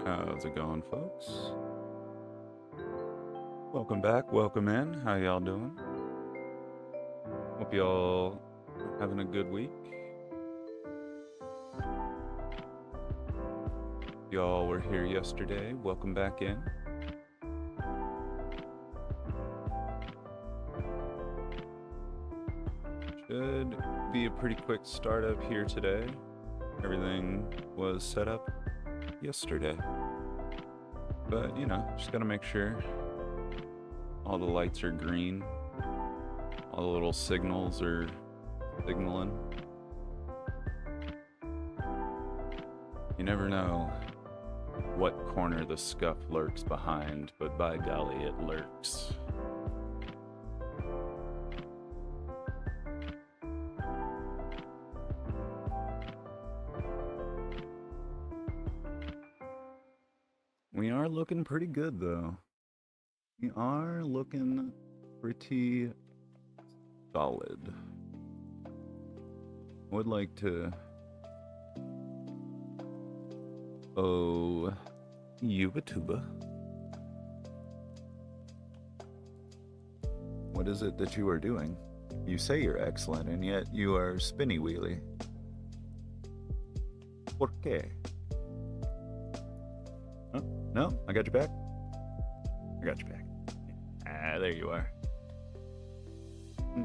How's it going, folks? Welcome back, welcome in. How y'all doing? Hope y'all are having a good week. Y'all were here yesterday. Welcome back in. Should be a pretty quick startup here today. Everything was set up yesterday. But, you know, just gotta make sure all the lights are green. All the little signals are signaling. You never know what corner the scuff lurks behind, but by golly, it lurks. We are looking pretty good, though. We are looking pretty solid. Would like to... Oh, Yubatuba. What is it that you are doing? You say you're excellent, and yet you are spinny wheelie. ¿Por qué? Oh, no, I got your back. I got your back. Ah, there you are.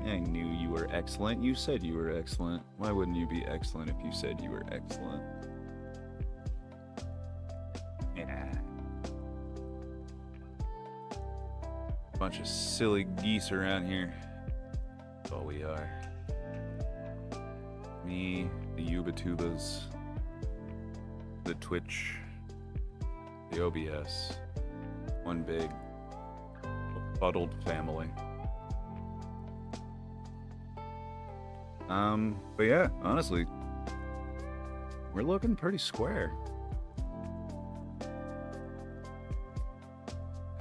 I knew you were excellent. You said you were excellent. Why wouldn't you be excellent if you said you were excellent? Yeah. Bunch of silly geese around here. That's all we are. Me, the Yubatubas, the Twitch, the OBS. One big, befuddled family. But yeah, honestly, we're looking pretty square.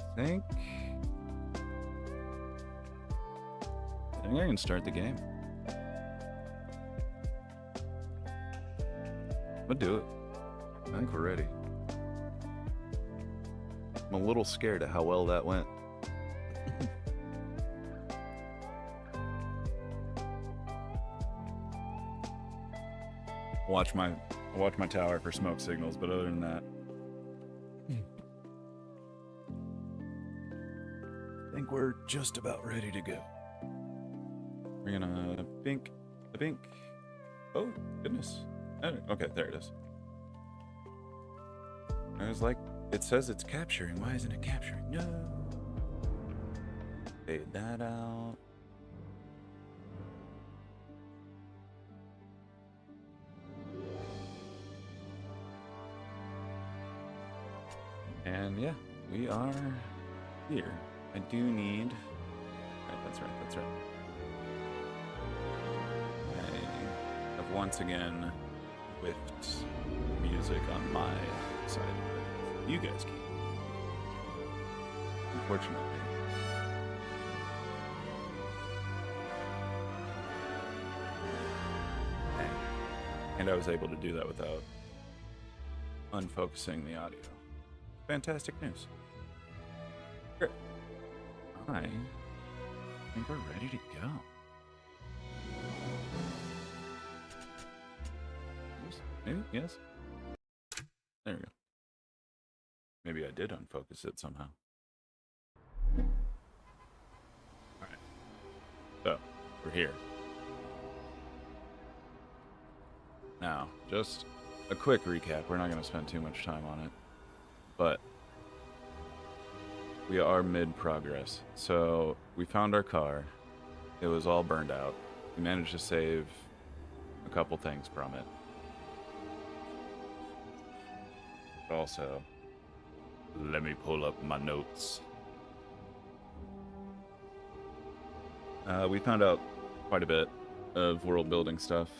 I think I can start the game. We'll do it. I think we're ready. I'm a little scared of how well that went. Watch my tower for smoke signals, but other than that, I think we're just about ready to go. We're gonna bink, the bink. Oh goodness! Okay, there it is. I was like, it says it's capturing. Why isn't it capturing? No. Fade that out. And yeah, we are here. I do need... Right, that's right, that's right. I have once again whiffed music on my side of it. You guys keep. Unfortunately. And I was able to do that without unfocusing the audio. Fantastic news. Great. I think we're ready to go. Maybe? Yes? There we go. Maybe I did unfocus it somehow. Alright. So, we're here. Now, just a quick recap. We're not going to spend too much time on it. But we are mid-progress. So we found our car. It was all burned out. We managed to save a couple things from it. But also, let me pull up my notes. We found out quite a bit of world building stuff.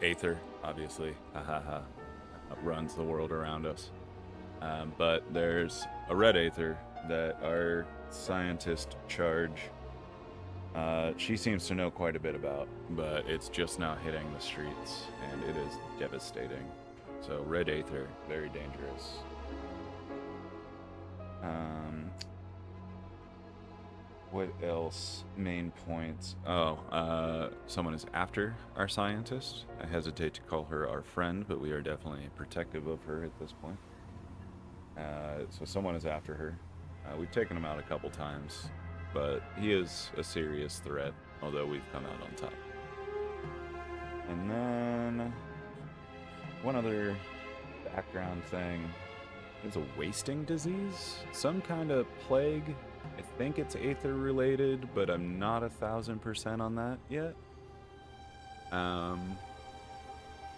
Aether, obviously. Runs the world around us. But there's a red Aether that our scientist Charge, she seems to know quite a bit about, but it's just now hitting the streets, and it is devastating. So red Aether, very dangerous. What else? Main points. Oh, someone is after our scientist. I hesitate to call her our friend, but we are definitely protective of her at this point. So someone is after her. We've taken him out a couple times, but he is a serious threat, although we've come out on top. And then one other background thing is a wasting disease, some kind of plague. I think it's Aether related, but I'm not 1,000% on that yet.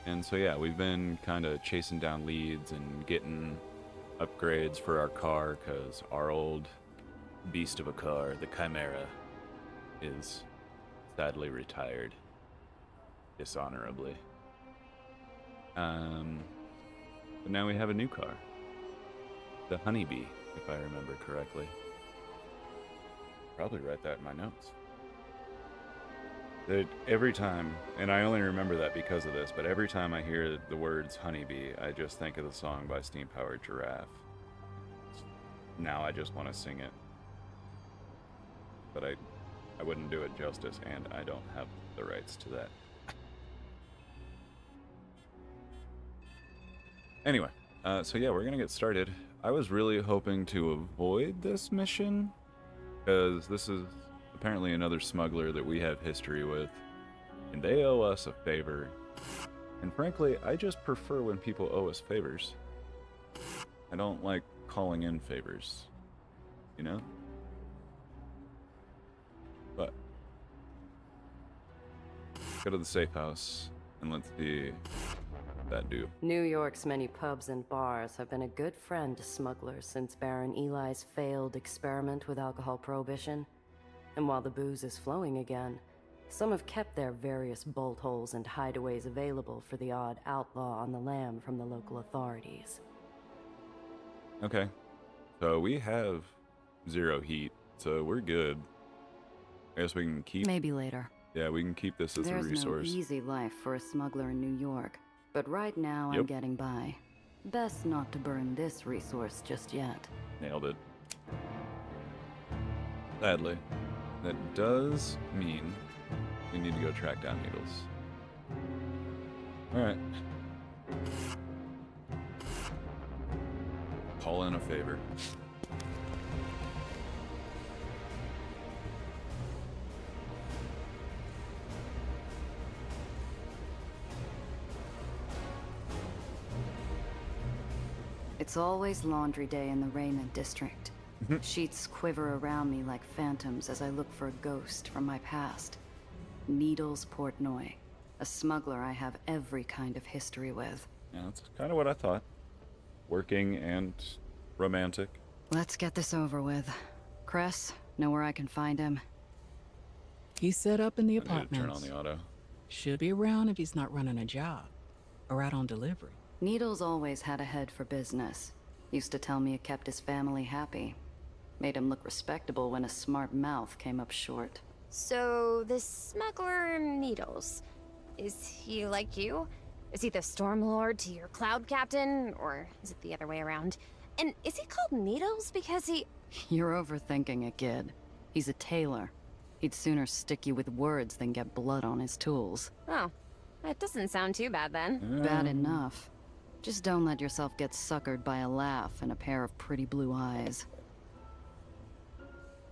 And so yeah, we've been kind of chasing down leads and getting upgrades for our car, because our old beast of a car, the Chimera, is sadly retired dishonorably. But now we have a new car, the Honeybee, if I remember correctly. Probably write that in my notes. That every time, and I only remember that because of this, but every time I hear the words Honeybee, I just think of the song by Steam Powered Giraffe. Now I just want to sing it. But I wouldn't do it justice, and I don't have the rights to that. Anyway, so yeah, we're gonna get started. I was really hoping to avoid this mission, because this is apparently another smuggler that we have history with, and they owe us a favor. And frankly, I just prefer when people owe us favors. I don't like calling in favors, you know? But go to the safe house and let's see that do. New York's many pubs and bars have been a good friend to smugglers since Baron Eli's failed experiment with alcohol prohibition. And while the booze is flowing again, some have kept their various bolt holes and hideaways available for the odd outlaw on the lam from the local authorities. Okay, so we have 0 heat, so we're good. I guess we can keep... Maybe later. Yeah, we can keep this as a resource. There's no easy life for a smuggler in New York, but right now I'm getting by. Best not to burn this resource just yet. Nailed it. Sadly, that does mean we need to go track down Needles. Alright. Call in a favor. It's always laundry day in the Raymond district. Sheets quiver around me like phantoms as I look for a ghost from my past. Needles Portnoy, a smuggler I have every kind of history with. Yeah, that's kind of what I thought. Working and romantic. Let's get this over with. Cress, know where I can find him? He's set up in the I need to apartments. turn on the auto. Should be around if he's not running a job. Or out on delivery. Needles always had a head for business. Used to tell me it kept his family happy. Made him look respectable when a smart mouth came up short. So, this smuggler Needles, is he like you? Is he the Stormlord to your Cloud Captain, or is it the other way around? And is he called Needles because he... You're overthinking it, kid. He's a tailor. He'd sooner stick you with words than get blood on his tools. Oh, that doesn't sound too bad then. Bad enough. Just don't let yourself get suckered by a laugh and a pair of pretty blue eyes.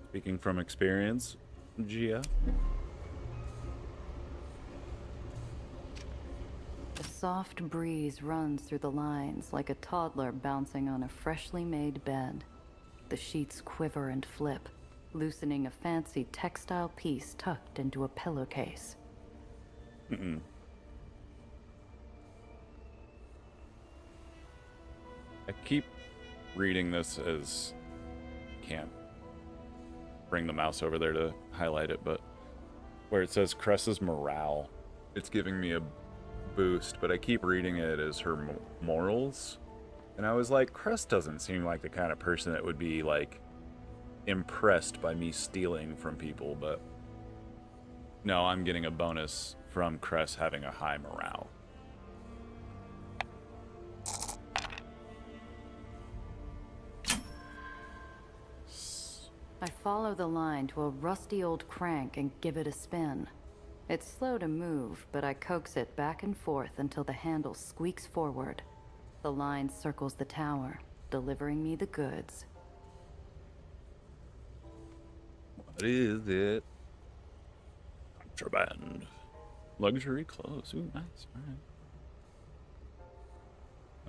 Speaking from experience, Gia. A soft breeze runs through the lines like a toddler bouncing on a freshly made bed. The sheets quiver and flip, loosening a fancy textile piece tucked into a pillowcase. I keep reading this as... Can't bring the mouse over there to highlight it, but where it says Cress's morale, it's giving me a boost, but I keep reading it as her morals. And I was like, Cress doesn't seem like the kind of person that would be, like, impressed by me stealing from people, but no, I'm getting a bonus from Cress having a high morale. I follow the line to a rusty old crank and give it a spin. It's slow to move, but I coax it back and forth until the handle squeaks forward. The line circles the tower, delivering me the goods. What is it? Contraband. Luxury clothes. Ooh, nice.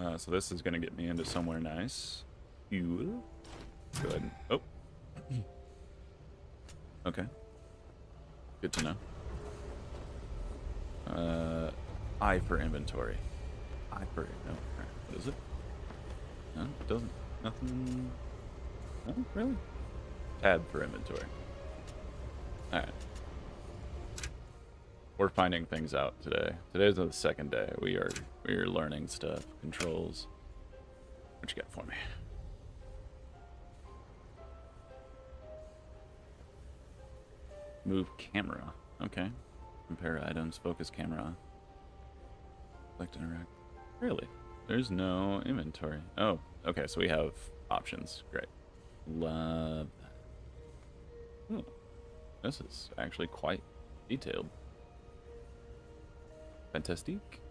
Alright. So this is going to get me into somewhere nice. Go ahead and... Oh. Okay. Good to know. I for inventory. I for... No. Alright. What is it? No, it doesn't. Nothing... No, really? Tab for inventory. Alright. We're finding things out today. Today's the second day. We are learning stuff. Controls. What you got for me? Move camera. Okay. Compare items. Focus camera. Select interact. Really? There's no inventory. Oh, okay. So we have options. Great. Love that. Oh, this is actually quite detailed. Fantastique.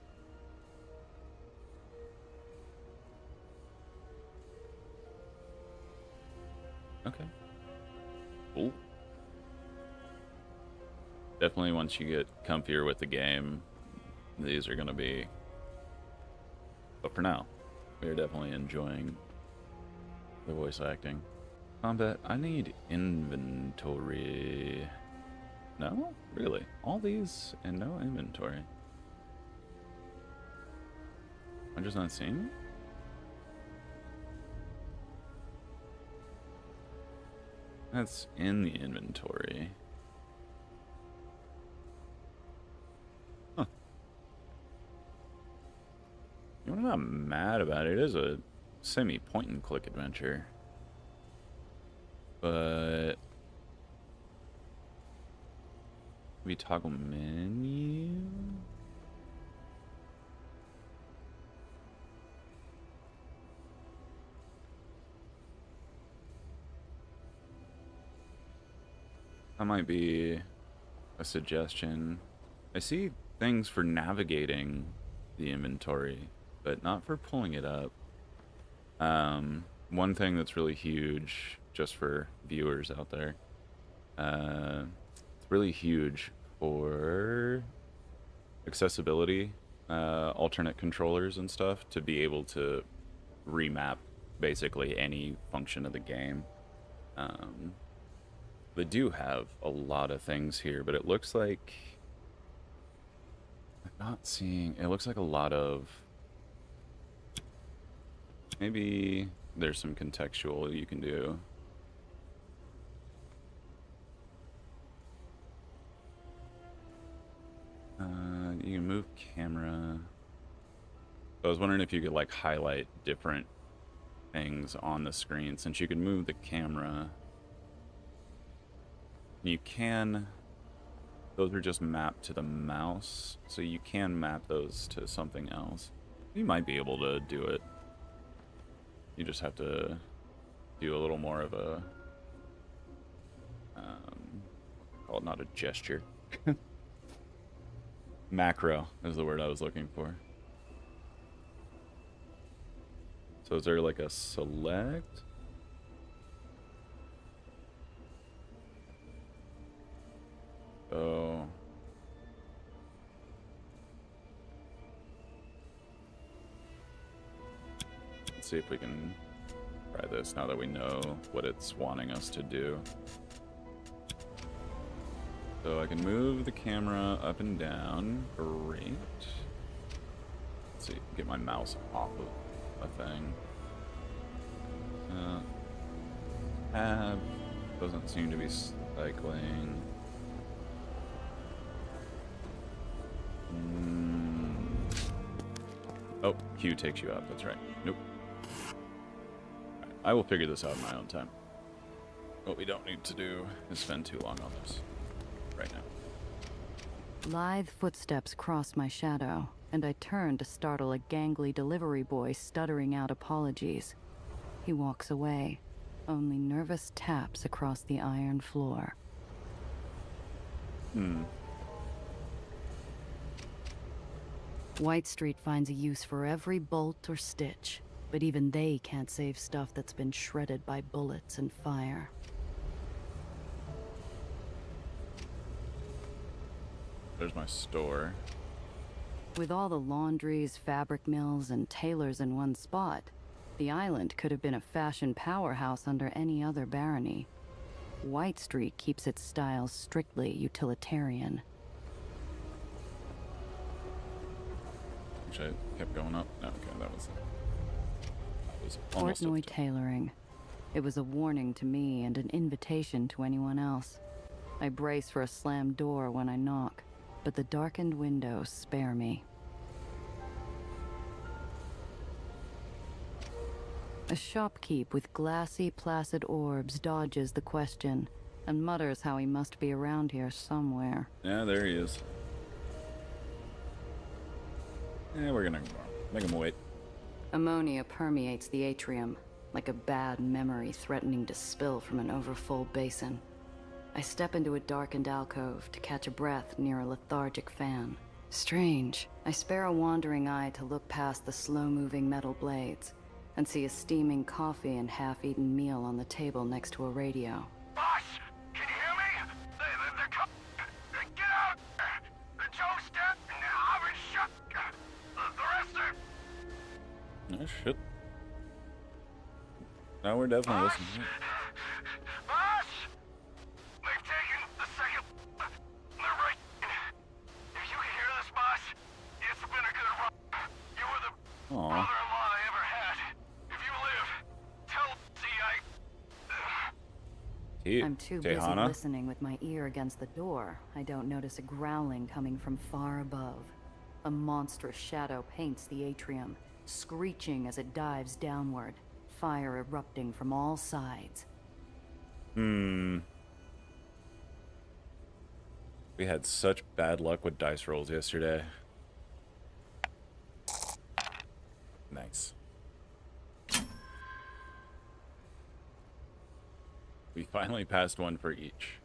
Okay. Cool. Definitely once you get comfier with the game, these are going to be... But for now, we're definitely enjoying the voice acting. Combat, I need inventory. No? Really? All these and no inventory? I'm just not seeing it? That's in the inventory. Huh. You know what I'm not mad about it? It is a semi-point and click adventure. But we toggle menu. That might be a suggestion. I see things for navigating the inventory, but not for pulling it up. One thing that's really huge, just for viewers out there, it's really huge for accessibility, alternate controllers and stuff, to be able to remap basically any function of the game. They do have a lot of things here, but it looks like... I'm not seeing... It looks like a lot of... Maybe there's some contextual you can do. You can move camera. I was wondering if you could like highlight different things on the screen, since you can move the camera. You can, those are just mapped to the mouse, so you can map those to something else. You might be able to do it. You just have to do a little more of a, call it not a gesture. Macro is the word I was looking for. So is there like a select? Oh. Let's see if we can try this now that we know what it's wanting us to do. So I can move the camera up and down. Great. Let's see, get my mouse off of a thing. Tab doesn't seem to be cycling. Oh, Q takes you out, that's right. Nope. Right, I will figure this out in my own time. What we don't need to do is spend too long on this right now. Lithe footsteps cross my shadow, and I turn to startle a gangly delivery boy stuttering out apologies. He walks away. only nervous taps across the iron floor. White Street finds a use for every bolt or stitch, but even they can't save stuff that's been shredded by bullets and fire. There's my store. With all the laundries, fabric mills, and tailors in one spot, the island could have been a fashion powerhouse under any other barony. White Street keeps its style strictly utilitarian. Which I kept going up. No, okay, that was almost Portnoy up to- tailoring. It was a warning to me and an invitation to anyone else. I brace for a slammed door when I knock, but the darkened windows spare me. A shopkeep with glassy, placid orbs dodges the question and mutters how he must be around here somewhere. Yeah, there he is. Yeah, we're gonna make him wait. Ammonia permeates the atrium, like a bad memory threatening to spill from an overfull basin. I step into a darkened alcove to catch a breath near a lethargic fan. Strange. I spare a wandering eye to look past the slow-moving metal blades and see a steaming coffee and half-eaten meal on the table next to a radio. Boss, can you hear me? They're coming. Get out! The Joe's dead, and the oven's shut. The rest are... Oh, shit. Now we're definitely Boss? listening. Boss? They've taken the second... They're right. If you can hear this, boss, it's been a good run. You were the Aw. brother-in-law I ever had. If you live, tell C I... I'm too busy Tehana? listening with my ear against the door. I don't notice a growling coming from far above. A monstrous shadow paints the atrium, screeching as it dives downward, fire erupting from all sides. We had such bad luck with dice rolls yesterday. Nice. We finally passed one for each.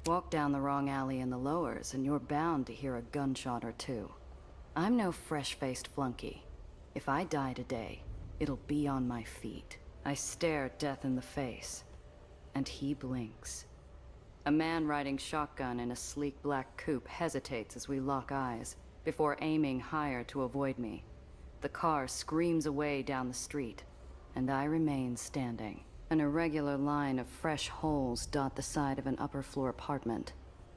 Walk down the wrong alley in the lowers, and you're bound to hear a gunshot or two. I'm no fresh-faced flunky. If I die today, it'll be on my feet. I stare death in the face, and he blinks. A man riding shotgun in a sleek black coupe hesitates as we lock eyes, before aiming higher to avoid me. The car screams away down the street, and I remain standing. An irregular line of fresh holes dot the side of an upper-floor apartment.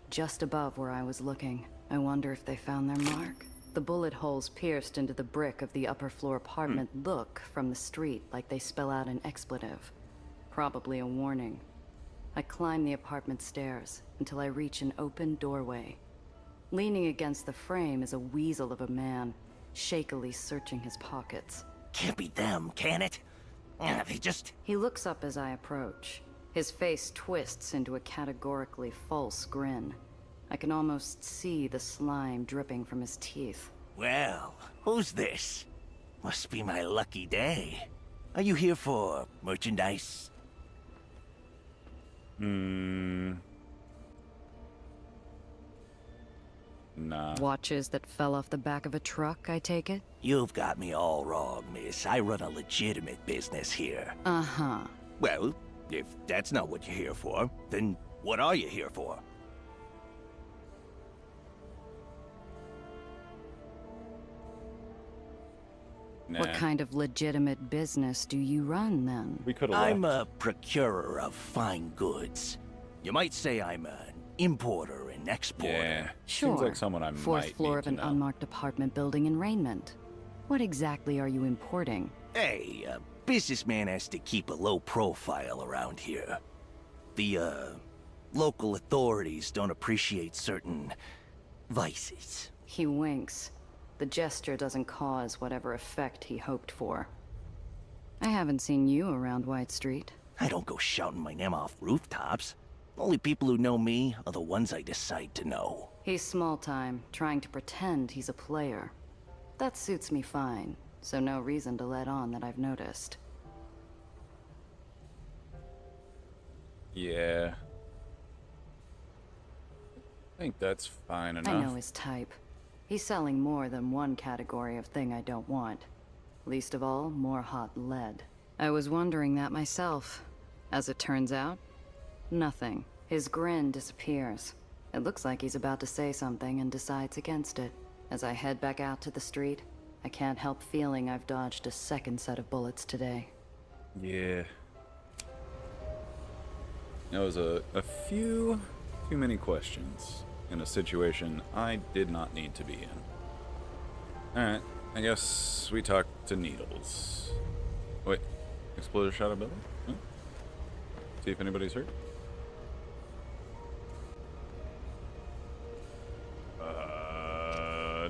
Just above where I was looking, I wonder if they found their mark. The bullet holes pierced into the brick of the upper-floor apartment look, from the street, like they spell out an expletive. Probably a warning. I climb the apartment stairs until I reach an open doorway. Leaning against the frame is a weasel of a man, shakily searching his pockets. Can't be them, can it? They just... He looks up as I approach. His face twists into a categorically false grin. I can almost see the slime dripping from his teeth. Well, who's this? Must be my lucky day. Are you here for merchandise? Nah. Watches that fell off the back of a truck, I take it? You've got me all wrong, miss. I run a legitimate business here. Uh-huh. Well, if that's not what you're here for, then what are you here for? Nah. What kind of legitimate business do you run, then? We could have I'm left. a procurer of fine goods. You might say I'm an importer and exporter. Yeah. Sure. Seems like someone I Fourth might floor need of to an know. unmarked apartment building in Rainment. What exactly are you importing? Hey, a businessman has to keep a low profile around here. The, local authorities don't appreciate certain vices. He winks. The gesture doesn't cause whatever effect he hoped for. I haven't seen you around White Street. I don't go shouting my name off rooftops. Only people who know me are the ones I decide to know. He's small time, trying to pretend he's a player. That suits me fine, so no reason to let on that I've noticed. Yeah. I think that's fine enough. I know his type. He's selling more than one category of thing I don't want. Least of all, more hot lead. I was wondering that myself. As it turns out, nothing. His grin disappears. It looks like he's about to say something and decides against it. As I head back out to the street, I can't help feeling I've dodged a second set of bullets today. Yeah. That was a few too many questions in a situation I did not need to be in. Alright, I guess we talk to Needles. Wait, exploder shot a building? Huh? See if anybody's hurt.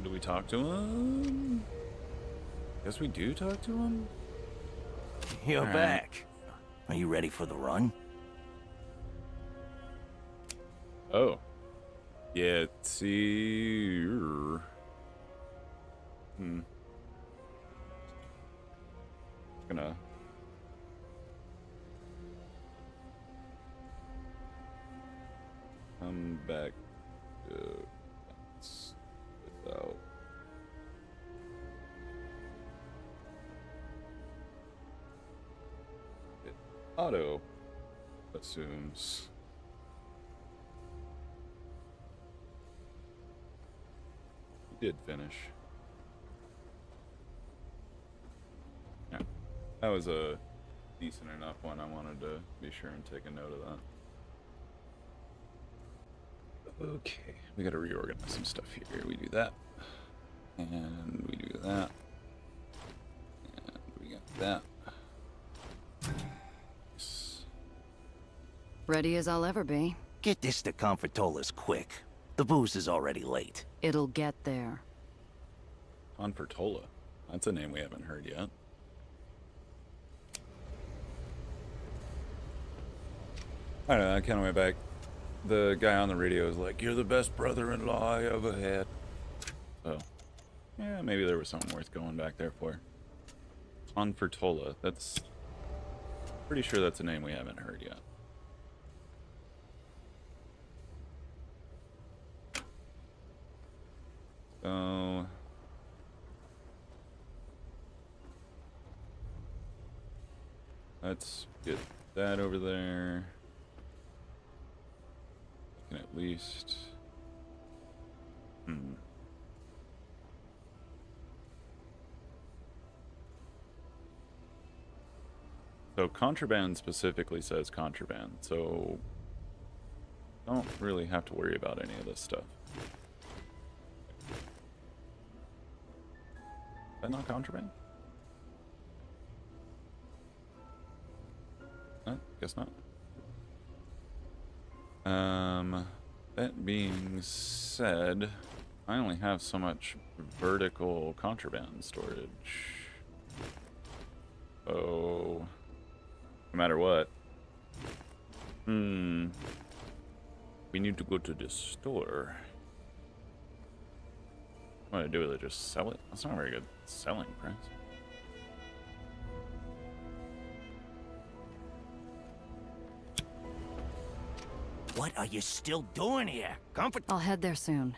Do we talk to him? Guess we do talk to him? You're Alright. back. Are you ready for the run? Oh. Yeah, see. Gonna. Come back to that's without. It auto assumes. Did finish. Yeah, that was a decent enough one. I wanted to be sure and take a note of that. Okay, we gotta reorganize some stuff here. We do that, and we do that, and we got that. Yes. Ready as I'll ever be. Get this to Comfortola's quick. The booze is already late. It'll get there. Confertola. That's a name we haven't heard yet. I don't know, I kind of went back. The guy on the radio was like, "You're the best brother-in-law I ever had." So, yeah, maybe there was something worth going back there for. Confertola. That's... pretty sure that's a name we haven't heard yet. So... let's get that over there. I can at least... So contraband specifically says contraband, so don't really have to worry about any of this stuff. Is that not contraband? Guess not. That being said, I only have so much vertical contraband storage. Oh, no matter what. We need to go to the store. What do I do with it? Just sell it? That's not a very good selling price. What are you still doing here? Comfort. I'll head there soon.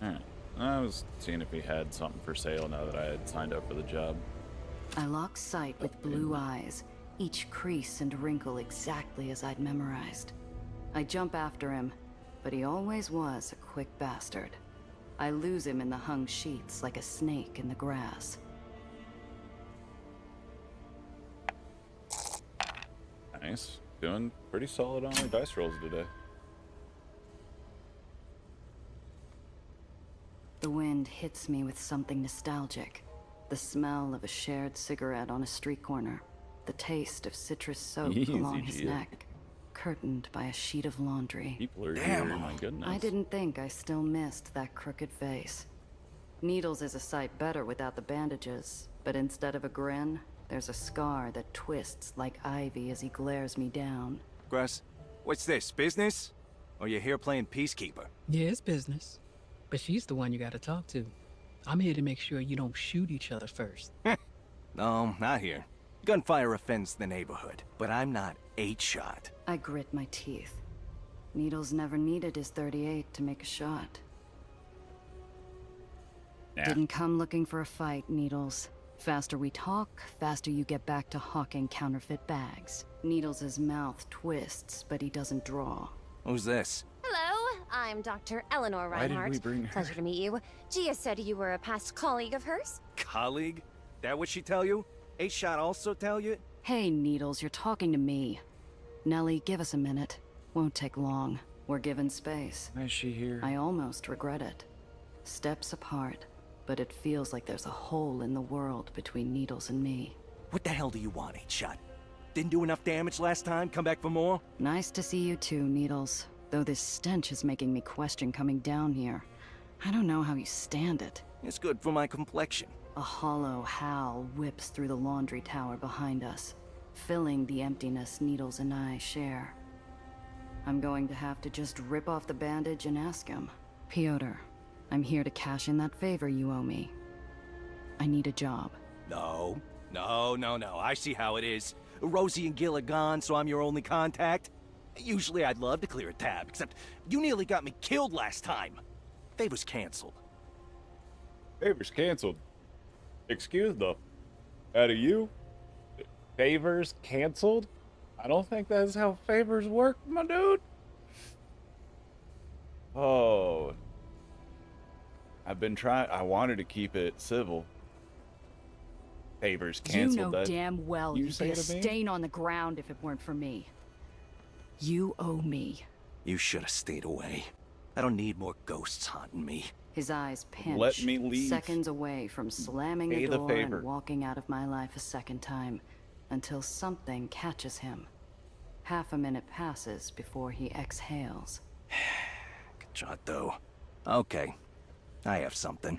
Alright. I was seeing if he had something for sale now that I had signed up for the job. I lock sight with blue eyes, each crease and wrinkle exactly as I'd memorized. I jump after him, but he always was a quick bastard. I lose him in the hung sheets like a snake in the grass. Nice. Doing pretty solid on our dice rolls today. The wind hits me with something nostalgic. The smell of a shared cigarette on a street corner. The taste of citrus soap Easy, along his Gia. neck. Curtained by a sheet of laundry. People are Damn. here, my goodness. I didn't think I still missed that crooked face. Needles is a sight better without the bandages, but instead of a grin, there's a scar that twists like ivy as he glares me down. Grass, what's this, business? Or you here playing peacekeeper? Yeah, it's business. But she's the one you gotta talk to. I'm here to make sure you don't shoot each other first. No, not here. Gunfire offends the neighborhood, but I'm not 8-shot. I grit my teeth. Needles never needed his 38 to make a shot. Yeah. Didn't come looking for a fight, Needles. Faster we talk, faster you get back to hawking counterfeit bags. Needles' mouth twists, but he doesn't draw. Who's this? Hello, I'm Dr. Eleanor Why did Reinhardt. we bring her? Pleasure to meet you. Gia said you were a past colleague of hers. Colleague? That what she tell you? 8-shot also tell you? Hey, Needles, you're talking to me. Nellie, give us a minute. Won't take long. We're given space. Why is she here? I almost regret it. Steps apart, but it feels like there's a hole in the world between Needles and me. What the hell do you want, 8-shot? Didn't do enough damage last time? Come back for more? Nice to see you too, Needles. Though this stench is making me question coming down here. I don't know how you stand it. It's good for my complexion. A hollow howl whips through the laundry tower behind us, filling the emptiness Needles and I share. I'm going to have to just rip off the bandage and ask him. Piotr, I'm here to cash in that favor you owe me. I need a job. No. I see how it is. Rosie and Gil are gone, so I'm your only contact. Usually I'd love to clear a tab, except you nearly got me killed last time. Favor's canceled. Favors canceled. Excuse the... Out of you? Favors canceled? I don't think that's how favors work, my dude. Oh. I've been trying... I wanted to keep it civil. Favors canceled. You know damn well you'd be a stain on the ground if it weren't for me. You owe me. You should have stayed away. I don't need more ghosts haunting me. His eyes pinch. Let me leave. Seconds away from slamming Pay the the door favor. and walking out of my life a second time, until something catches him. Half a minute passes before he exhales. Good shot, though. Okay, I have something.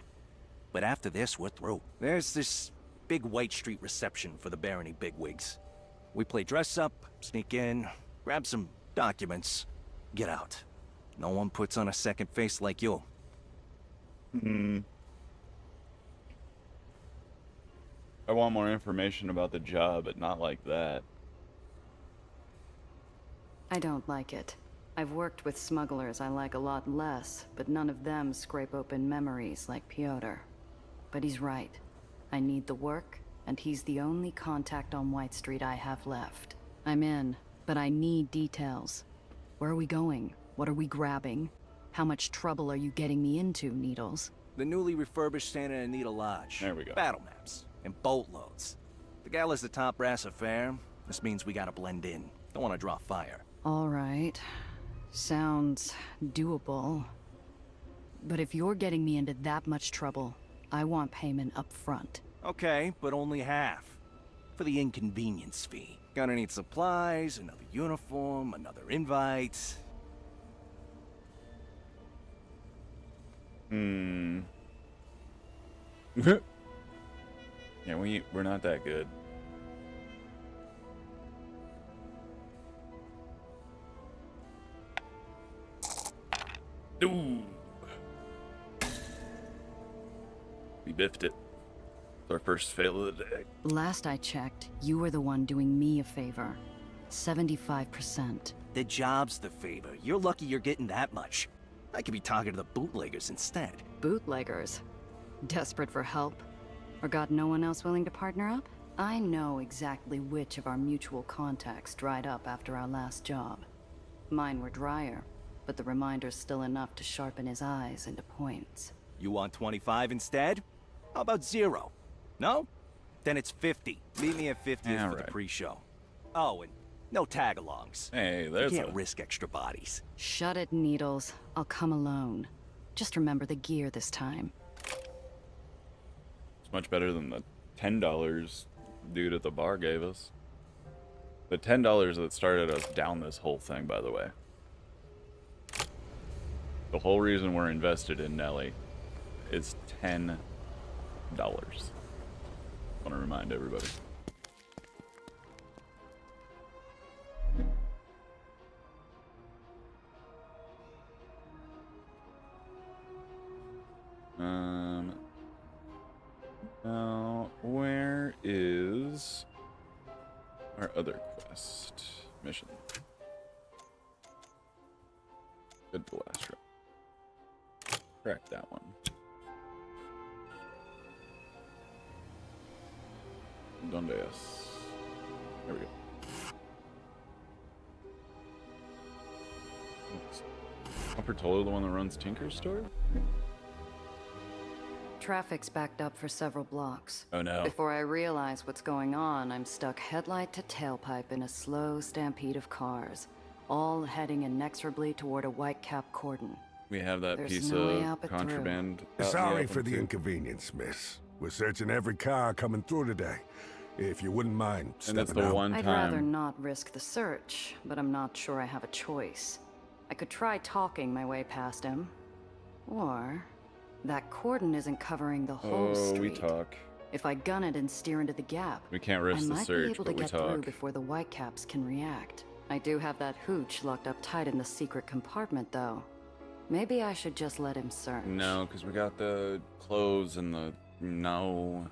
But after this, we're through. There's this big White Street reception for the barony bigwigs. We play dress up, sneak in, grab some documents, get out. No one puts on a second face like you. I want more information about the job, but not like that. I don't like it. I've worked with smugglers I like a lot less, but none of them scrape open memories like Piotr. But he's right. I need the work, and he's the only contact on White Street I have left. I'm in, but I need details. Where are we going? What are we grabbing? How much trouble are you getting me into, Needles? The newly refurbished Santa Anita Lodge. There we go. Battle maps. And boatloads. The gala's the top brass affair. This means we gotta blend in. Don't wanna draw fire. All right. Sounds doable. But if you're getting me into that much trouble, I want payment up front. Okay, but only half. For the inconvenience fee. Gonna need supplies, another uniform, another invite. Yeah, we're not that good. Ooh. We biffed it. It's our first fail of the day. Last I checked, you were the one doing me a favor. 75%. The job's the favor. You're lucky you're getting that much. I could be talking to the bootleggers instead. Bootleggers? Desperate for help? Or got no one else willing to partner up? I know exactly which of our mutual contacts dried up after our last job. Mine were drier, but the reminder's still enough to sharpen his eyes into points. You want 25 instead? How about 0? No? Then it's 50. Meet me at 50 Yeah, for right. the pre-show. Oh, and no tag-alongs. Hey, You there's can't a... risk extra bodies. Shut it, Needles. I'll come alone. Just remember the gear this time. It's much better than the $10 dude at the bar gave us. The $10 that started us down this whole thing, by the way. The whole reason we're invested in Nelly is $10. I want to remind everybody. Now, where is other quest mission. Good to last round. Crack that one. Donde es? There we go. Bertolo the one that runs Tinker's store? Traffic's backed up for several blocks. Oh no. Before I realize what's going on, I'm stuck headlight to tailpipe in a slow stampede of cars, all heading inexorably toward a white-cap cordon. We have that There's piece no way of out but through. contraband. out in Sorry open, for the too. inconvenience, miss. We're searching every car coming through today. If you wouldn't mind And that's stepping the out. one I'd rather time. not risk the search, but I'm not sure I have a choice. I could try talking my way past him, or that cordon isn't covering the whole Oh, street. we talk. If I gun it and steer into the gap, We can't I risk the might be search, able to but we get through talk. before the whitecaps can react. I do have that hooch locked up tight in the secret compartment, though. Maybe I should just let him search. No, because we got the clothes and the... No.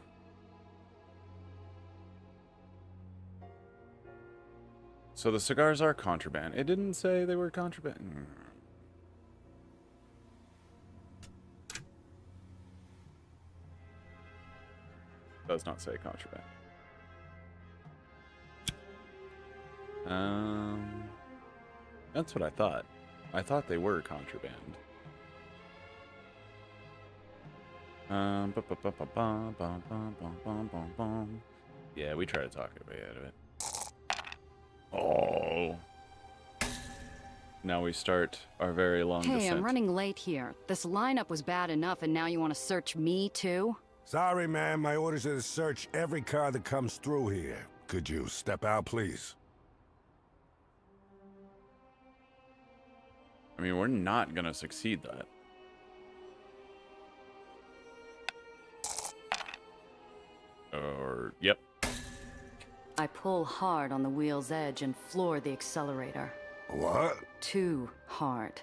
So the cigars are contraband. It didn't say they were contraband. Does not say contraband. That's what I thought. I thought they were contraband. Yeah, we try to talk our way out of it. Oh. Now we start our very long Hey, descent. I'm running late here. This lineup was bad enough, and now you want to search me, too? Sorry, ma'am. My orders are to search every car that comes through here. Could you step out, please? I mean, we're not gonna succeed that. Or, yep. I pull hard on the wheel's edge and floor the accelerator. What? Too hard.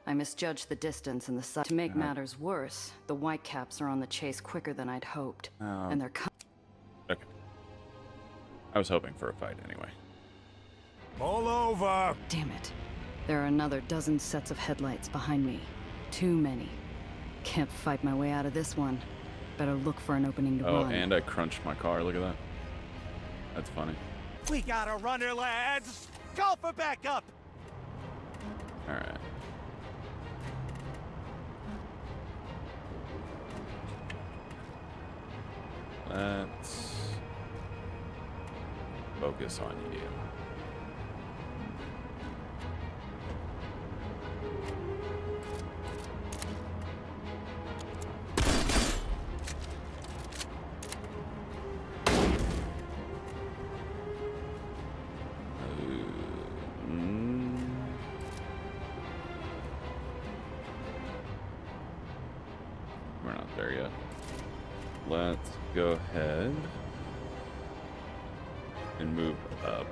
I misjudged the distance and the size. To make matters worse, the whitecaps are on the chase quicker than I'd hoped. Oh. And they're Okay. I was hoping for a fight anyway. All over! Damn it. There are another dozen sets of headlights behind me. Too many. Can't fight my way out of this one. Better look for an opening to Oh, run. and I crunched my car. Look at that. That's funny. We got a runner, lads! Call for backup! Alright. Let's focus on you. We're not there yet. Let's go ahead and move up.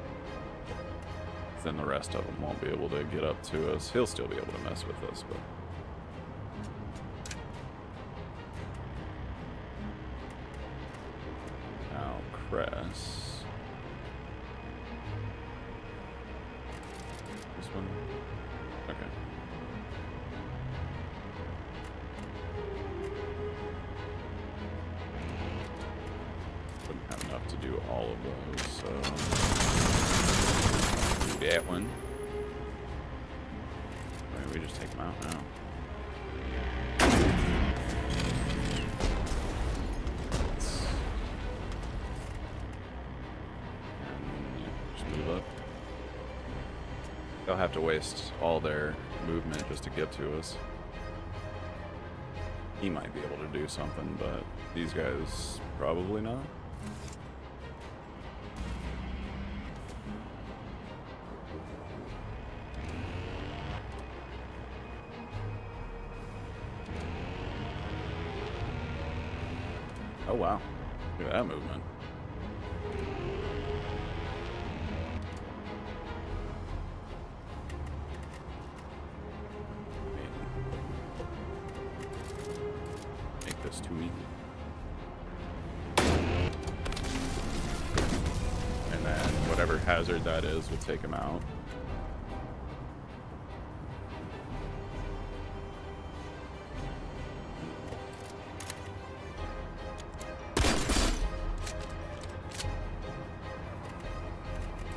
Then the rest of them won't be able to get up to us. He'll still be able to mess with us, but... Now, Cress. This one? Okay. Wouldn't have enough to do all of those, so... Do that one. Maybe we just take them out now. And, yeah, just move up. They'll have to waste all their movement just to get to us. He might be able to do something, but these guys probably not. Oh wow, look at that movement. Make this too easy. And then whatever hazard that is will take him out.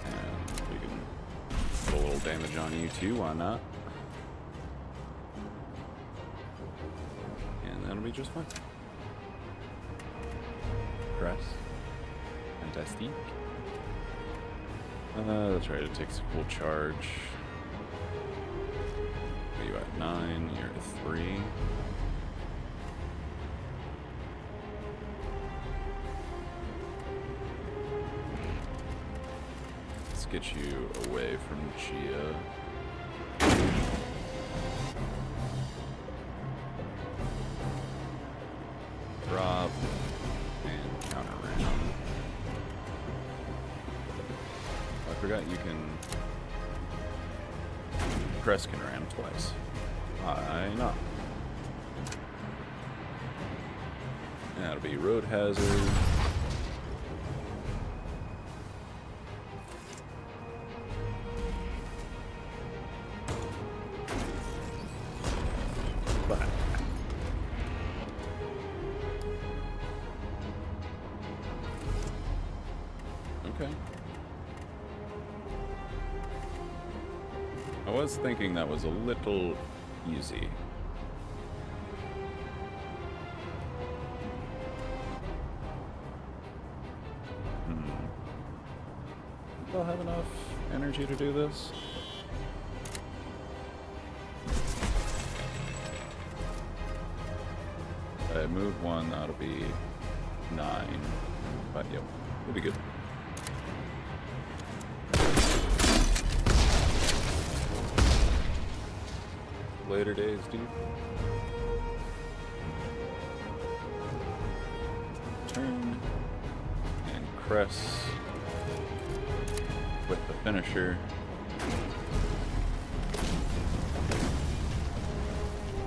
And we can put a little damage on you too, why not? And that'll be just fine. Press. Fantastic. That's right, it takes a cool charge. What are you at? 9, you're at 3. Let's get you away from Gia. Drop and counter ram. I forgot you can press can ram twice. Why not? That'll be road hazard. But okay. I was thinking that was a little easy. Do I have enough energy to do this? If I move one, that'll be 9. But yep, it'll be good. Later days, dude. Turn and Cress with the finisher.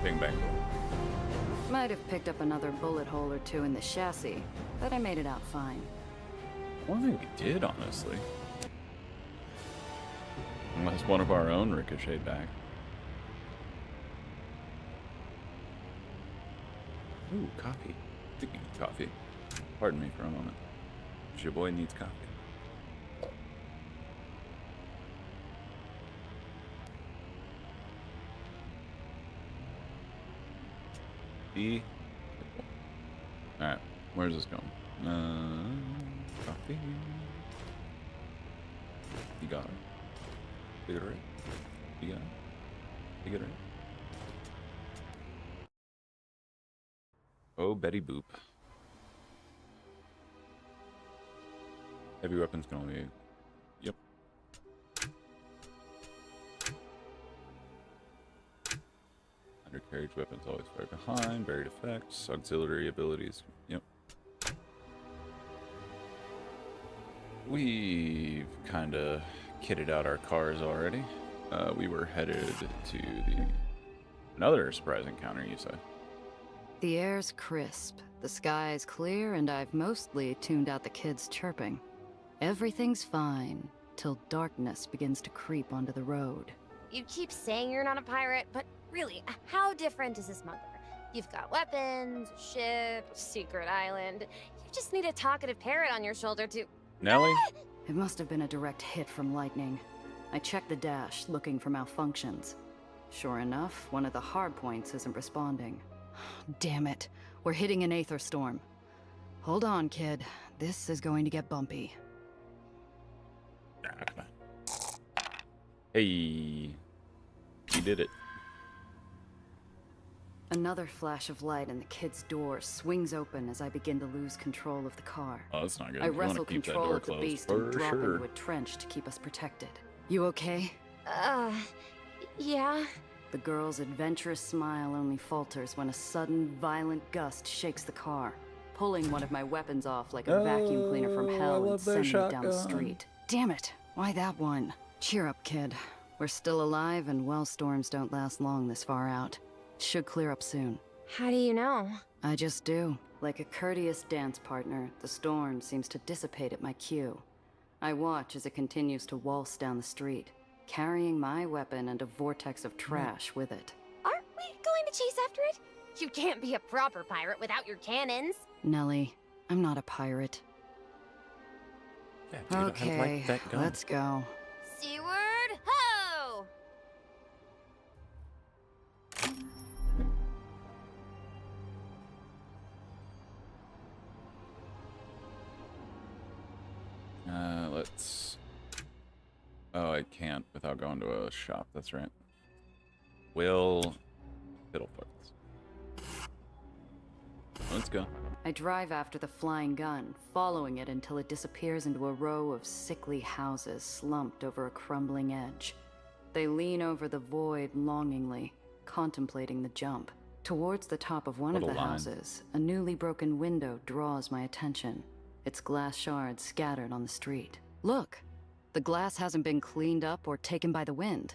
Bing bang boom. Might have picked up another bullet hole or two in the chassis, but I made it out fine. I don't think we did, honestly. Unless one of our own ricocheted back. Ooh, coffee. Speaking of coffee, pardon me for a moment. Your boy needs coffee. E. Alright, where's this going? Coffee. You got it. You got it right. You got it. You got it right. Oh, Betty Boop. Heavy weapons can only... Yep. Undercarriage weapons always fire behind. Buried effects. Auxiliary abilities. Yep. We've kinda kitted out our cars already. We were headed to the... Another surprise encounter, you say? The air's crisp, the sky's clear, and I've mostly tuned out the kids chirping. Everything's fine, till darkness begins to creep onto the road. You keep saying you're not a pirate, but really, how different is a smuggler? You've got weapons, a ship, a secret island. You just need a talkative parrot on your shoulder to... Nelly? It must have been a direct hit from lightning. I checked the dash, looking for malfunctions. Sure enough, one of the hard points isn't responding. Damn it. We're hitting an Aether storm. Hold on, kid. This is going to get bumpy. Hey. You did it. Another flash of light and the kid's door swings open as I begin to lose control of the car. Oh, that's not good. I You wanna wrestle keep that control door of the closed beast and for drop sure. into a trench to keep us protected. You okay? Yeah. The girl's adventurous smile only falters when a sudden, violent gust shakes the car, pulling one of my weapons off like a vacuum cleaner from hell and sending it down the street. Damn it, why that one? Cheer up, kid. We're still alive, and well, storms don't last long this far out. Should clear up soon. How do you know? I just do. Like a courteous dance partner, the storm seems to dissipate at my cue. I watch as it continues to waltz down the street, carrying my weapon and a vortex of trash with it. Aren't we going to chase after it? You can't be a proper pirate without your cannons. Nelly, I'm not a pirate. Yeah, dude, I Okay, like that gun. let's go. Seaward ho! Let's... Oh, I can't without going to a shop. That's right. Will... Fiddlefarts. Let's go. I drive after the flying gun, following it until it disappears into a row of sickly houses slumped over a crumbling edge. They lean over the void longingly, contemplating the jump. Towards the top of one of Little the line. houses, a newly broken window draws my attention, its glass shards scattered on the street. Look! The glass hasn't been cleaned up or taken by the wind.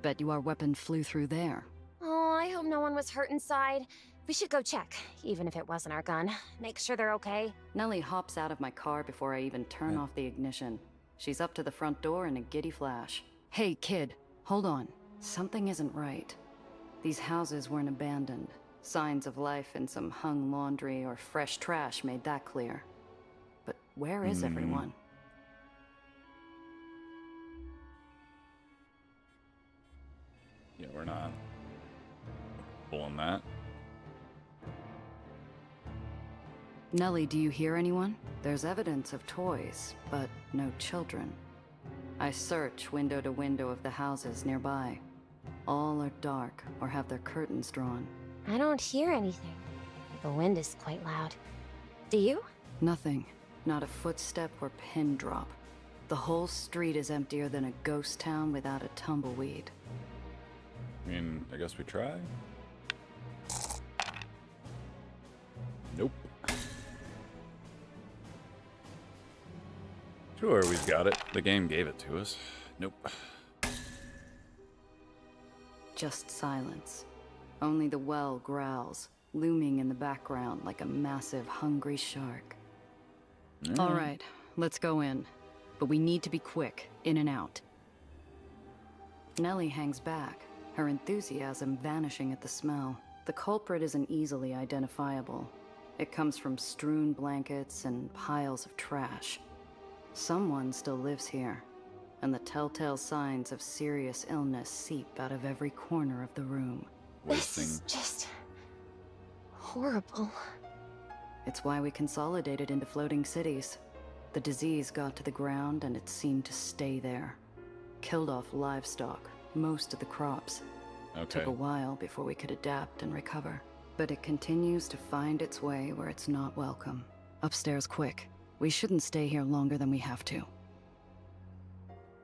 Bet you our weapon flew through there. Oh, I hope no one was hurt inside. We should go check, even if it wasn't our gun. Make sure they're okay. Nellie hops out of my car before I even turn off the ignition. She's up to the front door in a giddy flash. Hey, kid, hold on. Something isn't right. These houses weren't abandoned. Signs of life in some hung laundry or fresh trash made that clear. But where is everyone? Yeah, we're not pulling that. Nellie, do you hear anyone? There's evidence of toys, but no children. I search window to window of the houses nearby. All are dark or have their curtains drawn. I don't hear anything. The wind is quite loud. Do you? Nothing. Not a footstep or pin drop. The whole street is emptier than a ghost town without a tumbleweed. I mean, I guess we try. Nope. Sure, we've got it. The game gave it to us. Nope. Just silence. Only the well growls, looming in the background like a massive, hungry shark. All right, let's go in. But we need to be quick, in and out. Nellie hangs back, her enthusiasm vanishing at the smell. The culprit isn't easily identifiable. It comes from strewn blankets and piles of trash. Someone still lives here, and the telltale signs of serious illness seep out of every corner of the room. This Wasting. is just... horrible. It's why we consolidated into floating cities. The disease got to the ground and it seemed to stay there. Killed off livestock, most of the crops. Okay. Took a while before we could adapt and recover. But it continues to find its way where it's not welcome. Upstairs quick. We shouldn't stay here longer than we have to.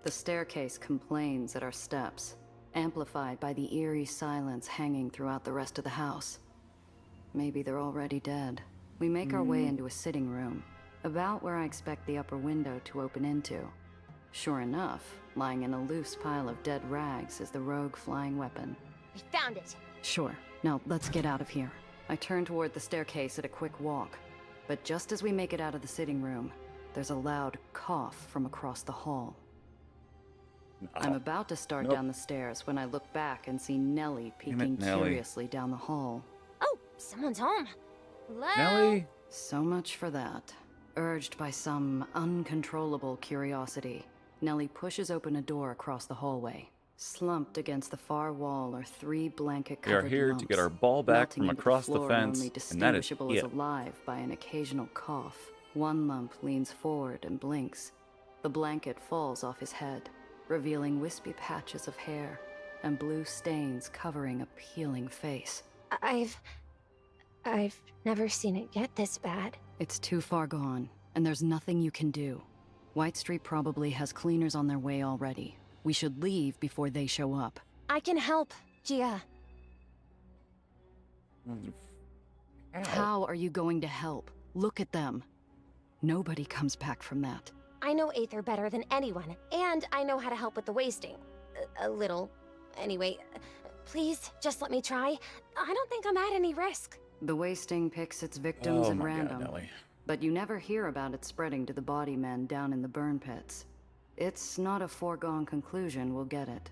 The staircase complains at our steps, amplified by the eerie silence hanging throughout the rest of the house. Maybe they're already dead. We make our way into a sitting room, about where I expect the upper window to open into. Sure enough, lying in a loose pile of dead rags is the rogue flying weapon. We found it. Sure. Now, let's get out of here. I turn toward the staircase at a quick walk. But just as we make it out of the sitting room, there's a loud cough from across the hall. I'm about to start down the stairs when I look back and see Nellie peeking Nellie. curiously down the hall. Oh, someone's home. Hello? Nellie? So much for that. Urged by some uncontrollable curiosity, Nellie pushes open a door across the hallway. Slumped against the far wall are 3 We blanket-covered are here to get our ball back from across the fence, only and that is distinguishable it. as alive by an occasional cough. One lump leans forward and blinks. The blanket falls off his head, revealing wispy patches of hair and blue stains covering a peeling face. I've never seen it get this bad. It's too far gone, and there's nothing you can do. White Street probably has cleaners on their way already. We should leave before they show up. I can help, Gia. How are you going to help? Look at them. Nobody comes back from that. I know Aether better than anyone, and I know how to help with the wasting. A little. Anyway, please, just let me try. I don't think I'm at any risk. The wasting picks its victims Oh at my random. God, Nellie. But you never hear about it spreading to the body men down in the burn pits. It's not a foregone conclusion we'll get it.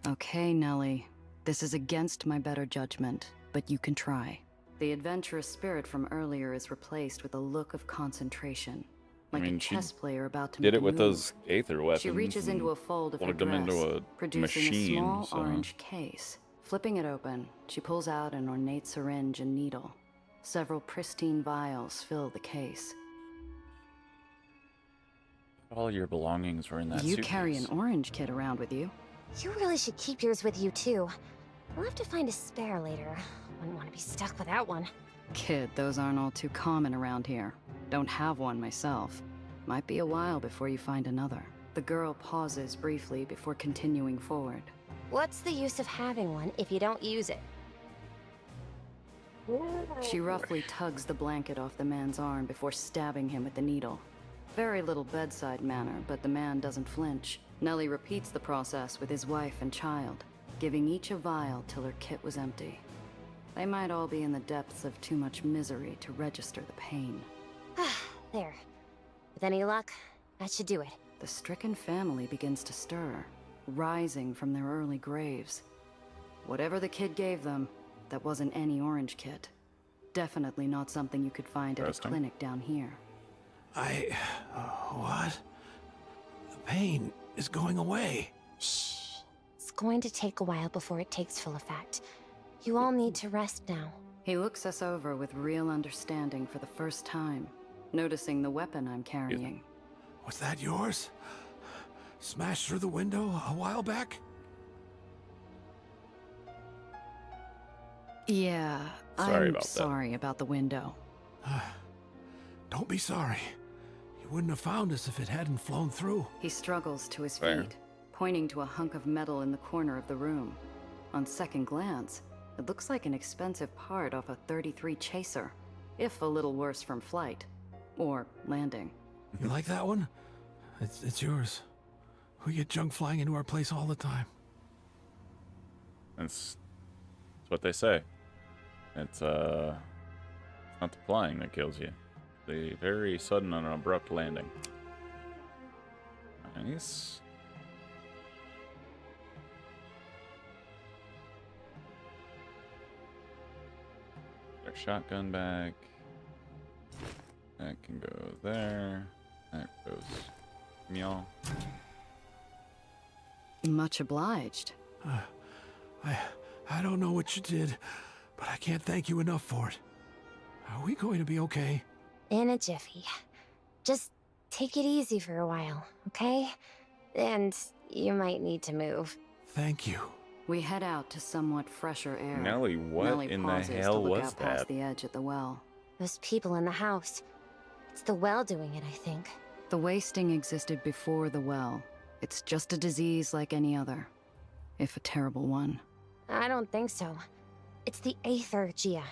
Okay, Nellie. This is against my better judgment, but you can try. The adventurous spirit from earlier is replaced with a look of concentration. Like I mean, a chess player about to did make it a with move. those Aether weapons. She reaches into a fold of her plugged them dress, into a producing machine, a small so- orange case. Flipping it open, she pulls out an ornate syringe and needle. Several pristine vials fill the case. All your belongings were in that You suitcase. carry an orange kit around with you. You really should keep yours with you, too. We'll have to find a spare later. Wouldn't want to be stuck without one. Kid, those aren't all too common around here. Don't have one myself. Might be a while before you find another. The girl pauses briefly before continuing forward. What's the use of having one if you don't use it? She roughly tugs the blanket off the man's arm before stabbing him with the needle. Very little bedside manner, but the man doesn't flinch. Nellie repeats the process with his wife and child, giving each a vial till her kit was empty. They might all be in the depths of too much misery to register the pain. There. With any luck, that should do it. The stricken family begins to stir, rising from their early graves. Whatever the kid gave them, that wasn't any orange kit. Definitely not something you could find at a Interesting. clinic down here. What? The pain is going away. Shh. It's going to take a while before it takes full effect. You all need to rest now. He looks us over with real understanding for the first time, noticing the weapon I'm carrying. Was that yours? Smashed through the window a while back? Yeah, Sorry I'm about that. sorry about the window. Don't be sorry. You wouldn't have found us if it hadn't flown through. He struggles to his Fair. feet, pointing to a hunk of metal in the corner of the room. On second glance, it looks like an expensive part off a 33 Chaser, if a little worse from flight. Or landing. You like that one? It's yours. We get junk flying into our place all the time. That's what they say. It's not the flying that kills you. The very sudden and abrupt landing. Nice. Their shotgun back. That can go there. That goes meow. Much obliged. I don't know what you did, but I can't thank you enough for it. Are we going to be okay? In a jiffy. Just take it easy for a while, okay? And you might need to move. Thank you. We head out to somewhat fresher air. Nelly, what Nellie in the pauses to hell look was out past that? the edge at the well. Those people in the house. It's the well doing it, I think. The wasting existed before the well. It's just a disease like any other. If a terrible one. I don't think so. It's the Aether, Gia.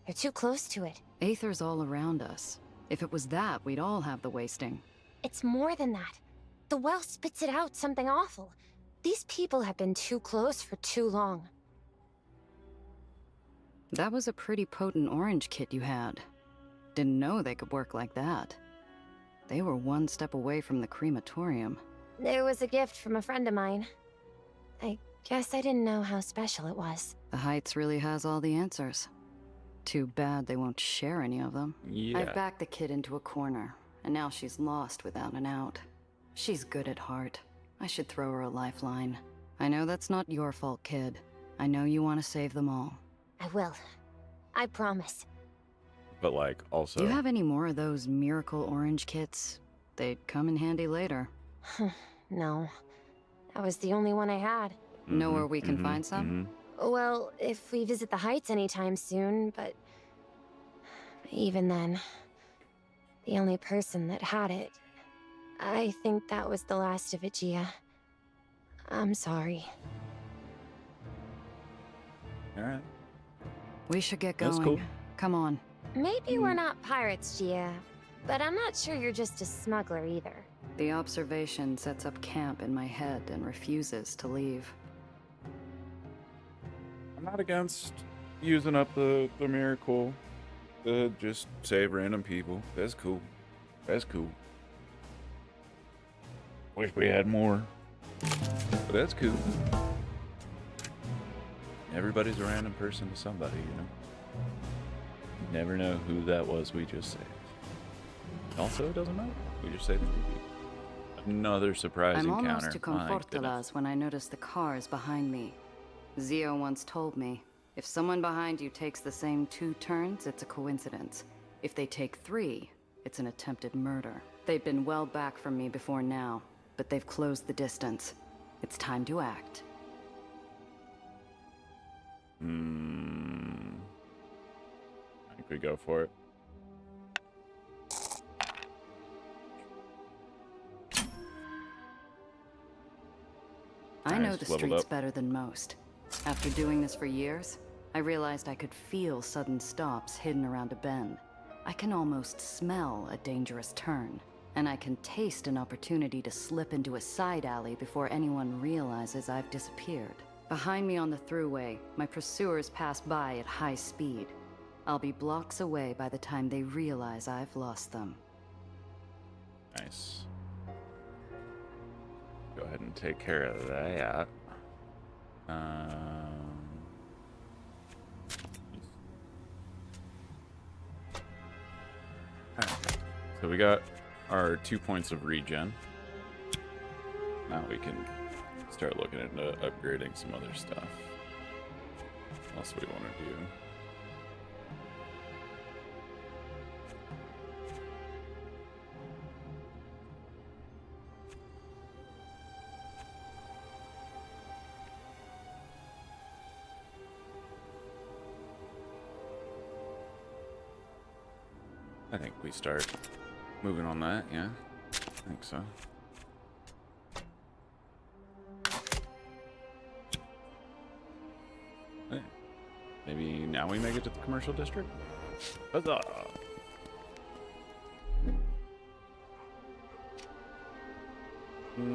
You're too close to it. Aether's all around us. If it was that, we'd all have the wasting. It's more than that. The well spits it out, something awful. These people have been too close for too long. That was a pretty potent orange kit you had. Didn't know they could work like that. They were one step away from the crematorium. It was a gift from a friend of mine. I guess I didn't know how special it was. The Heights really has all the answers. Too bad they won't share any of them. Yeah. I've backed the kid into a corner, and now she's lost without an out. She's good at heart. I should throw her a lifeline. I know that's not your fault, kid. I know you want to save them all. I will. I promise. But like also Do you have any more of those miracle orange kits? They'd come in handy later. No. That was the only one I had. Know where we can find some? Well, if we visit the Heights anytime soon, but... even then... the only person that had it... I think that was the last of it, Gia. I'm sorry. Alright. We should get That's going. cool. Come on. Maybe we're not pirates, Gia. But I'm not sure you're just a smuggler either. The observation sets up camp in my head and refuses to leave. not against using up the miracle to just save random people. That's cool. That's cool. Wish we had more, but that's cool. Everybody's a random person to somebody, you know. You never know who that was we just saved. Also, it doesn't matter. We just saved 3 people. Another surprise I'm encounter. almost to My goodness. Confortalas when I notice the cars behind me. Zio once told me, if someone behind you takes the same 2 turns, it's a coincidence. If they take 3, it's an attempted murder. They've been well back from me before now, but they've closed the distance. It's time to act. I think we go for it. I know Nice, the leveled streets up. better than most. After doing this for years, I realized I could feel sudden stops hidden around a bend. I can almost smell a dangerous turn, and I can taste an opportunity to slip into a side alley before anyone realizes I've disappeared. Behind me on the thruway, my pursuers pass by at high speed. I'll be blocks away by the time they realize I've lost them. Nice. Go ahead and take care of that. Alright. So we got our 2 points of regen. Now we can start looking into upgrading some other stuff. What else we want to do? I think we start moving on that, yeah. I think so. Hey, maybe now we make it to the commercial district? Huzzah! Okay,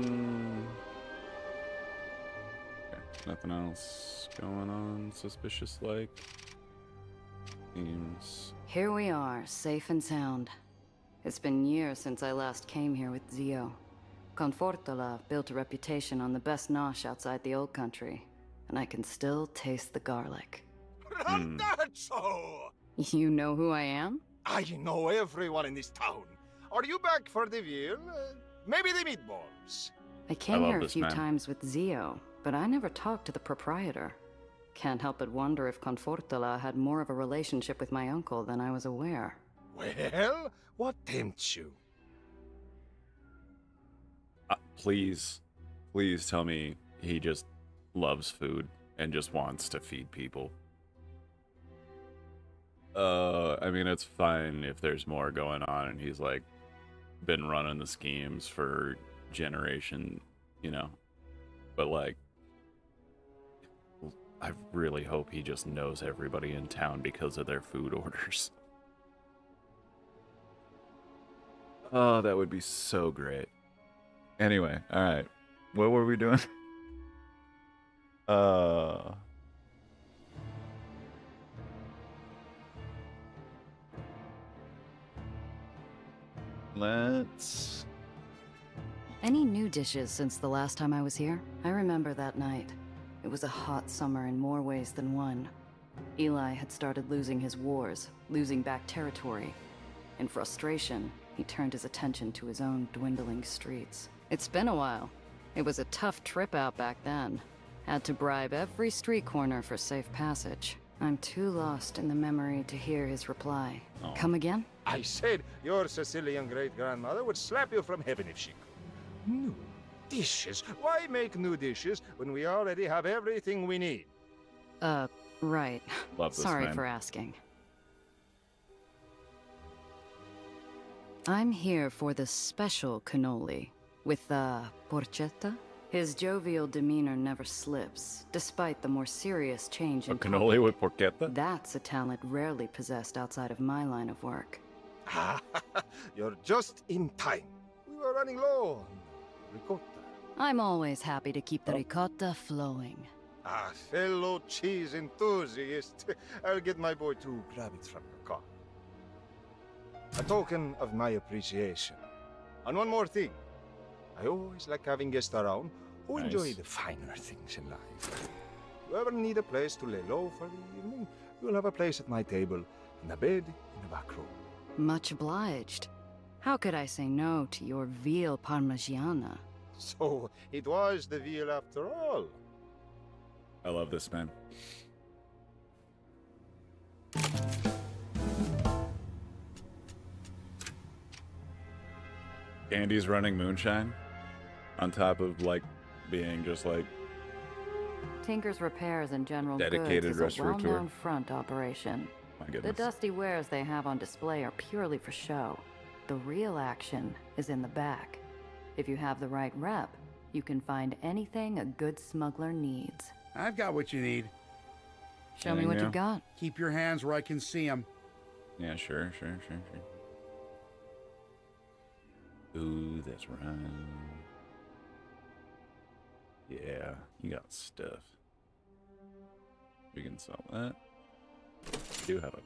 nothing else going on suspicious like? Seems... Here we are, safe and sound. It's been years since I last came here with Zio. Confortola built a reputation on the best nosh outside the old country, and I can still taste the garlic. Randazzo! You know who I am? I know everyone in this town. Are you back for the veal? Maybe the meatballs. I came love here a this few man. times with Zio, but I never talked to the proprietor. Can't help but wonder if Confortola had more of a relationship with my uncle than I was aware. Well, what tempts you? Please tell me he just loves food and just wants to feed people. I mean, it's fine if there's more going on and he's like been running the schemes for generation, you know, but like, I really hope he just knows everybody in town because of their food orders. Oh, that would be so great. Anyway, all right. What were we doing? Let's... Any new dishes since the last time I was here? I remember that night. It was a hot summer in more ways than one. Eli had started losing his wars, losing back territory. In frustration, he turned his attention to his own dwindling streets. It's been a while. It was a tough trip out back then. Had to bribe every street corner for safe passage. I'm too lost in the memory to hear his reply. Oh. Come again? I said your Sicilian great-grandmother would slap you from heaven if she could. New dishes? Why make new dishes when we already have everything we need? Right. Love this Sorry man. for asking. I'm here for the special cannoli with the porchetta. His jovial demeanor never slips, despite the more serious change A in cannoli topic. with porchetta? That's a talent rarely possessed outside of my line of work. Ah, you're just in time. We were running low on ricotta. I'm always happy to keep the ricotta flowing. Ah, fellow cheese enthusiast. I'll get my boy to grab it from your car. A token of my appreciation. And one more thing. I always like having guests around who enjoy the finer things in life. If you ever need a place to lay low for the evening, you'll have a place at my table and a bed in the back room. Much obliged. How could I say no to your veal parmigiana? So, it was the veal after all. I love this man. Andy's running moonshine on top of like being just like Tinker's Repairs and General dedicated Goods is a restaurateur. well-known front operation. My The goodness. dusty wares they have on display are purely for show. The real action is in the back. If you have the right rep, you can find anything a good smuggler needs. I've got what you need. Show me what you got. Keep your hands where I can see them. Yeah, sure. Ooh, that's right. Yeah, you got stuff. We can sell that. We do have a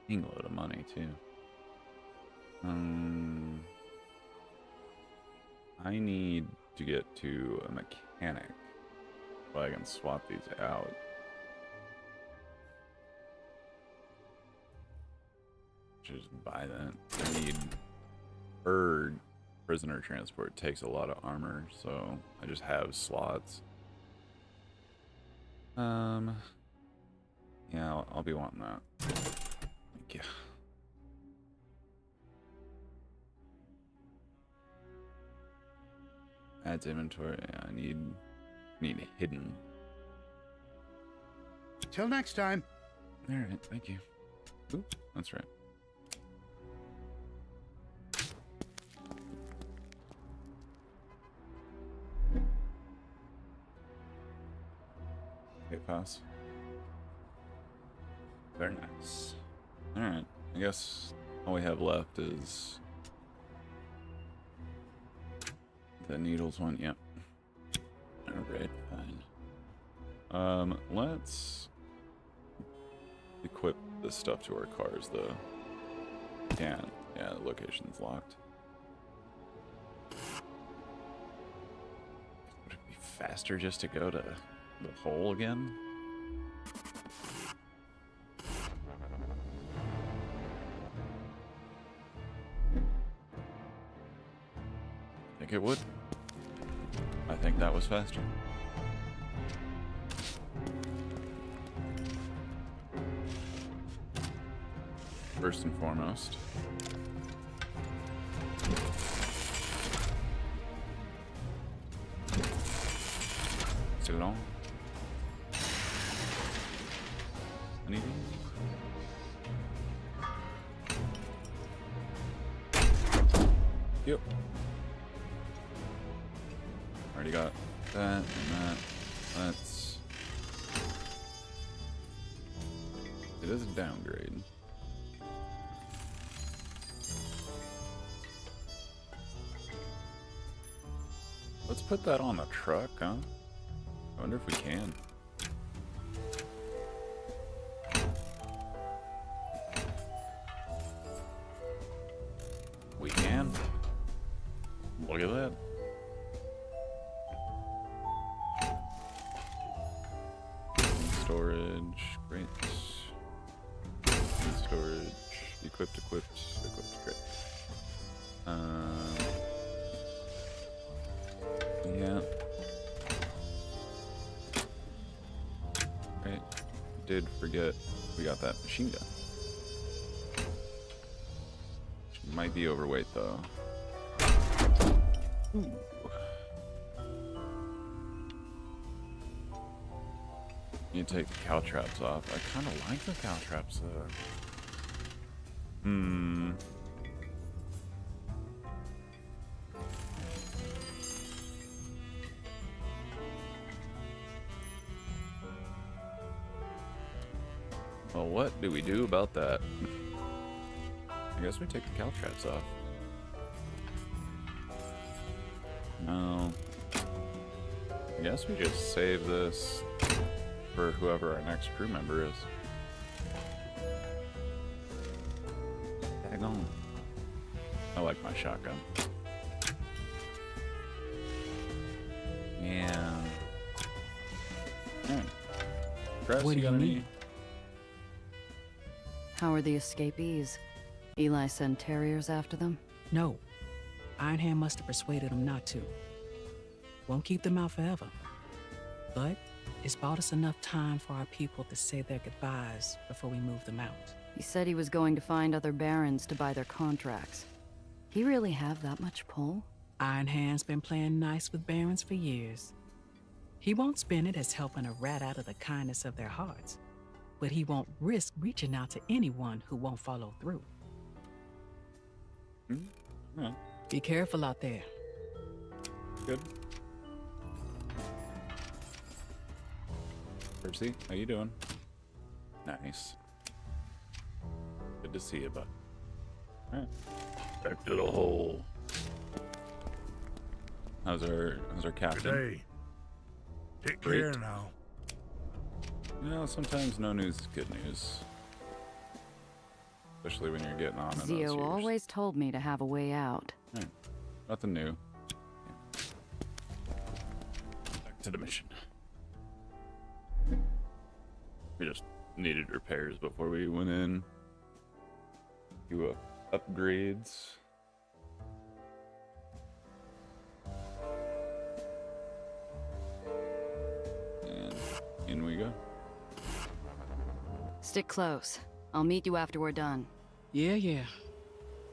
king load of money too. I need to get to a mechanic so I can swap these out. Just buy that. I need bird prisoner transport. Takes a lot of armor, so I just have slots. Yeah, I'll be wanting that. Yeah. Adds inventory. Yeah, I need hidden. Till next time. All right, thank you. Ooh, that's right. Okay, pass. Very nice. All right, I guess all we have left is the needles one. Yep. All right, fine. Let's equip this stuff to our cars, though. Can't. Yeah, the location's locked. Would it be faster just to go to the hole again? I think it would. I think that was faster. First and foremost. Ceylon. Anything? Yep. Already got that and that. Let's. It is a downgrade. Let's put that on the truck, huh? I wonder if we can. We can. Look at that. Storage, great. Storage, equipped, great. Yeah. Right. Did forget we got that machine gun. Which might be overweight though. Ooh. You take the cow traps off. I kind of like the cow traps though. Well, what do we do about that? I guess we take the cow traps off. No. I guess we just save this. for whoever our next crew member is. Daggone. I like my shotgun. Yeah. Alright. Press, What do got you any? need? How are the escapees? Eli sent terriers after them? No. Iron Hand must have persuaded him not to. Won't keep them out forever. But it's bought us enough time for our people to say their goodbyes before we move them out. He said he was going to find other barons to buy their contracts. He really have that much pull? Iron Hand's been playing nice with barons for years. He won't spin it as helping a rat out of the kindness of their hearts, but he won't risk reaching out to anyone who won't follow through. Yeah, Be careful out there. good. Percy, how you doing? Nice. Good to see you, bud. Alright. Back to the hole. How's our captain? Good day. Take Great. care now. You know, sometimes no news is good news. Especially when you're getting on in those years. Zio always told me to have a way out. Alright. Nothing new. Back to the mission. We just needed repairs before we went in. Do upgrades. And in we go. Stick close. I'll meet you after we're done. Yeah.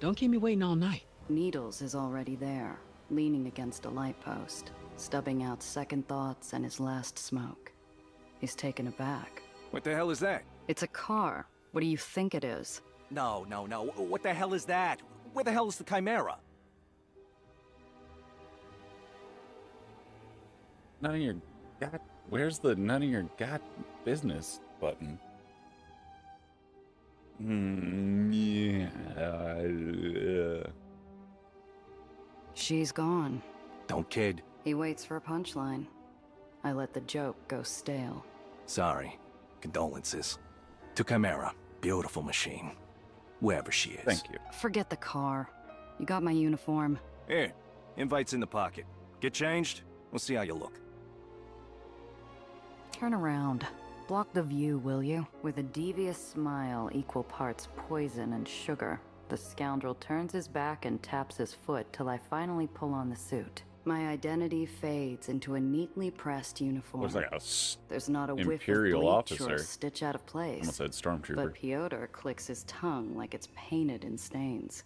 Don't keep me waiting all night. Needles is already there, leaning against a light post, stubbing out second thoughts and his last smoke. He's taken aback. What the hell is that? It's a car. What do you think it is? No. What the hell is that? Where the hell is the Chimera? None of your god. Where's the none of your god business button? Yeah. She's gone. Don't kid. He waits for a punchline. I let the joke go stale. Sorry. Condolences. To Chimera. Beautiful machine. Wherever she is. Thank you. Forget the car. You got my uniform. Here. Invite's in the pocket. Get changed. We'll see how you look. Turn around. Block the view, will you? With a devious smile, equal parts poison and sugar, the scoundrel turns his back and taps his foot till I finally pull on the suit. My identity fades into a neatly pressed uniform. Looks like a There's not a whiff Imperial of bleach or officer. a stitch out of place. almost said stormtrooper. But Piotr clicks his tongue like it's painted in stains.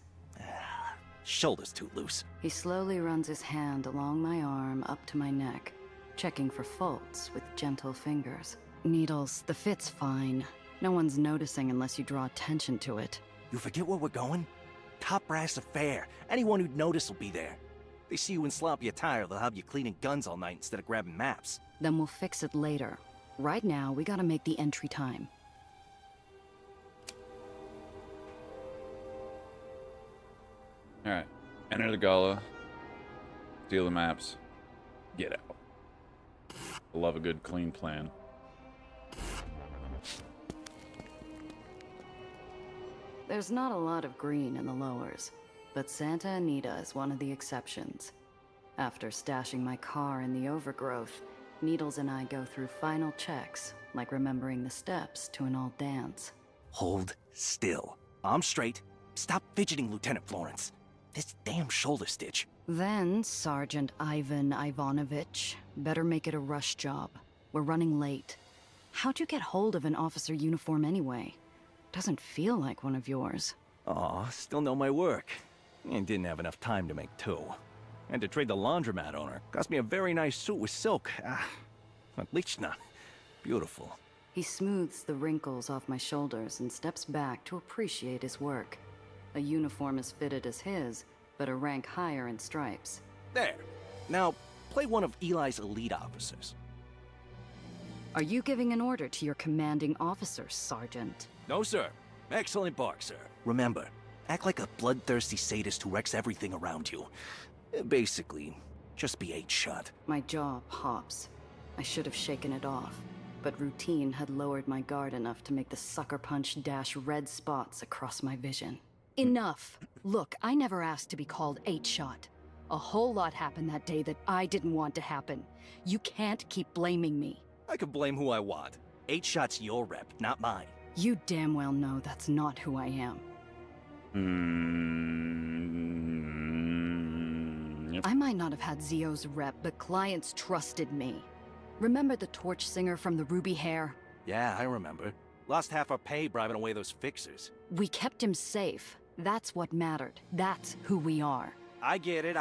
Shoulder's too loose. He slowly runs his hand along my arm up to my neck, checking for faults with gentle fingers. Needles, the fit's fine. No one's noticing unless you draw attention to it. You forget where we're going? Top brass affair. Anyone who'd notice will be there. They see you in sloppy attire, they'll have you cleaning guns all night instead of grabbing maps. Then we'll fix it later. Right now, we gotta make the entry time. Alright. Enter the gala. Steal the maps. Get out. I love a good clean plan. There's not a lot of green in the lowers, but Santa Anita is one of the exceptions. After stashing my car in the overgrowth, Needles and I go through final checks, like remembering the steps to an old dance. Hold still. I'm straight. Stop fidgeting, Lieutenant Florence. This damn shoulder stitch. Then, Sergeant Ivan Ivanovich, better make it a rush job. We're running late. How'd you get hold of an officer uniform anyway? Doesn't feel like one of yours. Aw, still know my work. And didn't have enough time to make two. Had to trade the laundromat owner. Cost me a very nice suit with silk. Отлично. Beautiful. He smooths the wrinkles off my shoulders and steps back to appreciate his work. A uniform as fitted as his, but a rank higher in stripes. There. Now, play one of Eli's elite officers. Are you giving an order to your commanding officer, Sergeant? No, sir. Excellent bark, sir. Remember, act like a bloodthirsty sadist who wrecks everything around you. Basically, just be 8 shut. My jaw pops. I should have shaken it off. but routine had lowered my guard enough to make the sucker punch dash red spots across my vision. Enough! Look, I never asked to be called 8-Shot. A whole lot happened that day that I didn't want to happen. You can't keep blaming me. I can blame who I want. 8-Shot's your rep, not mine. You damn well know that's not who I am. Yep. I might not have had Zio's rep, but clients trusted me. Remember the torch singer from the Ruby Hair? Yeah, I remember. Lost half our pay bribing away those fixers. We kept him safe. That's what mattered. That's who we are. I get it.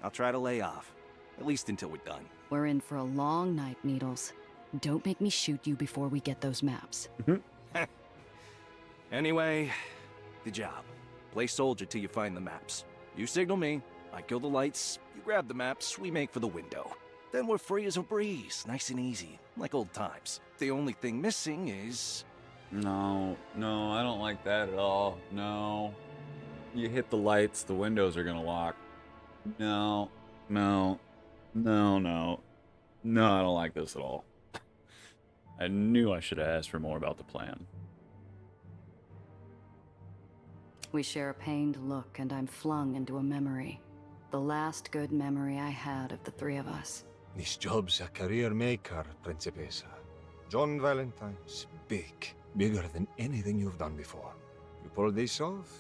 I'll try to lay off. At least until we're done. We're in for a long night, Needles. Don't make me shoot you before we get those maps. Anyway, the job. Play soldier till you find the maps. You signal me, I kill the lights, you grab the maps, we make for the window. Then we're free as a breeze, nice and easy, like old times. The only thing missing is... No, I don't like that at all. No. You hit the lights, the windows are gonna lock. No, I don't like this at all. I knew I should have asked for more about the plan. We share a pained look, and I'm flung into a memory. The last good memory I had of the three of us. This job's a career maker, Principessa. John Valentine's big. Bigger than anything you've done before. You pull this off,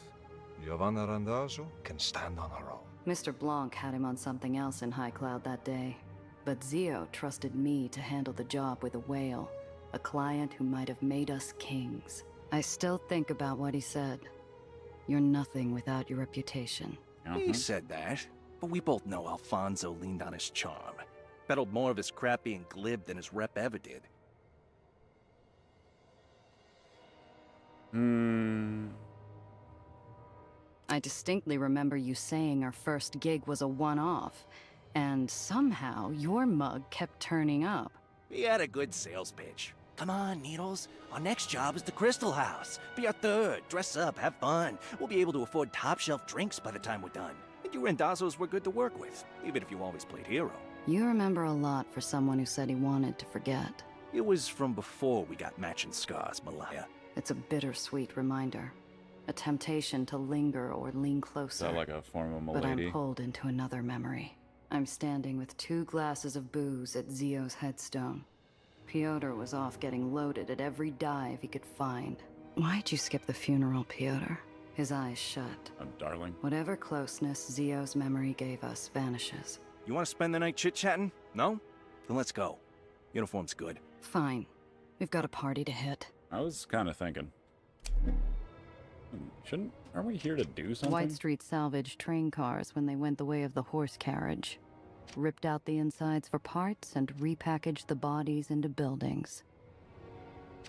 Giovanna Randazzo can stand on her own. Mr. Blanc had him on something else in High Cloud that day. But Zio trusted me to handle the job with a whale. A client who might have made us kings. I still think about what he said. You're nothing without your reputation. He said that, but we both know Alfonso leaned on his charm. Peddled more of his crap being glib than his rep ever did. I distinctly remember you saying our first gig was a one-off, and somehow your mug kept turning up. He had a good sales pitch. Come on, Needles. Our next job is the Crystal House. Be our third. Dress up, have fun. We'll be able to afford top-shelf drinks by the time we're done. And you Rendazzos were good to work with, even if you always played hero. You remember a lot for someone who said he wanted to forget. It was from before we got matching scars, Malaya. It's a bittersweet reminder. A temptation to linger or lean closer. Is that like a form of But milady? I'm pulled into another memory. I'm standing with 2 glasses of booze at Zio's headstone. Piotr was off getting loaded at every dive he could find. Why'd you skip the funeral, Piotr? His eyes shut. Oh, darling. Whatever closeness Zio's memory gave us vanishes. You want to spend the night chit-chatting? No? Then let's go. Uniform's good. Fine. We've got a party to hit. I was kind of thinking. Aren't we here to do something? White Street salvaged train cars when they went the way of the horse carriage. Ripped out the insides for parts and repackaged the bodies into buildings.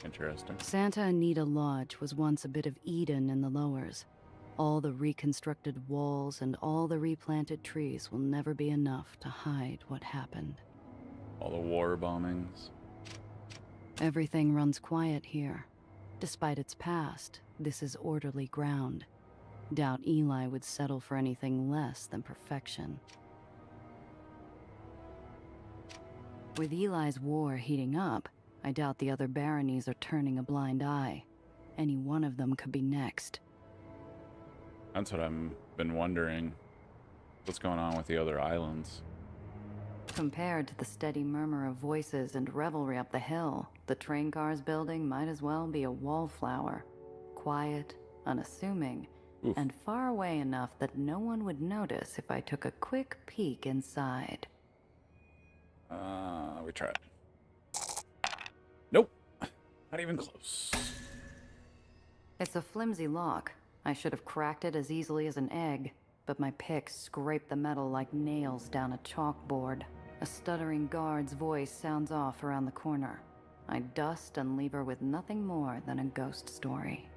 Interesting. Santa Anita Lodge was once a bit of Eden in the lowers. All the reconstructed walls and all the replanted trees will never be enough to hide what happened. All the war bombings. Everything runs quiet here. Despite its past, this is orderly ground. Doubt Eli would settle for anything less than perfection. With Eli's war heating up, I doubt the other baronies are turning a blind eye. Any one of them could be next. That's what I've been wondering. What's going on with the other islands? Compared to the steady murmur of voices and revelry up the hill, the train cars building might as well be a wallflower. Quiet, unassuming, Oof. and far away enough that no one would notice if I took a quick peek inside. We tried. Nope. Not even close. It's a flimsy lock. I should have cracked it as easily as an egg, but my pick scraped the metal like nails down a chalkboard. A stuttering guard's voice sounds off around the corner. I dust and leave her with nothing more than a ghost story.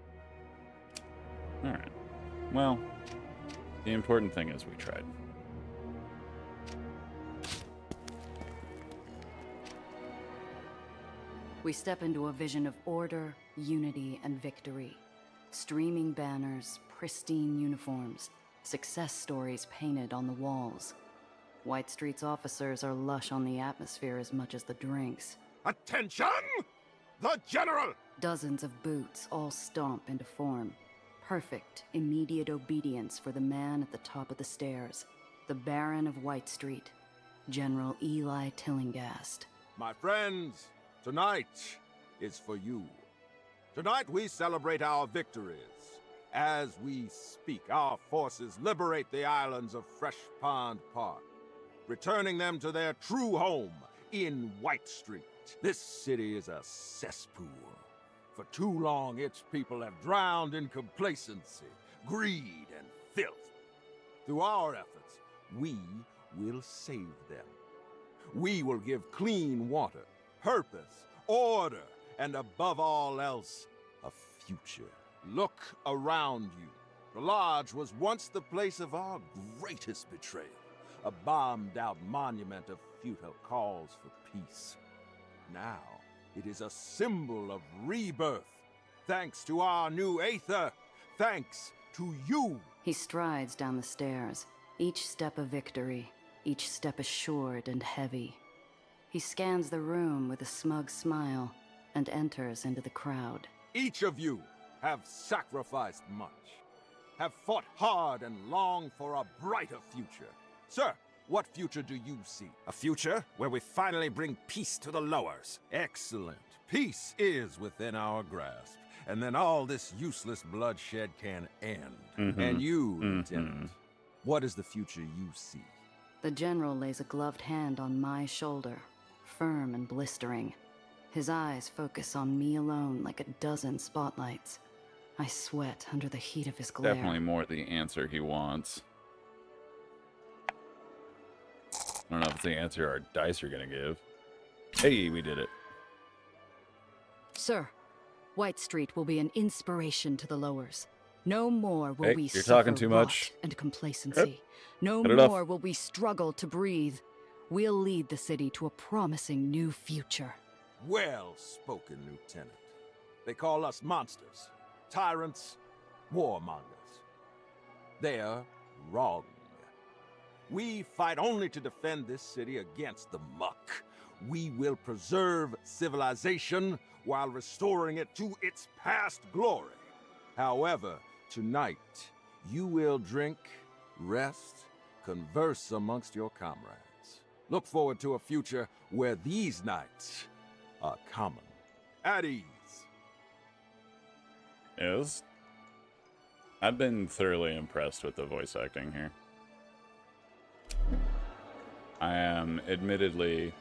Alright. Well, the important thing is we tried. We step into a vision of order, unity, and victory. Streaming banners, pristine uniforms, success stories painted on the walls. White Street's officers are lush on the atmosphere as much as the drinks. Attention! The General! Dozens of boots all stomp into form. Perfect, immediate obedience for the man at the top of the stairs. The Baron of White Street, General Eli Tillinghast. My friends, tonight is for you. Tonight we celebrate our victories. As we speak, our forces liberate the islands of Fresh Pond Park, returning them to their true home in White Street. This city is a cesspool. For too long, its people have drowned in complacency, greed, and filth. Through our efforts, we will save them. We will give clean water, purpose, order, and above all else, a future. Look around you. The Lodge was once the place of our greatest betrayal, a bombed-out monument of futile calls for peace. Now, it is a symbol of rebirth. Thanks to our new Aether. Thanks to you. He strides down the stairs, each step a victory, each step assured and heavy. He scans the room with a smug smile and enters into the crowd. Each of you have sacrificed much, have fought hard and longed for a brighter future. Sir, what future do you see? A future where we finally bring peace to the lowers. Excellent. Peace is within our grasp, and then all this useless bloodshed can end. And you, Lieutenant, what is the future you see? The General lays a gloved hand on my shoulder, firm and blistering. His eyes focus on me alone like a dozen spotlights. I sweat under the heat of his glare. Definitely more the answer he wants. I don't know if it's the answer our dice are gonna give. Hey, we did it. Sir, White Street will be an inspiration to the lowers. No more will Hey, we you're suffer talking too much. rot and complacency. No Cut it off. more will we struggle to breathe. We'll lead the city to a promising new future. Well spoken, Lieutenant. They call us monsters, tyrants, warmongers. They're wrong. We fight only to defend this city against the muck. We will preserve civilization while restoring it to its past glory. However, tonight, you will drink, rest, converse amongst your comrades. Look forward to a future where these nights are common. At ease. Yes. I've been thoroughly impressed with the voice acting here. I am admittedly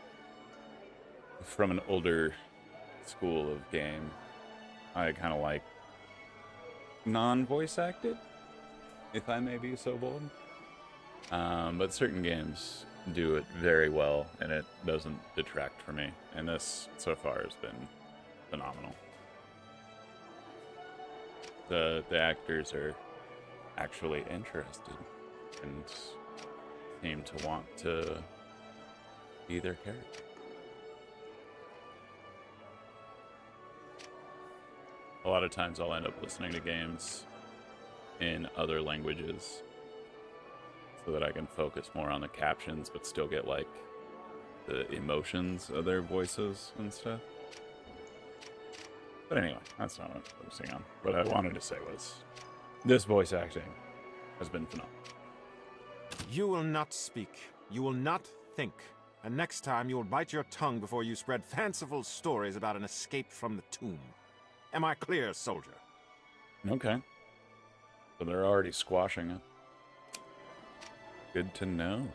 from an older school of game. I kind of like non-voice acted, if I may be so bold. But certain games do it very well, and it doesn't detract from me. And this, so far, has been phenomenal. The actors are actually interested and seem to want to be their character. A lot of times I'll end up listening to games in other languages so that I can focus more on the captions but still get like the emotions of their voices and stuff. But anyway, that's not what I'm focusing on. What I wanted to say was this voice acting has been phenomenal. You will not speak. You will not think. And next time you will bite your tongue before you spread fanciful stories about an escape from the tomb. Am I clear, soldier? Okay. So they're already squashing it. Good to know.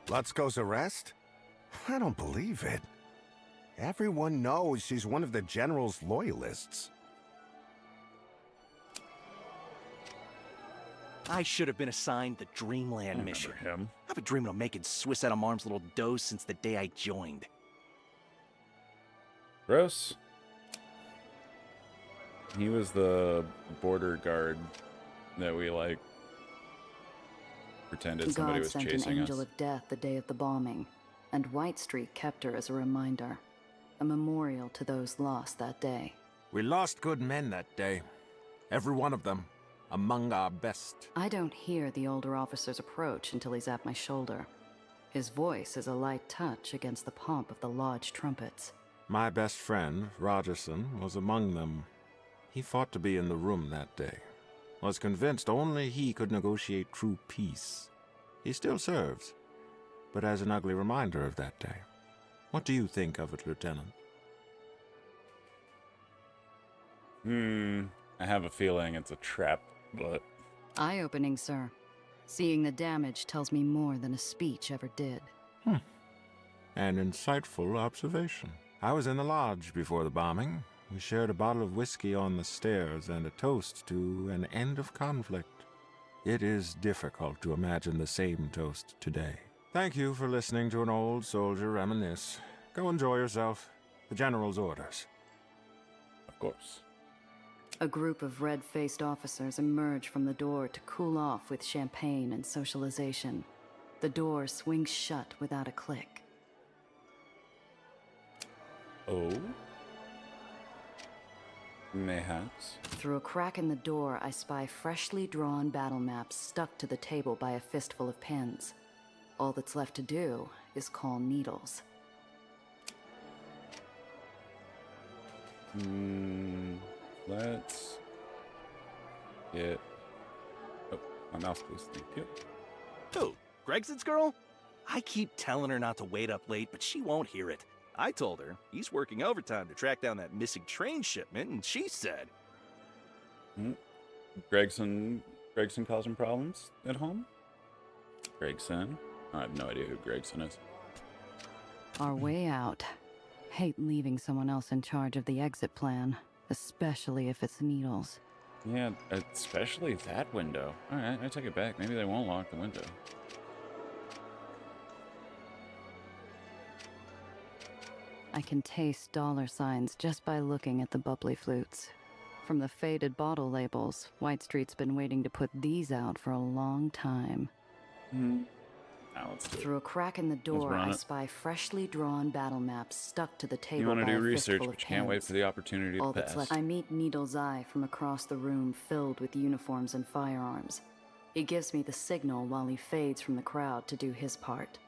Lutzko's arrest? I don't believe it. Everyone knows she's one of the General's loyalists. I should have been assigned the Dreamland mission. Him. I've been dreaming of making Swiss Adam Arm's little dough since the day I joined. Gross. He was the border guard that we, like, pretended somebody God was sent an chasing angel us. of death the day of the bombing, and White Street kept her as a reminder, a memorial to those lost that day. We lost good men that day. Every one of them. Among our best. I don't hear the older officer's approach until he's at my shoulder. His voice is a light touch against the pomp of the lodge trumpets. My best friend, Rogerson, was among them. He fought to be in the room that day. Was convinced only he could negotiate true peace. He still serves, but as an ugly reminder of that day. What do you think of it, Lieutenant? I have a feeling it's a trap, but... Eye-opening, sir. Seeing the damage tells me more than a speech ever did. An insightful observation. I was in the lodge before the bombing. We shared a bottle of whiskey on the stairs and a toast to an end of conflict. It is difficult to imagine the same toast today. Thank you for listening to an old soldier reminisce. Go enjoy yourself. The General's orders. Of course. A group of red-faced officers emerge from the door to cool off with champagne and socialization. The door swings shut without a click. Oh? Mayhaps. Through a crack in the door, I spy freshly drawn battle maps stuck to the table by a fistful of pins. All that's left to do is call Needles. Let's get... Oh, my mouse, please. Thank you. Who? Gregson's girl? I keep telling her not to wait up late, but she won't hear it. I told her he's working overtime to track down that missing train shipment, and she said... Gregson causing problems at home? Gregson? I have no idea who Gregson is. Our way out. Hate leaving someone else in charge of the exit plan, especially if it's Needles. Yeah, especially that window. Alright, I take it back. Maybe they won't lock the window. I can taste dollar signs just by looking at the bubbly flutes. From the faded bottle labels, White Street's been waiting to put these out for a long time. Now let's do it. Through a crack in the door, run I it. spy freshly drawn battle maps stuck to the table. You want to by do a research, fistful but of you can't wait pins. for the opportunity All to that's pass. left. I meet Needle's Eye from across the room filled with uniforms and firearms. He gives me the signal while he fades from the crowd to do his part.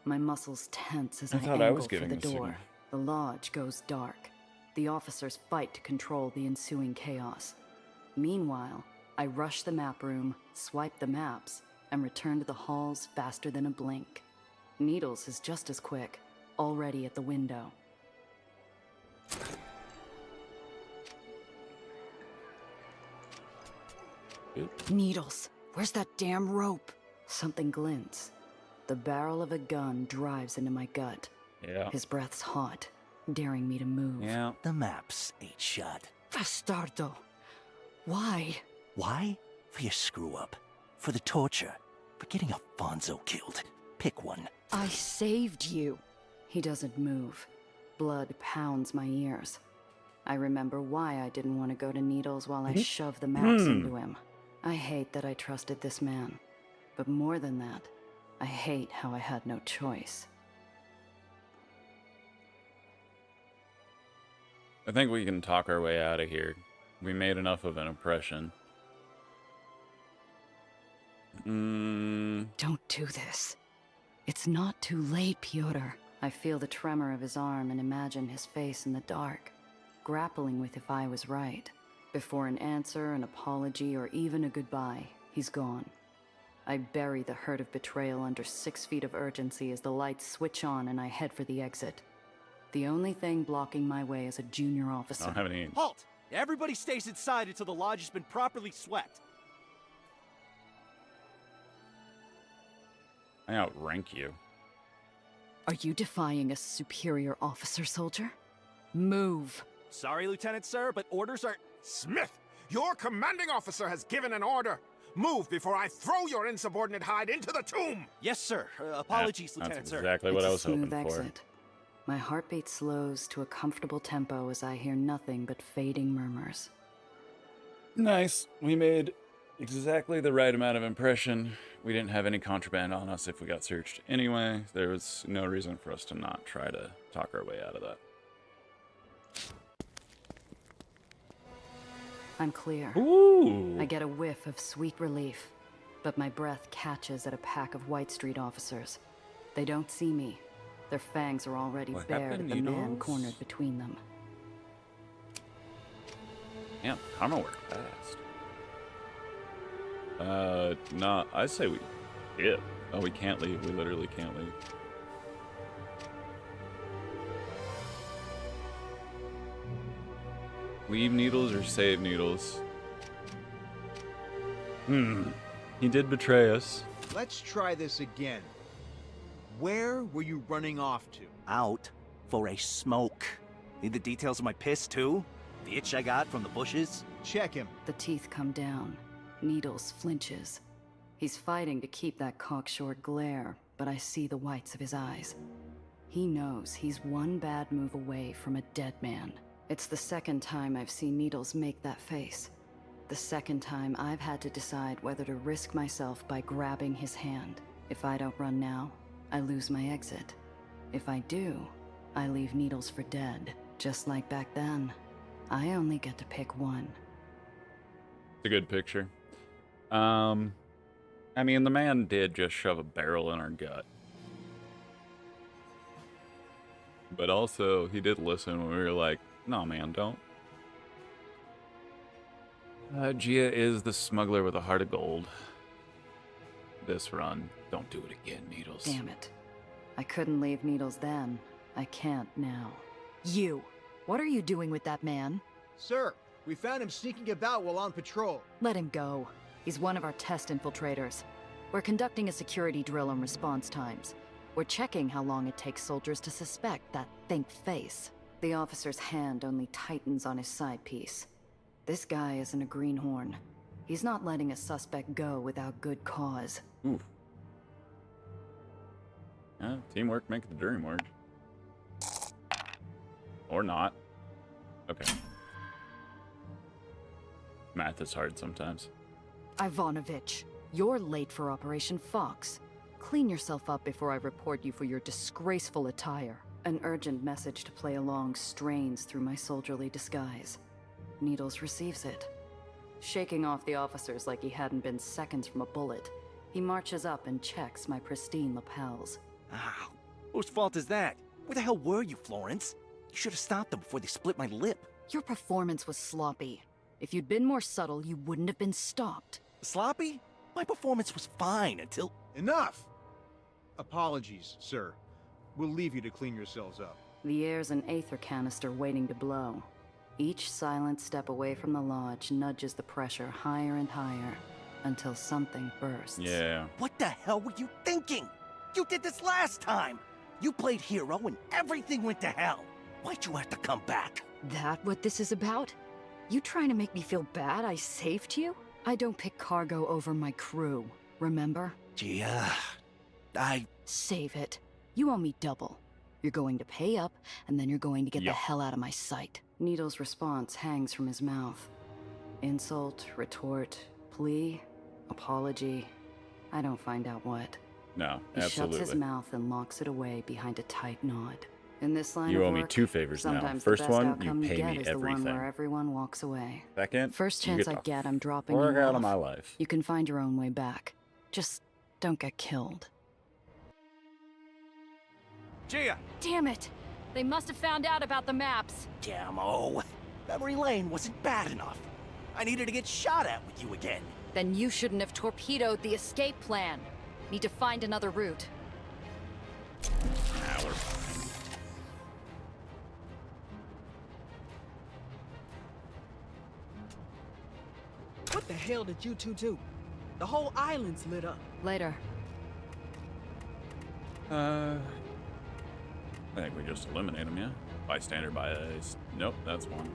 My muscles tense as I I thought angle I was for giving the the door. signal. The lodge goes dark. The officers fight to control the ensuing chaos. Meanwhile, I rush the map room, swipe the maps, and return to the halls faster than a blink. Needles is just as quick, already at the window. Needles, where's that damn rope? Something glints. The barrel of a gun drives into my gut. Yeah. His breath's hot, daring me to move. Yeah. The maps ain't shut. Bastardo! Why? Why? For your screw-up. For the torture. For getting Alfonso killed. Pick one. I saved you. He doesn't move. Blood pounds my ears. I remember why I didn't want to go to Needles while I shoved the maps into him. I hate that I trusted this man. But more than that, I hate how I had no choice. I think we can talk our way out of here. We made enough of an impression. Don't do this. It's not too late, Pyotr. I feel the tremor of his arm and imagine his face in the dark, grappling with if I was right. Before an answer, an apology, or even a goodbye, he's gone. I bury the hurt of betrayal under 6 feet of urgency as the lights switch on and I head for the exit. The only thing blocking my way is a junior I officer. don't have any... Halt! Everybody stays inside until the lodge has been properly swept. I outrank you. Are you defying a superior officer, soldier? Move! Sorry, Lieutenant, sir, but orders are... Smith, your commanding officer has given an order. Move before I throw your insubordinate hide into the tomb! Yes, sir. Apologies, Yeah, Lieutenant, that's sir. exactly what I was It's a hoping smooth for. exit. My heartbeat slows to a comfortable tempo as I hear nothing but fading murmurs. Nice. We made exactly the right amount of impression. We didn't have any contraband on us if we got searched anyway. There was no reason for us to not try to talk our way out of that. I'm clear. Ooh! I get a whiff of sweet relief, but my breath catches at a pack of White Street officers. They don't see me. Their fangs are already What bared happened, at the man Needles? cornered between them. Damn, karma worked fast. Nah, I say we dip. Oh, we can't leave. We literally can't leave. Leave Needles or save Needles? He did betray us. Let's try this again. Where were you running off to? Out for a smoke. Need the details of my piss, too? The itch I got from the bushes? Check him. The teeth come down. Needles flinches. He's fighting to keep that cocksure glare, but I see the whites of his eyes. He knows he's one bad move away from a dead man. It's the second time I've seen Needles make that face. The second time I've had to decide whether to risk myself by grabbing his hand. If I don't run now, I lose my exit. If I do, I leave Needles for dead. Just like back then, I only get to pick one. It's a good picture. I mean, the man did just shove a barrel in our gut. But also, he did listen when we were like, no, man, don't. Gia is the smuggler with a heart of gold. This run, don't do it again, Needles. Damn it. I couldn't leave Needles then. I can't now. You. What are you doing with that man? Sir, we found him sneaking about while on patrol. Let him go. He's one of our test infiltrators. We're conducting a security drill on response times. We're checking how long it takes soldiers to suspect that think face. The officer's hand only tightens on his side piece. This guy isn't a greenhorn. He's not letting a suspect go without good cause. Oof. Yeah, teamwork makes the dream work. Or not. Okay. Math is hard sometimes. Ivanovich, you're late for Operation Fox. Clean yourself up before I report you for your disgraceful attire. An urgent message to play along strains through my soldierly disguise. Needles receives it. Shaking off the officers like he hadn't been seconds from a bullet, he marches up and checks my pristine lapels. Ow. Whose fault is that? Where the hell were you, Florence? You should have stopped them before they split my lip. Your performance was sloppy. If you'd been more subtle, you wouldn't have been stopped. Sloppy? My performance was fine until... Enough! Apologies, sir. We'll leave you to clean yourselves up. The air's an Aether canister waiting to blow. Each silent step away from the lodge nudges the pressure higher and higher, until something bursts. Yeah. What the hell were you thinking? You did this last time! You played hero and everything went to hell. Why'd you have to come back? That what this is about? You trying to make me feel bad I saved you? I don't pick cargo over my crew, remember? Gia... Save it. You owe me double. You're going to pay up, and then you're going to get the hell out of my sight. Needle's response hangs from his mouth. Insult, retort, plea, apology. I don't find out what. No, He absolutely. shuts his mouth and locks it away behind a tight nod. In this line You of owe me work, 2 favors now. sometimes First the best one, you outcome pay get me is the one everything. where everyone walks away. Second, First you chance get I the get, I'm dropping fuck you out of off. my life. You can find your own way back. Just don't get killed. Gia! Damn it! They must have found out about the maps. Damn-o. Memory Lane wasn't bad enough. I needed to get shot at with you again. Then you shouldn't have torpedoed the escape plan. Need to find another route. Nah, we're fine. What the hell did you two do? The whole island's lit up. Later. I think we just eliminate him, yeah? Bystander bias. Nope, that's one.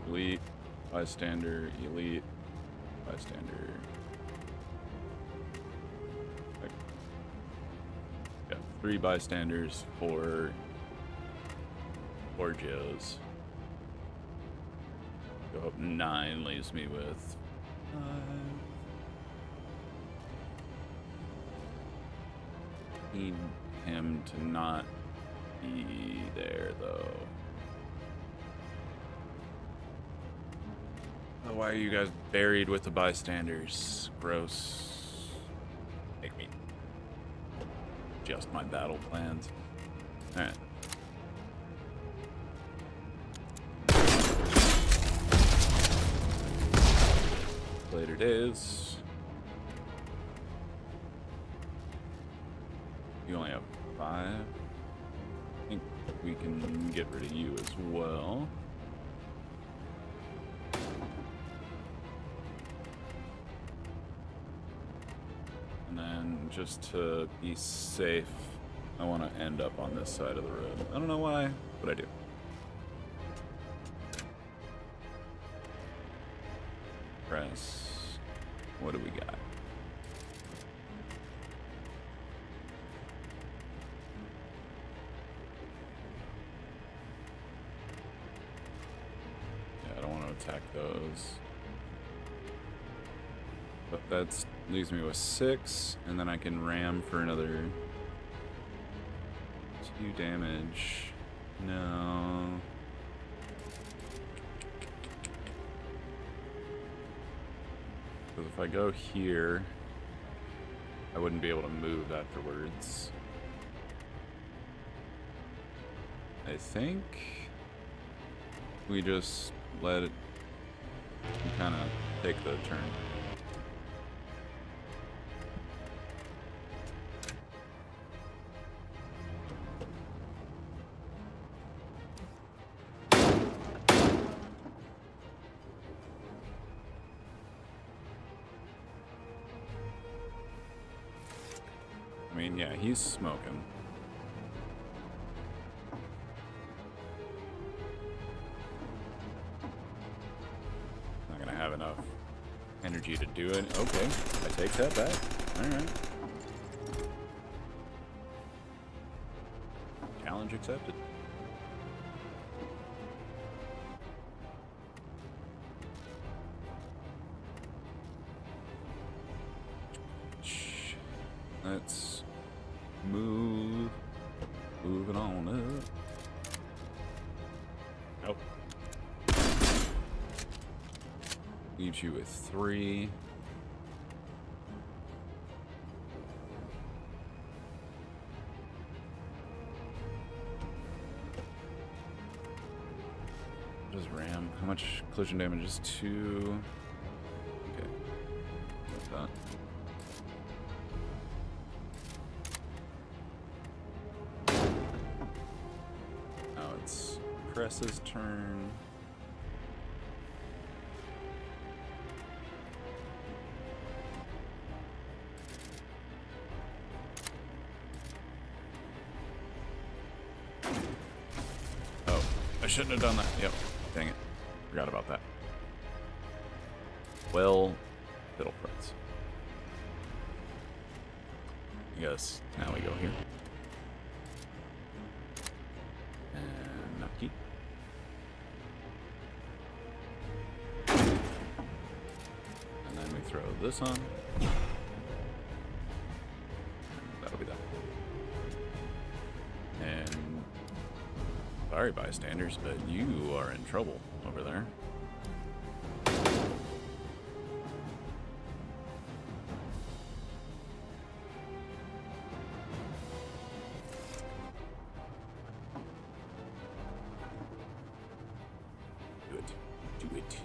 Elite, bystander, elite, bystander. Okay. Got 3 bystanders, 4 Joes. Go up 9, leaves me with 5. Need him to not be there, though. Oh, why are you guys buried with the bystanders? Gross. make me adjust my battle plans. Alright. Later days. You only have 5. I think we can get rid of you as well. And then just to be safe, I want to end up on this side of the road. I don't know why, but I do. Press. What do we got? Yeah, I don't want to attack those. But that leaves me with 6, and then I can ram for another 2 damage. No. Because if I go here, I wouldn't be able to move afterwards. I think we just let it kind of take the turn. I mean, yeah, he's smoking. Not gonna have enough energy to do it. Okay, I take that back. Alright. Challenge accepted. Let's moving on up. Nope. Leaves you with 3. What does ram? How much collision damage is 2? Okay. What's that? Press's turn. Oh, I shouldn't have done that. Yep, dang it. Forgot about that. Well, fiddle frets. I guess now we go here. And Nucky. Throw this on. That'll be that. And sorry, bystanders, but you are in trouble over there. Do it. Do it.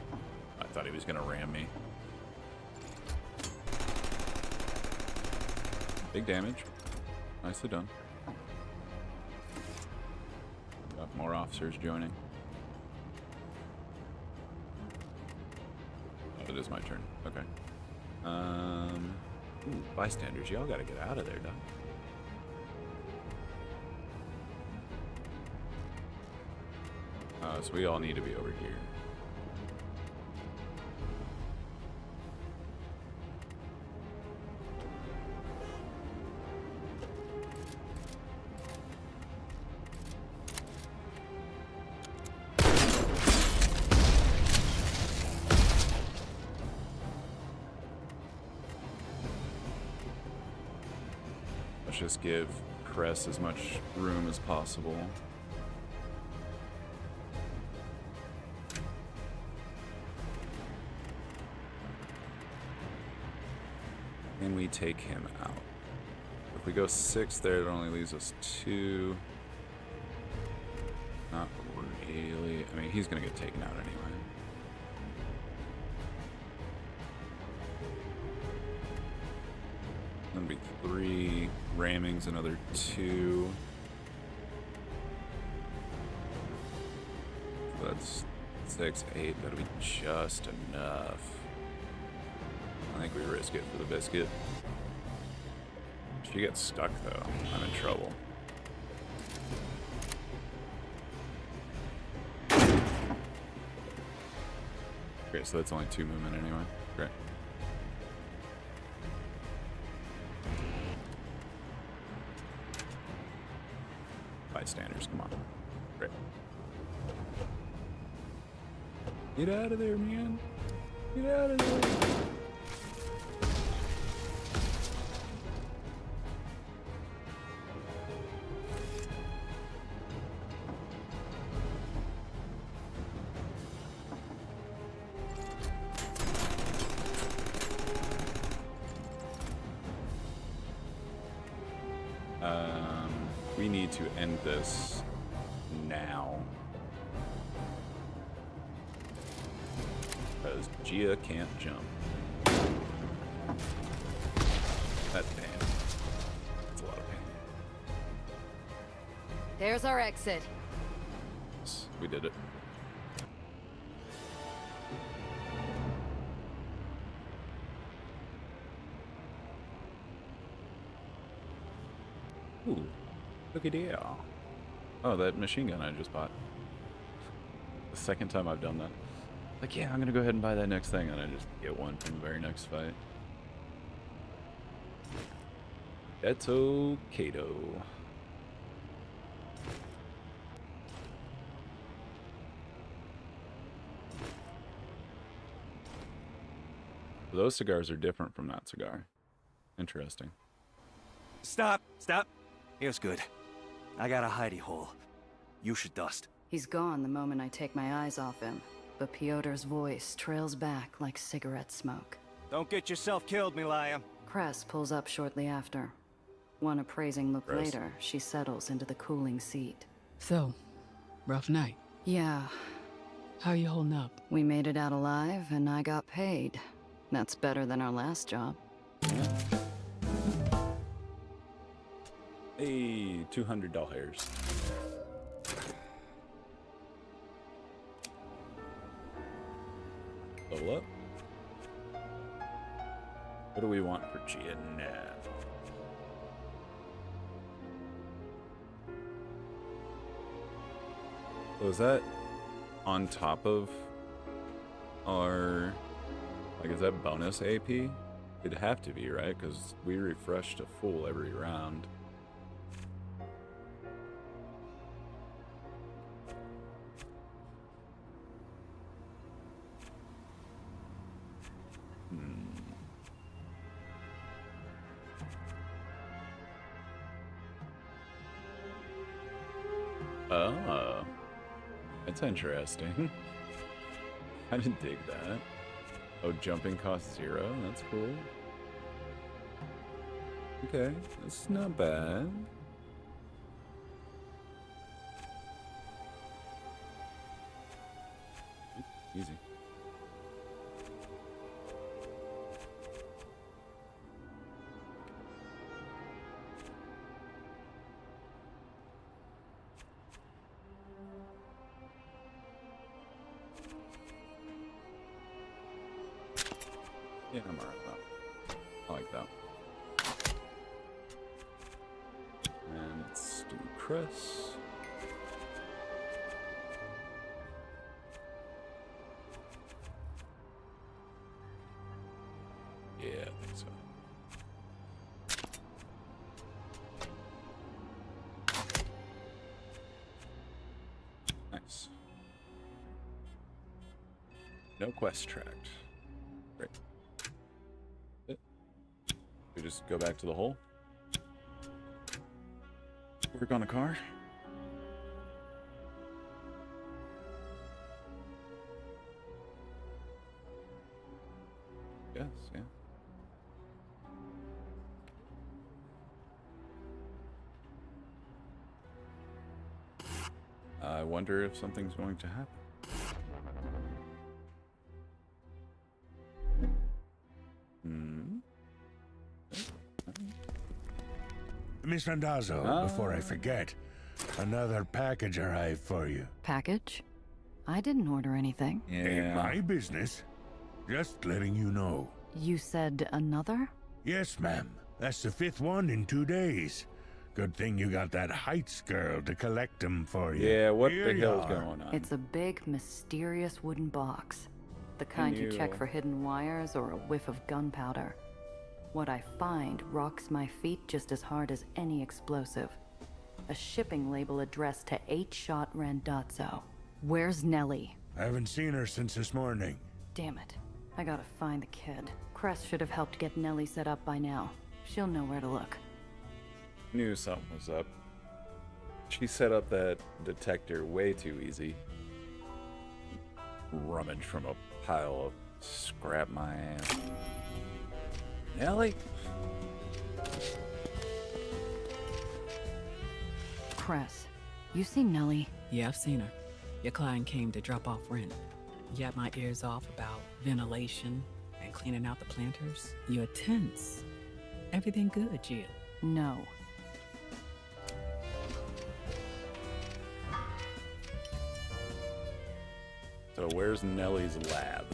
I thought he was gonna ram me. Big damage. Nicely done. Got more officers joining. Oh, it is my turn. Okay. Ooh, bystanders, y'all gotta get out of there, Doc. So we all need to be over here. Let's just give Cress as much room as possible. Can we take him out? If we go 6 there, it only leaves us 2. Not really. I mean, he's gonna get taken out anyway. Gonna be 3 rammings, another 2. So that's 6, 8. That'll be just enough. I think we risk it for the biscuit. If she gets stuck, though, I'm in trouble. Okay, so that's only 2 movement anyway. Great. Bystanders, come on. Great. Get out of there, man. Get out of there. We need to end this now. Because Gia can't jump. That's pain. That's a lot of pain. There's our exit. Yes, we did it. Ooh. Look at there. Oh, that machine gun I just bought. The second time I've done that. Like, yeah, I'm gonna go ahead and buy that next thing, and I just get one from the very next fight. Eto Kato. Those cigars are different from that cigar. Interesting. Stop, stop. Here's good. I got a hidey hole. You should dust. He's gone the moment I take my eyes off him, but Piotr's voice trails back like cigarette smoke. Don't get yourself killed, Milita. Cress pulls up shortly after. One appraising look Gross. later, she settles into the cooling seat. So, rough night. Yeah, How you holding up? we made it out alive and I got paid. That's better than our last job. Hey, $200. Level up. What do we want for Gia Nav? So is that on top of our, like, is that bonus AP? It'd have to be, right? Because we refresh to full every round. Oh, that's interesting. I didn't dig that. Oh, jumping costs 0. That's cool. Okay, that's not bad. Easy. Yeah, I'm alright with that. I like that. And let's do Chris. Yeah, I think so. Nice. No quest tracked. Great. We just go back to the hole. Work on a car. Yes, yeah. wonder if something's going to happen. Miss Randazzo, before I forget, another package arrived for you. Package? I didn't order anything. Ain't my business. Just letting you know. You said another? Yes, ma'am. That's the 5th one in 2 days. Good thing you got that Heights girl to collect them for you. Yeah, what Here the you hell's are. going on? It's a big, mysterious wooden box. The kind you check for hidden wires or a whiff of gunpowder. What I find rocks my feet just as hard as any explosive. A shipping label addressed to 8-Shot Randazzo. Where's Nellie? I haven't seen her since this morning. Damn it. I gotta find the kid. Cress should have helped get Nellie set up by now. She'll know where to look. Knew something was up. She set up that detector way too easy. Rummage from a pile of scrap my ass. Nellie? Cress, you seen Nellie? Yeah, I've seen her. Your client came to drop off rent. You had my ears off about ventilation and cleaning out the planters. You're tense. Everything good, Jill? No. So where's Nellie's lab?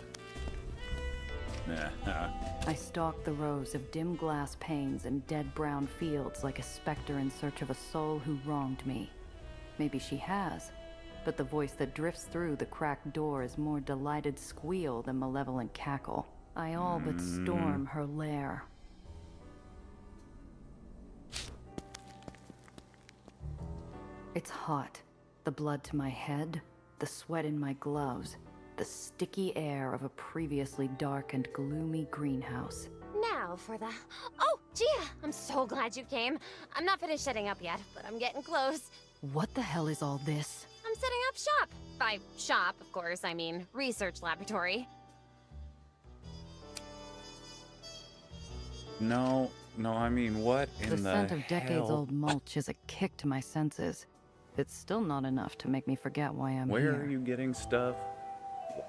Nah. I stalk the rows of dim glass panes and dead brown fields like a specter in search of a soul who wronged me. Maybe she has, but the voice that drifts through the cracked door is more delighted squeal than malevolent cackle. I all but storm her lair. It's hot. The blood to my head, the sweat in my gloves, the sticky air of a previously dark and gloomy greenhouse. Now for the... Oh, Gia! I'm so glad you came. I'm not finished setting up yet, but I'm getting close. What the hell is all this? I'm setting up shop. By shop, of course, I mean research laboratory. No, I mean, what in the scent of hell? decades-old mulch is a kick to my senses. It's still not enough to make me forget why I'm Where here. are you getting stuff?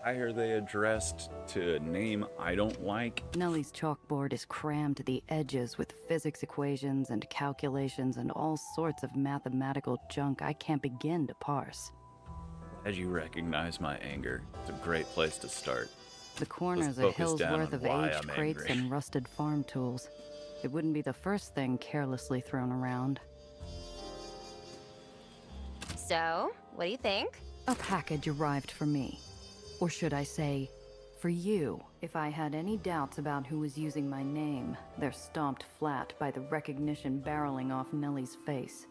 Why are they addressed to a name I don't like? Nellie's chalkboard is crammed to the edges with physics equations and calculations and all sorts of mathematical junk I can't begin to parse. Glad you recognize my anger. It's a great place to start. The corner's Let's a focus hill's down worth on of why aged I'm crates angry. and rusted farm tools. It wouldn't be the first thing carelessly thrown around. So, what do you think? A package arrived for me. Or should I say, for you. If I had any doubts about who was using my name, they're stomped flat by the recognition barreling off Nellie's face.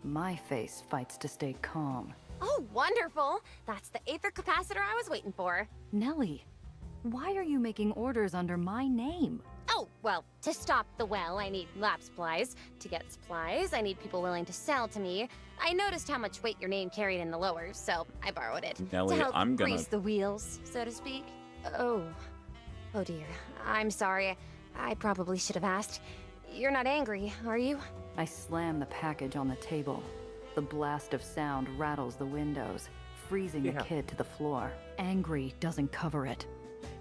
My face fights to stay calm. Oh, wonderful! That's the Aether capacitor I was waiting for. Nellie, why are you making orders under my name? Oh, well, to stop the well, I need lab supplies. To get supplies, I need people willing to sell to me. I noticed how much weight your name carried in the lowers, so I borrowed it. Nellie, to help I'm gonna... grease the wheels, so to speak. Oh dear. I'm sorry. I probably should have asked. You're not angry, are you? I slam the package on the table. The blast of sound rattles the windows, freezing the kid to the floor. Angry doesn't cover it.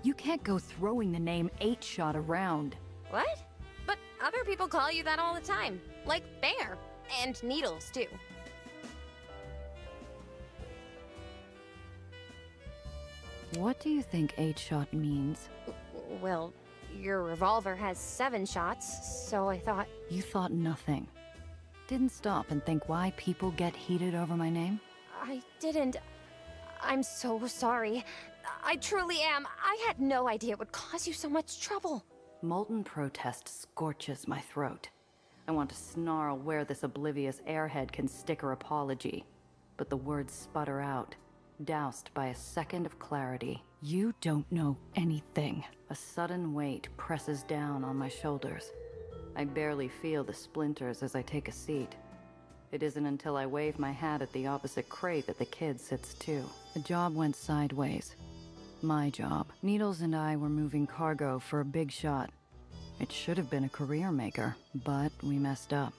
You can't go throwing the name 8-Shot around. What? But other people call you that all the time. Like Bear. And Needles, too. What do you think 8-Shot means? Well, your revolver has 7 shots, so I thought... You thought nothing. Didn't stop and think why people get heated over my name? I didn't... I'm so sorry. I truly am. I had no idea it would cause you so much trouble. Molten protest scorches my throat. I want to snarl where this oblivious airhead can stick her apology. But the words sputter out, doused by a second of clarity. You don't know anything. A sudden weight presses down on my shoulders. I barely feel the splinters as I take a seat. It isn't until I wave my hat at the opposite crate that the kid sits too. The job went sideways. My job. Needles and I were moving cargo for a big shot. It should have been a career maker, but we messed up.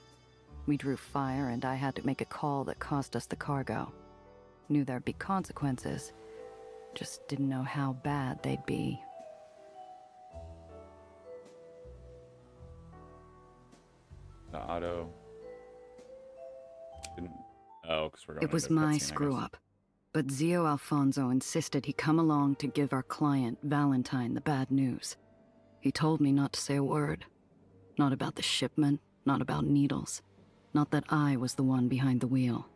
We drew fire and I had to make a call that cost us the cargo. Knew there'd be consequences. Just didn't know how bad they'd be. The auto didn't. Oh, because we're going. It was my screw-up. But Zio Alfonso insisted he come along to give our client, Valentine, the bad news. He told me not to say a word. Not about the shipment, not about needles. Not that I was the one behind the wheel.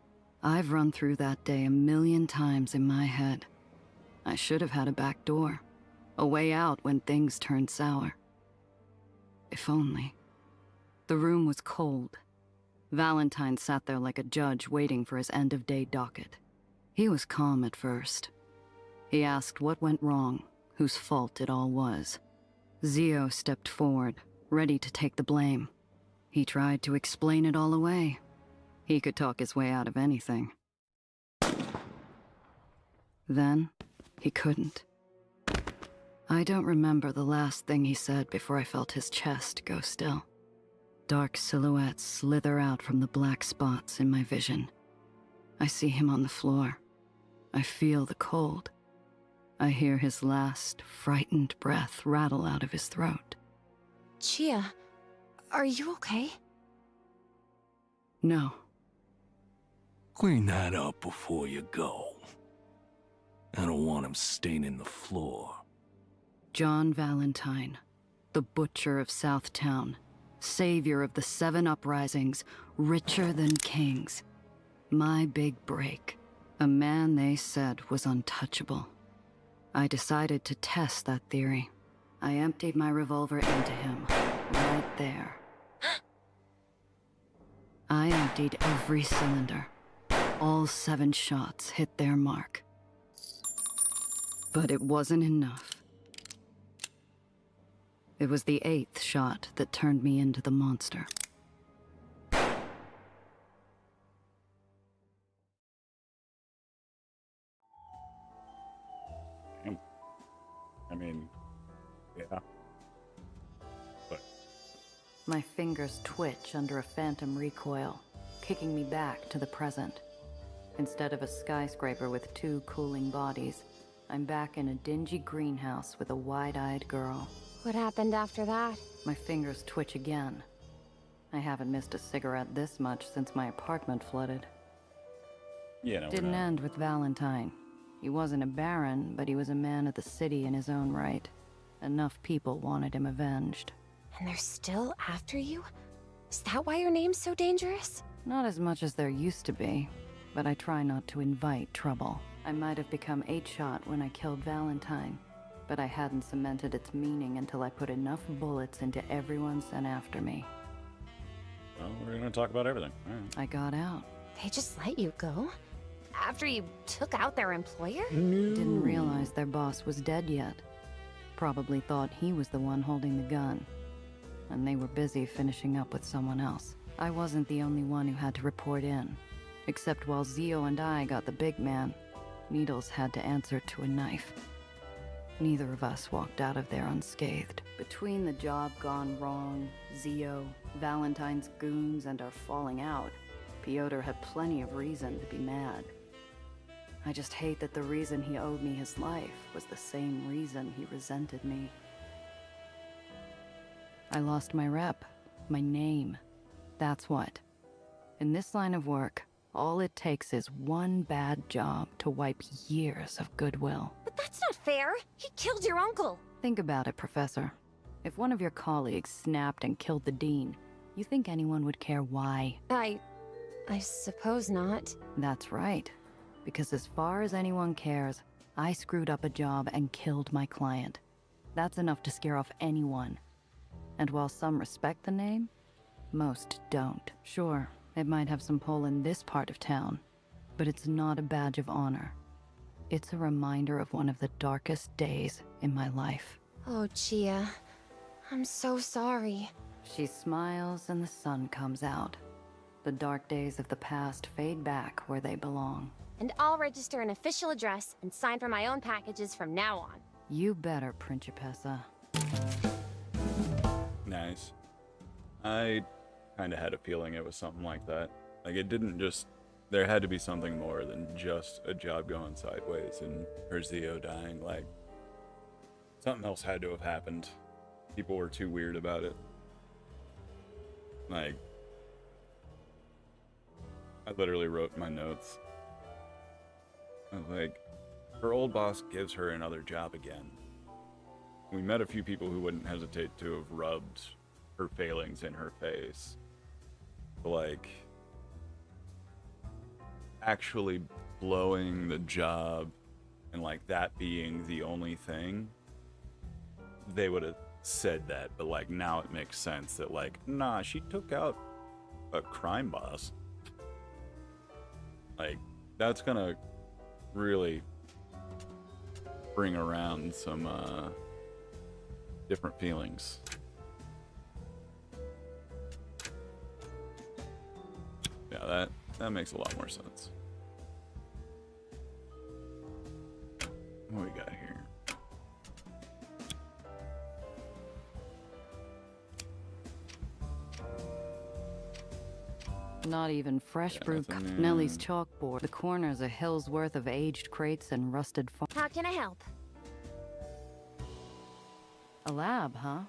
I've run through that day 1,000,000 times in my head. I should have had a back door. A way out when things turned sour. If only. The room was cold. Valentine sat there like a judge waiting for his end-of-day docket. He was calm at first. He asked what went wrong, whose fault it all was. Zio stepped forward, ready to take the blame. He tried to explain it all away. He could talk his way out of anything. Then, he couldn't. I don't remember the last thing he said before I felt his chest go still. Dark silhouettes slither out from the black spots in my vision. I see him on the floor. I feel the cold. I hear his last, frightened breath rattle out of his throat. Chia, are you okay? No. Clean that up before you go. I don't want him staining the floor. John Valentine, the butcher of Southtown, savior of the 7 uprisings, richer than kings. My big break. A man they said was untouchable. I decided to test that theory. I emptied my revolver into him, right there. I emptied every cylinder. All 7 shots hit their mark. But it wasn't enough. It was the 8th shot that turned me into the monster. I mean, yeah. But my fingers twitch under a phantom recoil, kicking me back to the present. Instead of a skyscraper with 2 cooling bodies, I'm back in a dingy greenhouse with a wide-eyed girl. What happened after that? My fingers twitch again. I haven't missed a cigarette this much since my apartment flooded. yeah, no, Didn't end with Valentine. He wasn't a baron, but he was a man of the city in his own right. Enough people wanted him avenged. And they're still after you? Is that why your name's so dangerous? Not as much as there used to be, but I try not to invite trouble. I might have become 8-shot when I killed Valentine, but I hadn't cemented its meaning until I put enough bullets into everyone sent after me. well, we're gonna talk about everything. All right. I got out. They just let you go? After you took out their employer? Didn't realize their boss was dead yet. Probably thought he was the one holding the gun. And they were busy finishing up with someone else. I wasn't the only one who had to report in. Except while Zio and I got the big man, Needles had to answer to a knife. Neither of us walked out of there unscathed. Between the job gone wrong, Zio, Valentine's goons, and our falling out, Piotr had plenty of reason to be mad. I just hate that the reason he owed me his life was the same reason he resented me. I lost my rep, my name. That's what. In this line of work, all it takes is one bad job to wipe years of goodwill. But that's not fair. He killed your uncle. Think about it, Professor. If one of your colleagues snapped and killed the dean, you think anyone would care why? I suppose not. That's right. Because as far as anyone cares, I screwed up a job and killed my client. That's enough to scare off anyone. And while some respect the name, most don't. Sure, it might have some pull in this part of town, but it's not a badge of honor. It's a reminder of one of the darkest days in my life. Oh, Chia. I'm so sorry. She smiles and the sun comes out. The dark days of the past fade back where they belong. And I'll register an official address and sign for my own packages from now on. You better, Principessa. Nice. I kind of had a feeling it was something like that. Like, it didn't just there had to be something more than just a job going sideways and her Zio dying. Like, something else had to have happened. People were too weird about it. Like, I literally wrote in my notes. I was like, her old boss gives her another job again. We met a few people who wouldn't hesitate to have rubbed her failings in her face. But like, actually blowing the job and like that being the only thing, they would have said that. But like, now it makes sense that like, nah, she took out a crime boss. Like, that's gonna really bring around some different feelings. Yeah, that makes a lot more sense. What we got here? Not even fresh brew. nothing Nellie's new. chalkboard. The corner's a hill's worth of aged crates and rusted How can I help? A lab, huh?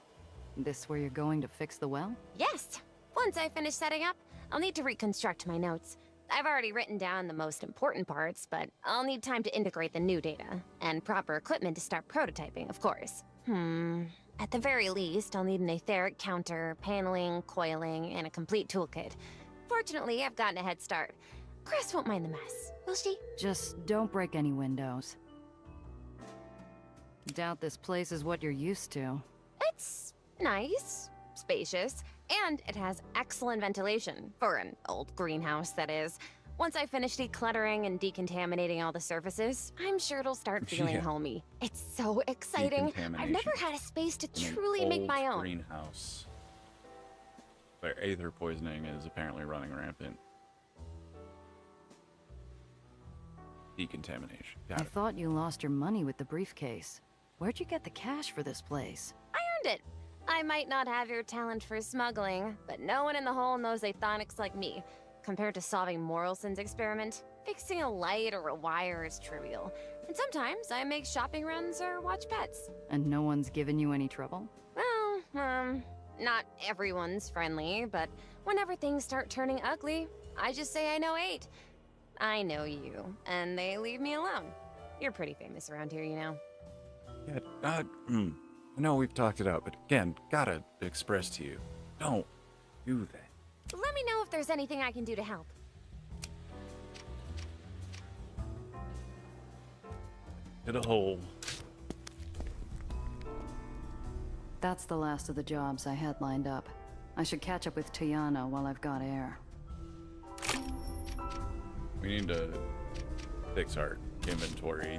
This where you're going to fix the well? Yes. Once I finish setting up, I'll need to reconstruct my notes. I've already written down the most important parts, but I'll need time to integrate the new data, and proper equipment to start prototyping, of course. At the very least, I'll need an etheric counter, paneling, coiling, and a complete toolkit. Fortunately, I've gotten a head start. Cress won't mind the mess, will she? Just don't break any windows. Doubt this place is what you're used to. It's nice, spacious, and it has excellent ventilation, for an old greenhouse, that is. Once I finish decluttering and decontaminating all the surfaces, I'm sure it'll start feeling Yeah. homey. It's so exciting. I've never had a space to In an truly make old my own. greenhouse where aether poisoning is apparently running rampant. Decontamination. Got I it. thought you lost your money with the briefcase. Where'd you get the cash for this place? I earned it. I might not have your talent for smuggling, but no one in the hole knows aethonics like me. Compared to solving Morrison's experiment, fixing a light or a wire is trivial. And sometimes I make shopping runs or watch pets. And no one's given you any trouble? Well, not everyone's friendly, but whenever things start turning ugly, I just say I know 8. I know you, and they leave me alone. You're pretty famous around here, you know. Yeah, I know we've talked it out, but again, gotta express to you, don't do that. Let me know if there's anything I can do to help. Hit a hole. That's the last of the jobs I had lined up. I should catch up with Tiana while I've got air. We need to fix our inventory.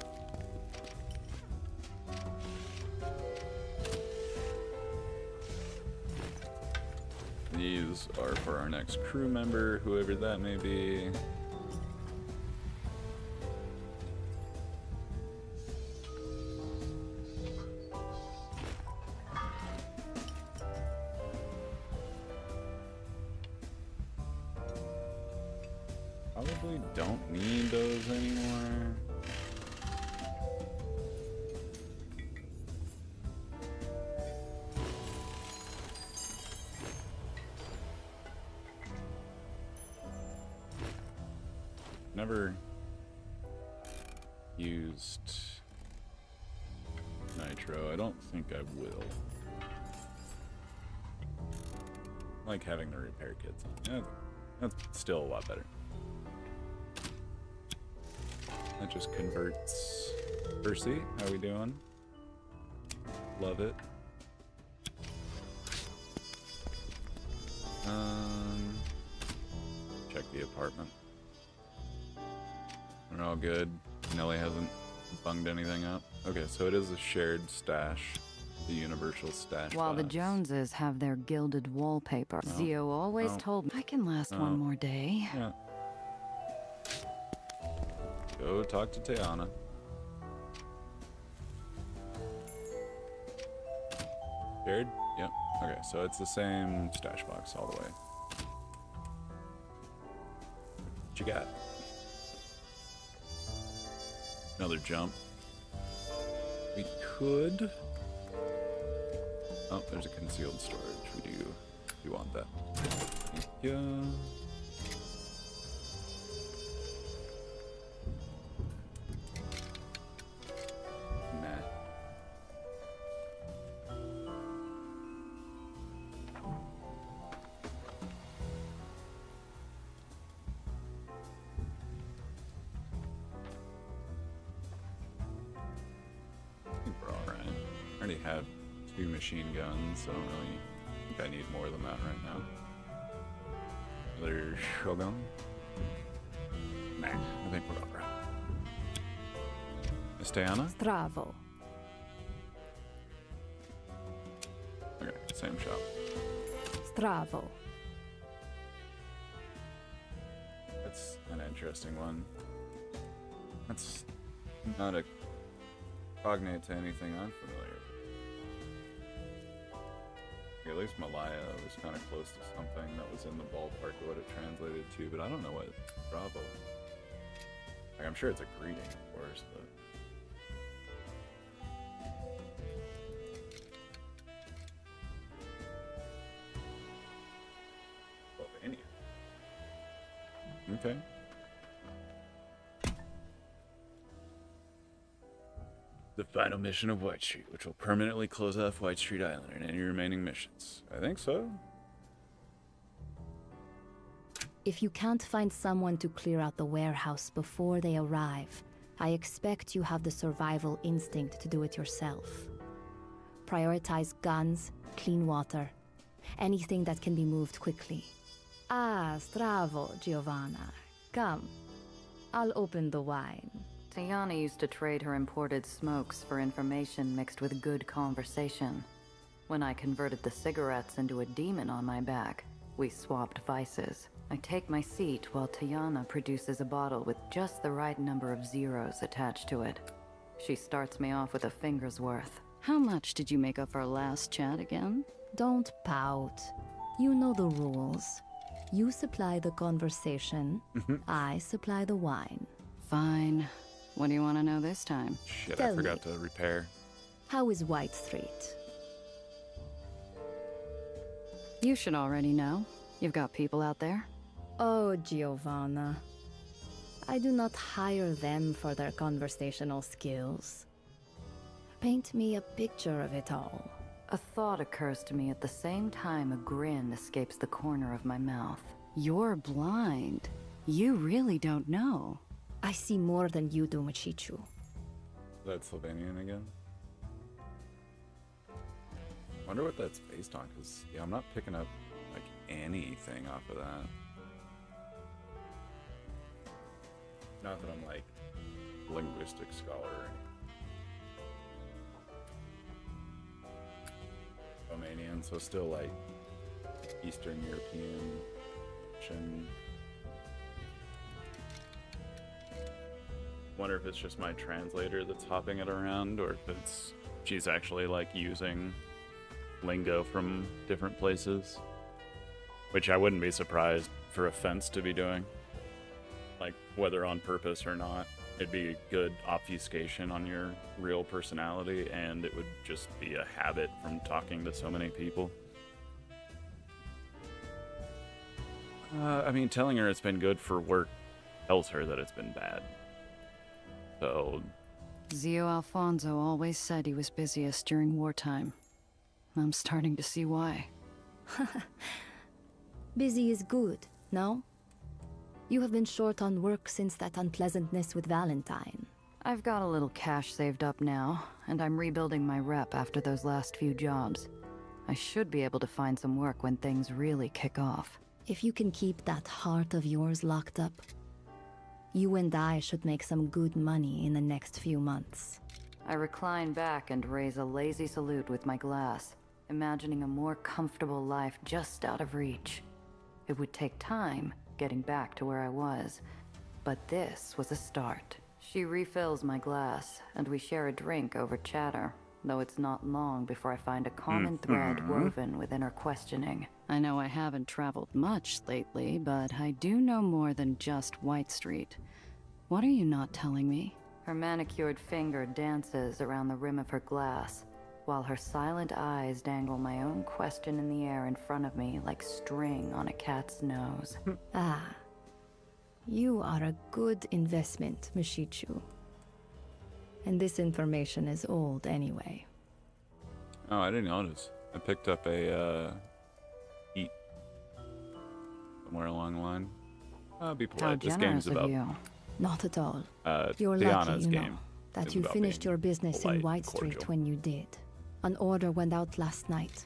These are for our next crew member, whoever that may be. Probably don't need those anymore. Never used nitro. I don't think I will. I like having the repair kits on. Yeah, that's still a lot better. That just converts. Percy, how we doing? Love it. Check the apartment. We're all good. Nelly hasn't bunged anything up. Okay, so it is a shared stash. The universal stash While the box. Joneses have their gilded wallpaper, No. Zio always No. told me I can last No. one more day. Yeah. Go talk to Tiana. Shared? Yep. Okay, so it's the same stash box all the way. What you got? Another jump. We could. Oh, there's a concealed storage. We want that. Yeah. Nah. I think we're alright. I already have 2 machine guns, so I don't really think I need more than that right now. Another shotgun? Nah, I think we're alright. Esteana? Stravo. Okay, same shop. Stravo. That's an interesting one. That's not a cognate to anything I'm familiar with. At least Malaya was kind of close to something that was in the ballpark of what it translated to, but I don't know what Bravo. Like, I'm sure it's a greeting, of course, but. Slovenia. Okay. The final mission of White Street, which will permanently close off White Street Island and any remaining missions. I think so. If you can't find someone to clear out the warehouse before they arrive, I expect you have the survival instinct to do it yourself. Prioritize guns, clean water, anything that can be moved quickly. Ah, stravo, Giovanna. Come. I'll open the wine. Tiana used to trade her imported smokes for information mixed with good conversation. When I converted the cigarettes into a demon on my back, we swapped vices. I take my seat while Tiana produces a bottle with just the right number of zeros attached to it. She starts me off with a finger's worth. How much did you make up our last chat again? Don't pout. You know the rules. You supply the conversation, I supply the wine. Fine. What do you want to know this time? Shit, Tell I forgot to repair. How is White Street? You should already know. You've got people out there. Oh, Giovanna. I do not hire them for their conversational skills. Paint me a picture of it all. A thought occurs to me at the same time a grin escapes the corner of my mouth. You're blind. You really don't know. I see more than you do, Machichu. Is that Slovenian again? Wonder what that's based on, because yeah, I'm not picking up like anything off of that. Not that I'm like linguistic scholar or anything. Romanian, so still like Eastern European. Wonder if it's just my translator that's hopping it around, or if it's she's actually like using lingo from different places, which I wouldn't be surprised for a fence to be doing, like whether on purpose or not. It'd be a good obfuscation on your real personality, and it would just be a habit from talking to so many people. I mean, telling her it's been good for work tells her that it's been bad. So... Zio Alfonso always said he was busiest during wartime. I'm starting to see why. Busy is good, no? You have been short on work since that unpleasantness with Valentine. I've got a little cash saved up now, and I'm rebuilding my rep after those last few jobs. I should be able to find some work when things really kick off. If you can keep that heart of yours locked up, you and I should make some good money in the next few months. I recline back and raise a lazy salute with my glass, imagining a more comfortable life just out of reach. It would take time getting back to where I was, but this was a start. She refills my glass, and we share a drink over chatter. though it's not long before I find a common thread woven within her questioning. I know I haven't traveled much lately, but I do know more than just White Street. What are you not telling me? Her manicured finger dances around the rim of her glass, while her silent eyes dangle my own question in the air in front of me like string on a cat's nose. Ah. You are a good investment, Mishichu. And this information is old anyway. Oh, I didn't notice. I picked up a eat somewhere along the line. I'll be polite. This game's about you. Not at all. You're Tiana's lucky, game. That is you about finished being your business in polite, White Street cordial. when you did. An order went out last night.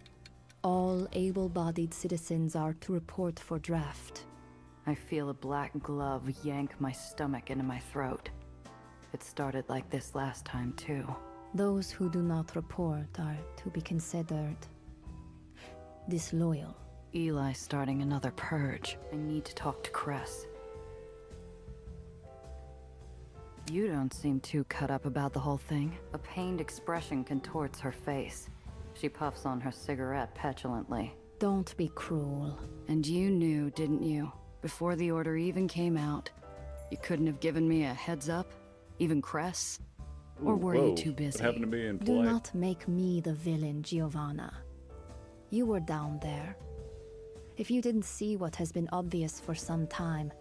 All able-bodied citizens are to report for draft. I feel a black glove yank my stomach into my throat. It started like this last time, too. Those who do not report are to be considered disloyal. Eli's starting another purge. I need to talk to Cress. You don't seem too cut up about the whole thing. A pained expression contorts her face. She puffs on her cigarette petulantly. Don't be cruel. And you knew, didn't you? Before the order even came out. You couldn't have given me a heads up? Even Cress? Or were you too busy? What happened to being Do polite? not make me the villain, Giovanna. You were down there. If you didn't see what has been obvious for some time,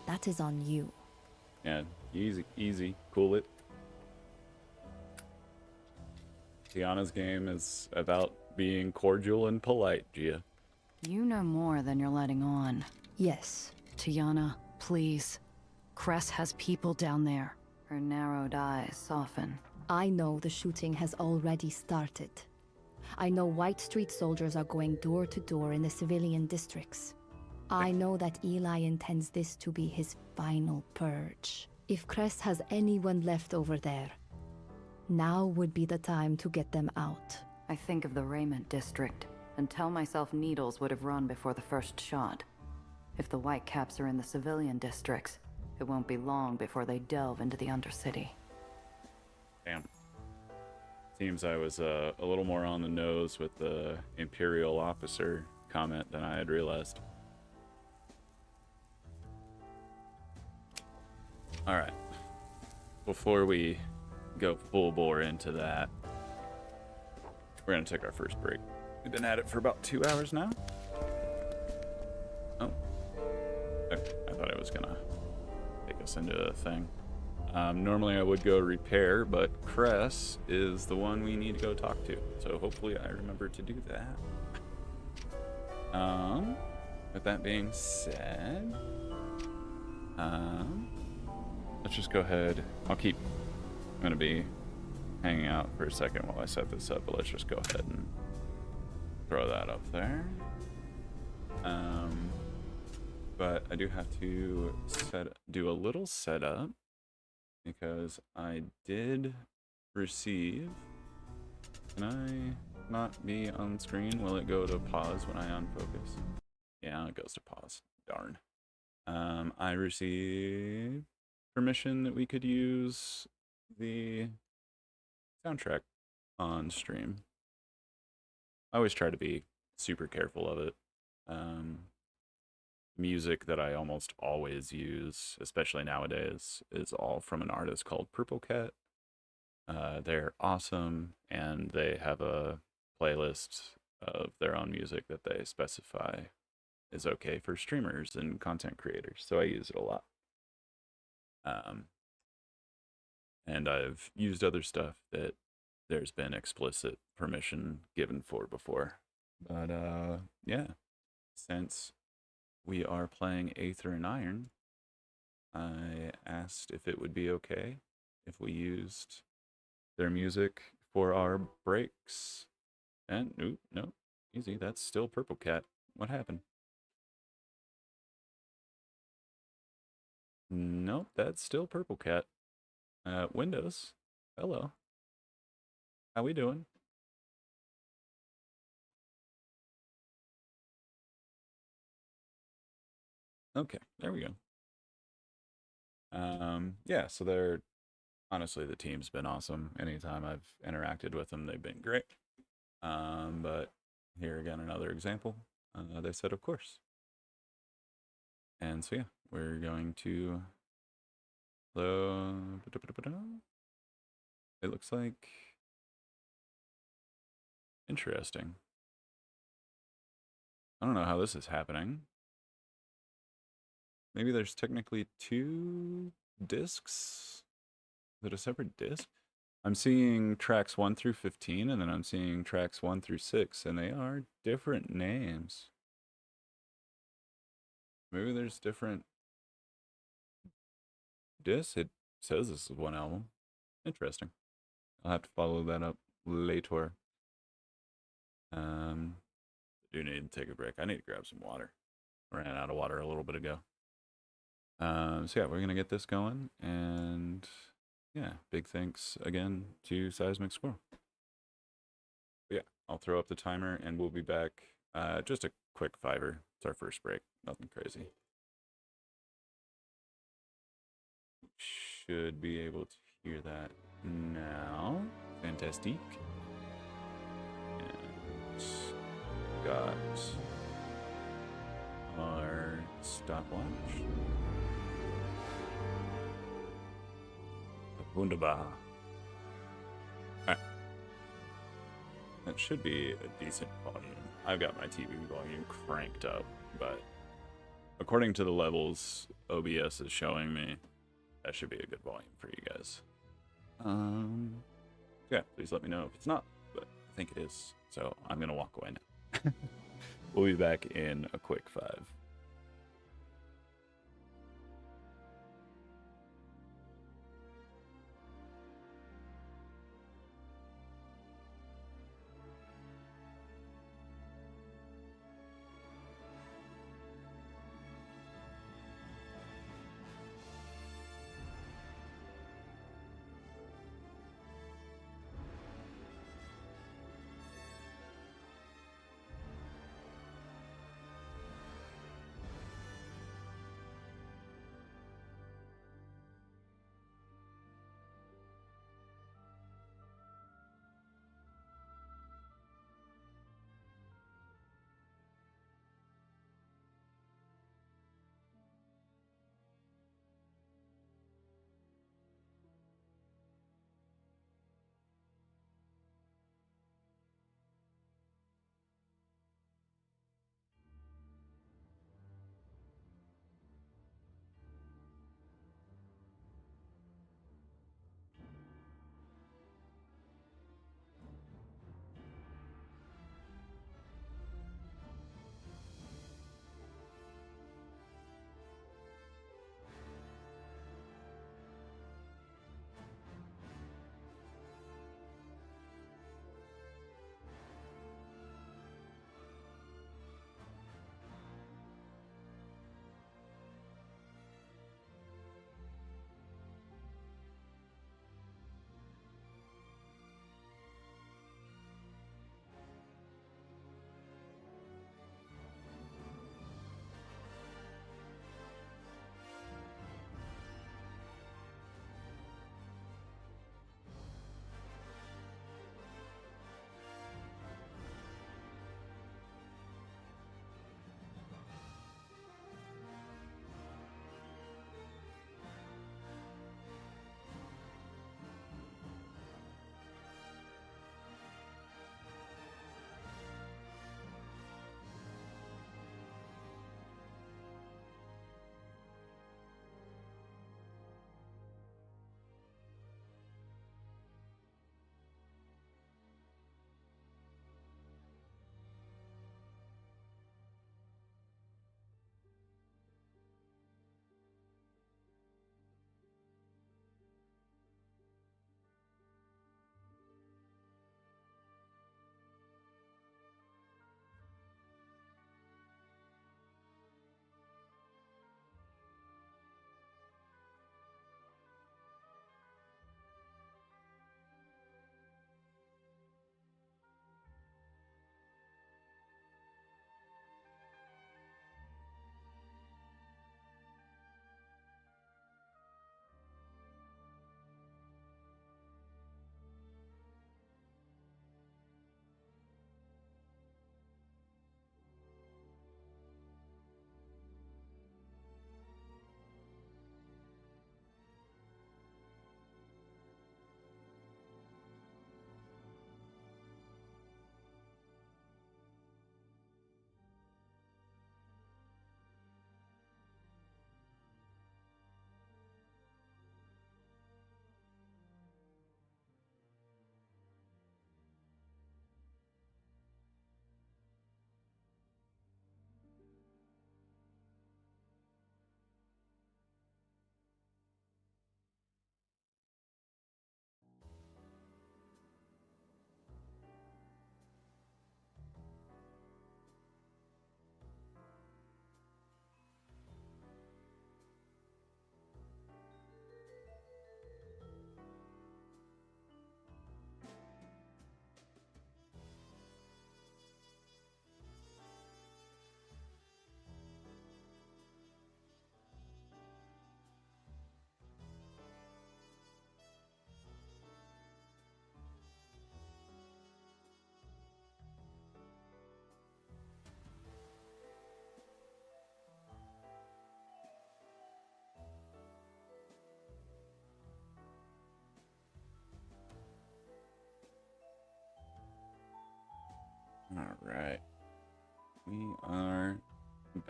that is on you. Yeah, easy. Cool it. Tiana's game is about being cordial and polite, Gia. You know more than you're letting on. Yes. Tiana, please. Cress has people down there. Her narrowed eyes soften. I know the shooting has already started. I know White Street soldiers are going door to door in the civilian districts. I know that Eli intends this to be his final purge. If Cress has anyone left over there, now would be the time to get them out. I think of the Raymond district and tell myself Needles would have run before the first shot. If the Whitecaps are in the civilian districts, it won't be long before they delve into the Undercity. Damn. Seems I was a little more on the nose with the Imperial officer comment than I had realized. Alright. Before we go full bore into that, we're going to take our first break. We've been at it for about 2 hours now. Oh. I thought it was going to take us into a thing. Normally I would go repair, but Cress is the one we need to go talk to. So hopefully I remember to do that. With that being said, let's just go ahead. I'm going to be hanging out for a second while I set this up, but let's just go ahead and throw that up there. But I do have to do a little setup because I did receive. Can I not be on screen? Will it go to pause when I unfocus? Yeah, it goes to pause. Darn. I received permission that we could use the soundtrack on stream. I always try to be super careful of it. Music that I almost always use, especially nowadays, is all from an artist called Purple Cat. They're awesome, and they have a playlist of their own music that they specify is okay for streamers and content creators, so I use it a lot. And I've used other stuff that there's been explicit permission given for before. But yeah, since we are playing Aether Iron, I asked if it would be okay if we used their music for our breaks. And no, easy, that's still Purple Cat. What happened? Nope, that's still Purple Cat. Windows, hello. How we doing? Okay, there we go. Yeah, so they're honestly, the team's been awesome. Anytime I've interacted with them, they've been great. But here again, another example. They said, of course. And so, yeah, we're going to... It looks like... Interesting. I don't know how this is happening. Maybe there's technically 2 discs? Is it a separate disc? I'm seeing tracks 1 through 15, and then I'm seeing tracks 1 through 6, and they are different names. Maybe there's different discs? It says this is one album. Interesting. I'll have to follow that up later. Do need to take a break. I need to grab some water. Ran out of water a little bit ago. So yeah, we're gonna get this going, and yeah, big thanks again to Seismic Squirrel. But yeah, I'll throw up the timer, and we'll be back. Just a quick 5-er. It's our first break. Nothing crazy. Should be able to hear that now. Fantastic. And got our stopwatch. Wunderbar. Alright. That should be a decent volume. I've got my TV volume cranked up, but according to the levels OBS is showing me, that should be a good volume for you guys. Yeah, please let me know if it's not, but I think it is. So I'm gonna walk away now. We'll be back in a quick 5. Alright. We are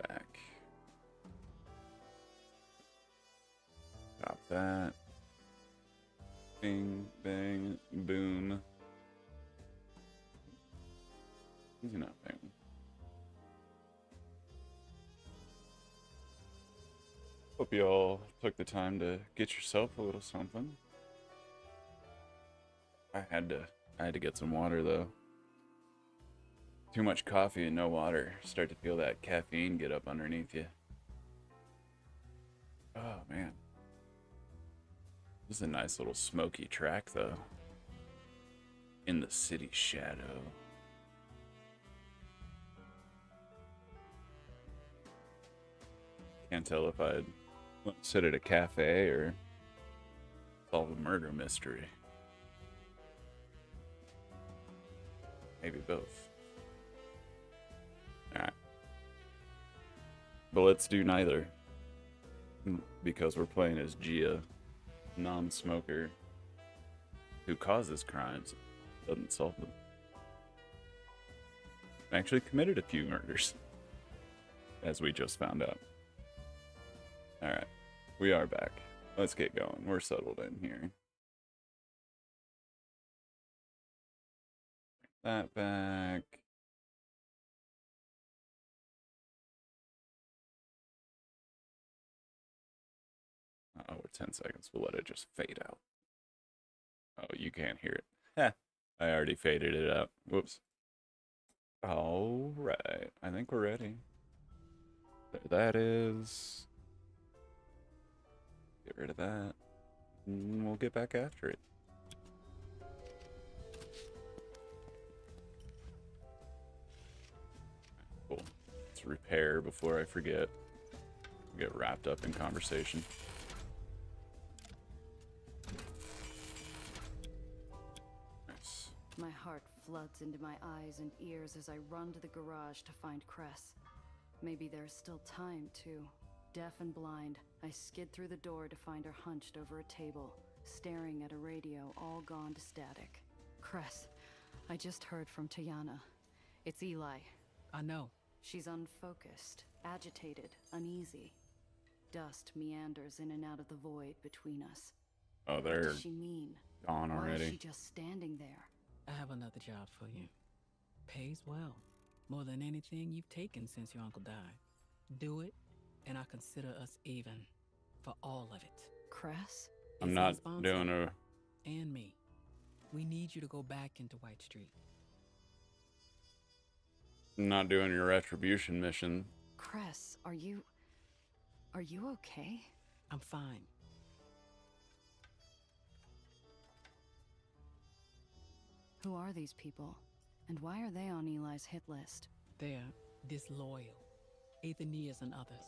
back. Got that. Bing, bang, boom. Easy enough, bang. Hope you all took the time to get yourself a little something. I had to get some water though. Too much coffee and no water. Start to feel that caffeine get up underneath you. Oh man. This is a nice little smoky track though. In the city shadow. Can't tell if I'd sit at a cafe or solve a murder mystery. Maybe both. Alright. But let's do neither. Because we're playing as Gia, non-smoker, who causes crimes, doesn't solve them. Actually committed a few murders, as we just found out. Alright, we are back. Let's get going. We're settled in here. That back. Oh, we're 10 seconds. We'll let it just fade out. Oh, you can't hear it. Heh. I already faded it out. Whoops. Alright. I think we're ready. There that is. Get rid of that. And we'll get back after it. Cool. Let's repair before I forget. Get wrapped up in conversation. Nice. My heart floods into my eyes and ears as I run to the garage to find Cress. Maybe there's still time, too. Deaf and blind, I skid through the door to find her hunched over a table, staring at a radio all gone to static. Cress, I just heard from Tiana. It's Eli. I know. She's unfocused, agitated, uneasy. Dust meanders in and out of the void between us. Oh, What they're does she mean? gone Why already. is she just standing there? I have another job for you. Pays well. More than anything you've taken since your uncle died. Do it, and I consider us even. For all of it. Cress? I'm It's not responsible. doing a... And me. We need you to go back into White Street. I'm not doing your retribution mission. Cress, are you okay? I'm fine. Who are these people? And why are they on Eli's hit list? They're disloyal. Aethenians and others.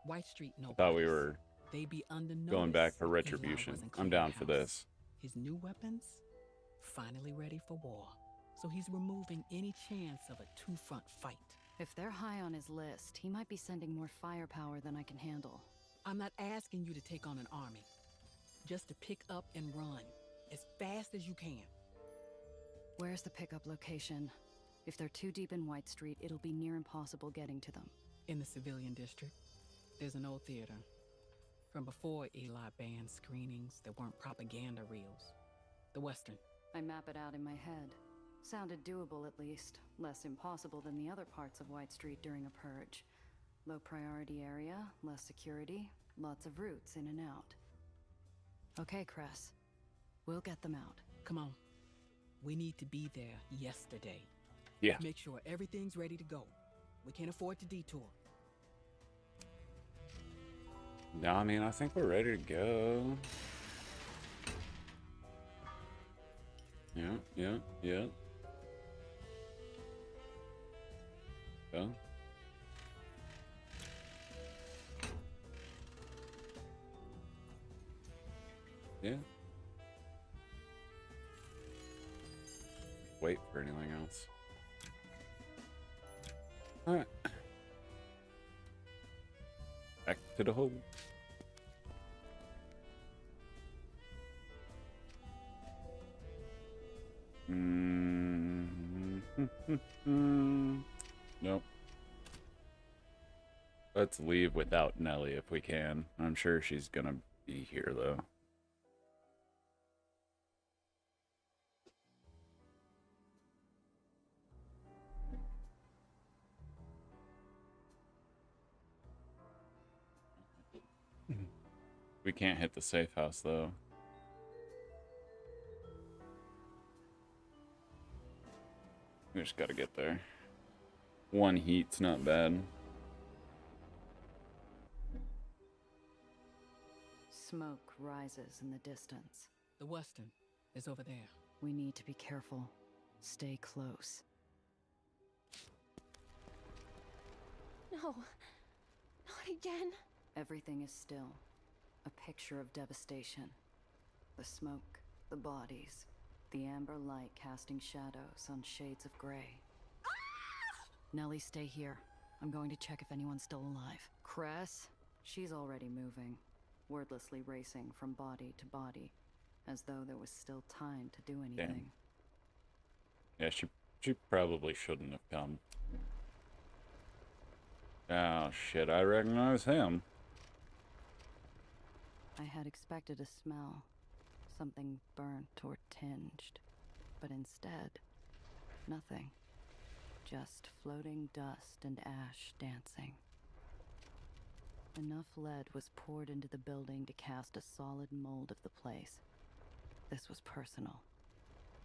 White Street no. I thought we were They be under going back notice for Eli retribution. wasn't I'm cleaning down for house. this. His new weapons? Finally ready for war. So he's removing any chance of a two-front fight. If they're high on his list, he might be sending more firepower than I can handle. I'm not asking you to take on an army. Just to pick up and run. As fast as you can. Where's the pickup location? If they're too deep in White Street, it'll be near impossible getting to them. In the civilian district, there's an old theater. From before Eli banned screenings that weren't propaganda reels. The Western. I map it out in my head. Sounded doable at least. Less impossible than the other parts of White Street during a purge. Low priority area, less security, lots of routes in and out. Okay, Cress. We'll get them out. Come on. We need to be there yesterday. Yeah. Make sure everything's ready to go. We can't afford to detour. No, I mean, I think we're ready to go. Yeah. Yeah. Yeah. Wait for anything else. Alright. Back to the hole. Let's leave without Nelly if we can. I'm sure she's gonna be here though. We can't hit the safe house though. We just gotta get there. One heat's not bad. Smoke rises in the distance. The Western is over there. We need to be careful. Stay close. No. Not again. Everything is still. A picture of devastation. The smoke, the bodies, the amber light casting shadows on shades of gray. Nelly, stay here. I'm going to check if anyone's still alive. Cress? She's already moving, wordlessly racing from body to body, as though there was still time to do anything. Damn. Yeah, she probably shouldn't have come. Oh shit, I recognize him. I had expected a smell, something burnt or tinged, but instead, nothing. Just floating dust and ash dancing. Enough lead was poured into the building to cast a solid mold of the place. This was personal,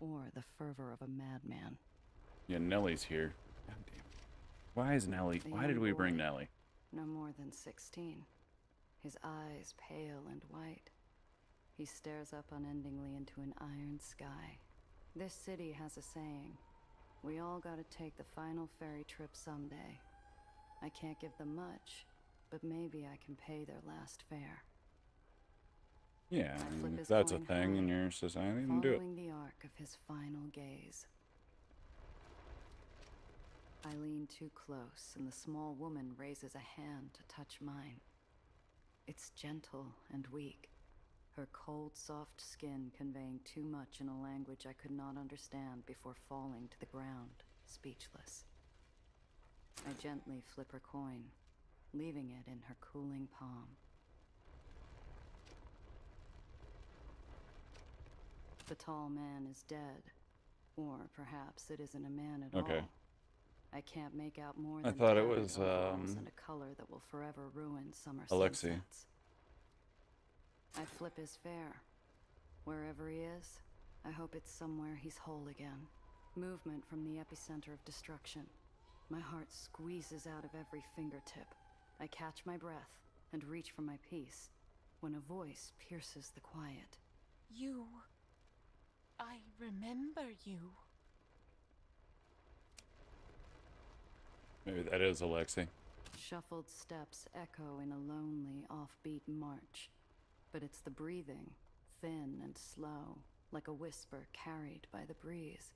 or the fervor of a madman. Yeah, Nelly's here. God damn. Why is Nelly? Why did we bring Nelly? No more than 16. His eyes pale and white. He stares up unendingly into an iron sky. This city has a saying. We all gotta take the final ferry trip someday. I can't give them much, but maybe I can pay their last fare. Yeah, I mean, if that's a thing in your society, then do it. Following the arc of his final gaze. I lean too close, and the small woman raises a hand to touch mine. It's gentle and weak, her cold, soft skin conveying too much in a language I could not understand before falling to the ground, speechless. I gently flip her coin, leaving it in her cooling palm. The tall man is dead, or perhaps it isn't a man at all. I can't make out more than I thought it tattered was overalls and a color that will forever ruin summer Alexei. sunsets. I flip his fare. Wherever he is, I hope it's somewhere he's whole again. Movement from the epicenter of destruction. My heart squeezes out of every fingertip. I catch my breath and reach for my piece when a voice pierces the quiet. You. I remember you. Maybe that is Alexei. Shuffled steps echo in a lonely, offbeat march. But it's the breathing, thin and slow, like a whisper carried by the breeze,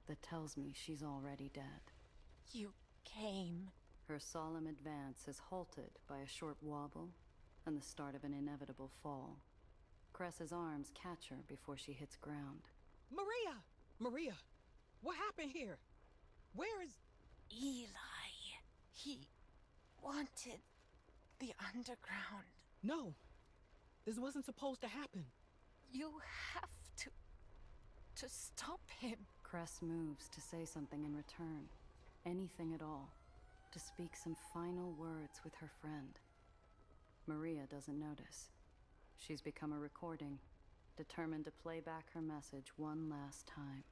that tells me she's already dead. You came. Her solemn advance is halted by a short wobble and the start of an inevitable fall. Cress's arms catch her before she hits ground. Maria! Maria! What happened here? Where is... Eli. He wanted the underground. No. This wasn't supposed to happen. You have to stop him. Cress moves to say something in return. Anything at all. To speak some final words with her friend. Maria doesn't notice. She's become a recording, determined to play back her message one last time.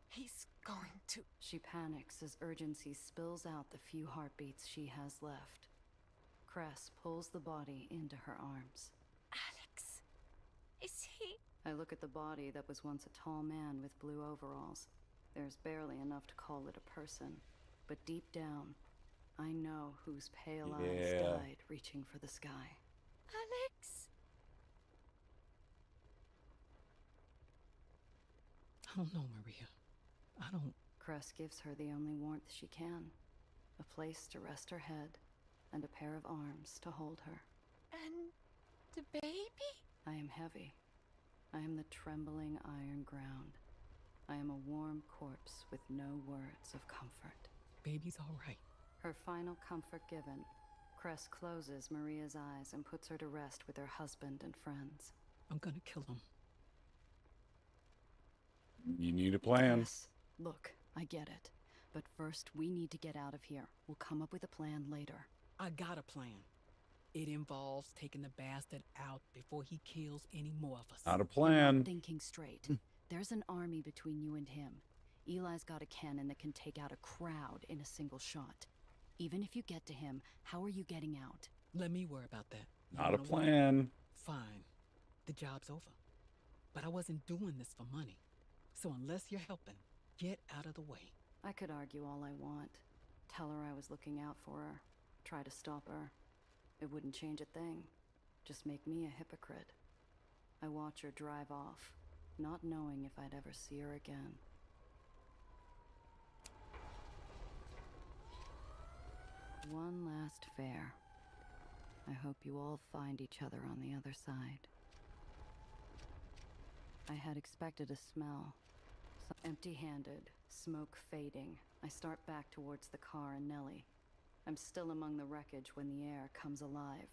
He's going to... She panics as urgency spills out the few heartbeats she has left. Cress pulls the body into her arms. Alex, is he... I look at the body that was once a tall man with blue overalls. There's barely enough to call it a person, but deep down, I know whose pale eyes died reaching for the sky. Alex? I don't know, Maria. I don't... Cress gives her the only warmth she can. A place to rest her head, and a pair of arms to hold her. And the baby? I am heavy. I am the trembling iron ground. I am a warm corpse with no words of comfort. Baby's all right. Her final comfort given, Cress closes Maria's eyes and puts her to rest with her husband and friends. I'm gonna kill him. You need a plan. Yes. Look, I get it. But first, we need to get out of here. We'll come up with a plan later. I got a plan. It involves taking the bastard out before he kills any more of us. Not a You're plan. not thinking straight. There's an army between you and him. Eli's got a cannon that can take out a crowd in a single shot. Even if you get to him, how are you getting out? Let me worry about that. You Not a wanna what? plan. Fine. The job's over. But I wasn't doing this for money. So unless you're helping, get out of the way. I could argue all I want. Tell her I was looking out for her. Try to stop her. It wouldn't change a thing. Just make me a hypocrite. I watch her drive off, not knowing if I'd ever see her again. One last fare. I hope you all find each other on the other side. I had expected a smell. Empty-handed, smoke fading. I start back towards the car and Nellie. I'm still among the wreckage when the air comes alive.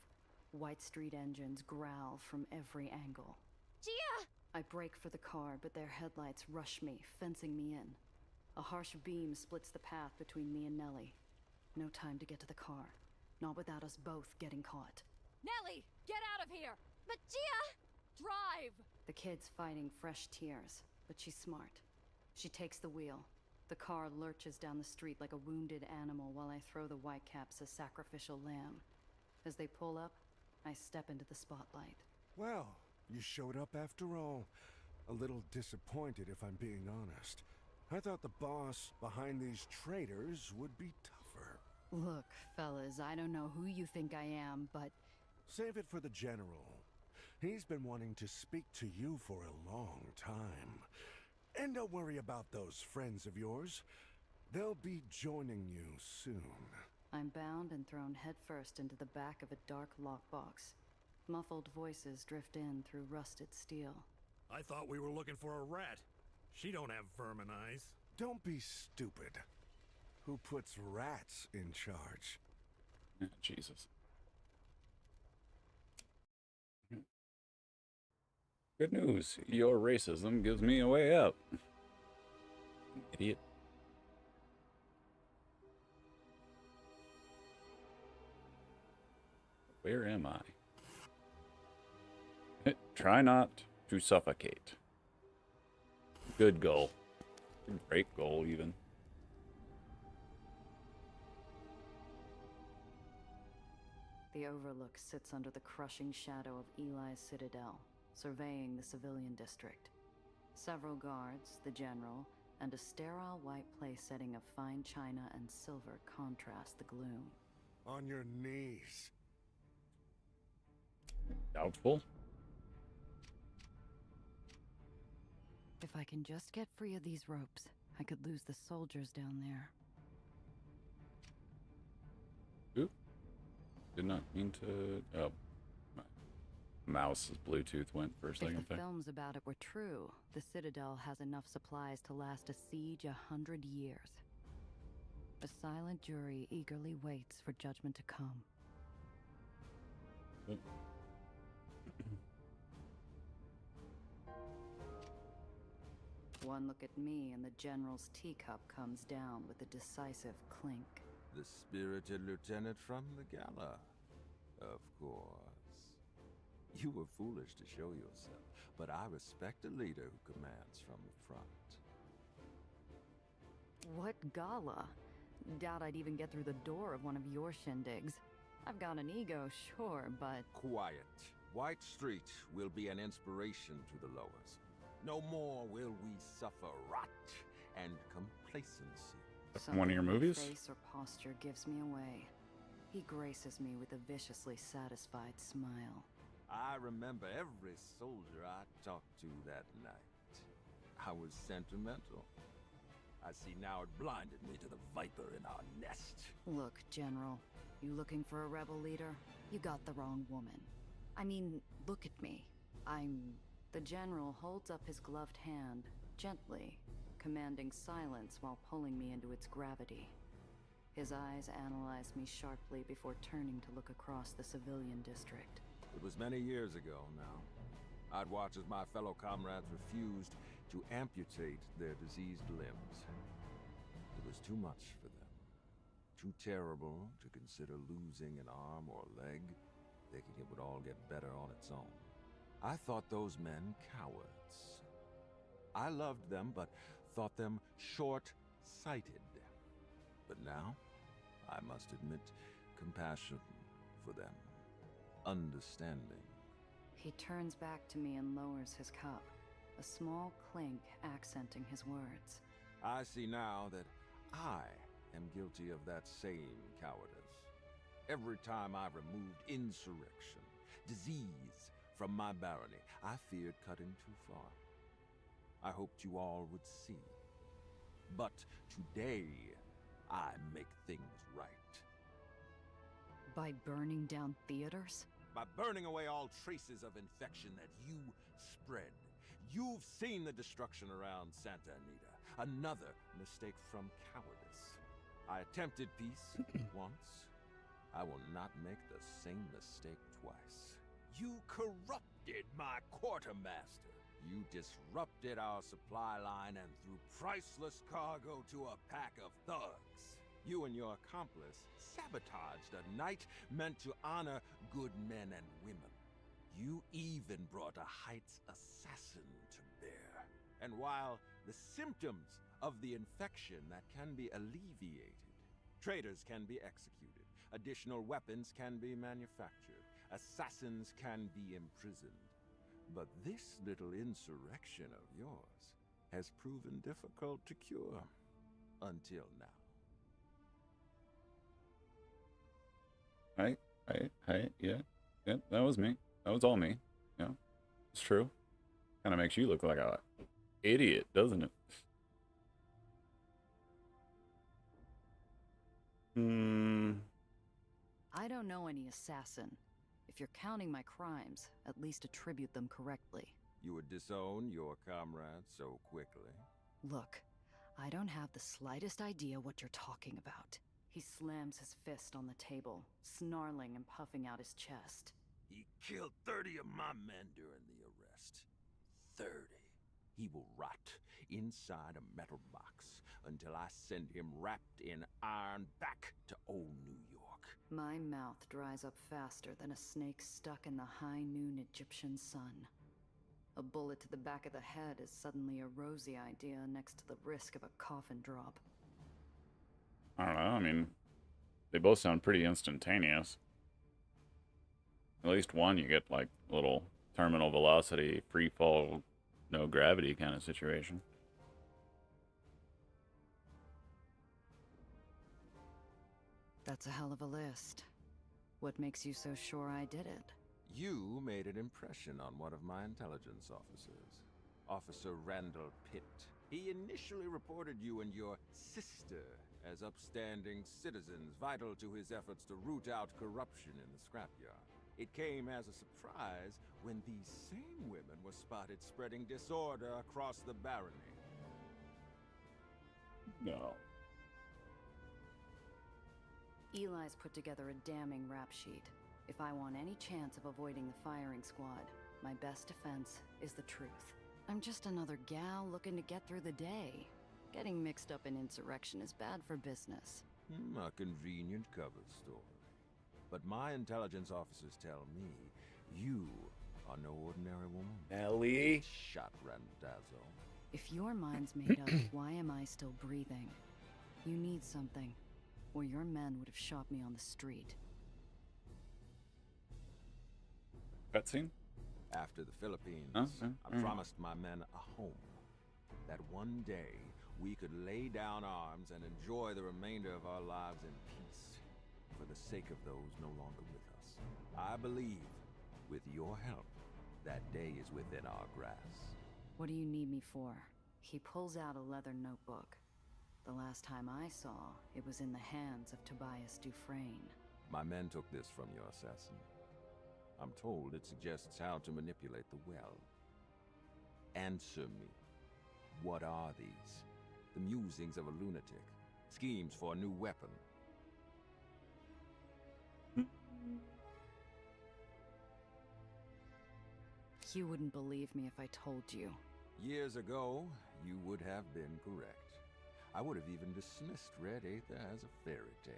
White Street engines growl from every angle. Gia! I brake for the car, but their headlights rush me, fencing me in. A harsh beam splits the path between me and Nellie. No time to get to the car. Not without us both getting caught. Nellie, get out of here! But Gia! Drive! The kid's fighting fresh tears, but she's smart. She takes the wheel. The car lurches down the street like a wounded animal while I throw the Whitecaps a sacrificial lamb. As they pull up, I step into the spotlight. Well, you showed up after all. A little disappointed, if I'm being honest. I thought the boss behind these traitors would be tougher. Look, fellas, I don't know who you think I am, but... Save it for the General. He's been wanting to speak to you for a long time. And don't worry about those friends of yours. They'll be joining you soon. I'm bound and thrown headfirst into the back of a dark lockbox. Muffled voices drift in through rusted steel. I thought we were looking for a rat. She don't have vermin eyes. Don't be stupid. Who puts rats in charge? Jesus. Good news. Your racism gives me a way out. Idiot. Where am I? Try not to suffocate. Good goal. Great goal, even. The Overlook sits under the crushing shadow of Eli's citadel, surveying the civilian district. Several guards, the general, and a sterile white place setting of fine china and silver contrast the gloom. On your knees. Doubtful. If I can just get free of these ropes, I could lose the soldiers down there. Oop. Did not mean to... Oh. My mouse's Bluetooth went for a second If the there. films about it were true, the Citadel has enough supplies to last a siege 100 years. A silent jury eagerly waits for judgment to come. Oop. One look at me and the General's teacup comes down with a decisive clink. The spirited lieutenant from the gala. Of course. You were foolish to show yourself, but I respect a leader who commands from the front. What gala? Doubt I'd even get through the door of one of your shindigs. I've got an ego, sure, but... Quiet. White Street will be an inspiration to the lowers. No more will we suffer rot and complacency. One of your movies? Face or posture gives me away. He graces me with a viciously satisfied smile. I remember every soldier I talked to that night. I was sentimental. I see now it blinded me to the viper in our nest. Look, General, you looking for a rebel leader? You got the wrong woman. I mean, look at me. The General holds up his gloved hand, gently, commanding silence while pulling me into its gravity. His eyes analyzed me sharply before turning to look across the civilian district. It was many years ago now. I'd watch as my fellow comrades refused to amputate their diseased limbs. It was too much for them. Too terrible to consider losing an arm or a leg, thinking it would all get better on its own. I thought those men cowards. I loved them, but thought them short-sighted. But now, I must admit, compassion for them. Understanding. He turns back to me and lowers his cup, a small clink accenting his words. I see now that I am guilty of that same cowardice. Every time I removed insurrection, disease from my barony, I feared cutting too far. I hoped you all would see. But today, I make things right. By burning down theaters? By burning away all traces of infection that you spread. You've seen the destruction around Santa Anita. Another mistake from cowardice. I attempted peace once. I will not make the same mistake twice. You corrupted my quartermaster. You disrupted our supply line and threw priceless cargo to a pack of thugs. You and your accomplice sabotaged a night meant to honor good men and women. You even brought a Heights assassin to bear. And while the symptoms of the infection that can be alleviated, traitors can be executed, additional weapons can be manufactured, assassins can be imprisoned. But this little insurrection of yours has proven difficult to cure. Until now. Yeah, that was me. That was all me. Yeah, it's true. Kind of makes you look like a idiot, doesn't it? I don't know any assassin. If you're counting my crimes, at least attribute them correctly. You would disown your comrade so quickly? Look, I don't have the slightest idea what you're talking about. He slams his fist on the table, snarling and puffing out his chest. He killed 30 of my men during the arrest. 30. He will rot inside a metal box until I send him wrapped in iron back to old New York. My mouth dries up faster than a snake stuck in the high noon Egyptian sun. A bullet to the back of the head is suddenly a rosy idea next to the risk of a coffin drop. I don't know. I mean, they both sound pretty instantaneous. At least one, you get like a little terminal velocity, free fall, no gravity kind of situation. That's a hell of a list. What makes you so sure I did it? You made an impression on one of my intelligence officers, Officer Randall Pitt. He initially reported you and your sister as upstanding citizens vital to his efforts to root out corruption in the scrapyard. It came as a surprise when these same women were spotted spreading disorder across the barony. No. Eli's put together a damning rap sheet. If I want any chance of avoiding the firing squad, my best defense is the truth. I'm just another gal looking to get through the day. Getting mixed up in insurrection is bad for business. A convenient cover story. But my intelligence officers tell me you are no ordinary woman. Ellie? Shot Randazzo. If your mind's made up, why am I still breathing? You need something, or your men would have shot me on the street. Cutscene? After the Philippines, Okay. I promised my men a home. That one day, we could lay down arms and enjoy the remainder of our lives in peace, for the sake of those no longer with us. I believe, with your help, that day is within our grasp. What do you need me for? He pulls out a leather notebook. The last time I saw, it was in the hands of Tobias Dufresne. My men took this from your assassin. I'm told it suggests how to manipulate the well. Answer me. What are these? The musings of a lunatic? Schemes for a new weapon? You wouldn't believe me if I told you. Years ago, you would have been correct. I would have even dismissed Red Aether as a fairy tale.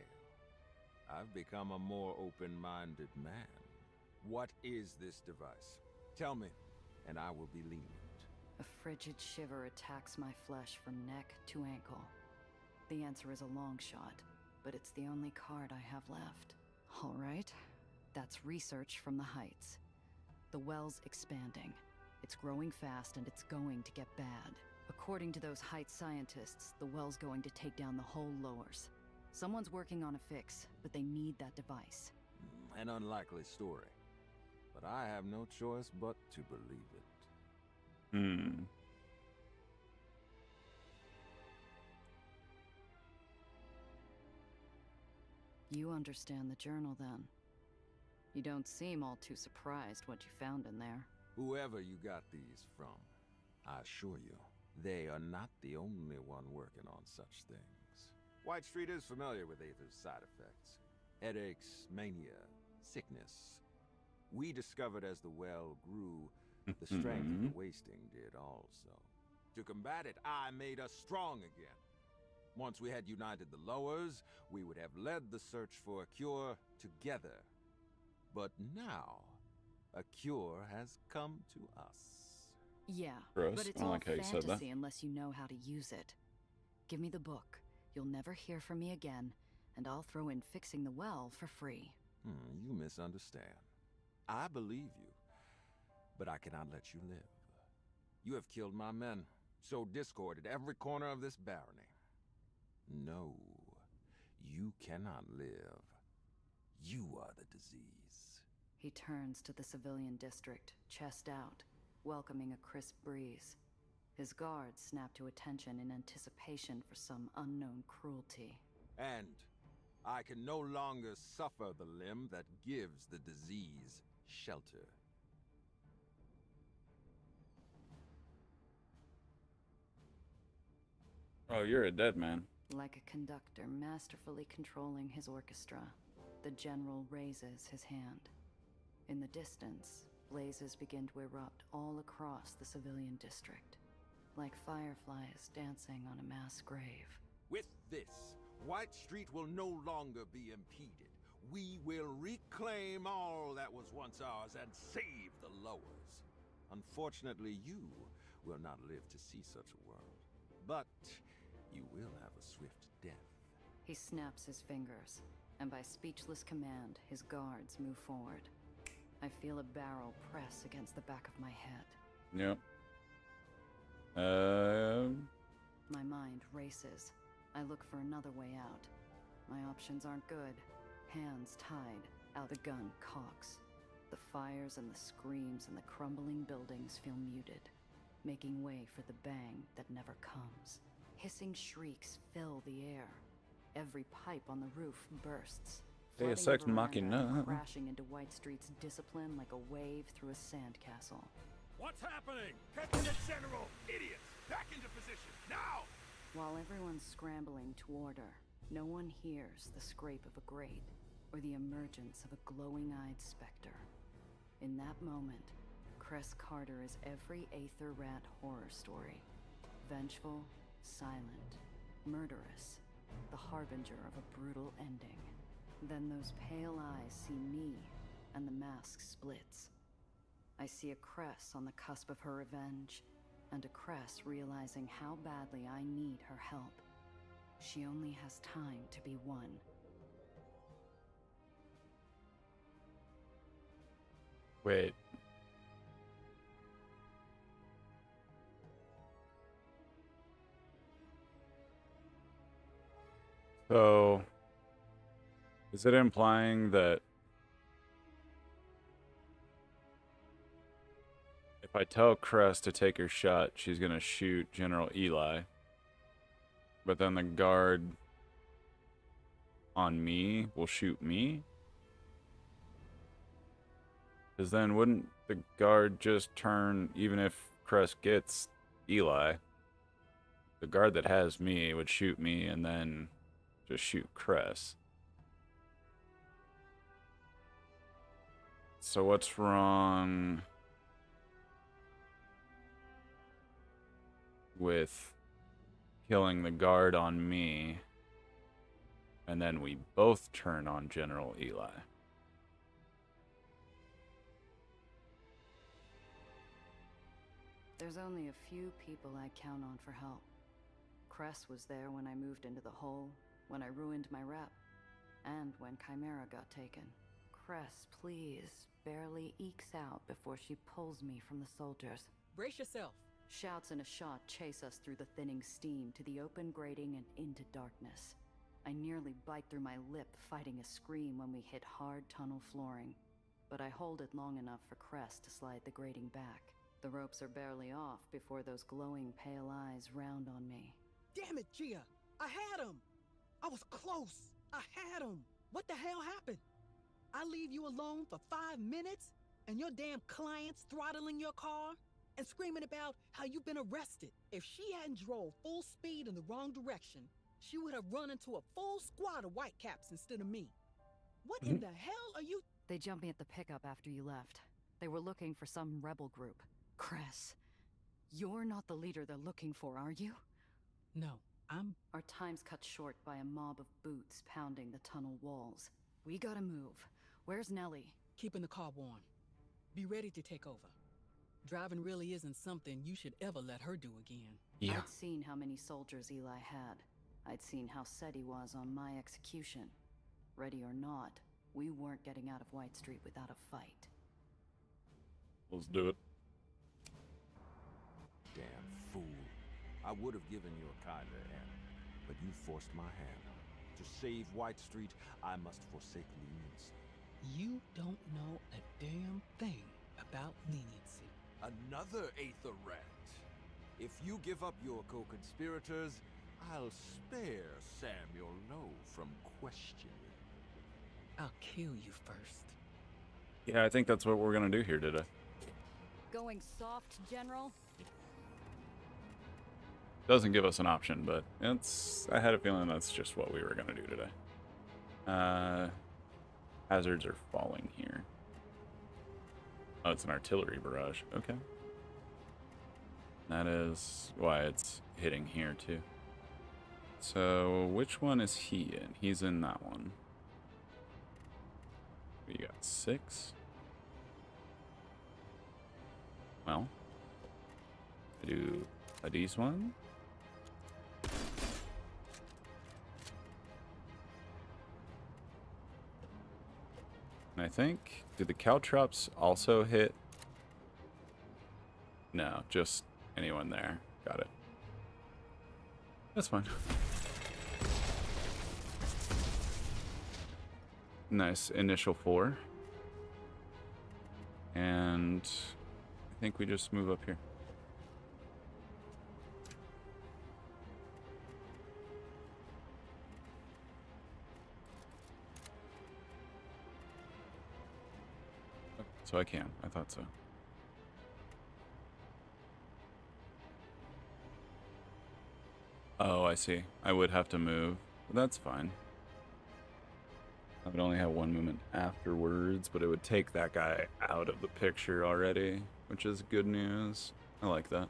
I've become a more open-minded man. What is this device? Tell me, and I will be lenient. A frigid shiver attacks my flesh from neck to ankle. The answer is a long shot, but it's the only card I have left. All right, that's research from the heights. The well's expanding. It's growing fast and it's going to get bad. According to those heights scientists, the well's going to take down the whole lowers. Someone's working on a fix, but they need that device. An unlikely story. But I have no choice but to believe it. You understand the journal, then. You don't seem all too surprised what you found in there. Whoever you got these from, I assure you, they are not the only one working on such things. White Street is familiar with Aether's side effects. Headaches, mania, sickness. We discovered as the well grew, the strength of the wasting did also. To combat it, I made us strong again. Once we had united the lowers, we would have led the search for a cure together. But now, a cure has come to us. Yeah, Gross. but it's I all like how you said that. fantasy unless you know how to use it. Give me the book. You'll never hear from me again, and I'll throw in fixing the well for free. You misunderstand. I believe you, but I cannot let you live. You have killed my men, sowed discord at every corner of this barony. No, you cannot live. You are the disease. He turns to the civilian district, chest out, welcoming a crisp breeze. His guards snap to attention in anticipation for some unknown cruelty. And I can no longer suffer the limb that gives the disease shelter. Oh, you're a dead man. Like a conductor masterfully controlling his orchestra, the general raises his hand. In the distance, blazes begin to erupt all across the civilian district, like fireflies dancing on a mass grave. With this, White Street will no longer be impeded. We will reclaim all that was once ours and save the lowers. Unfortunately, you will not live to see such a world. But you will have a swift death. He snaps his fingers, and by speechless command, his guards move forward. I feel a barrel press against the back of my head. Yep. My mind races. I look for another way out. My options aren't good. Hands tied, out the gun cocks. The fires and the screams and the crumbling buildings feel muted, making way for the bang that never comes. Hissing shrieks fill the air. Every pipe on the roof bursts. Deus flooding Ex the veranda Machina. and crashing into White Street's discipline like a wave through a sandcastle. What's happening? Captain General! Idiots! Back into position, now! While everyone's scrambling to order, no one hears the scrape of a grate or the emergence of a glowing-eyed specter. In that moment, Cress Carter is every Aether Rat horror story. Vengeful, silent, murderous, the harbinger of a brutal ending. Then those pale eyes see me, and the mask splits. I see a Cress on the cusp of her revenge, and a Cress realizing how badly I need her help. She only has time to be won. Wait. So, is it implying that if I tell Cress to take her shot, she's gonna shoot General Eli, but then the guard on me will shoot me? Because then wouldn't the guard just turn, even if Cress gets Eli, the guard that has me would shoot me and then just shoot Cress. So what's wrong? with killing the guard on me, and then we both turn on General Eli. There's only a few people I count on for help. Cress was there when I moved into the hole, when I ruined my rep, and when Chimera got taken. Cress, please, barely ekes out before she pulls me from the soldiers. Brace yourself. Shouts and a shot chase us through the thinning steam to the open grating and into darkness. I nearly bite through my lip fighting a scream when we hit hard tunnel flooring. But I hold it long enough for Cress to slide the grating back. The ropes are barely off before those glowing pale eyes round on me. Damn it, Gia! I had him! I was close! I had him! What the hell happened? I leave you alone for 5 minutes, and your damn client's throttling your car and screaming about how you've been arrested. If she hadn't drove full speed in the wrong direction, she would have run into a full squad of whitecaps instead of me. What in the hell are you— They jumped me at the pickup after you left. They were looking for some rebel group. Cress, you're not the leader they're looking for, are you? No, I'm— Our time's cut short by a mob of boots pounding the tunnel walls. We gotta move. Where's Nellie? Keeping the car warm. Be ready to take over. Driving really isn't something you should ever let her do again. Yeah. I'd seen how many soldiers Eli had. I'd seen how set he was on my execution. Ready or not, we weren't getting out of White Street without a fight. Let's do it. Damn fool. I would have given you a kinder end, but you forced my hand. To save White Street, I must forsake leniency. You don't know a damn thing about leniency. Another Aether rat. If you give up your co-conspirators, I'll spare Samuel Lowe from questioning. I'll kill you first. Yeah, I think that's what we're gonna do here today. Going soft, General? Doesn't give us an option, but I had a feeling that's just what we were gonna do today. Hazards are falling here. Oh, it's an artillery barrage. Okay. That is why it's hitting here too. So which one is he in? He's in that one. We got 6. Well, I do a D's one. And I think, do the caltrops also hit? No, just anyone there. Got it. That's fine. Nice initial 4. And I think we just move up here. So I can. I thought so. Oh, I see. I would have to move. That's fine. I would only have one movement afterwards, but it would take that guy out of the picture already, which is good news. I like that.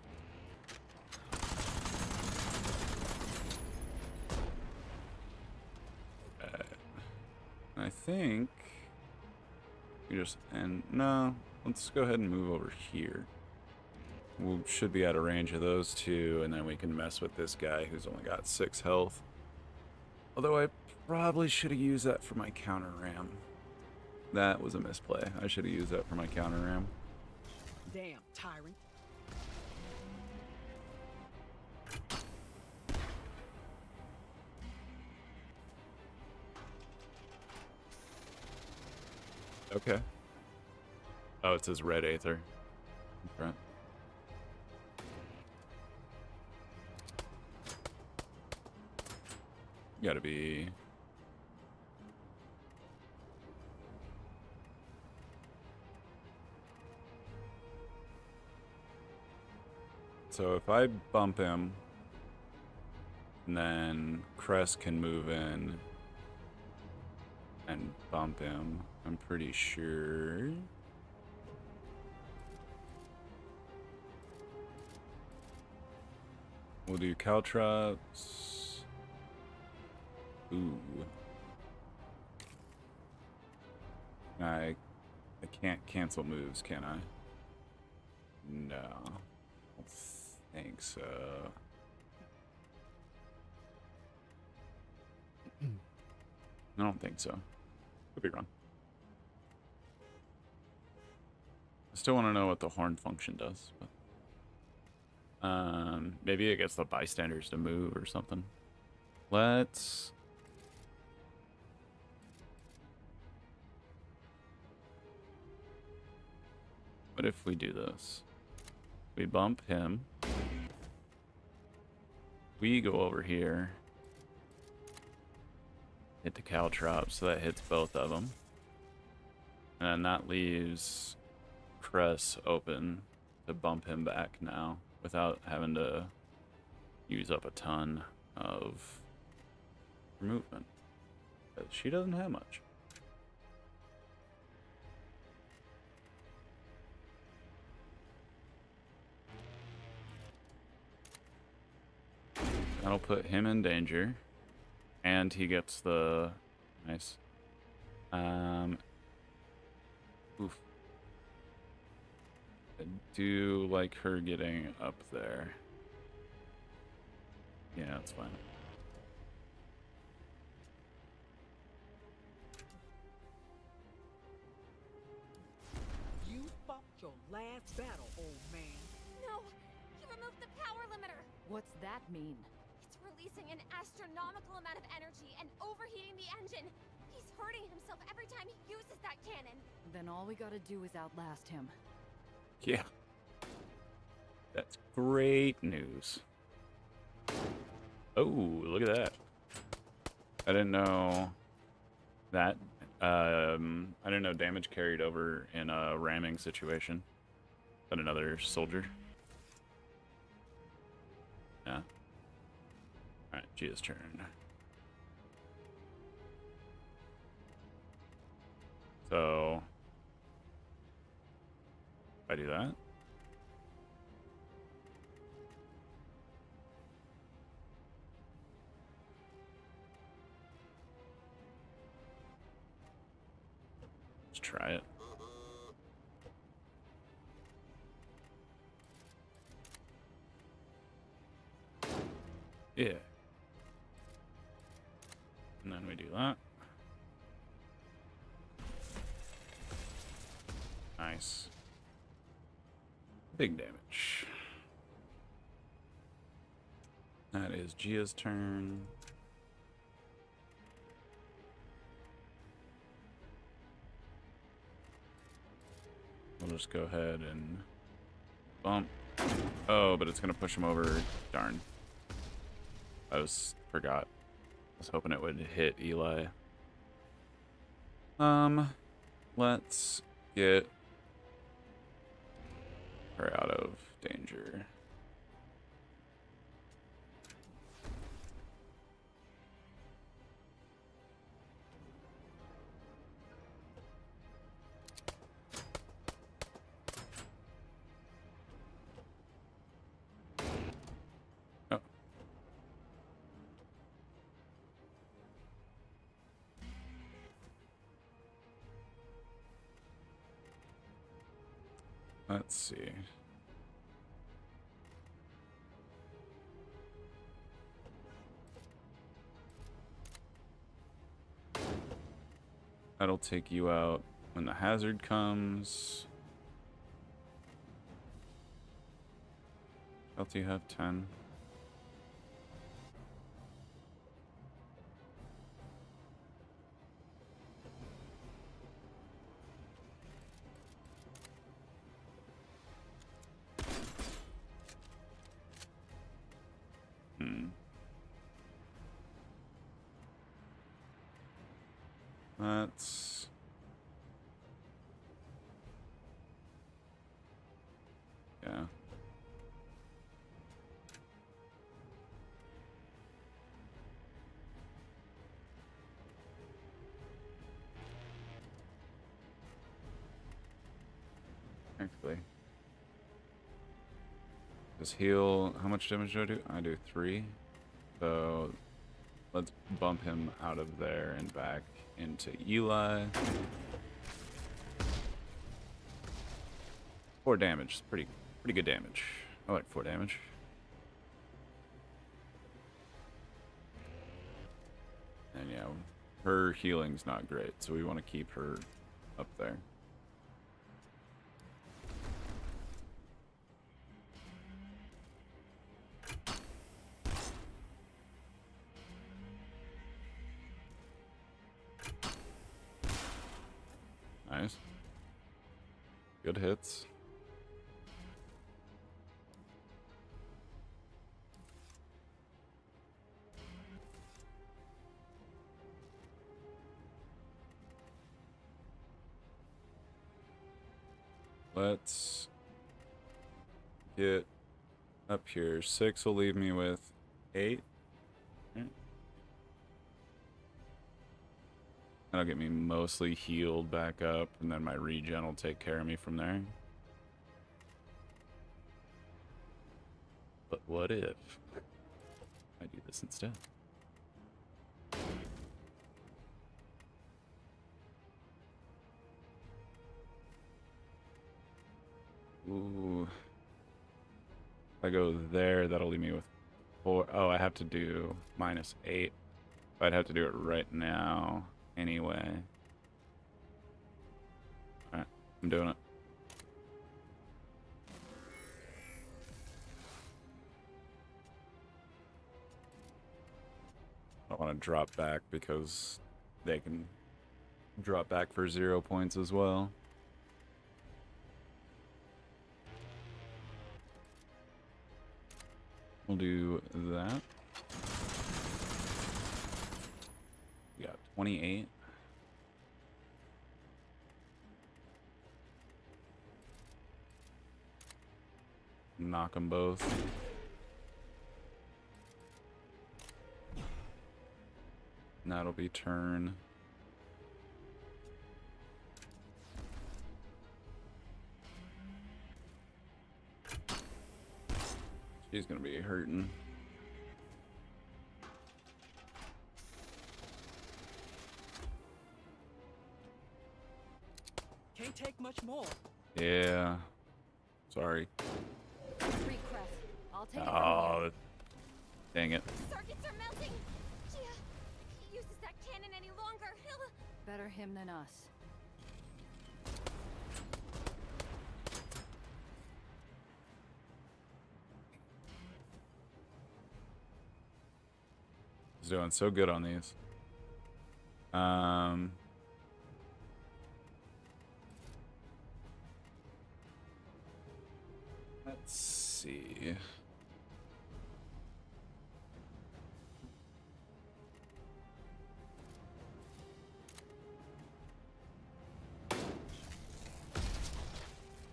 I think we just no, let's go ahead and move over here. We should be out of range of those two, and then we can mess with this guy who's only got 6 health. Although I probably should have used that for my counter ram. That was a misplay. I should have used that for my counter ram. Damn, tyrant. Okay. Oh, it says red Aether. Okay. Gotta be... So if I bump him, and then Cress can move in and bump him, I'm pretty sure. We'll do caltrops. Ooh. I can't cancel moves, can I? No. I don't think so. I don't think so. Could be wrong. I still want to know what the horn function does, but maybe it gets the bystanders to move or something. Let's what if we do this? We bump him. We go over here. Hit the caltrop, so that hits both of them. And then that leaves Cress open to bump him back now without having to use up a ton of movement. But she doesn't have much. That'll put him in danger. And he gets the nice. Oof. I do like her getting up there. Yeah, that's fine. You fought your last battle, old man. No! He removed the power limiter! What's that mean? It's releasing an astronomical amount of energy and overheating the engine. He's hurting himself every time he uses that cannon. Then all we gotta do is outlast him. Yeah. That's great news. Oh, look at that. I didn't know that. I didn't know damage carried over in a ramming situation. But another soldier. Yeah. Alright, Gia's turn. So if I do that. Let's try it. Yeah. And then we do that. Nice. Big damage. That is Gia's turn. We'll just go ahead and bump. Oh, but it's gonna push him over. Darn. I forgot. I was hoping it would hit Eli. Let's get her out of danger. Oh. Let's see. That'll take you out when the hazard comes. Health you have 10. That's yeah. Actually. This heal, how much damage do I do? I do 3. So let's bump him out of there and back into Eli. 4 damage, pretty good damage. I like 4 damage. And yeah, her healing's not great, so we want to keep her up there. Nice. Good hits. Let's get up here. 6 will leave me with 8. That'll get me mostly healed back up, and then my regen will take care of me from there. But what if I do this instead? Ooh. If I go there, that'll leave me with 4. Oh, I have to do -8. I'd have to do it right now anyway. Alright, I'm doing it. I don't want to drop back because they can drop back for 0 points as well. We'll do that. We got 28. Knock them both. And that'll be turn. She's gonna be hurting. Can't take much more. Yeah. Sorry. I'll take it Oh, dang it. Circuits are melting. Gia, if he uses that cannon any longer, he'll... Better him than us. He's doing so good on these. Let's see.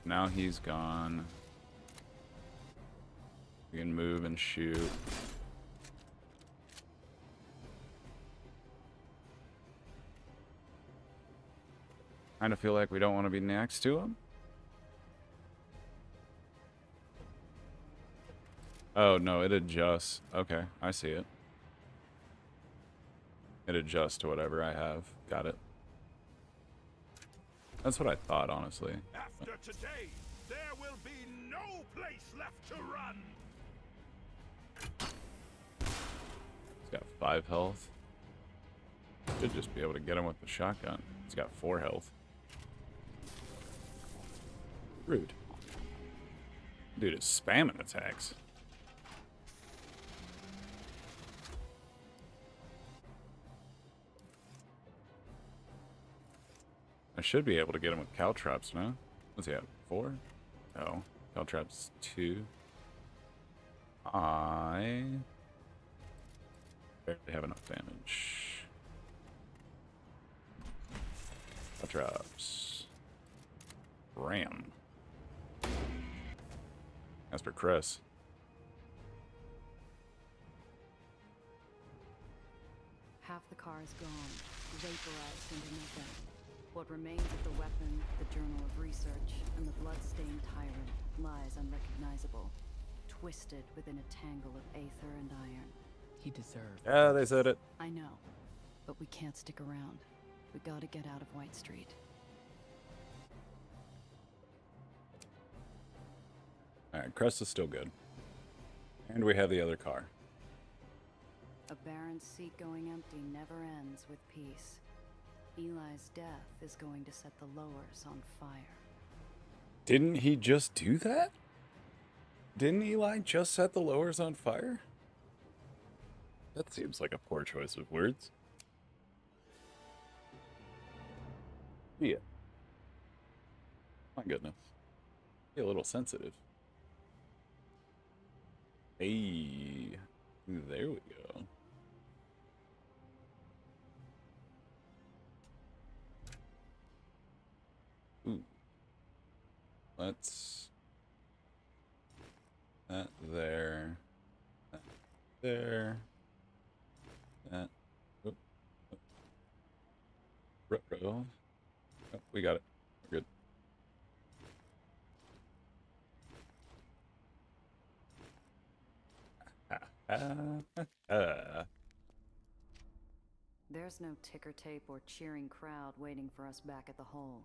Now he's gone. We can move and shoot. Kind of feel like we don't want to be next to him. Oh, no, it adjusts. Okay, I see it. It adjusts to whatever I have. Got it. That's what I thought, honestly. After today, there will be no place left to run. He's got 5 health. Should just be able to get him with the shotgun. He's got 4 health. Rude. Dude is spamming attacks. I should be able to get him with caltrops, no? What's he at? 4? Oh, caltrops 2. I barely have enough damage. Caltrops. Ram. As for Chris. Half the car is gone, vaporized into nothing. What remains of the weapon, the journal of research, and the blood-stained tyrant lies unrecognizable. twisted within a tangle of aether and iron. He deserved. Ah, they said it. I know, but we can't stick around. We gotta get out of White Street. Alright, Crest is still good. And we have the other car. A barren seat going empty never ends with peace. Eli's death is going to set the lowers on fire. Didn't he just do that? Didn't Eli just set the lowers on fire? That seems like a poor choice of words. Yeah. My goodness. Be a little sensitive. Hey, there we go. Ooh. Let's... That there. That there. That. Oh. Oh, we got it. We're good. There's no ticker tape or cheering crowd waiting for us back at the hole.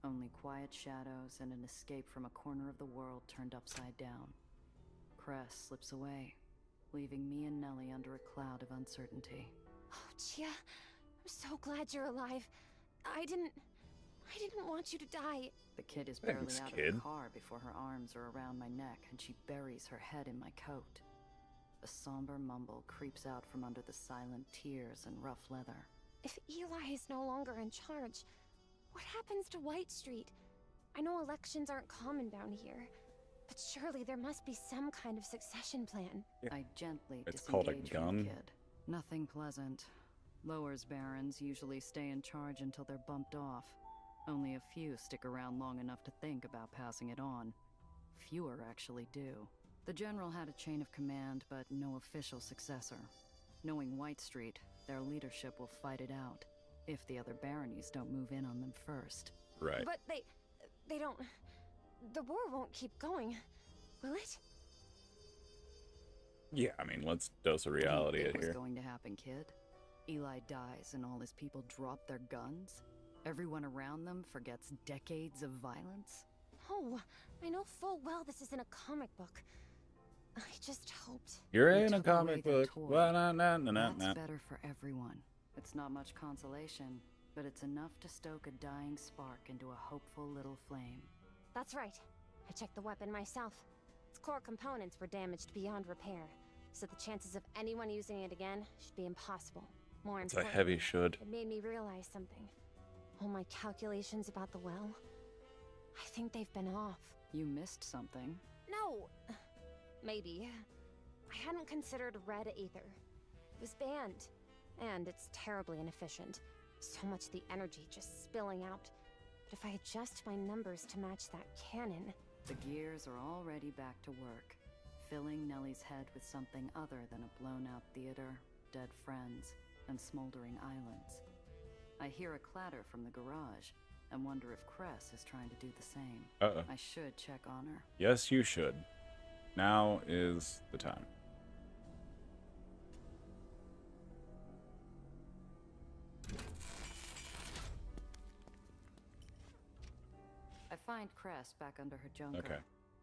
Only quiet shadows and an escape from a corner of the world turned upside down. Cress slips away, leaving me and Nellie under a cloud of uncertainty. Oh, Gia, I'm so glad you're alive. I didn't want you to die. The kid is barely Thanks, out kid. of the car before her arms are around my neck and she buries her head in my coat. A somber mumble creeps out from under the silent tears and rough leather. If Eli is no longer in charge, what happens to White Street? I know elections aren't common down here, but surely there must be some kind of succession plan. I gently It's called a disengage from gun. the kid. Nothing pleasant. Lowers barons usually stay in charge until they're bumped off. Only a few stick around long enough to think about passing it on. Fewer actually do. The general had a chain of command, but no official successor. Knowing White Street, their leadership will fight it out, if the other baronies don't move in on them first. Right. But they don't... The war won't keep going, will it? Yeah, I mean, let's dose of reality It it was here. going to happen, kid. Eli dies and all his people drop their guns. Everyone around them forgets decades of violence. Oh, I know full well this isn't a comic book. I just hoped. You're We in a took away comic their book. toy. Well, nah. That's better for everyone. It's not much consolation, but it's enough to stoke a dying spark into a hopeful little flame. That's right. I checked the weapon myself. Its core components were damaged beyond repair, so the chances of anyone using it again should be impossible. More It's a importantly, heavy should. it made me realize something. All my calculations about the well, I think they've been off. You missed something. No! Maybe. I hadn't considered red aether. It was banned. And it's terribly inefficient. So much of the energy just spilling out. But if I adjust my numbers to match that cannon... The gears are already back to work, filling Nellie's head with something other than a blown-out theater, dead friends, and smoldering islands. I hear a clatter from the garage, and wonder if Cress is trying to do the same. Uh-oh. I should check on her. Yes, you should. Now is the time. I find Cress back under her junker. Okay.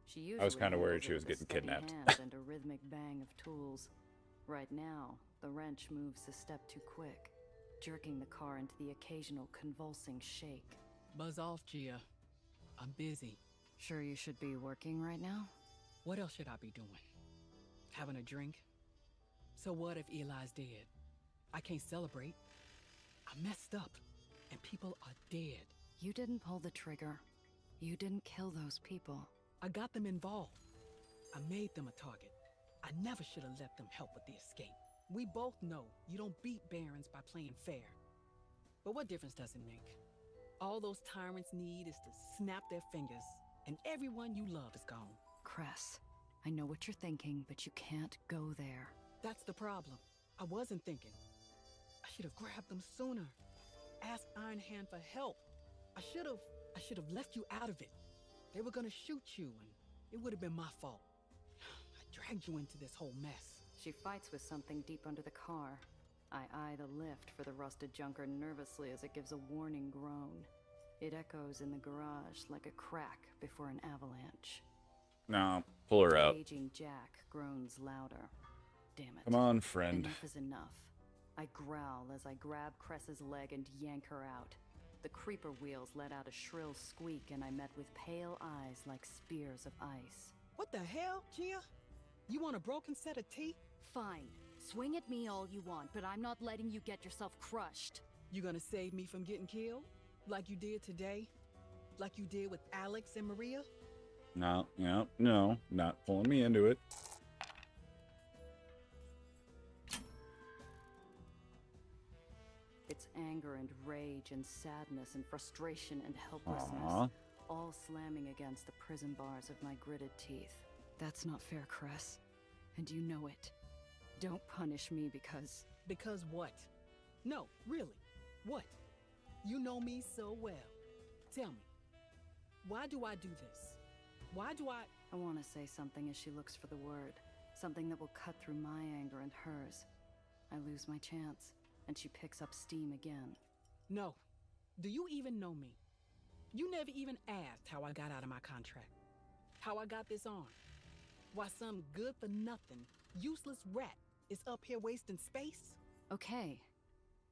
She usually I was kind of worried handles she it was with a getting steady kidnapped. hand and a rhythmic bang of tools. Right now, the wrench moves a step too quick, jerking the car into the occasional convulsing shake. Buzz off, Gia. I'm busy. Sure you should be working right now? What else should I be doing? Having a drink? So what if Eli's dead? I can't celebrate. I messed up, and people are dead. You didn't pull the trigger. You didn't kill those people. I got them involved. I made them a target. I never should have let them help with the escape. We both know you don't beat barons by playing fair. But what difference does it make? All those tyrants need is to snap their fingers, and everyone you love is gone. Cress, I know what you're thinking, but you can't go there. That's the problem. I wasn't thinking. I should have grabbed them sooner. Asked Iron Hand for help. I should have left you out of it. They were gonna shoot you, and it would have been my fault. I dragged you into this whole mess? She fights with something deep under the car. I eye the lift for the rusted junker nervously as it gives a warning groan. It echoes in the garage like a crack before an avalanche. No, pull her out. Aging Jack groans louder. Damn it. Come on, friend. Enough is enough. I growl as I grab Cress's leg and yank her out. The creeper wheels let out a shrill squeak and I met with pale eyes like spears of ice. What the hell, Gia? You want a broken set of teeth? Fine. Swing at me all you want, but I'm not letting you get yourself crushed. You gonna save me from getting killed? Like you did today? Like you did with Alex and Maria? No, not pulling me into it. It's anger and rage and sadness and frustration and helplessness, Aww. all slamming against the prison bars of my gritted teeth. That's not fair, Cress. And you know it. Don't punish me because... Because what? No, really. What? You know me so well. Tell me, why do I do this? Why do I... I want to say something as she looks for the word. Something that will cut through my anger and hers. I lose my chance, and she picks up steam again. No. Do you even know me? You never even asked how I got out of my contract. How I got this on. Why some good-for-nothing, useless rat is up here wasting space? Okay.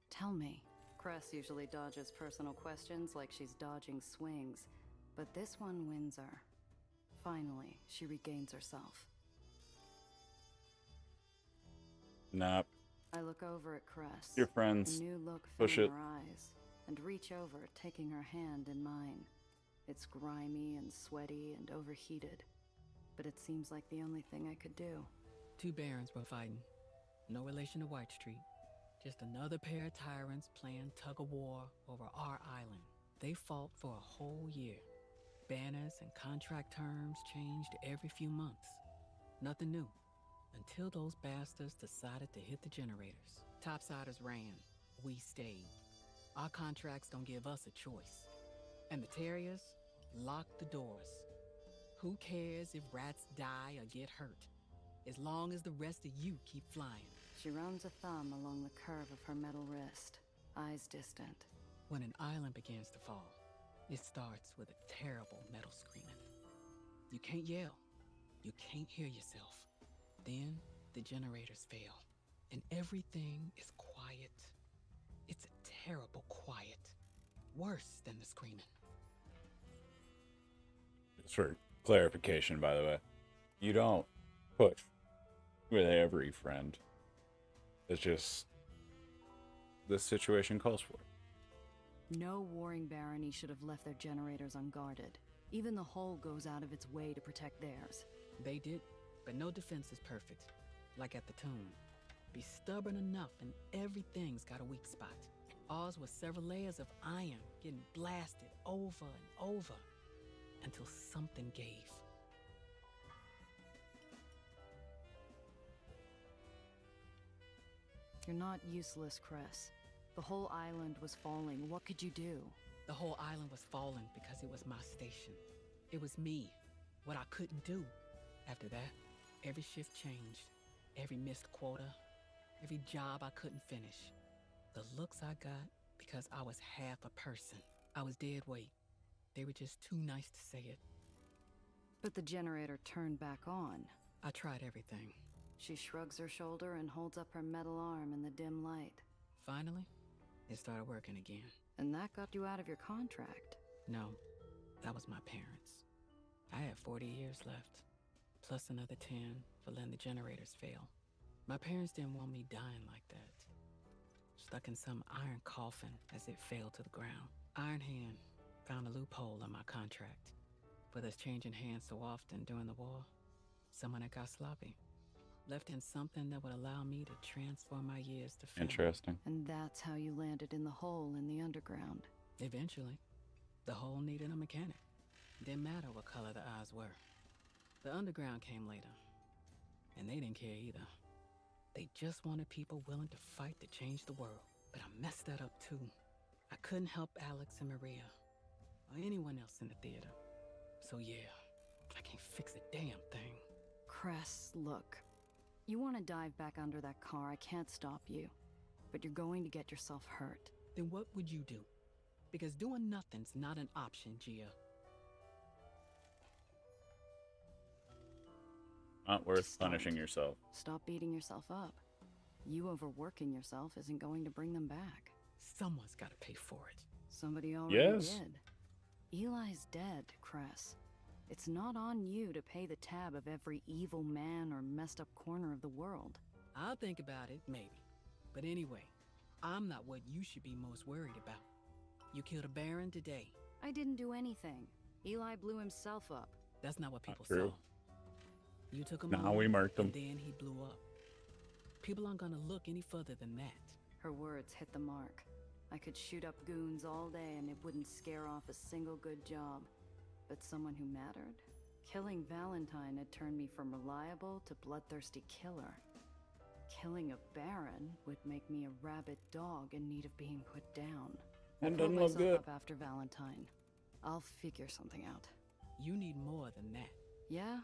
Tell me. Cress usually dodges personal questions like she's dodging swings, but this one wins her. Finally, she regains herself. Nah. I look over at Cress. Your friends. A new look Push filling it. her eyes, and reach over, taking her hand in mine. It's grimy and sweaty and overheated, but it seems like the only thing I could do. Two barons were fighting. No relation to White Street. Just another pair of tyrants playing tug-of-war over our island. They fought for a whole year. Banners and contract terms changed every few months. Nothing new. Until those bastards decided to hit the generators. Topsiders ran. We stayed. Our contracts don't give us a choice. And the Terriers locked the doors. Who cares if rats die or get hurt? As long as the rest of you keep flying. She runs a thumb along the curve of her metal wrist, eyes distant. When an island begins to fall, it starts with a terrible metal screaming. You can't yell. You can't hear yourself. Then the generators fail, and everything is quiet. It's a terrible quiet. Worse than the screaming. Just for clarification, by the way, you don't push with every friend. It's just this situation calls for it. No warring barony should have left their generators unguarded. Even the Whole goes out of its way to protect theirs. They did, but no defense is perfect. Like at the tomb. Be stubborn enough and everything's got a weak spot. Ours was several layers of iron getting blasted over and over until something gave. You're not useless, Cress. The whole island was falling. What could you do? The whole island was falling because it was my station. It was me. What I couldn't do. After that, every shift changed. Every missed quota. Every job I couldn't finish. The looks I got because I was half a person. I was dead weight. They were just too nice to say it. But the generator turned back on. I tried everything. She shrugs her shoulder and holds up her metal arm in the dim light. Finally, it started working again. And that got you out of your contract? No, that was my parents. I had 40 years left, plus another 10 for letting the generators fail. My parents didn't want me dying like that. Stuck in some iron coffin as it fell to the ground. Iron Hand found a loophole in my contract. With us changing hands so often during the war, someone that got sloppy. Left in something that would allow me to transform my years to fame. Interesting. And that's how you landed in the hole in the underground. Eventually, the hole needed a mechanic. Didn't matter what color the eyes were. The underground came later, and they didn't care either. They just wanted people willing to fight to change the world. But I messed that up too. I couldn't help Alex and Maria, or anyone else in the theater. So yeah, I can't fix a damn thing. Cress, look. You want to dive back under that car, I can't stop you. But you're going to get yourself hurt. Then what would you do? Because doing nothing's not an option, Gia. Not worth Just don't. punishing yourself. Stop beating yourself up. You overworking yourself isn't going to bring them back. Someone's got to pay for it. Somebody already Yes. did. Eli's dead, Cress. It's not on you to pay the tab of every evil man or messed up corner of the world. I'll think about it, maybe. But anyway, I'm not what you should be most worried about. You killed a Baron today. I didn't do anything. Eli blew himself up. That's not what people true. saw. You took him Nah, on, we marked him. and then he blew up. People aren't gonna look any further than that. Her words hit the mark. I could shoot up goons all day and it wouldn't scare off a single good job. But someone who mattered? Killing Valentine had turned me from reliable to bloodthirsty killer. Killing a Baron would make me a rabid dog in need of being put down. I That pulled doesn't look myself good. up after Valentine. I'll figure something out. You need more than that. Yeah?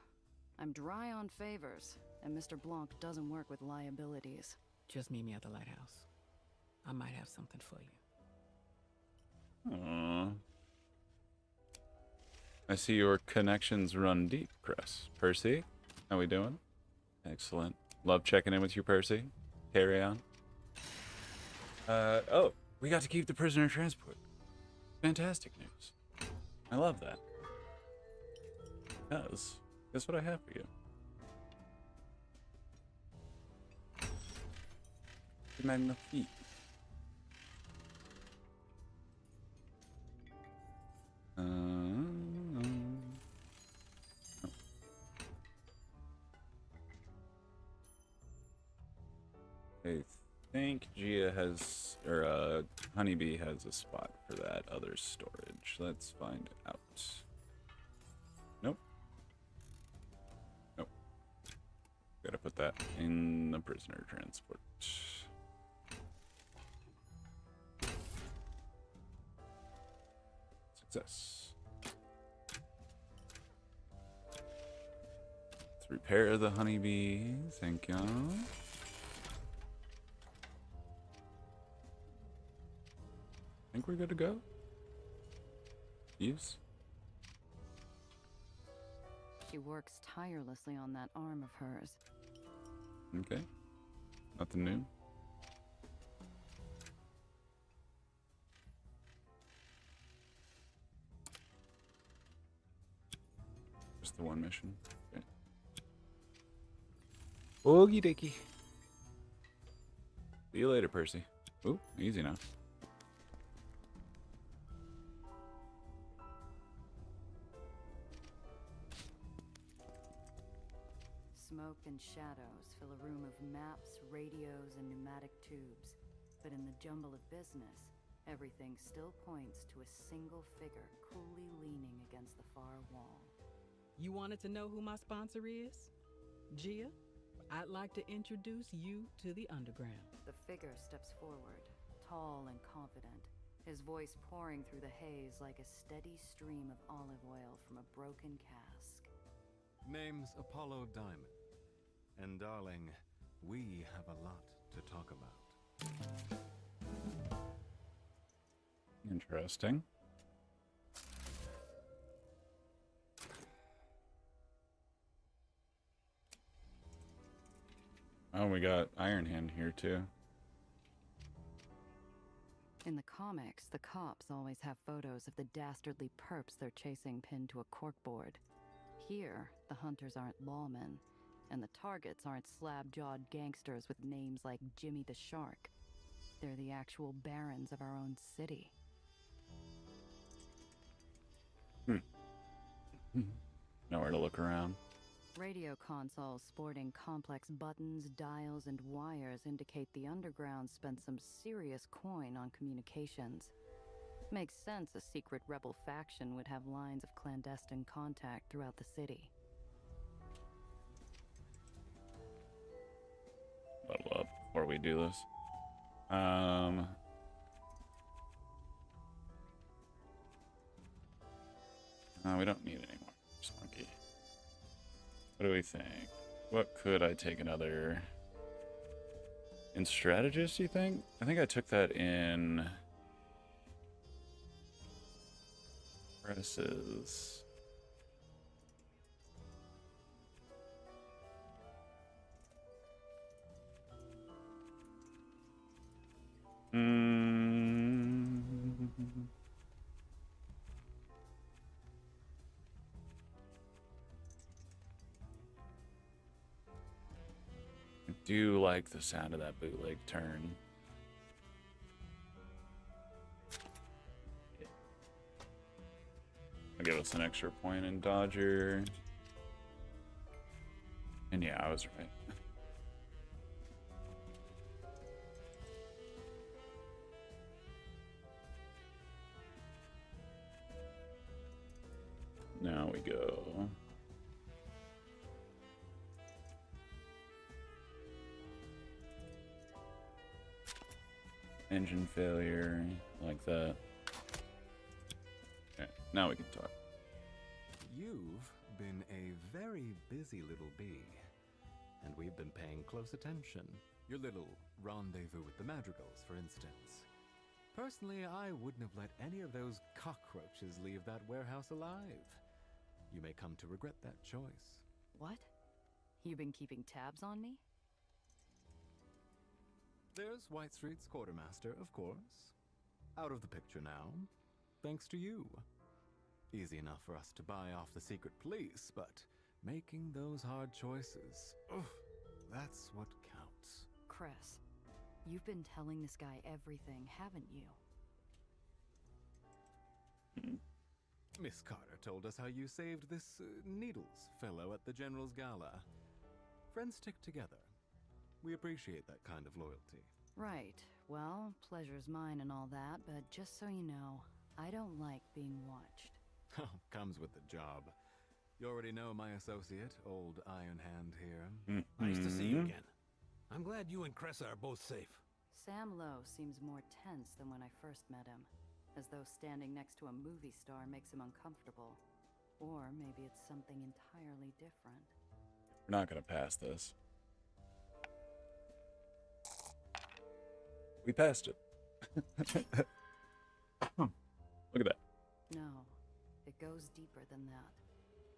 I'm dry on favors, and Mr. Blanc doesn't work with liabilities. Just meet me at the lighthouse. I might have something for you. Aww. I see your connections run deep, Chris. Percy, how we doing? Excellent. Love checking in with you, Percy. Carry on. Oh, we got to keep the prisoner transport. Fantastic news. I love that. Because, guess what I have for you? Magnifique. I think Gia has, or Honeybee has a spot for that other storage. Let's find out. Nope. Nope. Gotta put that in the prisoner transport. Success. Let's repair the Honeybee. Thank you. Think we're good to go? Use. She works tirelessly on that arm of hers. Okay. Nothing new. Just the one mission. Okay. Okie dokie. See you later, Percy. Ooh, easy now. Smoke and shadows fill a room of maps, radios, and pneumatic tubes. But in the jumble of business, everything still points to a single figure coolly leaning against the far wall. You wanted to know who my sponsor is? Gia, I'd like to introduce you to the underground. The figure steps forward, tall and confident, his voice pouring through the haze like a steady stream of olive oil from a broken cask. Name's Apollo Diamond. And darling, we have a lot to talk about. Interesting. Oh, we got Iron Hand here too. In the comics, the cops always have photos of the dastardly perps they're chasing pinned to a corkboard. Here, the hunters aren't lawmen, and the targets aren't slab-jawed gangsters with names like Jimmy the Shark. They're the actual barons of our own city. Nowhere to look around. Radio consoles sporting complex buttons, dials, and wires indicate the underground spent some serious coin on communications. Makes sense a secret rebel faction would have lines of clandestine contact throughout the city. Level up before we do this. We don't need any more. Spunky. What do we think? What could I take another... In strategist, you think? I think I took that in... Presses. I do like the sound of that bootleg turn. I'll give us an extra point in Dodger. And yeah, I was right. Now we go. Engine failure, like that. Okay, now we can talk. You've been a very busy little bee, and we've been paying close attention. Your little rendezvous with the madrigals, for instance. Personally, I wouldn't have let any of those cockroaches leave that warehouse alive. You may come to regret that choice. What? You been keeping tabs on me? There's White Street's quartermaster, of course. Out of the picture now, thanks to you. Easy enough for us to buy off the secret police, but making those hard choices, that's what counts. Cress, you've been telling this guy everything, haven't you? Miss Carter told us how you saved this Needles fellow at the General's Gala. Friends stick together. We appreciate that kind of loyalty. Right. Well, pleasure's mine and all that, but just so you know, I don't like being watched. Oh, comes with the job. You already know my associate, old Iron Hand here. Nice to see you again. I'm glad you and Cressa are both safe. Sam Lowe seems more tense than when I first met him. As though standing next to a movie star makes him uncomfortable. Or maybe it's something entirely different. We're not gonna pass this. We passed it. Look at that. No, it goes deeper than that.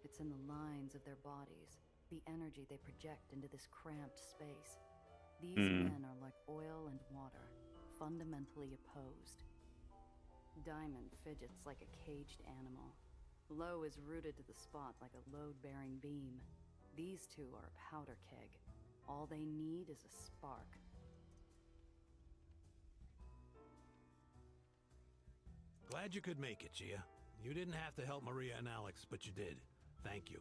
It's in the lines of their bodies, the energy they project into this cramped space. These men are like oil and water, fundamentally opposed. Diamond fidgets like a caged animal. Lowe is rooted to the spot like a load-bearing beam. These two are a powder keg. All they need is a spark. Glad you could make it, Gia. You didn't have to help Maria and Alex, but you did. Thank you.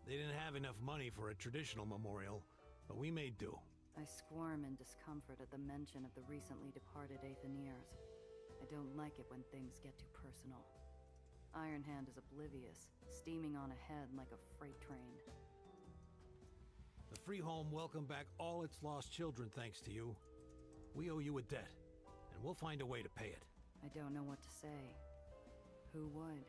They didn't have enough money for a traditional memorial, but we made do. I squirm in discomfort at the mention of the recently departed Aetheniers. I don't like it when things get too personal. Iron Hand is oblivious, steaming on ahead like a freight train. The Free Home welcomed back all its lost children thanks to you. We owe you a debt, and we'll find a way to pay it. I don't know what to say. Who would?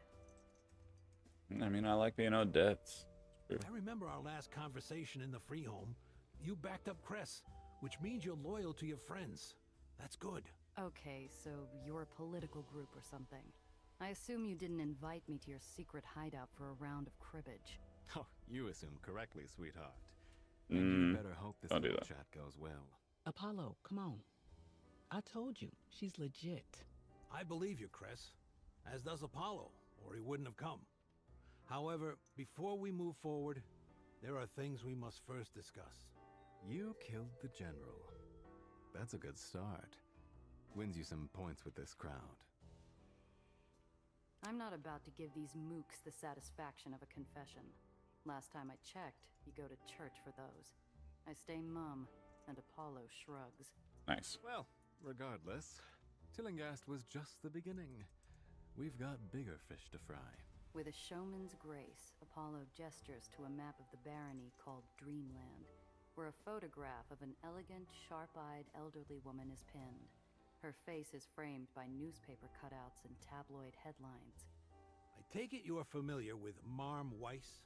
I mean, I like being owed debts. I remember our last conversation in the Free Home. You backed up Cress, which means you're loyal to your friends. That's good. Okay, so you're a political group or something. I assume you didn't invite me to your secret hideout for a round of cribbage. Oh, you assume correctly, sweetheart. And you better hope this little chat goes well. Apollo, come on. I told you, she's legit. I believe you, Cress. As does Apollo, or he wouldn't have come. However, before we move forward, there are things we must first discuss. You killed the General. That's a good start. Wins you some points with this crowd. I'm not about to give these mooks the satisfaction of a confession. Last time I checked, you go to church for those. I stay mum, and Apollo shrugs. Nice. Well, regardless, Tillingast was just the beginning. We've got bigger fish to fry. With a showman's grace, Apollo gestures to a map of the barony called Dreamland, where a photograph of an elegant, sharp-eyed elderly woman is pinned. Her face is framed by newspaper cutouts and tabloid headlines. I take it you are familiar with Marm Weiss?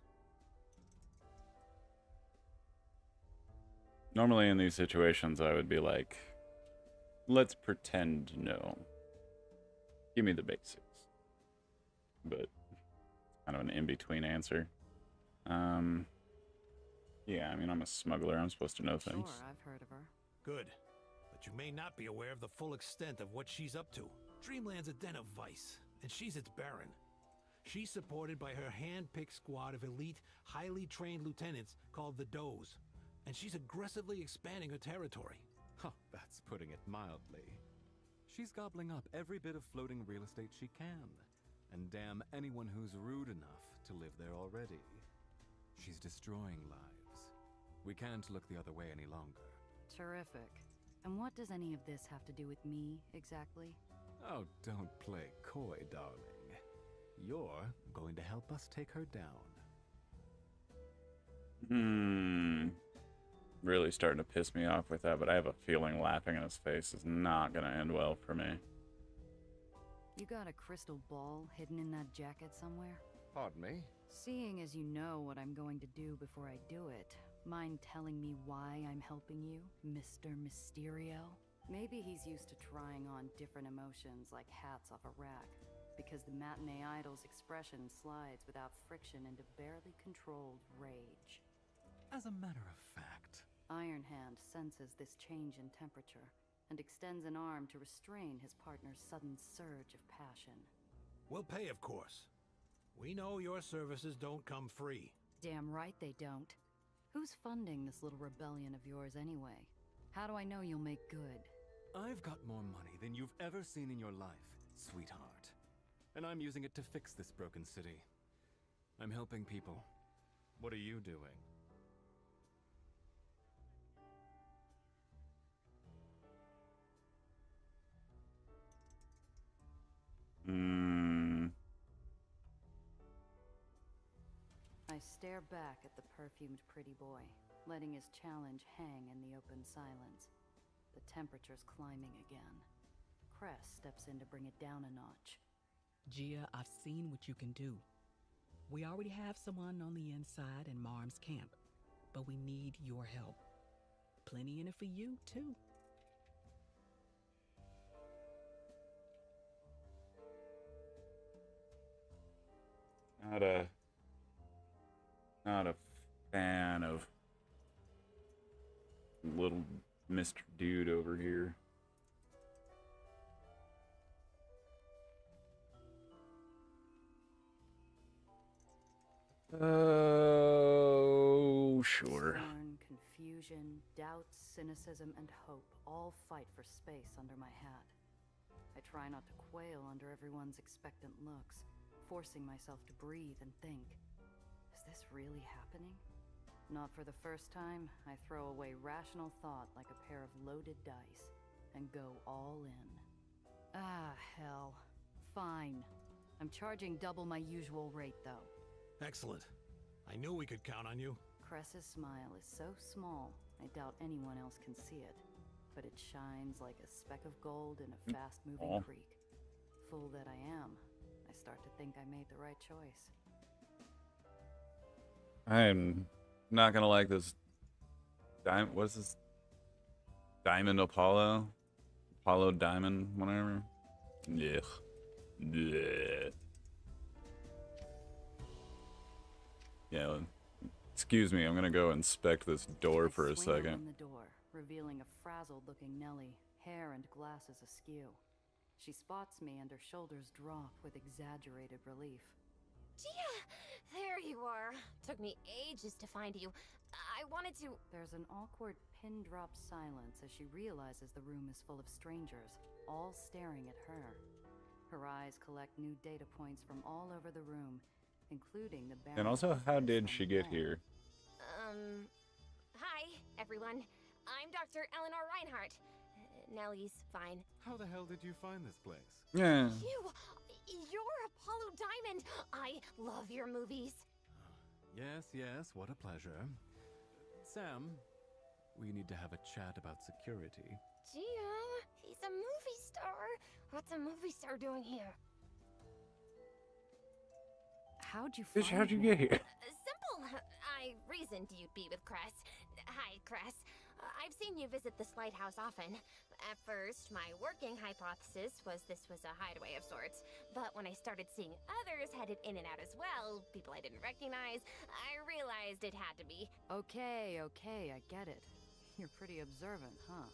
Normally in these situations, I would be like, let's pretend to know. Give me the basics. But kind of an in-between answer. Yeah, I mean, I'm a smuggler. I'm supposed to know things. Sure, I've heard of her. Good. But you may not be aware of the full extent of what she's up to. Dreamland's a den of vice, and she's its baron. She's supported by her hand-picked squad of elite, highly trained lieutenants called the Does, and she's aggressively expanding her territory. Huh, that's putting it mildly. She's gobbling up every bit of floating real estate she can, and damn anyone who's rude enough to live there already. She's destroying lives. We can't look the other way any longer. Terrific. And what does any of this have to do with me, exactly? Oh, don't play coy, darling. You're going to help us take her down. Really starting to piss me off with that, but I have a feeling laughing in his face is not going to end well for me. You got a crystal ball hidden in that jacket somewhere? Pardon me? Seeing as you know what I'm going to do before I do it, mind telling me why I'm helping you, Mr. Mysterio? Maybe he's used to trying on different emotions like hats off a rack, because the matinee idol's expression slides without friction into barely controlled rage. As a matter of fact, Iron Hand senses this change in temperature and extends an arm to restrain his partner's sudden surge of passion. We'll pay, of course. We know your services don't come free. Damn right they don't. Who's funding this little rebellion of yours anyway? How do I know you'll make good? I've got more money than you've ever seen in your life, sweetheart. And I'm using it to fix this broken city. I'm helping people. What are you doing? I stare back at the perfumed pretty boy, letting his challenge hang in the open silence. The temperature's climbing again. Cress steps in to bring it down a notch. Gia, I've seen what you can do. We already have someone on the inside in Marm's camp, but we need your help. Plenty in it for you, too. Not a fan of little Mr. Dude over here. Oh, sure. Scorn, confusion, doubt, cynicism, and hope all fight for space under my hat. I try not to quail under everyone's expectant looks, forcing myself to breathe and think. Is this really happening? Not for the first time, I throw away rational thought like a pair of loaded dice and go all in. Ah, hell. Fine. I'm charging double my usual rate, though. Excellent. I knew we could count on you. Cress's smile is so small, I doubt anyone else can see it. But it shines like a speck of gold in a fast-moving creek. Fool that I am, I start to think I made the right choice. I'm not gonna like this. What's this? Diamond Apollo? Apollo Diamond, whatever. Ugh. Blech. Yeah, excuse me, I'm gonna go inspect this door for a second. In the door, revealing a frazzled-looking Nellie, hair and glasses askew. She spots me and her shoulders drop with exaggerated relief. Gia! There you are. Took me ages to find you. I wanted to... There's an awkward pin-drop silence as she realizes the room is full of strangers, all staring at her. Her eyes collect new data points from all over the room, including the Baron. And also, how did she get here? Hi, everyone. I'm Dr. Eleanor Reinhardt. Nellie's fine. How the hell did you find this place? Yeah. You're Apollo Diamond. I love your movies. Yes, what a pleasure. Sam, we need to have a chat about security. Gia, he's a movie star. What's a movie star doing here? How'd you Bitch, how'd you get here? Simple. I reasoned you'd be with Cress. Hi, Cress. I've seen you visit this lighthouse often. At first, my working hypothesis was this was a hideaway of sorts. But when I started seeing others headed in and out as well, people I didn't recognize, I realized it had to be. Okay, I get it. You're pretty observant, huh?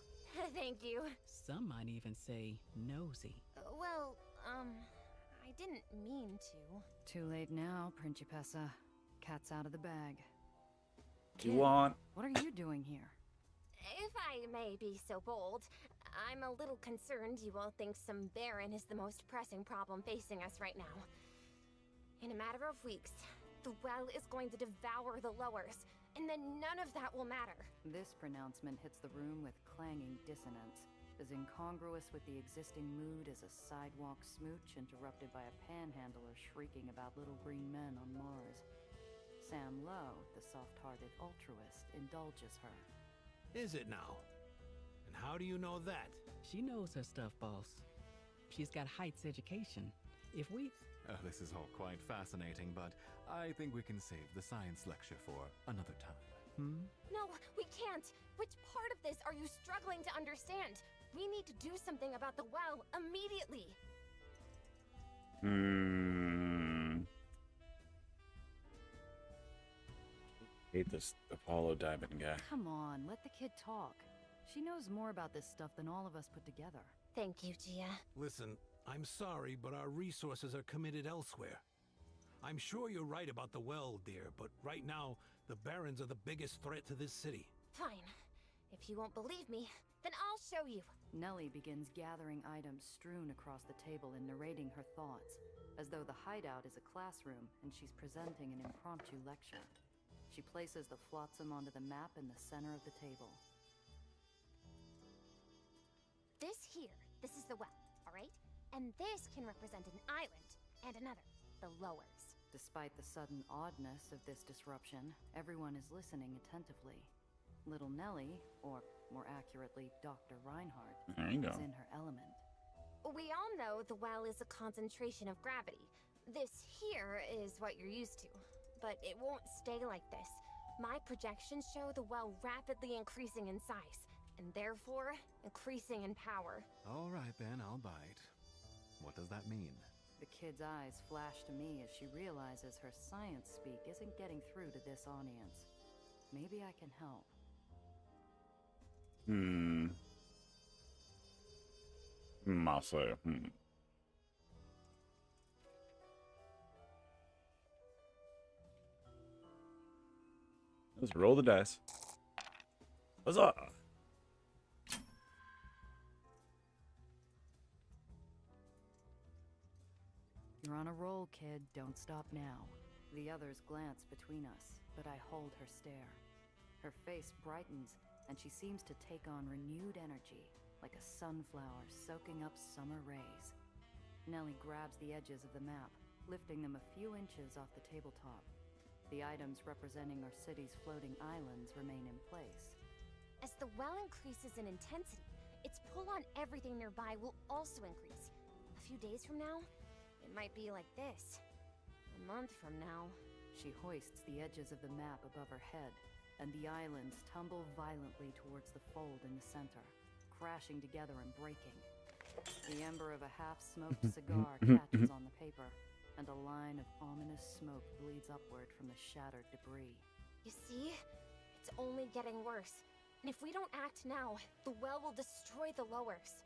Thank you. Some might even say nosy. Well, I didn't mean to. Too late now, Principessa. Cat's out of the bag. You want? What are you doing here? If I may be so bold, I'm a little concerned you all think some Baron is the most pressing problem facing us right now. In a matter of weeks, the well is going to devour the lowers, and then none of that will matter. This pronouncement hits the room with clanging dissonance, as incongruous with the existing mood as a sidewalk smooch interrupted by a panhandler shrieking about little green men on Mars. Sam Lowe, the soft-hearted altruist, indulges her. Is it now? And how do you know that? She knows her stuff, boss. She's got Heights education. If we... This is all quite fascinating, but I think we can save the science lecture for another time. No, we can't. Which part of this are you struggling to understand? We need to do something about the well immediately. Hate this Apollo diamond guy. Come on, let the kid talk. She knows more about this stuff than all of us put together. Thank you, Gia. Listen, I'm sorry, but our resources are committed elsewhere. I'm sure you're right about the well, dear, but right now, the Barons are the biggest threat to this city. Fine. If you won't believe me, then I'll show you. Nellie begins gathering items strewn across the table and narrating her thoughts, as though the hideout is a classroom and she's presenting an impromptu lecture. She places the flotsam onto the map in the center of the table. This is the well, all right? And this can represent an island, and another, the lowers. Despite the sudden oddness of this disruption, everyone is listening attentively. Little Nellie, or more accurately, Dr. Reinhardt, There you go. is in her element. We all know the well is a concentration of gravity. This here is what you're used to. But it won't stay like this. My projections show the well rapidly increasing in size, and therefore, increasing in power. All right then, I'll bite. What does that mean? The kid's eyes flash to me as she realizes her science speak isn't getting through to this audience. Maybe I can help. I'll say, Let's roll the dice. Huzzah! You're on a roll, kid. Don't stop now. The others glance between us, but I hold her stare. Her face brightens, and she seems to take on renewed energy, like a sunflower soaking up summer rays. Nellie grabs the edges of the map, lifting them a few inches off the tabletop. The items representing our city's floating islands remain in place. As the well increases in intensity, its pull on everything nearby will also increase. A few days from now, it might be like this. A month from now. She hoists the edges of the map above her head, and the islands tumble violently towards the fold in the center, crashing together and breaking. The ember of a half-smoked cigar catches on the paper, and a line of ominous smoke bleeds upward from the shattered debris. You see? It's only getting worse. And if we don't act now, the well will destroy the lowers.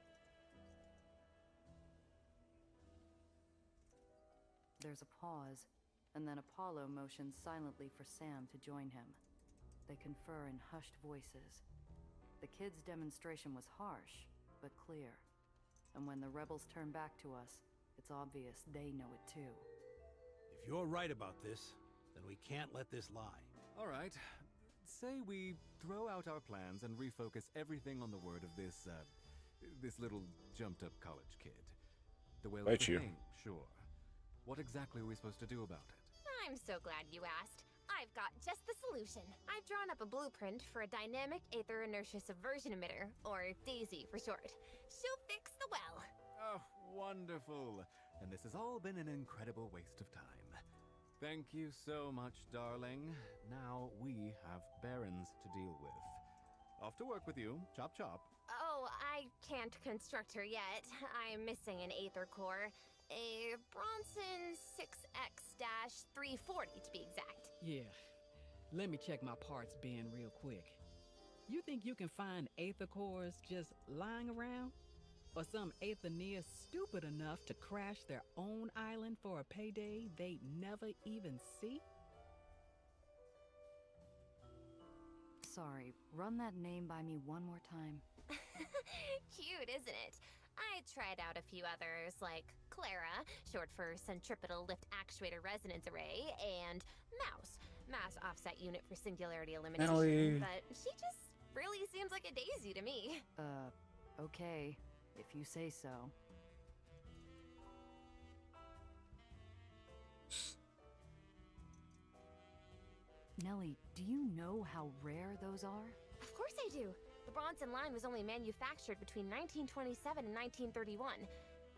There's a pause, and then Apollo motions silently for Sam to join him. They confer in hushed voices. The kids' demonstration was harsh, but clear. And when the rebels turn back to us, it's obvious they know it too. If you're right about this, then we can't let this lie. All right. Say we throw out our plans and refocus everything on the word of this little jumped-up college kid. The whale's Bite the you. thing, sure. What exactly are we supposed to do about it? I'm so glad you asked. I've got just the solution. I've drawn up a blueprint for a dynamic Aether Inertia Subversion Emitter, or DAISY for short. She'll fix the well. Oh, wonderful. And this has all been an incredible waste of time. Thank you so much, darling. Now we have Barons to deal with. Off to work with you. Chop chop. Oh, I can't construct her yet. I'm missing an Aether core. A Bronson 6X-340 to be exact. Yeah. Let me check my parts bin real quick. You think you can find Aether cores just lying around? Or some Aethernea stupid enough to crash their own island for a payday they'd never even see? Sorry, run that name by me one more time. Cute, isn't it? I tried out a few others, like Clara, short for Centripetal Lift Actuator Resonance Array, and Mouse, Mass Offset Unit for Singularity Elimination. Nelly. But she just really seems like a daisy to me. Okay, if you say so. Nelly, do you know how rare those are? Of course I do. The Bronson line was only manufactured between 1927 and 1931.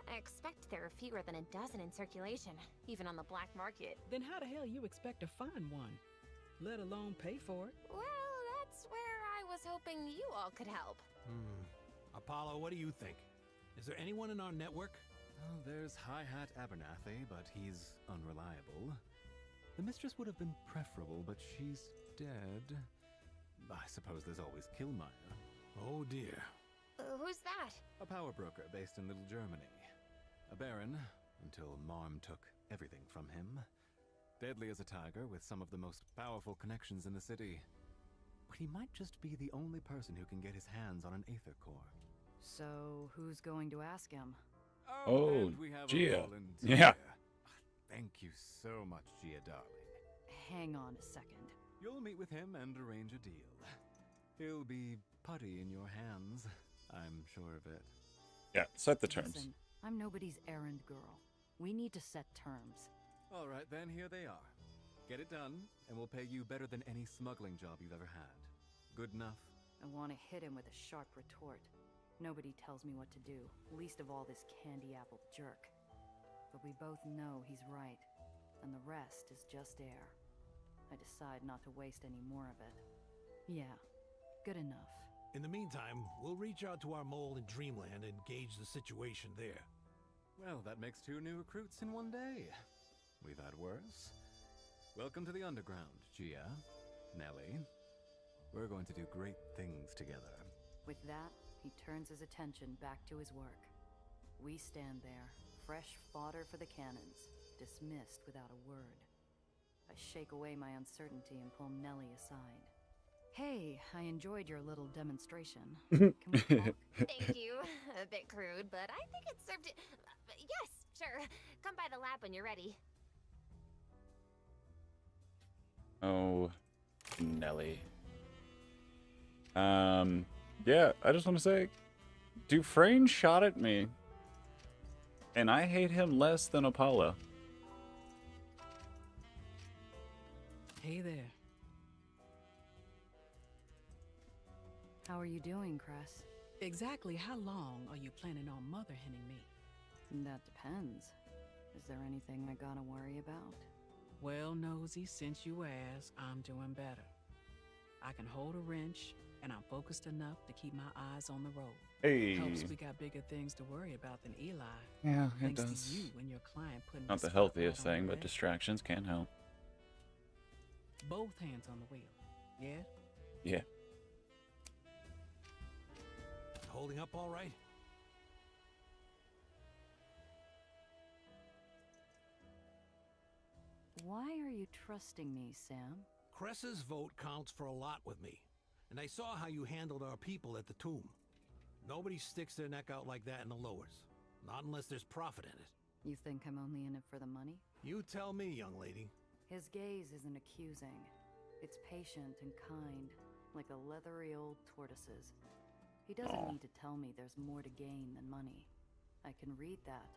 I expect there are fewer than a dozen in circulation, even on the black market. Then how the hell you expect to find one? Let alone pay for it? Well, that's where I was hoping you all could help. Apollo, what do you think? Is there anyone in our network? Oh, there's Hi-Hat Abernathy, but he's unreliable. The mistress would have been preferable, but she's dead. I suppose there's always Killmeyer. Oh dear. Who's that? A power broker based in Little Germany. A baron, until Marm took everything from him. Deadly as a tiger, with some of the most powerful connections in the city. But he might just be the only person who can get his hands on an Aether core. So, who's going to ask him? Oh, and we have a Gia. volunteer. Yeah. Thank you so much, Gia, darling. Hang on a second. You'll meet with him and arrange a deal. He'll be putty in your hands. I'm sure of it. Yeah, set the terms. Listen, I'm nobody's errand girl. We need to set terms. All right, then here they are. Get it done, and we'll pay you better than any smuggling job you've ever had. Good enough? I want to hit him with a sharp retort. Nobody tells me what to do, least of all this candy apple jerk. But we both know he's right, and the rest is just air. I decide not to waste any more of it. Yeah, good enough. In the meantime, we'll reach out to our mole in Dreamland and gauge the situation there. Well, that makes 2 new recruits in one day. We've had worse. Welcome to the underground, Gia, Nelly. We're going to do great things together. With that, he turns his attention back to his work. We stand there, fresh fodder for the cannons, dismissed without a word. I shake away my uncertainty and pull Nelly aside. Hey, I enjoyed your little demonstration. Can we talk? Thank you. A bit crude, but I think it served it. Yes, sure. Come by the lab when you're ready. Oh, Nelly. Yeah, I just want to say, Dufresne shot at me, and I hate him less than Apollo. Hey there. How are you doing, Cress? Exactly how long are you planning on mother henning me? That depends. Is there anything I gotta worry about? Well, Nosy, since you asked, I'm doing better. I can hold a wrench, and I'm focused enough to keep my eyes on the road. Hey. Helps we got bigger things to worry about than Eli. Yeah, it Thanks does. to you and your client putting Not the spotlight healthiest on thing, the but red. distractions can help. Both hands on the wheel, yeah? Yeah. Holding up all right? Why are you trusting me, Sam? Cress's vote counts for a lot with me. And I saw how you handled our people at the tomb. Nobody sticks their neck out like that in the lowers. Not unless there's profit in it. You think I'm only in it for the money? You tell me, young lady. His gaze isn't accusing. It's patient and kind, like a leathery old tortoise's. He doesn't need to tell me there's more to gain than money. I can read that,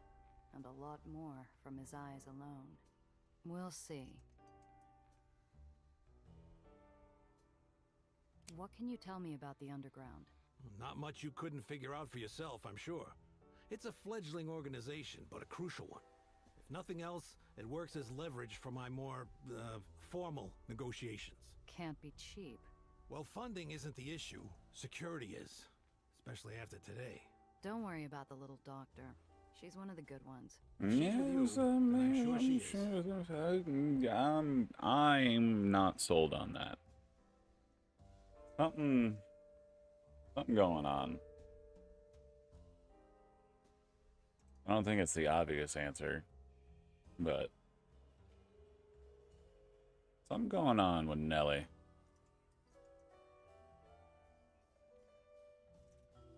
and a lot more from his eyes alone. We'll see. What can you tell me about the underground? Not much you couldn't figure out for yourself, I'm sure. It's a fledgling organization, but a crucial one. If nothing else, it works as leverage for my more, formal negotiations. Can't be cheap. Well, funding isn't the issue. Security is. Especially after today. Don't worry about the little doctor. She's one of the good ones. Yes, I'm not sold on that. Something going on. I don't think it's the obvious answer, but something going on with Nelly.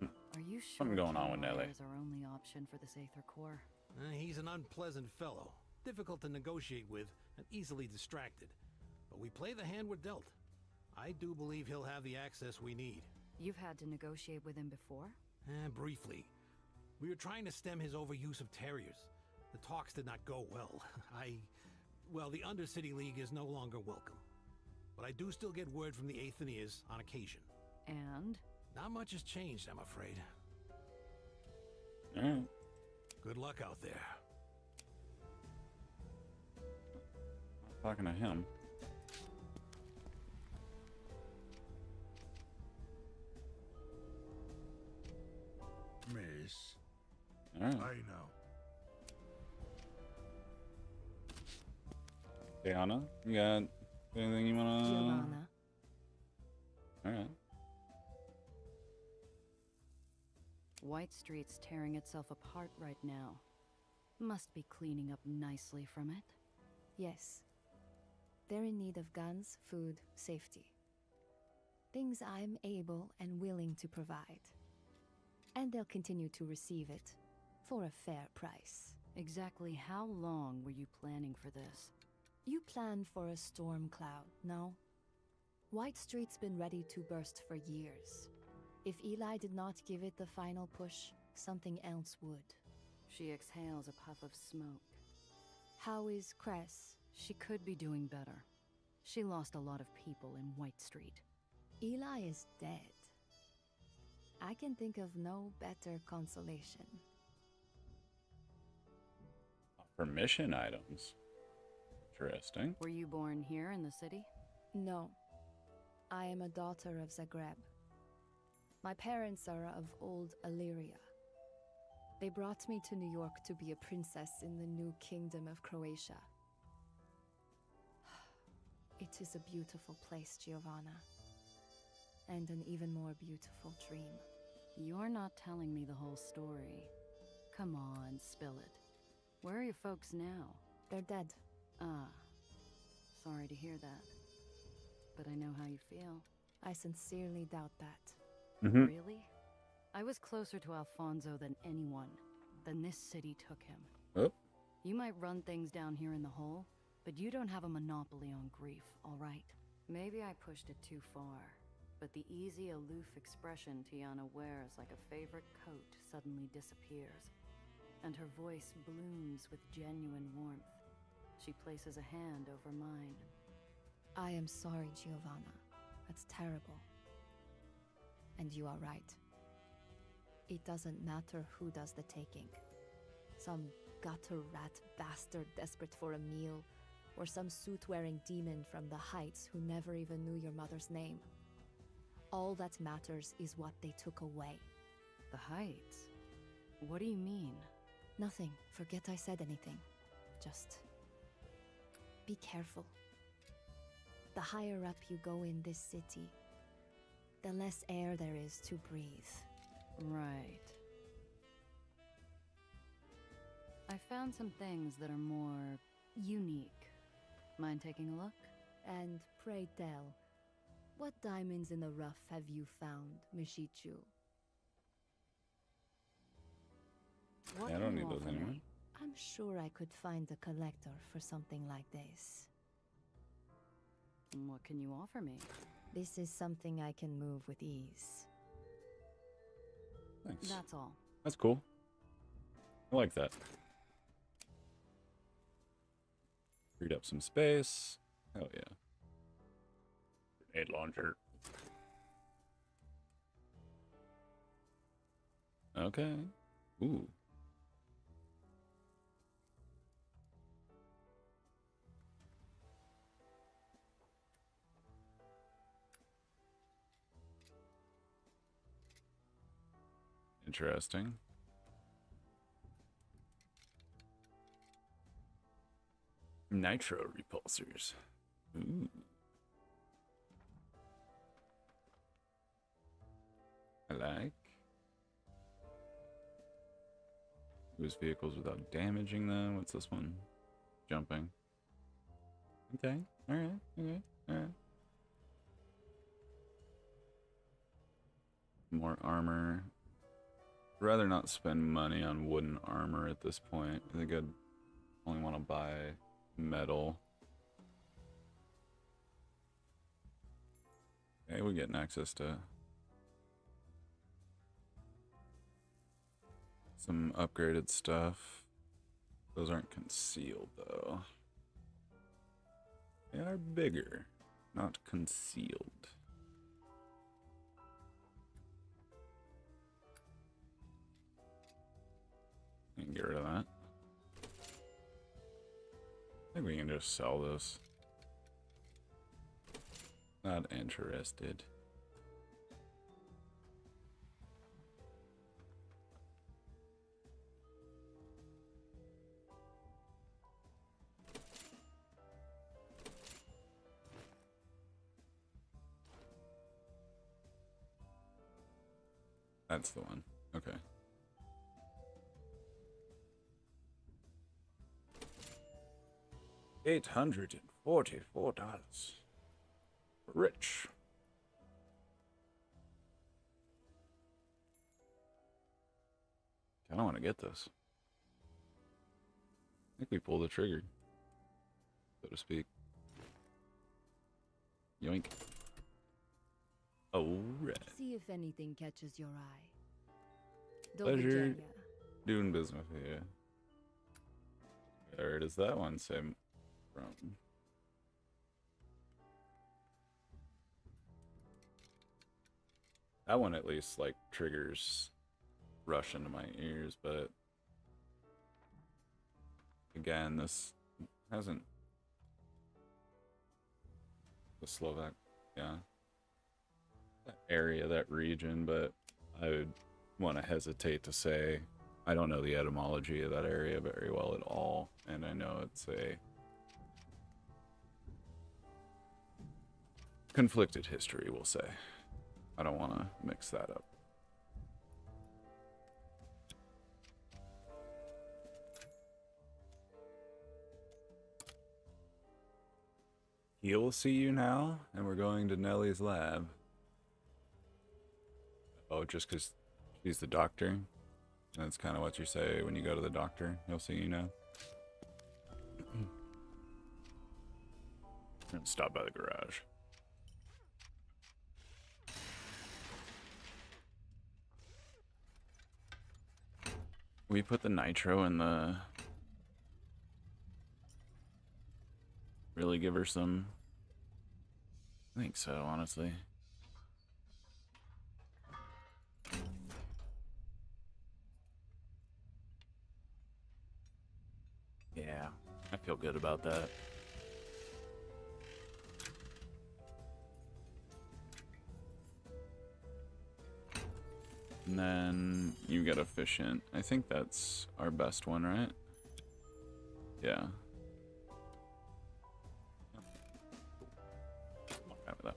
Are you sure Something going on with Nelly. is our only option for this Aether core? He's an unpleasant fellow. Difficult to negotiate with and easily distracted. But we play the hand we're dealt. I do believe he'll have the access we need. You've had to negotiate with him before? Briefly. We were trying to stem his overuse of terriers. The talks did not go well. Well, the Undercity League is no longer welcome. But I do still get word from the Aethenians on occasion. And? Not much has changed, I'm afraid. Alright. Good luck out there. Talking to him. Miss. Alright. I know. Diana, you got anything you wanna... Giovanna. Alright. White Street's tearing itself apart right now. Must be cleaning up nicely from it. Yes. They're in need of guns, food, safety. Things I'm able and willing to provide. And they'll continue to receive it for a fair price. Exactly how long were you planning for this? You planned for a storm cloud, no? White Street's been ready to burst for years. If Eli did not give it the final push, something else would. She exhales a puff of smoke. How is Cress? She could be doing better. She lost a lot of people in White Street. Eli is dead. I can think of no better consolation. Permission items. Interesting. Were you born here in the city? No. I am a daughter of Zagreb. My parents are of old Illyria. They brought me to New York to be a princess in the new kingdom of Croatia. It is a beautiful place, Giovanna. And an even more beautiful dream. You're not telling me the whole story. Come on, spill it. Where are your folks now? They're dead. Ah. Sorry to hear that. But I know how you feel. I sincerely doubt that. Really? I was closer to Alfonso than anyone. Then this city took him. Oh. You might run things down here in the hole, but you don't have a monopoly on grief, all right? Maybe I pushed it too far, but the easy, aloof expression Tiana wears like a favorite coat suddenly disappears, and her voice blooms with genuine warmth. She places a hand over mine. I am sorry, Giovanna. That's terrible. And you are right. It doesn't matter who does the taking. Some gutter rat bastard desperate for a meal, or some suit-wearing demon from the Heights who never even knew your mother's name. All that matters is what they took away. The Heights? What do you mean? Nothing. Forget I said anything. Just be careful. The higher up you go in this city, the less air there is to breathe. Right. I found some things that are more unique. Mind taking a look? And pray tell, what diamonds in the rough have you found, Mishichu? I don't need those anymore. I'm sure I could find a collector for something like this. What can you offer me? This is something I can move with ease. Thanks. That's all. That's cool. I like that. Freed up some space. Hell yeah. Grenade launcher. Okay. Ooh. interesting. Nitro repulsors. Ooh. I like. Use vehicles without damaging them. What's this one? Jumping. Okay. Alright. Okay. Alright. More armor. I'd rather not spend money on wooden armor at this point. I think I'd only want to buy metal. Okay, we're getting access to some upgraded stuff. Those aren't concealed though. They are bigger, not concealed. I can get rid of that. I think we can just sell this. Not interested. That's the one. Okay. $844. Rich. I don't want to get this. I think we pulled the trigger, so to speak. Yoink. Alright. See if anything catches your eye. Pleasure doing business with you. Where does that one say from? That one at least like triggers rush into my ears, but again, this hasn't the Slovak, yeah, that area, that region, but I would want to hesitate to say I don't know the etymology of that area very well at all, and I know it's a conflicted history, we'll say. I don't want to mix that up. He'll see you now, and we're going to Nellie's lab. Oh, just because she's the doctor? That's kind of what you say when you go to the doctor. He'll see you now. I'm gonna stop by the garage. We put the nitro in the... Really give her some... I think so, honestly. Yeah, I feel good about that. And then you get efficient. I think that's our best one, right? Yeah. I'm happy with that.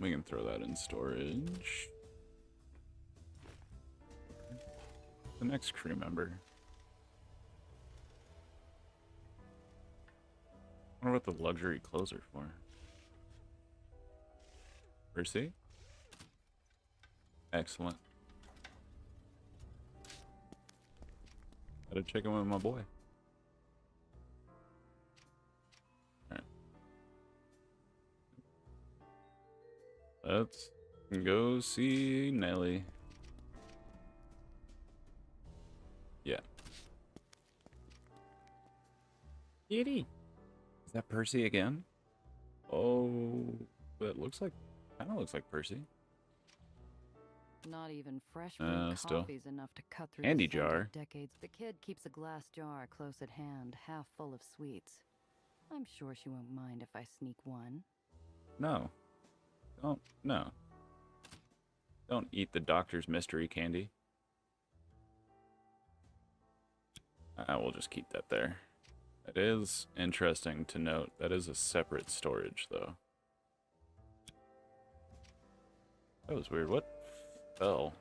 We can throw that in storage. The next crew member. I wonder what the luxury clothes are for. Percy? Excellent. Gotta check in with my boy. Alright. Let's go see Nelly. Yeah. Kitty. Is that Percy again? Oh, that looks like, kind of looks like Percy. Not even fresh brewed Still. coffee's enough to cut through Candy the scent jar. of decades. The kid keeps a glass jar close at hand, half full of sweets. I'm sure she won't mind if I sneak one. No. No. Don't eat the doctor's mystery candy. We'll just keep that there. It is interesting to note that is a separate storage, though. That was weird. What fell?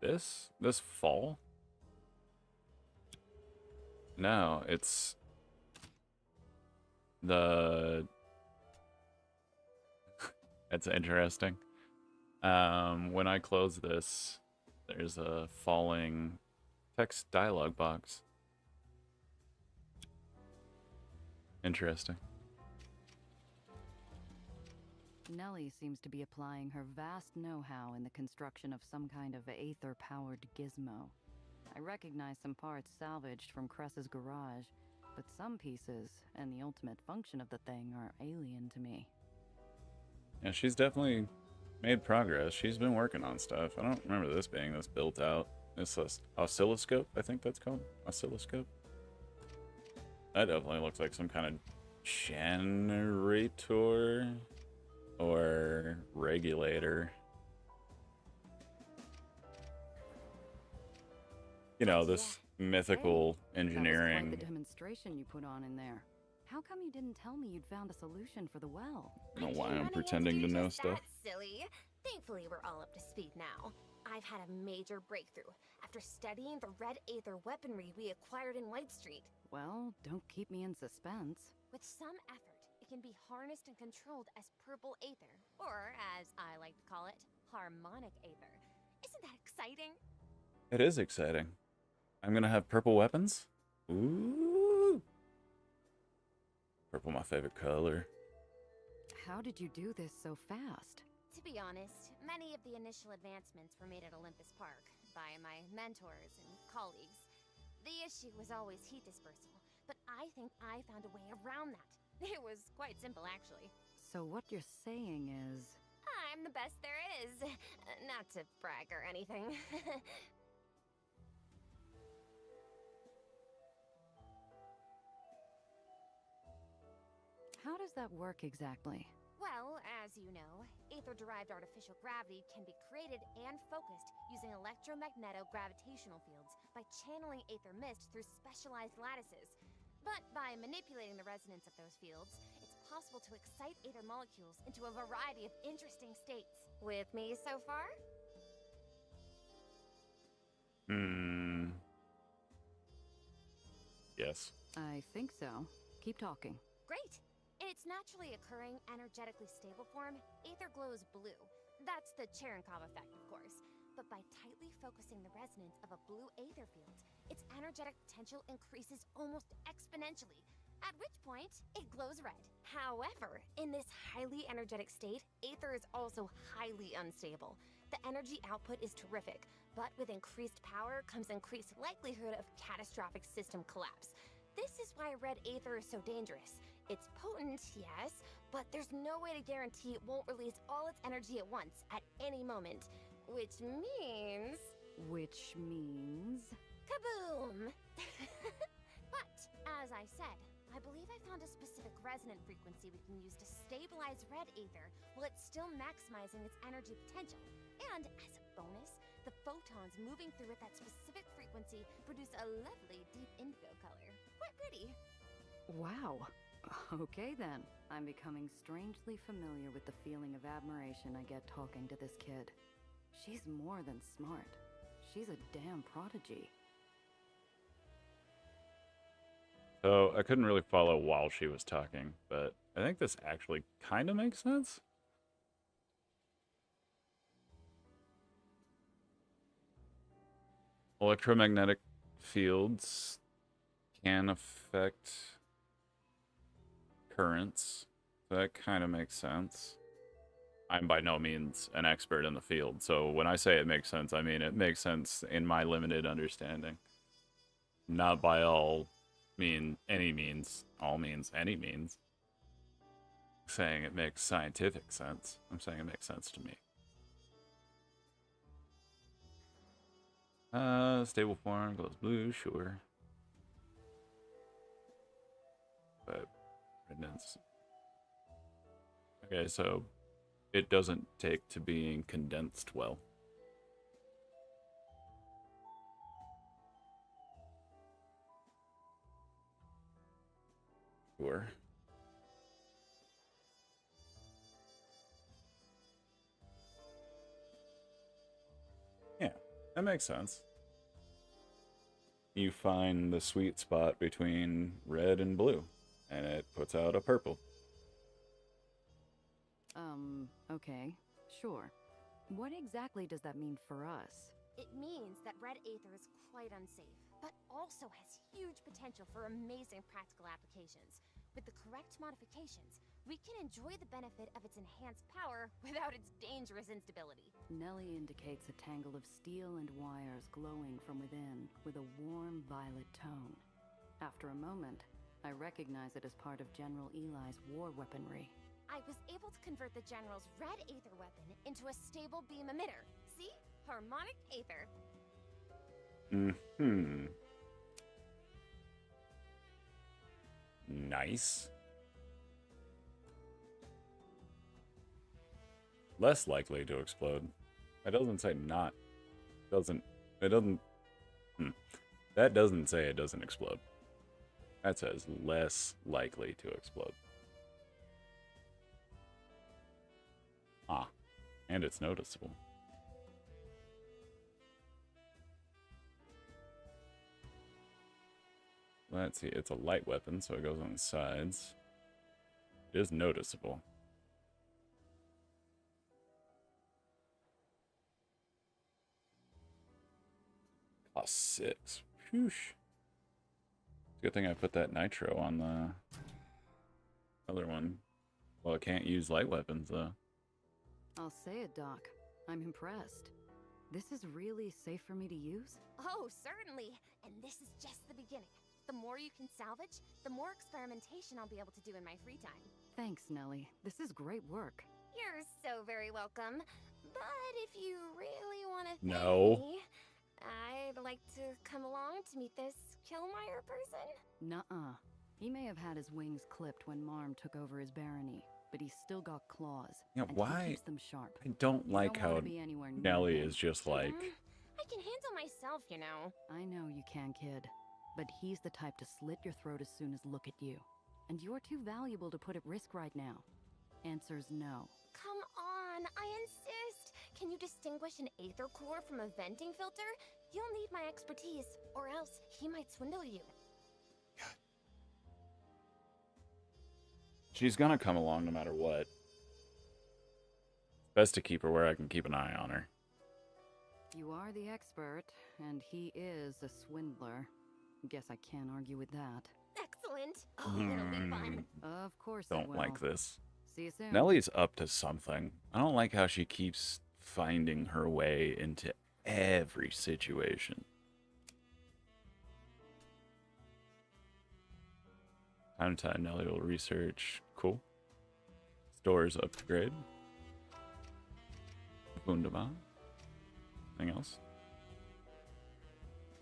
This fall? No, it's the... That's interesting. When I close this, there's a falling text dialog box. Interesting. Nellie seems to be applying her vast know-how in the construction of some kind of Aether-powered gizmo. I recognize some parts salvaged from Cress's garage, but some pieces and the ultimate function of the thing are alien to me. Yeah, she's definitely made progress. She's been working on stuff. I don't remember this being this built out. This oscilloscope, I think that's called. Oscilloscope. That definitely looks like some kind of generator or regulator. You know, this mythical engineering. That was quite the demonstration you put on in there. How come you didn't tell me you'd found a solution for the well? I don't know why I'm pretending to know stuff. That's silly. Thankfully, we're all up to speed now. I've had a major breakthrough after studying the red Aether weaponry we acquired in White Street. Well, don't keep me in suspense. With some effort, it can be harnessed and controlled as purple Aether, or as I like to call it, harmonic Aether. Isn't that exciting? It is exciting. I'm gonna have purple weapons? Ooh! Purple, my favorite color. How did you do this so fast? To be honest, many of the initial advancements were made at Olympus Park by my mentors and colleagues. The issue was always heat dispersal, but I think I found a way around that. It was quite simple, actually. So what you're saying is... I'm the best there is. Not to brag or anything. How does that work exactly? Well, as you know, Aether-derived artificial gravity can be created and focused using electromagneto-gravitational fields by channeling Aether mist through specialized lattices. But by manipulating the resonance of those fields, it's possible to excite Aether molecules into a variety of interesting states. With me so far? Yes. I think so. Keep talking. Great! In its naturally occurring, energetically stable form, Aether glows blue. That's the Cherenkov effect, of course. But by tightly focusing the resonance of a blue Aether field, its energetic potential increases almost exponentially, at which point it glows red. However, in this highly energetic state, Aether is also highly unstable. The energy output is terrific, but with increased power comes increased likelihood of catastrophic system collapse. This is why red Aether is so dangerous. It's potent, yes, but there's no way to guarantee it won't release all its energy at once, at any moment. Which means... Kaboom! But, as I said, I believe I found a specific resonant frequency we can use to stabilize red Aether while it's still maximizing its energy potential. And, as a bonus, the photons moving through at that specific frequency produce a lovely deep indigo color. Quite pretty. Wow. Okay then. I'm becoming strangely familiar with the feeling of admiration I get talking to this kid. She's more than smart. She's a damn prodigy. So I couldn't really follow while she was talking, but I think this actually kind of makes sense. Electromagnetic fields can affect currents. That kind of makes sense. I'm by no means an expert in the field, so when I say it makes sense, I mean it makes sense in my limited understanding. Not by all any means. Saying it makes scientific sense. I'm saying it makes sense to me. Stable form, glows blue, sure. But redness. Okay, so it doesn't take to being condensed well. Sure. Yeah, that makes sense. You find the sweet spot between red and blue, and it puts out a purple. Okay, sure. What exactly does that mean for us? It means that red Aether is quite unsafe, but also has huge potential for amazing practical applications. With the correct modifications, we can enjoy the benefit of its enhanced power without its dangerous instability. Nellie indicates a tangle of steel and wires glowing from within with a warm violet tone. After a moment, I recognize it as part of General Eli's war weaponry. I was able to convert the General's red Aether weapon into a stable beam emitter. See? Harmonic Aether. Nice. Less likely to explode. That doesn't say not. That doesn't say it doesn't explode. That says less likely to explode. Ah, and it's noticeable. Let's see, it's a light weapon, so it goes on the sides. It is noticeable. Cost 6. Whew. Good thing I put that nitro on the other one. Well, it can't use light weapons, though. I'll say it, Doc. I'm impressed. This is really safe for me to use? Oh, certainly. And this is just the beginning. The more you can salvage, the more experimentation I'll be able to do in my free time. Thanks, Nellie. This is great work. You're so very welcome. But if you really want to thank me, I'd like to come along to meet this Killmeyer person. Nuh-uh. He may have had his wings clipped when Marm took over his barony, but he's still got claws. Yeah, and why? He keeps them sharp. I don't like how Nellie is just like... I can handle myself, you know. I know you can, kid. But he's the type to slit your throat as soon as look at you. And you're too valuable to put at risk right now. Answer's no. Come on, I insist. Can you distinguish an Aether core from a venting filter? You'll need my expertise, or else he might swindle you. She's gonna come along no matter what. Best to keep her where I can keep an eye on her. You are the expert, and he is a swindler. Guess I can't argue with that. Excellent. Oh, it'll be fun. Of course it Don't will. like this. See you soon. Nellie's up to something. I don't like how she keeps finding her way into every situation. Time to time, Nellie will research. Cool. Stores upgrade. Wunderbar. Anything else?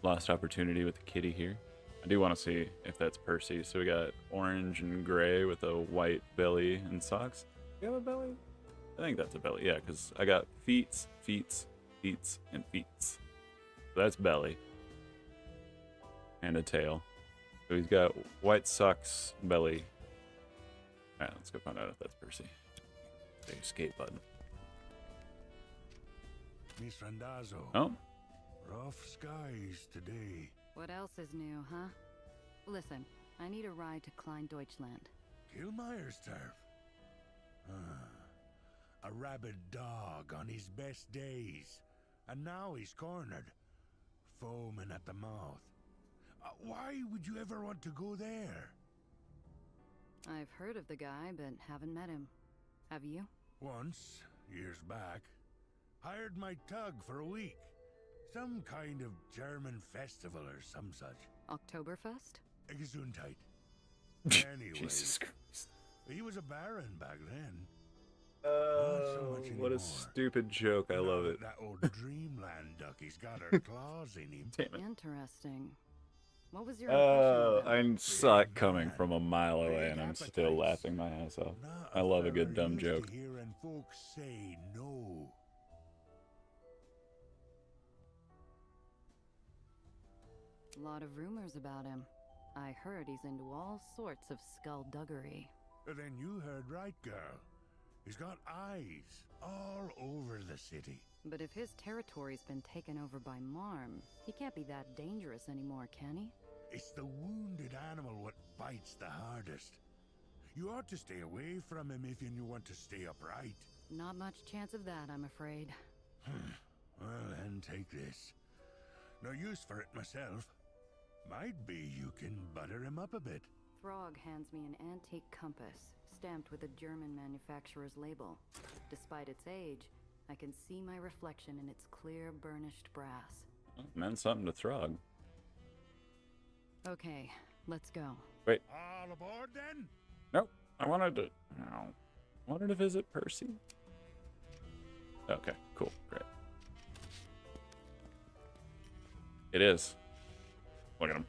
Lost opportunity with the kitty here. I do want to see if that's Percy. So we got orange and gray with a white belly and socks. You have a belly? I think that's a belly. Yeah, because I got feet, and feet. So that's belly. And a tail. So he's got white socks, belly. Alright, let's go find out if that's Percy. The escape button. Miss Randazzo. Oh. Rough skies today. What else is new, huh? Listen, I need a ride to Klein Deutschland. Killmeyer's turf. A rabid dog on his best days. And now he's cornered. Foaming at the mouth. Why would you ever want to go there? I've heard of the guy, but haven't met him. Have you? Once, years back. Hired my tug for a week. Some kind of German festival or some such. Oktoberfest? Gesundheit. Anyway, Jesus Christ. He was a baron back then. so much What a anymore. stupid joke. I love it. That old dreamland duckie's got her claws in him. Damn it. Interesting. What was your impression Oh, of him? I saw it coming from a mile away, and I'm still laughing my ass off. I love a good dumb joke. Hearing folks say no. A lot of rumors about him. I heard he's into all sorts of skullduggery. Then you heard right, girl. He's got eyes all over the city. But if his territory's been taken over by Marm, he can't be that dangerous anymore, can he? It's the wounded animal what bites the hardest. You ought to stay away from him if you want to stay upright. Not much chance of that, I'm afraid. Well, then take this. No use for it myself. Might be you can butter him up a bit. Throg hands me an antique compass, stamped with a German manufacturer's label. Despite its age, I can see my reflection in its clear, burnished brass. Meant something to Throg. Okay, let's go. Wait. All aboard then? Nope. I wanted to visit Percy. Okay, cool, great. It is. Look at him.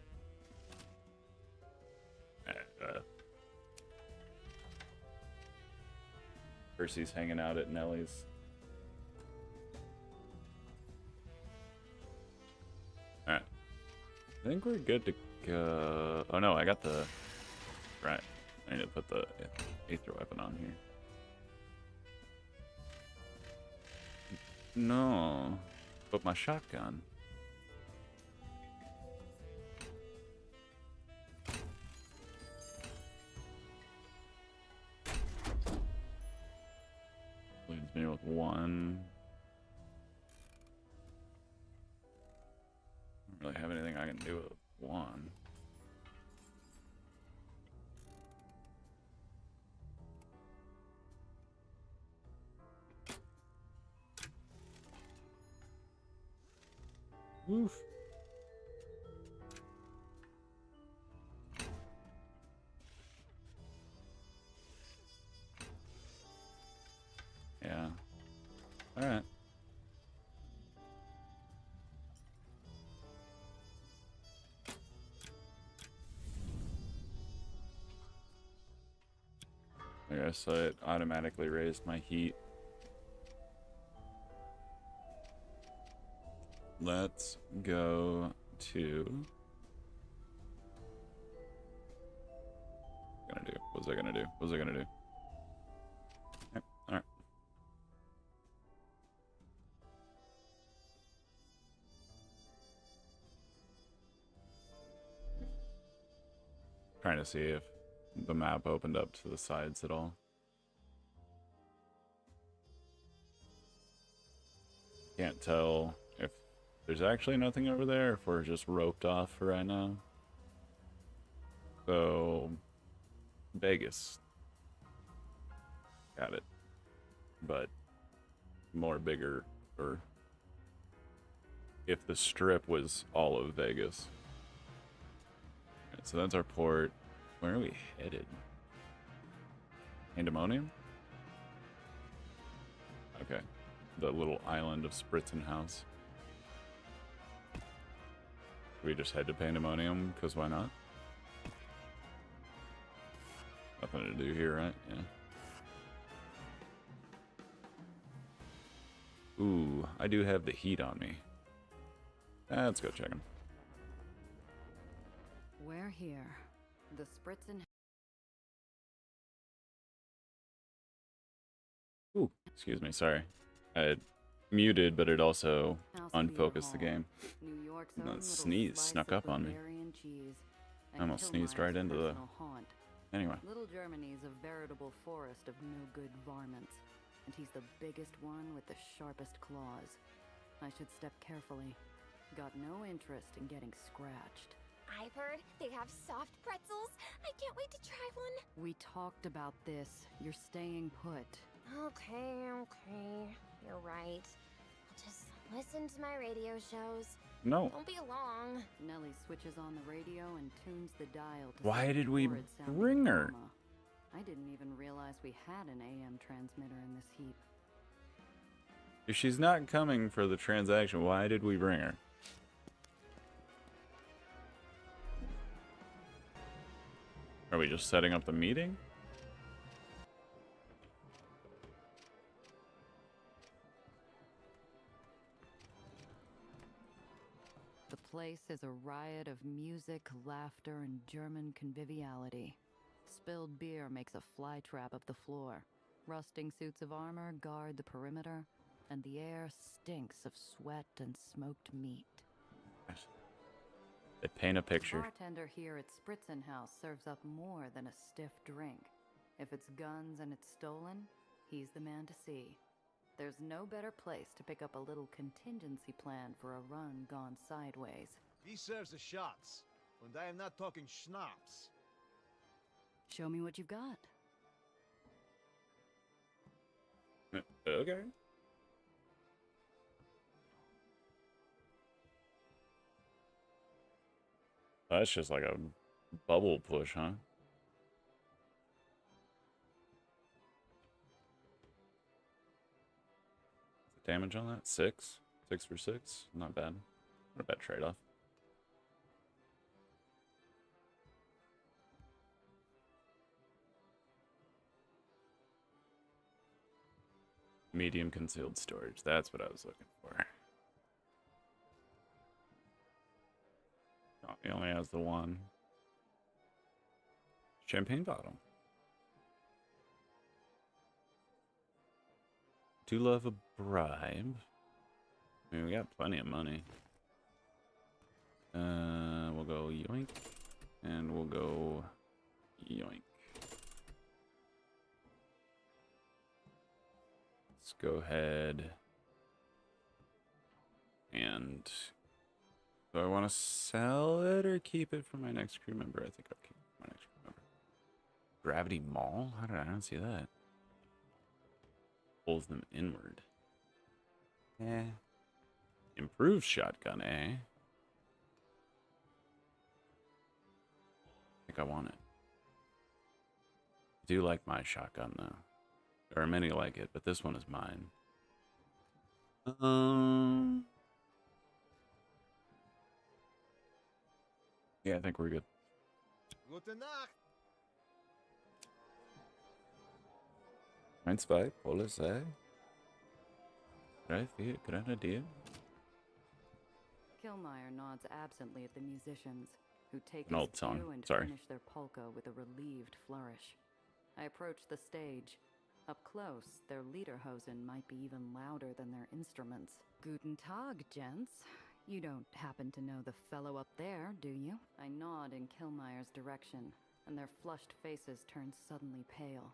Percy's hanging out at Nellie's. Alright. I think we're good to go. Oh no, I got the... Right. I need to put the Aether weapon on here. No. Put my shotgun. Leaves me with one. I don't really have anything I can do with one. Oof. Yeah. All right. Okay, so it automatically raised my heat. Let's go to... What was I gonna do? What was I gonna do? Okay, alright. Trying to see if the map opened up to the sides at all. Can't tell if there's actually nothing over there, if we're just roped off for right now. So, Vegas. Got it. But more bigger, or if the strip was all of Vegas. Right, so that's our port. Where are we headed? Pandemonium? Okay. The little island of Spritzenhaus. We just head to Pandemonium, because why not? Nothing to do here, right? Yeah. Ooh, I do have the heat on me. Let's go check him. We're here. The Spritzen... Ooh, excuse me, sorry. I had muted, but it also unfocused the game. And that sneeze snuck up on me. I almost sneezed right into the... Anyway. Little Germany's a veritable forest of no-good varmints, and he's the biggest one with the sharpest claws. I should step carefully. Got no interest in getting scratched. I've heard they have soft pretzels. I can't wait to try one. We talked about this. You're staying put. Okay. You're right. I'll just listen to my radio shows. No. Don't be long. Nellie switches on the radio and tunes the dial to Why did we horrid sounding bring her? drama. I didn't even realize we had an AM transmitter in this heap. If she's not coming for the transaction, why did we bring her? Are we just setting up the meeting? The place is a riot of music, laughter, and German conviviality. Spilled beer makes a flytrap of the floor. Rusting suits of armor guard the perimeter, and the air stinks of sweat and smoked meat. They paint a picture. The bartender here at Spritzen House serves up more than a stiff drink. If it's guns and it's stolen, he's the man to see. There's no better place to pick up a little contingency plan for a run gone sideways. He serves the shots, and I am not talking schnapps. Show me what you've got. Okay. That's just like a bubble push, huh? Damage on that? 6? 6 for 6? Not bad. Not a bad trade-off. Medium concealed storage. That's what I was looking for. Oh, he only has the one. Champagne bottle. Do love a bribe. I mean, we got plenty of money. We'll go yoink. And we'll go yoink. Let's go ahead. And do I want to sell it or keep it for my next crew member? I think I'll keep it for my next crew member. Gravity Mall? How did I not see that? Pulls them inward. Eh. Improved shotgun, eh? I think I want it. I do like my shotgun though. There are many like it, but this one is mine. Yeah, I think we're good. Gute Nacht. 1, 2, Polizei. 3, 4, Grenadier. Killmeyer nods absently at the musicians, who take An old his song. cue and Sorry. finish their polka with a relieved flourish. I approach the stage. Up close, their lederhosen might be even louder than their instruments. Guten Tag, gents. You don't happen to know the fellow up there, do you? I nod in Killmeyer's direction, and their flushed faces turn suddenly pale.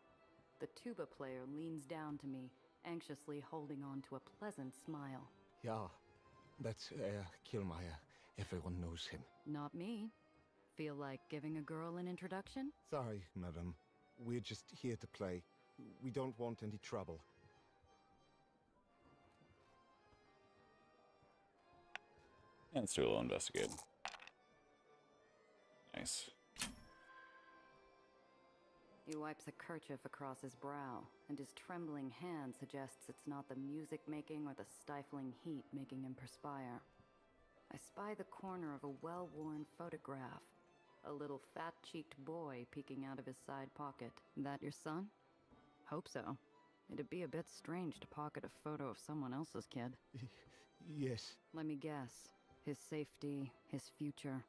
The tuba player leans down to me, anxiously holding on to a pleasant smile. Yeah, that's Killmeyer. Everyone knows him. Not me. Feel like giving a girl an introduction? Sorry, madam. We're just here to play. We don't want any trouble. Yeah, let's do a little investigate. Nice. He wipes a kerchief across his brow, and his trembling hand suggests it's not the music making or the stifling heat making him perspire. I spy the corner of a well-worn photograph. A little fat-cheeked boy peeking out of his side pocket. That your son? Hope so. It'd be a bit strange to pocket a photo of someone else's kid. Yes. Let me guess. His safety, his future.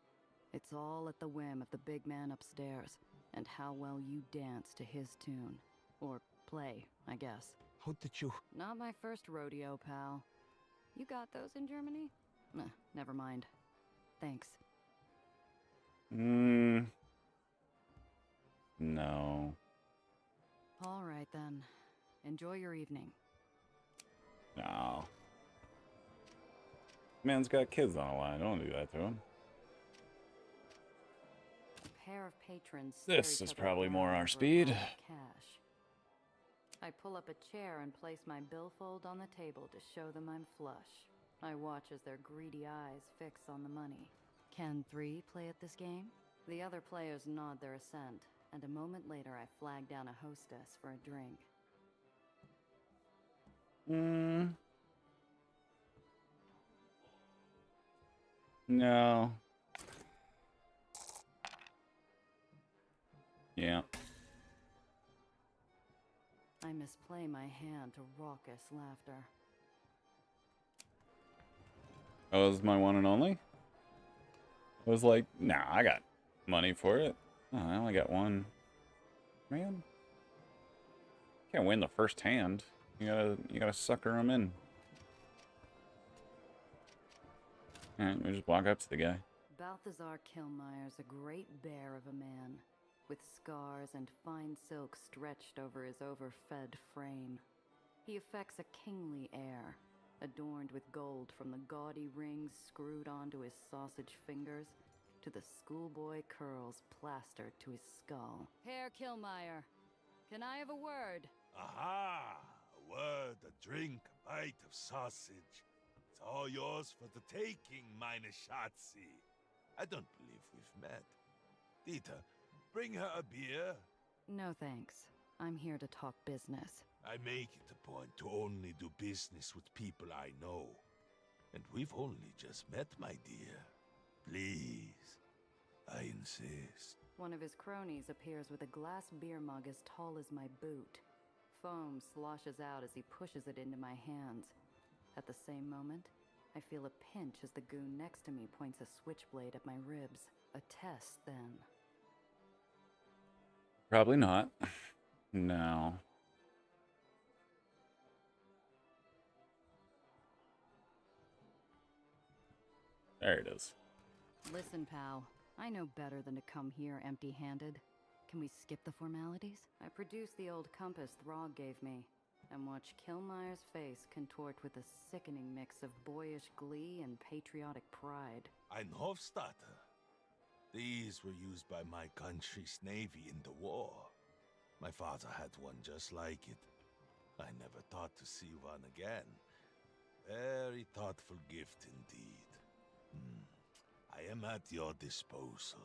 It's all at the whim of the big man upstairs, and how well you dance to his tune. Or play, I guess. How did you... Not my first rodeo, pal. You got those in Germany? Never mind. Thanks. No. All right, then. Enjoy your evening. No. Man's got kids on the line. Don't do that to him. A pair of patrons stare This each is other probably down more our over a speed. pile of cash. I pull up a chair and place my billfold on the table to show them I'm flush. I watch as their greedy eyes fix on the money. Can 3 play at this game? The other players nod their assent, and a moment later I flagged down a hostess for a drink. No. Yeah. I misplay my hand to raucous laughter. Oh, this is my one and only? I was like, nah, I got money for it. Oh, I only got one. Man. Can't win the first hand. You gotta sucker him in. Alright, we just walk up to the guy. Balthazar Kilmeyer's a great bear of a man, with scars and fine silk stretched over his overfed frame. He affects a kingly air, adorned with gold from the gaudy rings screwed onto his sausage fingers to the schoolboy curls plastered to his skull. Herr Kilmeyer, can I have a word? Aha! A word, a drink, a bite of sausage. It's all yours for the taking, meine Schatzi. I don't believe we've met. Dieter, bring her a beer. No thanks. I'm here to talk business. I make it a point to only do business with people I know. And we've only just met, my dear. Please, I insist. One of his cronies appears with a glass beer mug as tall as my boot. Foam sloshes out as he pushes it into my hands. At the same moment, I feel a pinch as the goon next to me points a switchblade at my ribs. A test, then. Probably not. No. There it is. Listen, pal. I know better than to come here empty-handed. Can we skip the formalities? I produce the old compass Throg gave me, and watch Kilmeyer's face contort with a sickening mix of boyish glee and patriotic pride. Ein Hofstadter. These were used by my country's navy in the war. My father had one just like it. I never thought to see one again. Very thoughtful gift indeed. I am at your disposal.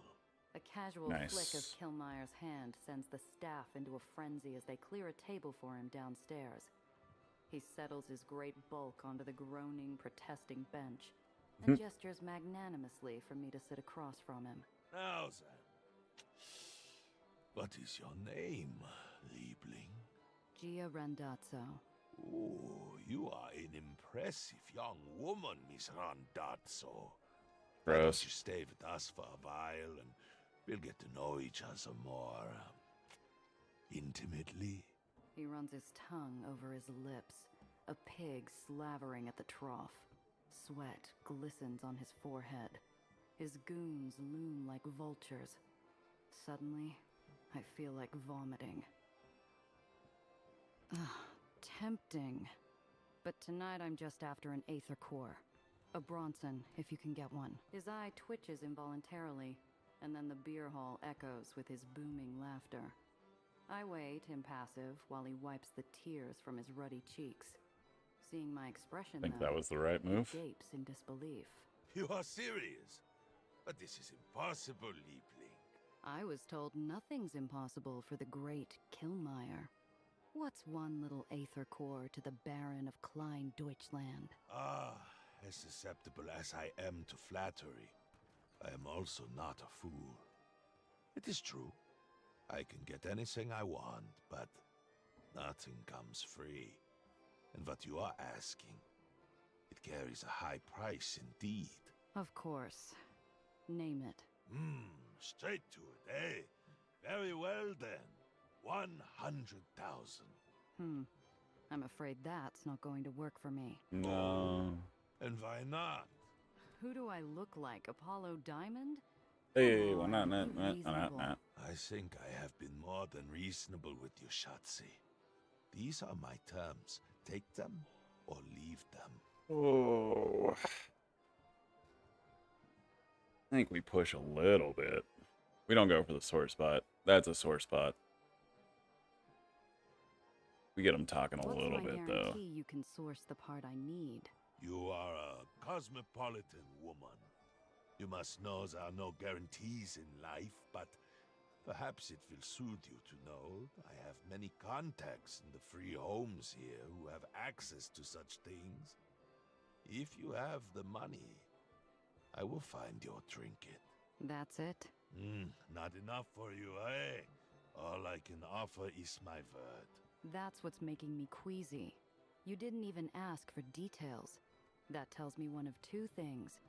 A casual Nice. flick of Kilmeyer's hand sends the staff into a frenzy as they clear a table for him downstairs. He settles his great bulk onto the groaning, protesting bench, and gestures magnanimously for me to sit across from him. Now then, what is your name, Liebling? Gia Randazzo. Oh, you are an impressive young woman, Miss Randazzo. Why Gross. don't you stay with us for a while, and we'll get to know each other more intimately? He runs his tongue over his lips, a pig slavering at the trough. Sweat glistens on his forehead. His goons loom like vultures. Suddenly, I feel like vomiting. Tempting. But tonight I'm just after an Aether core. A Bronson, if you can get one. His eye twitches involuntarily, and then the beer hall echoes with his booming laughter. I wait, impassive, while he wipes the tears from his ruddy cheeks. Seeing my expression, I think though, that was the right move. he gapes in disbelief. You are serious? But this is impossible, Liebling. I was told nothing's impossible for the great Kilmeyer. What's one little Aether core to the Baron of Klein Deutschland? As susceptible as I am to flattery, I am also not a fool. It is true. I can get anything I want, but nothing comes free. And what you are asking, it carries a high price indeed. Of course. Name it. Straight to it, eh? Very well then. 100,000. I'm afraid that's not going to work for me. No. And why not? Who do I look like? Apollo Diamond? Hey, why not? I think I have been more than reasonable with you, Schatzi. These are my terms. Take them or leave them. Oh. I think we push a little bit. We don't go for the sore spot. That's a sore spot. We get them talking a little bit, though. What's my guarantee you can source the part I need? You are a cosmopolitan woman. You must know there are no guarantees in life, but Perhaps it will soothe you to know I have many contacts in the free homes here who have access to such things. If you have the money, I will find your trinket. That's it? Not enough for you, eh? All I can offer is my word. That's what's making me queasy. You didn't even ask for details. That tells me one of two things.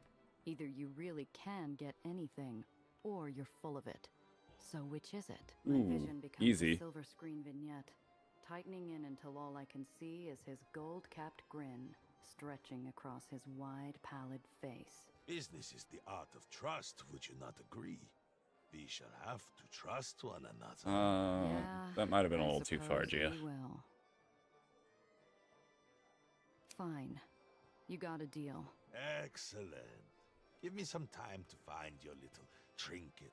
Either you really can get anything, or you're full of it. So which is it? My vision becomes easy. a silver screen vignette, tightening in until all I can see is his gold-capped grin, stretching across his wide, pallid face. Business is the art of trust, would you not agree? We shall have to trust one another. That might have been a I little too far, suppose Gia. we will. Fine. You got a deal. Excellent. Give me some time to find your little trinket.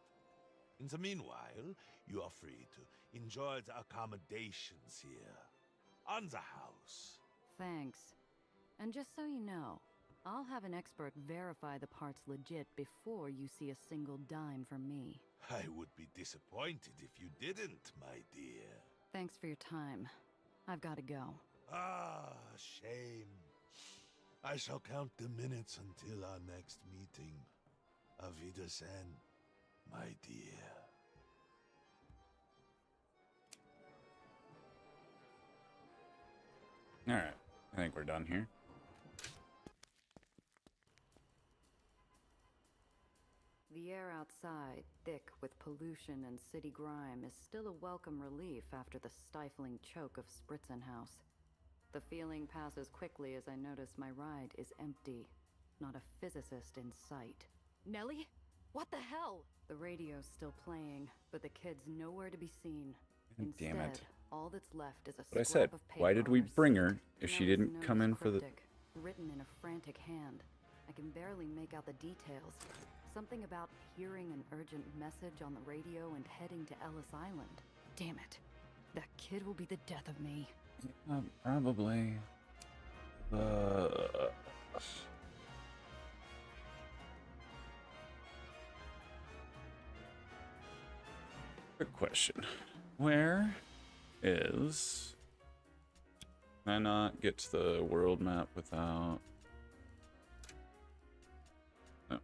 In the meanwhile, you are free to enjoy the accommodations here. On the house. Thanks. And just so you know, I'll have an expert verify the part's legit before you see a single dime from me. I would be disappointed if you didn't, my dear. Thanks for your time. I've got to go. Ah, shame. I shall count the minutes until our next meeting. Auf Wiedersehen, my dear. Alright, I think we're done here. The air outside, thick with pollution and city grime, is still a welcome relief after the stifling choke of Spritzenhaus. The feeling passes quickly as I notice my ride is empty. Not a physicist in sight. Nellie? What the hell? The radio's still playing, but the kid's nowhere to be seen. God damn it. Instead, all that's left is a But I scrap said, of paper why did on we her bring seat. her if she Nellie's didn't note come is in for the... cryptic, written in a frantic hand. I can barely make out the details. Something about hearing an urgent message on the radio and heading to Ellis Island. Damn it. That kid will be the death of me. Probably. Quick question. Where is... Can I not get to the world map without... No.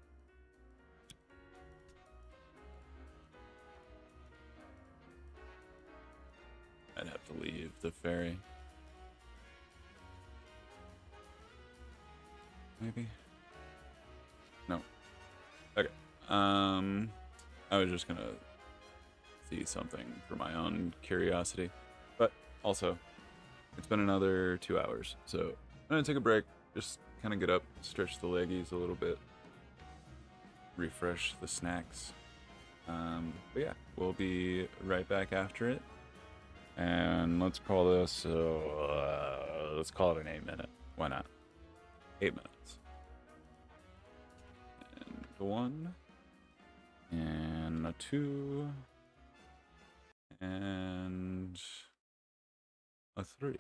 I'd have to leave the ferry. Maybe? No. Okay. I was just gonna see something for my own curiosity. But also, it's been another 2 hours, so I'm gonna take a break, just kind of get up, stretch the leggies a little bit, refresh the snacks. But yeah, we'll be right back after it. And let's call this, let's call it an 8 minute. Why not? 8 minutes. And a 1. And a 2. And a 3.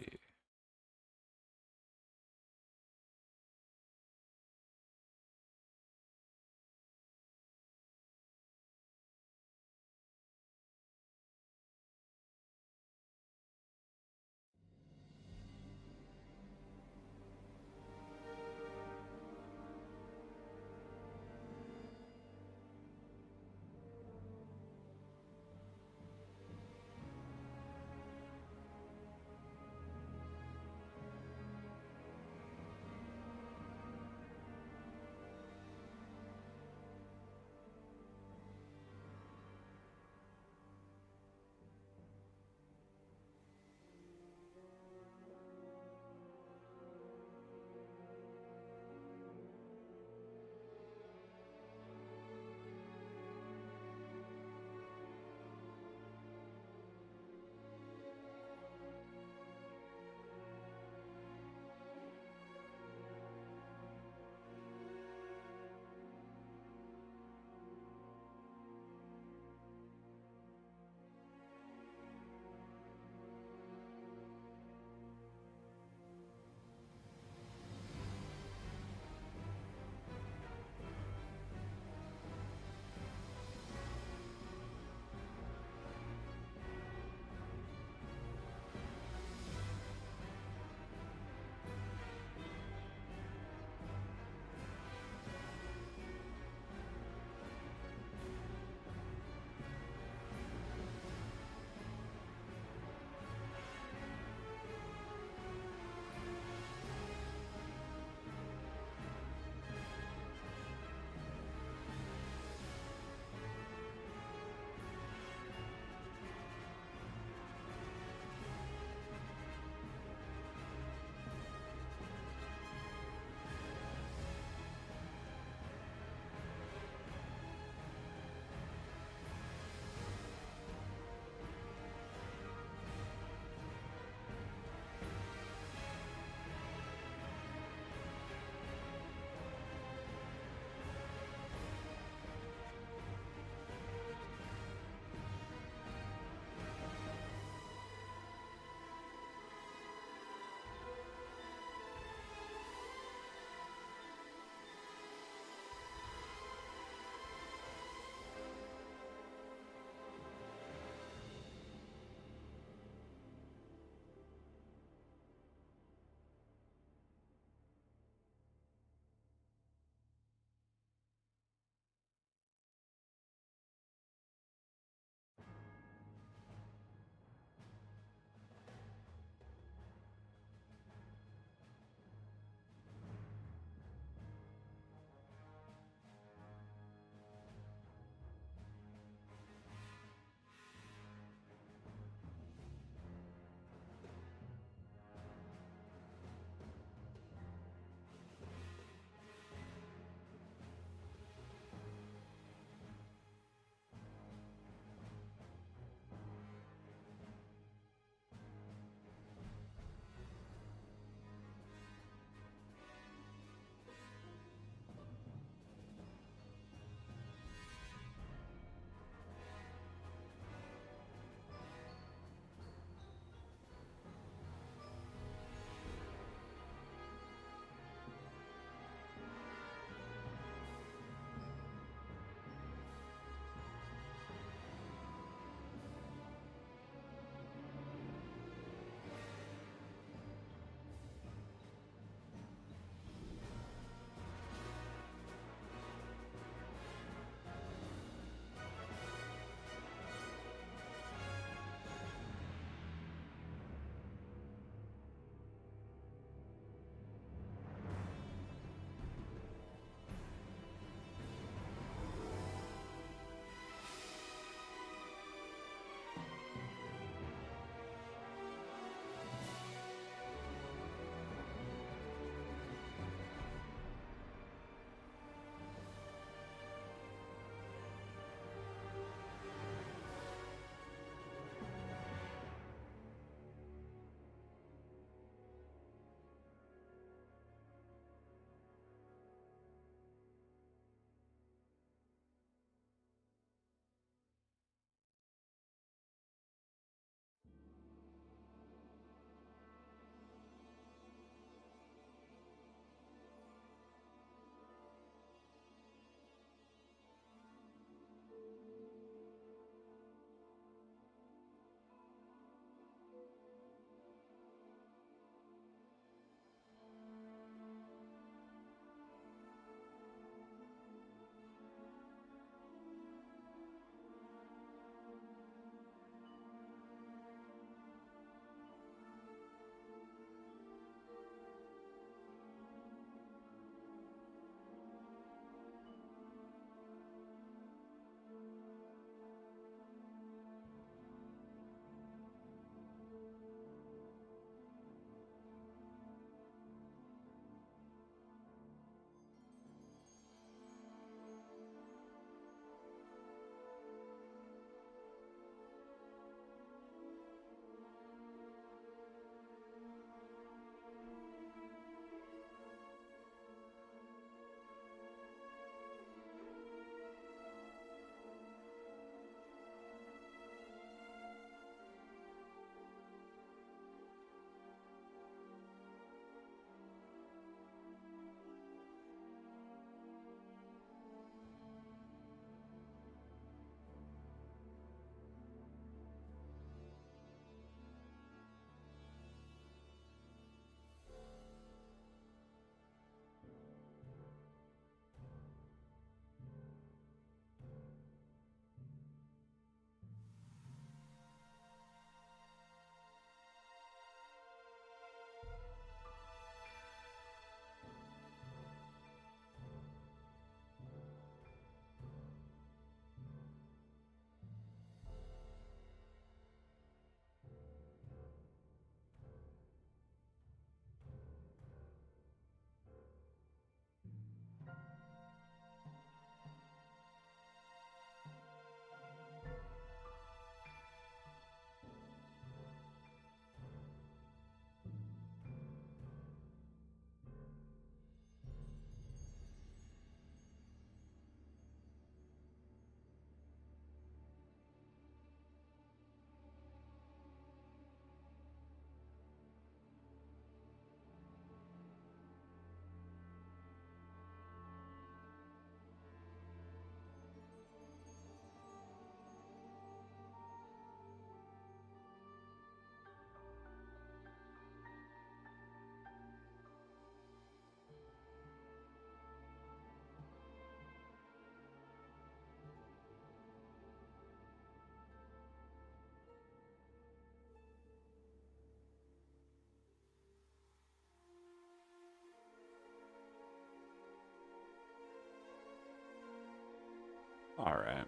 Alright.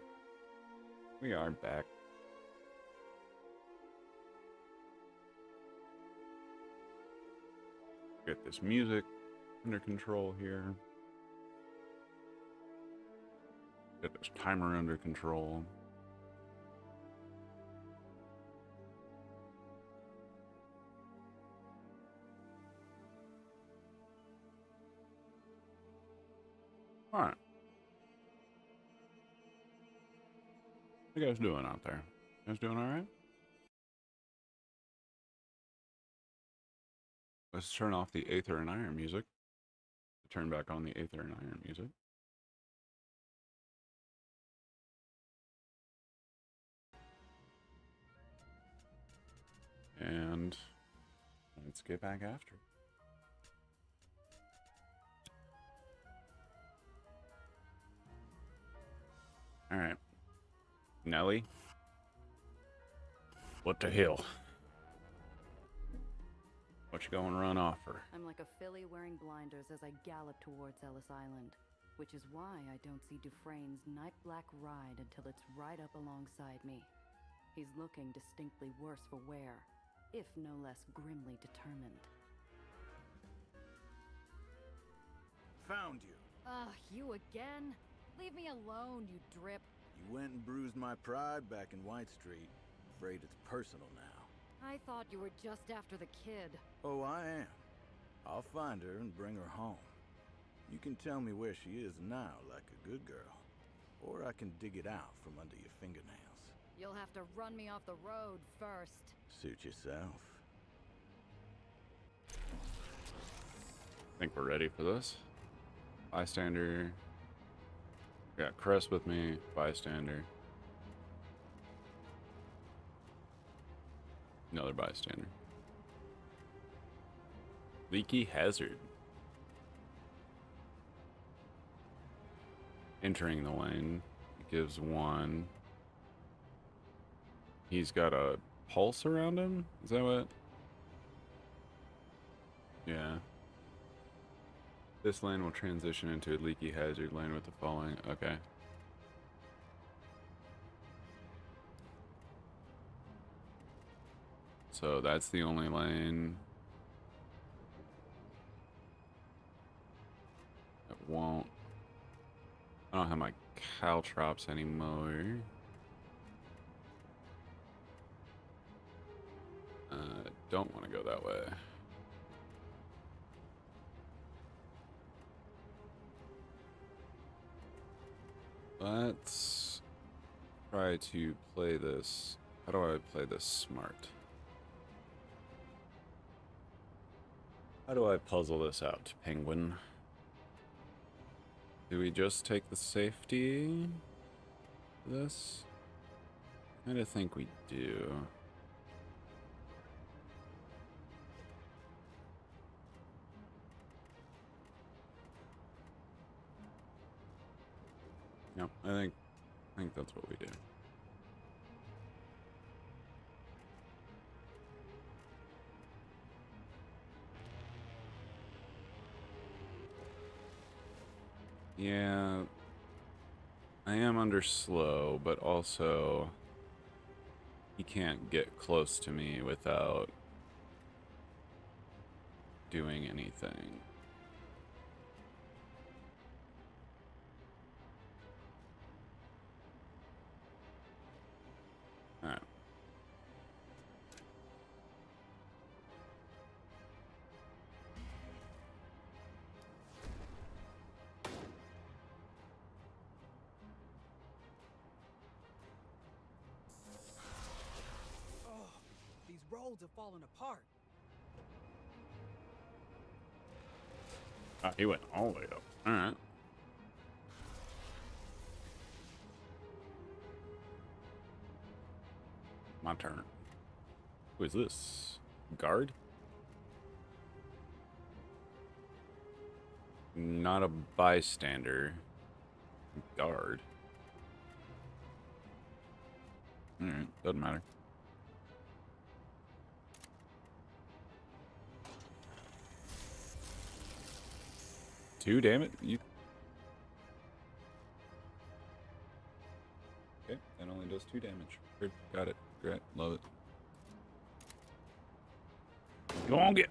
We are back. Get this music under control here. Get this timer under control. Alright. How you guys doing out there? You guys doing alright? Let's turn off the Aether and Iron music. Turn back on the Aether and Iron music. And let's get back after. Alright. Nelly? What the hell? What you going run off for? I'm like a filly wearing blinders as I gallop towards Ellis Island, which is why I don't see Dufresne's night black ride until it's right up alongside me. He's looking distinctly worse for wear, if no less grimly determined. Found you. Ugh, you again? Leave me alone, you drip. You went and bruised my pride back in White Street. Afraid it's personal now. I thought you were just after the kid. Oh, I am. I'll find her and bring her home. You can tell me where she is now, like a good girl. Or I can dig it out from under your fingernails. You'll have to run me off the road first. Suit yourself. I think we're ready for this. Bystander. Got Crest with me. Bystander. Another bystander. Leaky hazard. Entering the lane gives 1. He's got a pulse around him? Is that what? Yeah. This lane will transition into a leaky hazard lane with the following. Okay. So that's the only lane that won't. I don't have my caltrops anymore. Don't want to go that way. Let's try to play this. How do I play this smart? How do I puzzle this out, Penguin? Do we just take the safety for this? I kinda think we do. Yep, I think that's what we do. Yeah, I am under slow, but also he can't get close to me without doing anything. Alright. These roads are falling apart. He went all the way up. Alright. My turn. Who is this? Guard? Not a bystander. Guard. Alright, doesn't matter. Two, damn it. You. does 2 damage. Good. Got it. Great. Love it. Go on, get.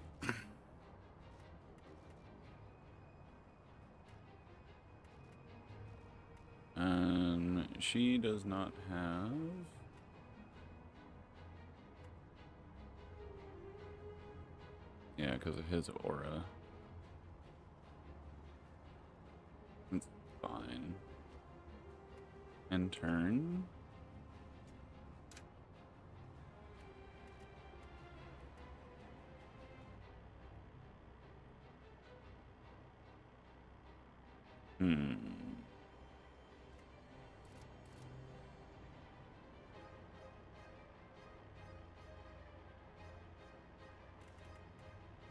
She does not have. Yeah, because of his aura. It's fine. And turn.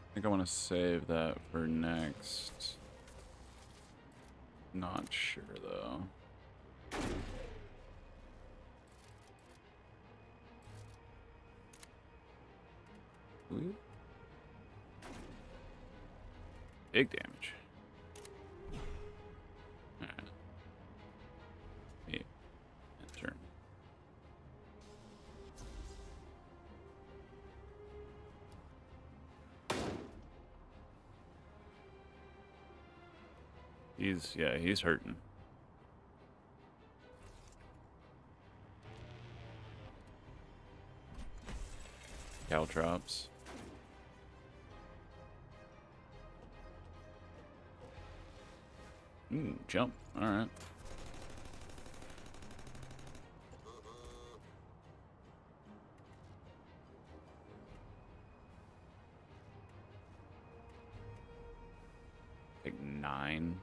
I think I want to save that for next. Not sure though. Ooh. Big damage. Alright. Yeah. And turn. He's hurting. Caltrops. Jump. Alright. Take 9.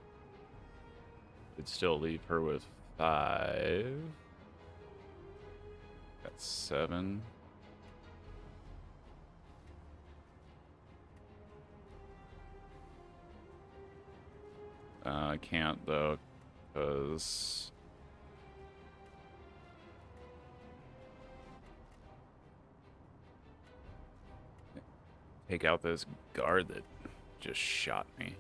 Could still leave her with 5. Got 7. I can't though, because take out this guard that just shot me.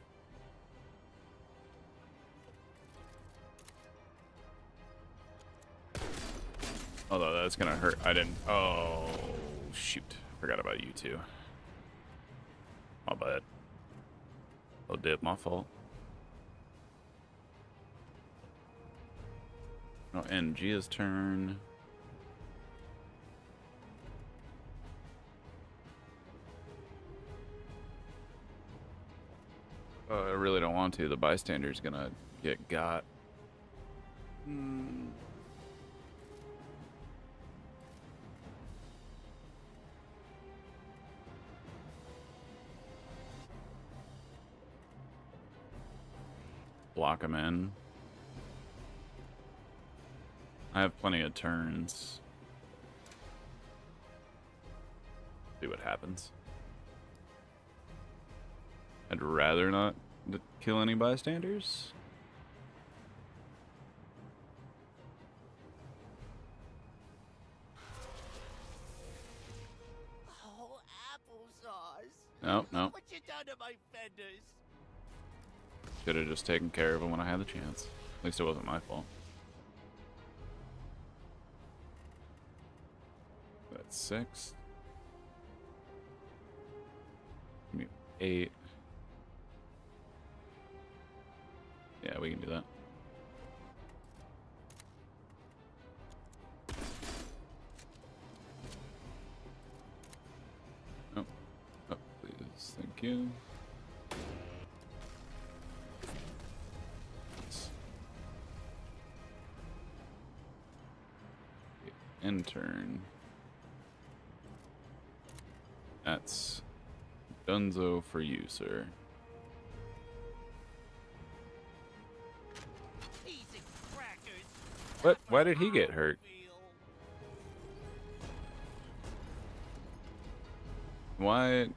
Although that's gonna hurt. I didn't. Oh shoot! Forgot about you two. My bad. Oh dip, my fault. Oh, and Gia's turn. I really don't want to. The bystander's gonna get got. Block him in. I have plenty of turns. See what happens. I'd rather not kill any bystanders. Oh, applesauce. No, no. What you done to my fenders? Should have just taken care of him when I had the chance. At least it wasn't my fault. That's 6. Give me 8. Yeah, we can do that. Oh, oh, please, thank you. Intern. That's Dunzo for you, sir. What? Why did he get hurt? Why?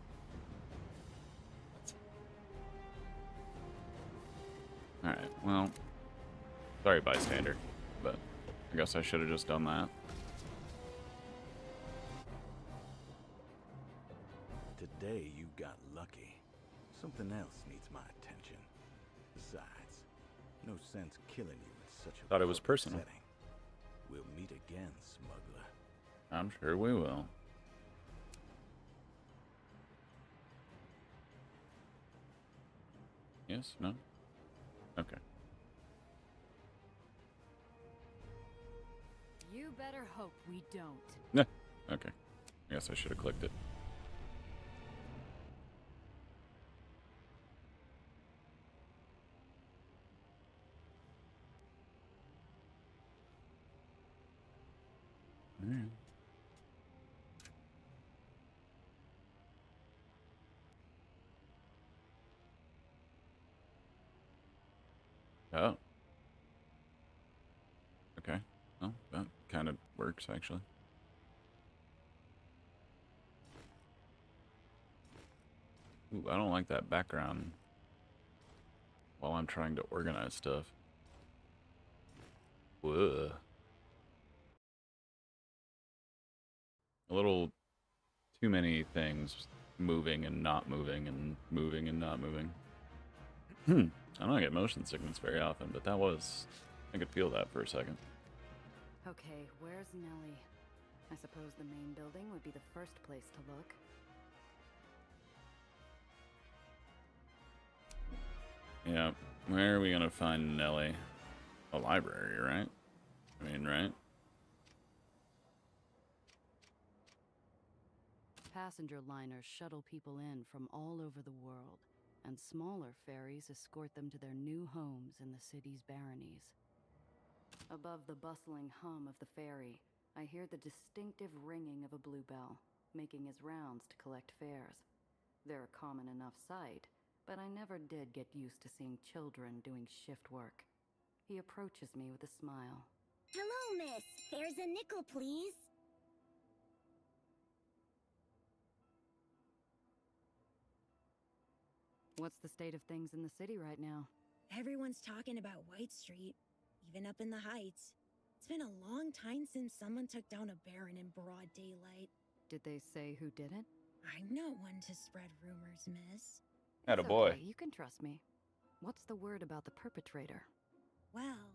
Alright, well. Sorry, bystander. But I guess I should have just done that. Today you got lucky. Something else needs my attention. Besides, no sense killing you in such a Thought it was public personal. setting. We'll meet again, smuggler. I'm sure we will. Yes? No? Okay. You better hope we don't. Yeah. Okay. I guess I should have clicked it. Alright. Oh. Okay. Well, that kind of works, actually. Ooh, I don't like that background while I'm trying to organize stuff. Whoa. A little too many things moving and not moving and moving and not moving. I don't get motion sickness very often, but that was... I could feel that for a second. Okay, where's Nellie? I suppose the main building would be the first place to look. Yeah, where are we gonna find Nellie? A library, right? I mean, right? Passenger liners shuttle people in from all over the world, and smaller ferries escort them to their new homes in the city's baronies. Above the bustling hum of the ferry, I hear the distinctive ringing of a bluebell, making his rounds to collect fares. They're a common enough sight, but I never did get used to seeing children doing shift work. He approaches me with a smile. Hello, miss. There's a nickel, please. What's the state of things in the city right now? Everyone's talking about White Street, even up in the Heights. It's been a long time since someone took down a baron in broad daylight. Did they say who did it? I'm not one to spread rumors, miss. Attaboy. Okay, you can trust me. What's the word about the perpetrator? Well,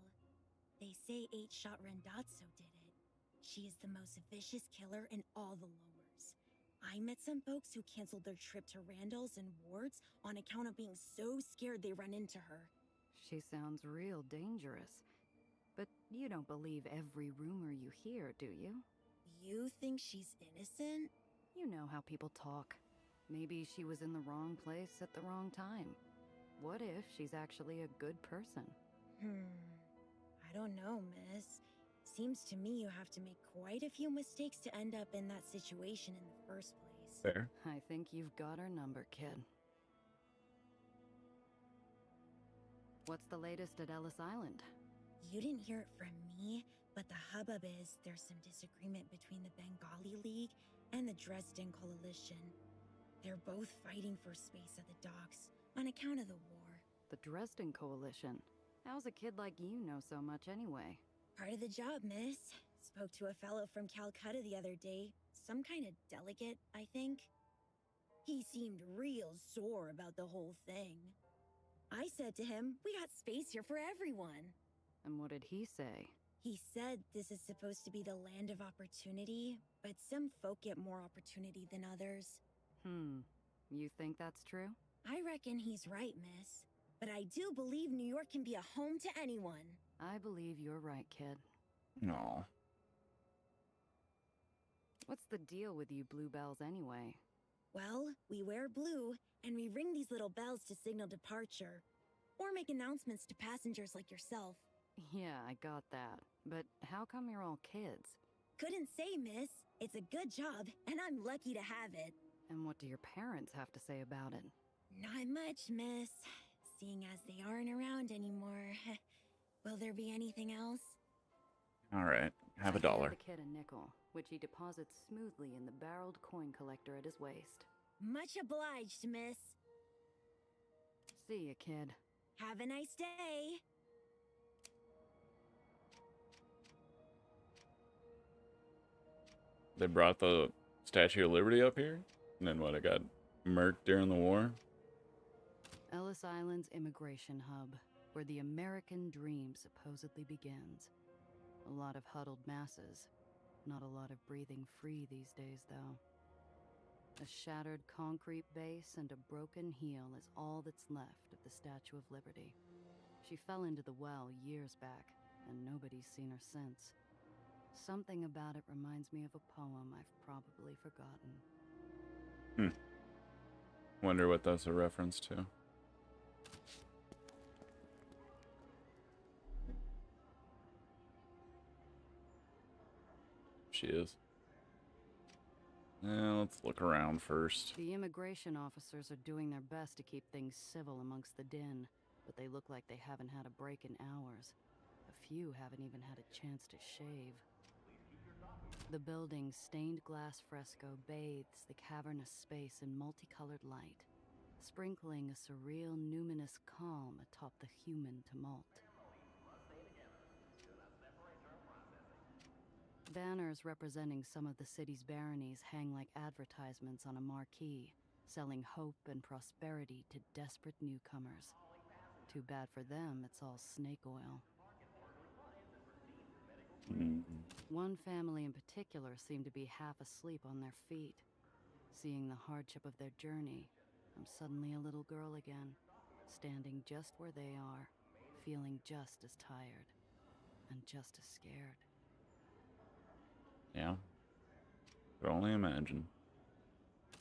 they say 8-Shot Rendazzo did it. She is the most vicious killer in all the lowers. I met some folks who canceled their trip to Randall's and Ward's on account of being so scared they run into her. She sounds real dangerous. But you don't believe every rumor you hear, do you? You think she's innocent? You know how people talk. Maybe she was in the wrong place at the wrong time. What if she's actually a good person? I don't know, miss. Seems to me you have to make quite a few mistakes to end up in that situation in the first place. Fair. I think you've got her number, kid. What's the latest at Ellis Island? You didn't hear it from me, but the hubbub is there's some disagreement between the Bengali League and the Dresden Coalition. They're both fighting for space at the docks on account of the war. The Dresden Coalition? How's a kid like you know so much anyway? Part of the job, miss. Spoke to a fellow from Calcutta the other day. Some kind of delegate, I think. He seemed real sore about the whole thing. I said to him, we got space here for everyone. And what did he say? He said this is supposed to be the land of opportunity, but some folk get more opportunity than others. You think that's true? I reckon he's right, miss. But I do believe New York can be a home to anyone. I believe you're right, kid. No. What's the deal with you bluebells anyway? Well, we wear blue, and we ring these little bells to signal departure. Or make announcements to passengers like yourself. Yeah, I got that. But how come you're all kids? Couldn't say, miss. It's a good job, and I'm lucky to have it. And what do your parents have to say about it? Not much, miss. Seeing as they aren't around anymore. Will there be anything else? Alright, have a I dollar. hand the kid a nickel, which he deposits smoothly in the barreled coin collector at his waist. Much obliged, miss. See ya, kid. Have a nice day. They brought the Statue of Liberty up here? And then what, it got murked during the war? Ellis Island's immigration hub, where the American dream supposedly begins. A lot of huddled masses. Not a lot of breathing free these days, though. A shattered concrete base and a broken heel is all that's left of the Statue of Liberty. She fell into the well years back, and nobody's seen her since. Something about it reminds me of a poem I've probably forgotten. Wonder what that's a reference to. She is. Let's look around first. The immigration officers are doing their best to keep things civil amongst the din, but they look like they haven't had a break in hours. A few haven't even had a chance to shave. The building's stained glass fresco bathes the cavernous space in multicolored light, sprinkling a surreal, numinous calm atop the human tumult. Banners representing some of the city's baronies hang like advertisements on a marquee, selling hope and prosperity to desperate newcomers. Too bad for them, it's all snake oil. One family in particular seemed to be half asleep on their feet. Seeing the hardship of their journey, I'm suddenly a little girl again, standing just where they are, feeling just as tired and just as scared. Yeah. Could only imagine.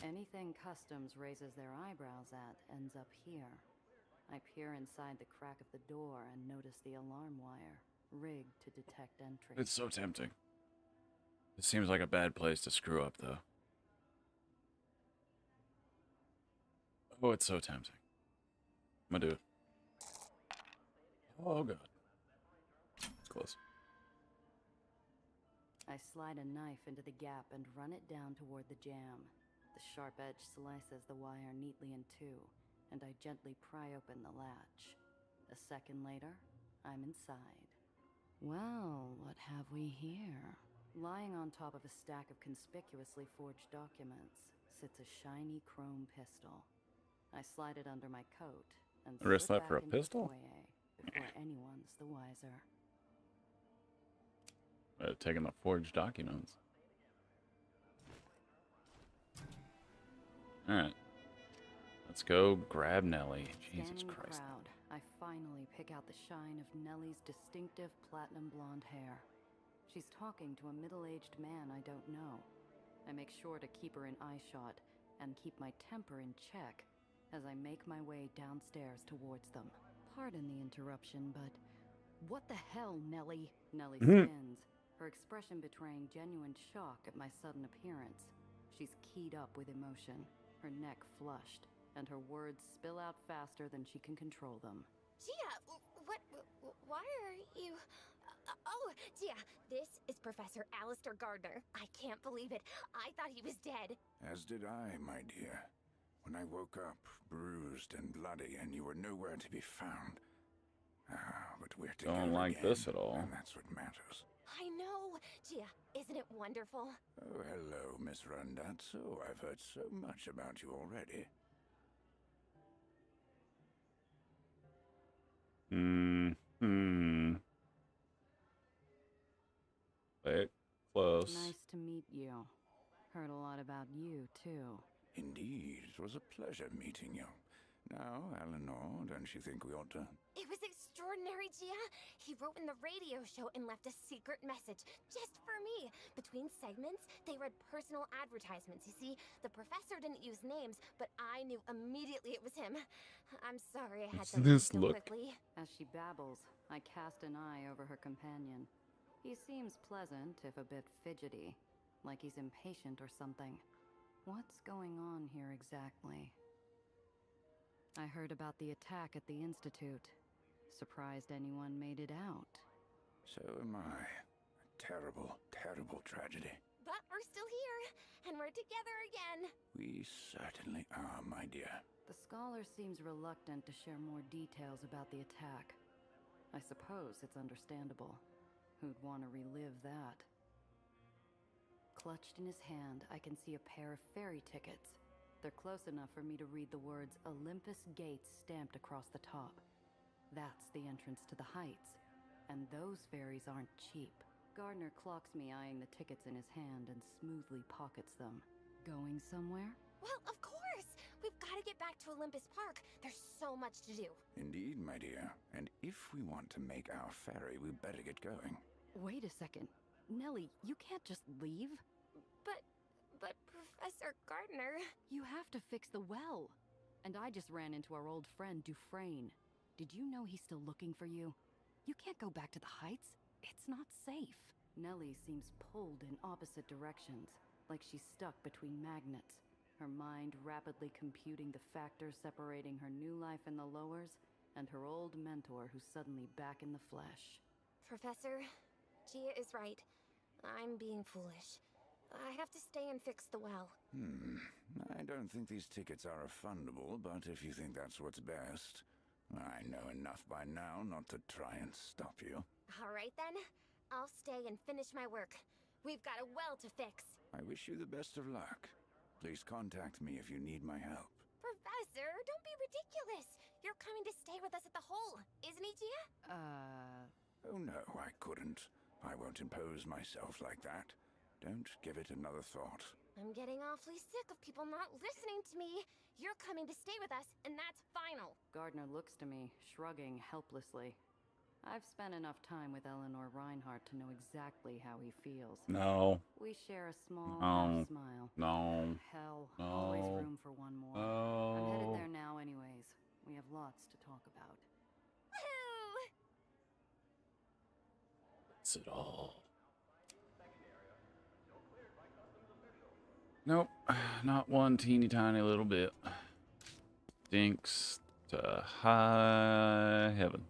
Anything Customs raises their eyebrows at ends up here. I peer inside the crack of the door and notice the alarm wire, rigged to detect entry. It's so tempting. It seems like a bad place to screw up, though. Oh, it's so tempting. I'm gonna do it. Oh, God. It's close. I slide a knife into the gap and run it down toward the jamb. The sharp edge slices the wire neatly in two, and I gently pry open the latch. A second later, I'm inside. Well, what have we here? Lying on top of a stack of conspicuously forged documents sits a shiny chrome pistol. I slide it under my coat and Risk slip that for back a into the pistol? foyer before anyone's the wiser. Taking the forged documents. Alright. Let's go grab Nellie. Jesus Scanning the Christ. crowd, I finally pick out the shine of Nellie's distinctive platinum blonde hair. She's talking to a middle-aged man I don't know. I make sure to keep her in eyeshot and keep my temper in check as I make my way downstairs towards them. Pardon the interruption, but what the hell, Nellie? Nellie spins, her expression betraying genuine shock at my sudden appearance. She's keyed up with emotion, her neck flushed, and her words spill out faster than she can control them. Gia, why are you... oh, Gia, this is Professor Alistair Gardner. I can't believe it. I thought he was dead. As did I, my dear. When I woke up, bruised and bloody, and you were nowhere to be found. But we're together Don't like again, this at all. and that's what matters. I know. Gia, isn't it wonderful? Oh, hello, Miss Randazzo. I've heard so much about you already. Wait, close. Nice to meet you. Heard a lot about you, too. Indeed, it was a pleasure meeting you. Now, Eleanor, don't you think we ought to... It was extraordinary, Gia. He wrote in the radio show and left a secret message just for me. Between segments, they read personal advertisements. You see, the professor didn't use names, but I knew immediately it was him. I'm sorry I had to leave so quickly. As she babbles, I cast an eye over her companion. He seems pleasant, if a bit fidgety, like he's impatient or something. What's going on here exactly? I heard about the attack at the Institute. Surprised anyone made it out. So am I. A terrible, terrible tragedy. But we're still here, and we're together again. We certainly are, my dear. The scholar seems reluctant to share more details about the attack. I suppose it's understandable. Who'd want to relive that? Clutched in his hand, I can see a pair of ferry tickets. They're close enough for me to read the words Olympus Gates stamped across the top. That's the entrance to the heights, and those ferries aren't cheap. Gardner clocks me eyeing the tickets in his hand and smoothly pockets them. Going somewhere? Well, of course! We've got to get back to Olympus Park. There's so much to do. Indeed, my dear. And if we want to make our ferry, we better get going. Wait a second. Nellie, you can't just leave. But Professor Gardner... You have to fix the well. And I just ran into our old friend Dufresne. Did you know he's still looking for you? You can't go back to the heights. It's not safe. Nellie seems pulled in opposite directions, like she's stuck between magnets. Her mind rapidly computing the factors separating her new life in the lowers and her old mentor who's suddenly back in the flesh. Professor, Gia is right. I'm being foolish. I have to stay and fix the well. I don't think these tickets are refundable, but if you think that's what's best, I know enough by now not to try and stop you. All right then. I'll stay and finish my work. We've got a well to fix. I wish you the best of luck. Please contact me if you need my help. Professor, don't be ridiculous. You're coming to stay with us at the hole, isn't he, Gia? Oh no, I couldn't. I won't impose myself like that. Don't give it another thought. I'm getting awfully sick of people not listening to me. You're coming to stay with us, and that's final. Gardner looks to me, shrugging helplessly. I've spent enough time with Eleanor Reinhardt to know exactly how he feels. No. We share a small No. half smile. No. Hell, No. always room for one more. No. I'm headed there now anyways. We have lots to talk about. Woohoo! That's it all. Nope. Not one teeny tiny little bit. Stinks to high heaven.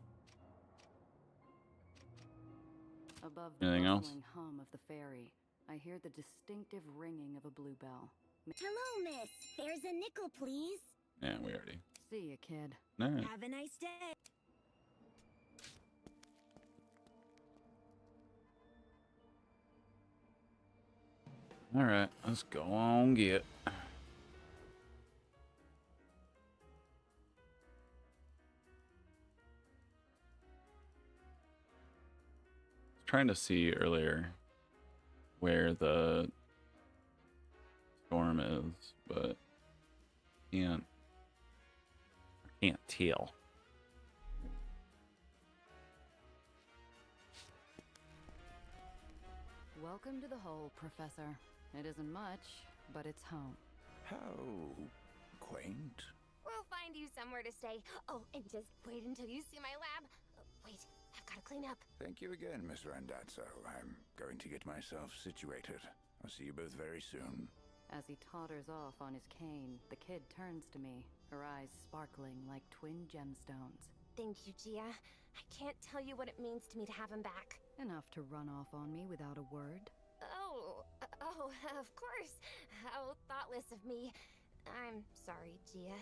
Above the Anything else? bustling hum of the ferry, I hear the distinctive ringing of a bluebell. Hello, miss. There's a nickel, please. Yeah, we already. See ya, kid. All right. Have a nice day. All right, let's go on get. Trying to see earlier where the storm is, but can't tell. Welcome to the hole, Professor. It isn't much, but it's home. How quaint. We'll find you somewhere to stay. Oh, and just wait until you see my lab. Wait, I've got to clean up. Thank you again, Miss Randazzo. I'm going to get myself situated. I'll see you both very soon. As he totters off on his cane, the kid turns to me, her eyes sparkling like twin gemstones. Thank you, Gia. I can't tell you what it means to me to have him back. Enough to run off on me without a word. Oh, of course. How thoughtless of me. I'm sorry, Gia.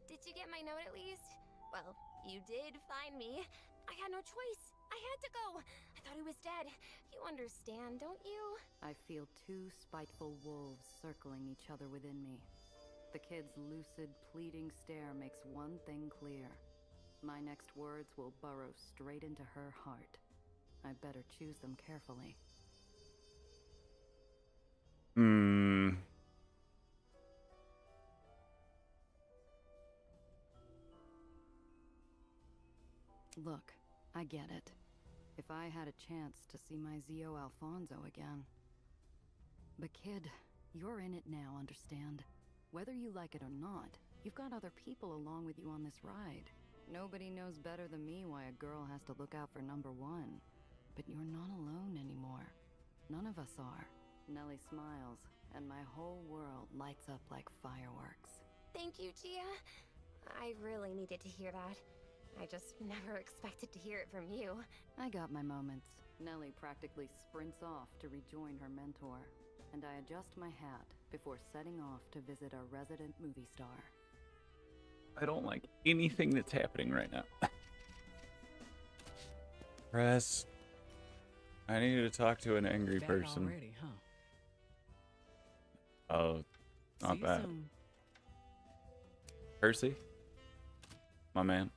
Did you get my note at least? Well, you did find me. I had no choice. I had to go. I thought he was dead. You understand, don't you? I feel two spiteful wolves circling each other within me. The kid's lucid, pleading stare makes one thing clear. My next words will burrow straight into her heart. I better choose them carefully. Look, I get it. If I had a chance to see my Zio Alfonso again. But kid, you're in it now, understand? Whether you like it or not, you've got other people along with you on this ride. Nobody knows better than me why a girl has to look out for number one. But you're not alone anymore. None of us are. Nellie smiles, and my whole world lights up like fireworks. Thank you, Gia. I really needed to hear that. I just never expected to hear it from you. I got my moments. Nellie practically sprints off to rejoin her mentor, and I adjust my hat before setting off to visit our resident movie star. I don't like anything that's happening right now. Press. I need to talk to an angry Back person. already, huh? Oh, not See you bad. soon. Percy? My man.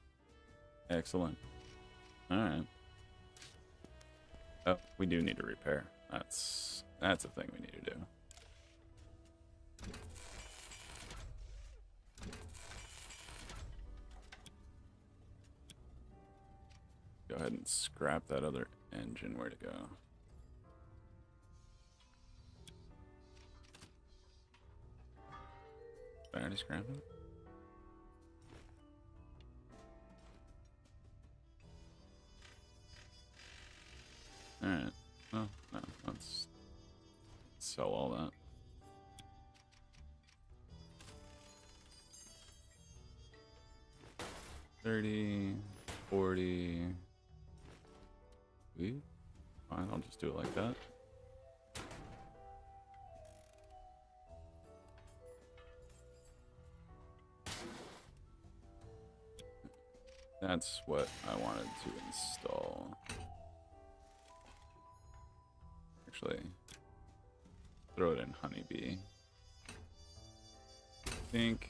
Excellent. Alright. Oh, we do need to repair. That's a thing we need to do. Go ahead and scrap that other engine. Where'd it go? Did I already scrap it? Alright. Oh, no. Let's sell all that. $30, $40. Fine, I'll just do it like that. That's what I wanted to install. Actually, throw it in honeybee. Think.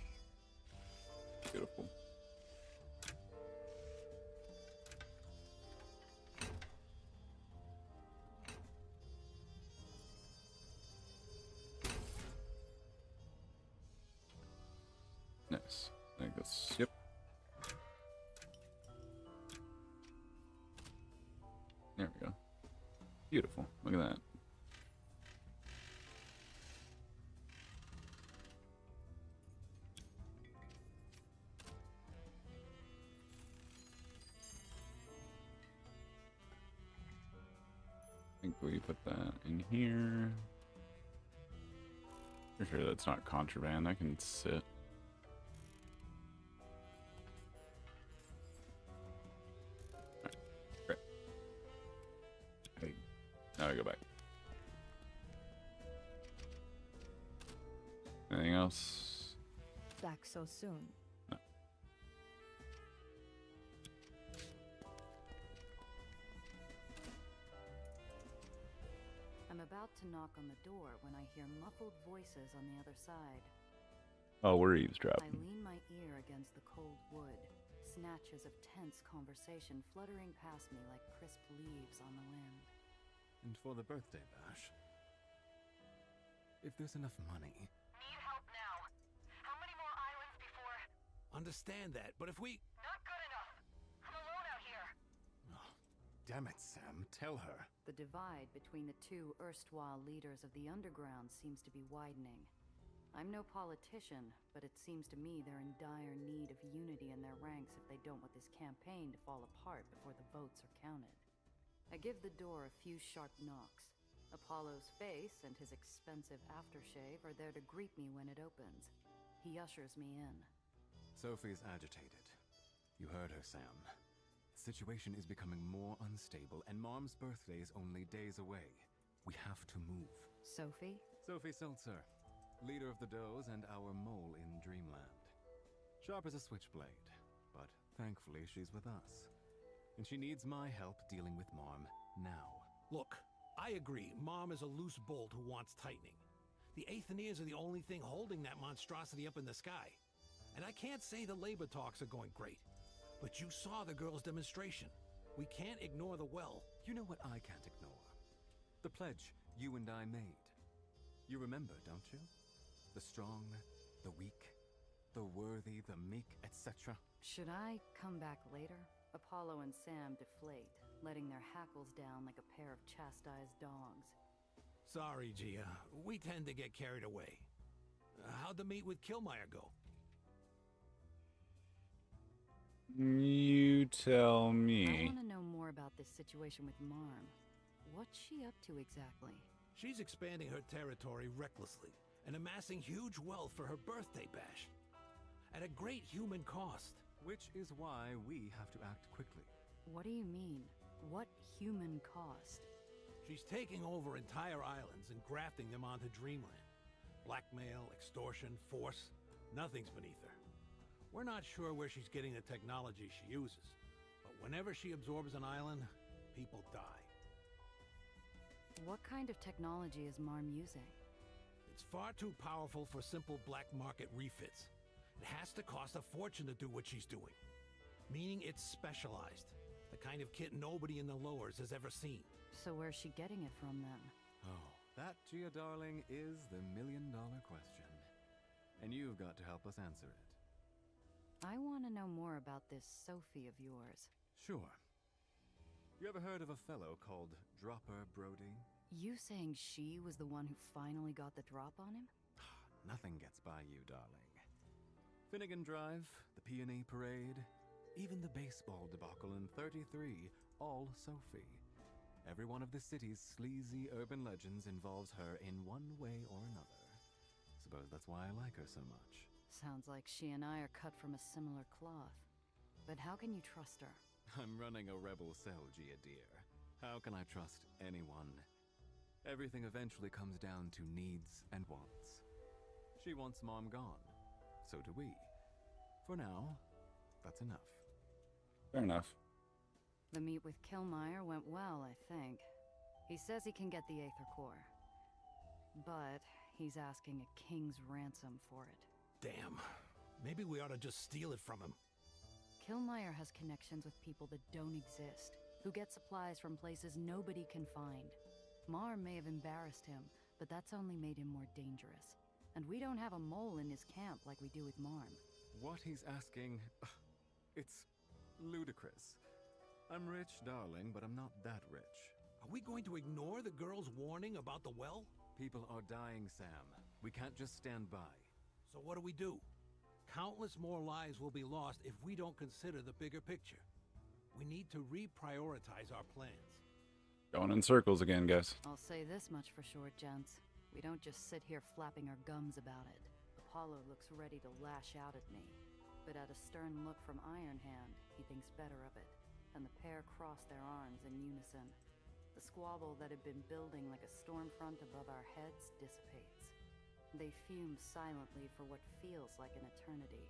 Beautiful. Nice. I think that's, yep. There we go. Beautiful. Look at that. I think we put that in here. For sure that's not contraband. I can sit. Alright, great. Hey, now I go back. Anything else? Back so soon. No. I'm about to knock on the door when I hear muffled voices on the other side. Oh, we're I eavesdropping. lean my ear against the cold wood, snatches of tense conversation fluttering past me like crisp leaves on the wind. And for the birthday bash, if there's enough money. Need help now. How many more islands before? Understand that, but if we... Not good enough. I'm alone out here. Oh, damn it, Sam. Tell her. The divide between the two erstwhile leaders of the underground seems to be widening. I'm no politician, but it seems to me they're in dire need of unity in their ranks if they don't want this campaign to fall apart before the votes are counted. I give the door a few sharp knocks. Apollo's face and his expensive aftershave are there to greet me when it opens. He ushers me in. Sophie's agitated. You heard her, Sam. The situation is becoming more unstable, and Mom's birthday is only days away. We have to move. Sophie? Sophie Seltzer, leader of the Does and our mole in Dreamland. Sharp as a switchblade, but thankfully she's with us. And she needs my help dealing with Mom now. Look, I agree. Mom is a loose bolt who wants tightening. The Aethenians are the only thing holding that monstrosity up in the sky. And I can't say the labor talks are going great. But you saw the girls' demonstration. We can't ignore the well. You know what I can't ignore? The pledge you and I made. You remember, don't you? The strong, the weak, the worthy, the meek, etc. Should I come back later? Apollo and Sam deflate, letting their hackles down like a pair of chastised dogs. Sorry, Gia. We tend to get carried away. How'd the meet with Killmeyer go? You tell I me. want to know more about this situation with Marm. What's she up to exactly? She's expanding her territory recklessly and amassing huge wealth for her birthday bash. At a great human cost. Which is why we have to act quickly. What do you mean? What human cost? She's taking over entire islands and grafting them onto Dreamland. Blackmail, extortion, force, nothing's beneath her. We're not sure where she's getting the technology she uses, but whenever she absorbs an island, people die. What kind of technology is Marm using? It's far too powerful for simple black market refits. It has to cost a fortune to do what she's doing. Meaning it's specialized. The kind of kit nobody in the lowers has ever seen. So where's she getting it from then? Oh, that, Gia darling, is the million-dollar question. And you've got to help us answer it. I want to know more about this Sophie of yours. Sure. You ever heard of a fellow called Dropper Brody? You saying she was the one who finally got the drop on him? Nothing gets by you, darling. Finnegan Drive, the Peony Parade, even the baseball debacle in 33, all Sophie. Every one of the city's sleazy urban legends involves her in one way or another. Suppose that's why I like her so much. Sounds like she and I are cut from a similar cloth. But how can you trust her? I'm running a rebel cell, Gia dear. How can I trust anyone? Everything eventually comes down to needs and wants. She wants Mom gone. So do we. For now, that's enough. Fair enough. The meet with Killmeyer went well, I think. He says he can get the Aether Core. But he's asking a king's ransom for it. Damn. Maybe we ought to just steal it from him. Killmeyer has connections with people that don't exist, who get supplies from places nobody can find. Marm may have embarrassed him, but that's only made him more dangerous. And we don't have a mole in his camp like we do with Marm. What he's asking... it's ludicrous. I'm rich, darling, but I'm not that rich. Are we going to ignore the girl's warning about the well? People are dying, Sam. We can't just stand by. So what do we do? Countless more lives will be lost if we don't consider the bigger picture. We need to reprioritize our plans. Going in circles again, guys. I'll say this much for sure, gents. We don't just sit here flapping our gums about it. Apollo looks ready to lash out at me. But at a stern look from Iron Hand, he thinks better of it. And the pair cross their arms in unison. The squabble that had been building like a storm front above our heads dissipates. They fume silently for what feels like an eternity.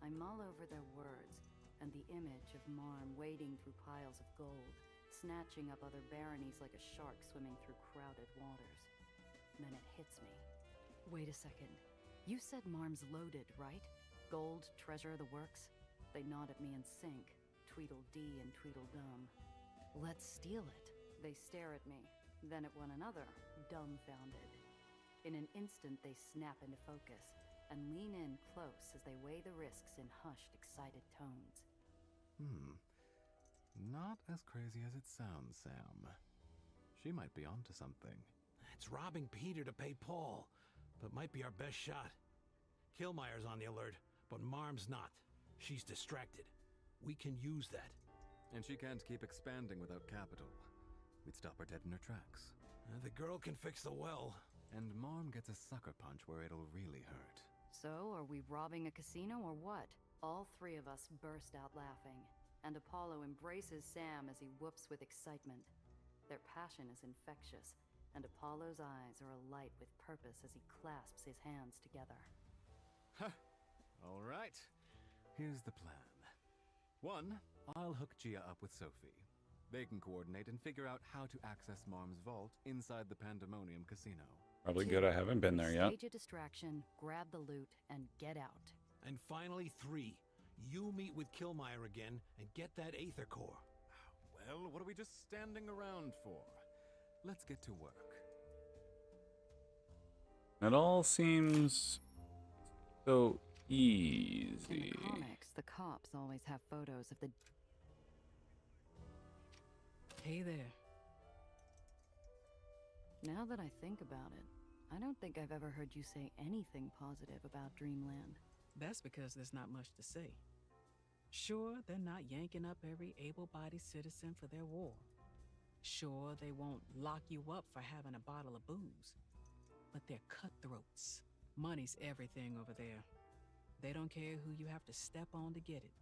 I mull over their words, and the image of Marm wading through piles of gold, snatching up other baronies like a shark swimming through crowded waters. Then it hits me. Wait a second. You said Marm's loaded, right? Gold, treasure, the works? They nod at me in sync, Tweedledee and Tweedledum. Let's steal it. They stare at me, then at one another, dumbfounded. In an instant, they snap into focus and lean in close as they weigh the risks in hushed, excited tones. Not as crazy as it sounds, Sam. She might be onto something. It's robbing Peter to pay Paul, but might be our best shot. Killmeyer's on the alert, but Marm's not. She's distracted. We can use that. And she can't keep expanding without capital. We'd stop her dead in her tracks. The girl can fix the well. And Marm gets a sucker punch where it'll really hurt. So, are we robbing a casino or what? All three of us burst out laughing, and Apollo embraces Sam as he whoops with excitement. Their passion is infectious, and Apollo's eyes are alight with purpose as he clasps his hands together. All right. Here's the plan. 1, I'll hook Gia up with Sophie. They can coordinate and figure out how to access Marm's vault inside the Pandemonium Casino. Probably good I haven't been there yet. Stage a distraction, grab the loot, and get out. And finally, 3, you meet with Killmeyer again and get that Aether Core. Well, what are we just standing around for? Let's get to work. It all seems so In easy. the comics, the cops always have photos of the... Hey there. Now that I think about it, I don't think I've ever heard you say anything positive about Dreamland. That's because there's not much to say. Sure, they're not yanking up every able-bodied citizen for their war. Sure, they won't lock you up for having a bottle of booze. But they're cutthroats. Money's everything over there. They don't care who you have to step on to get it.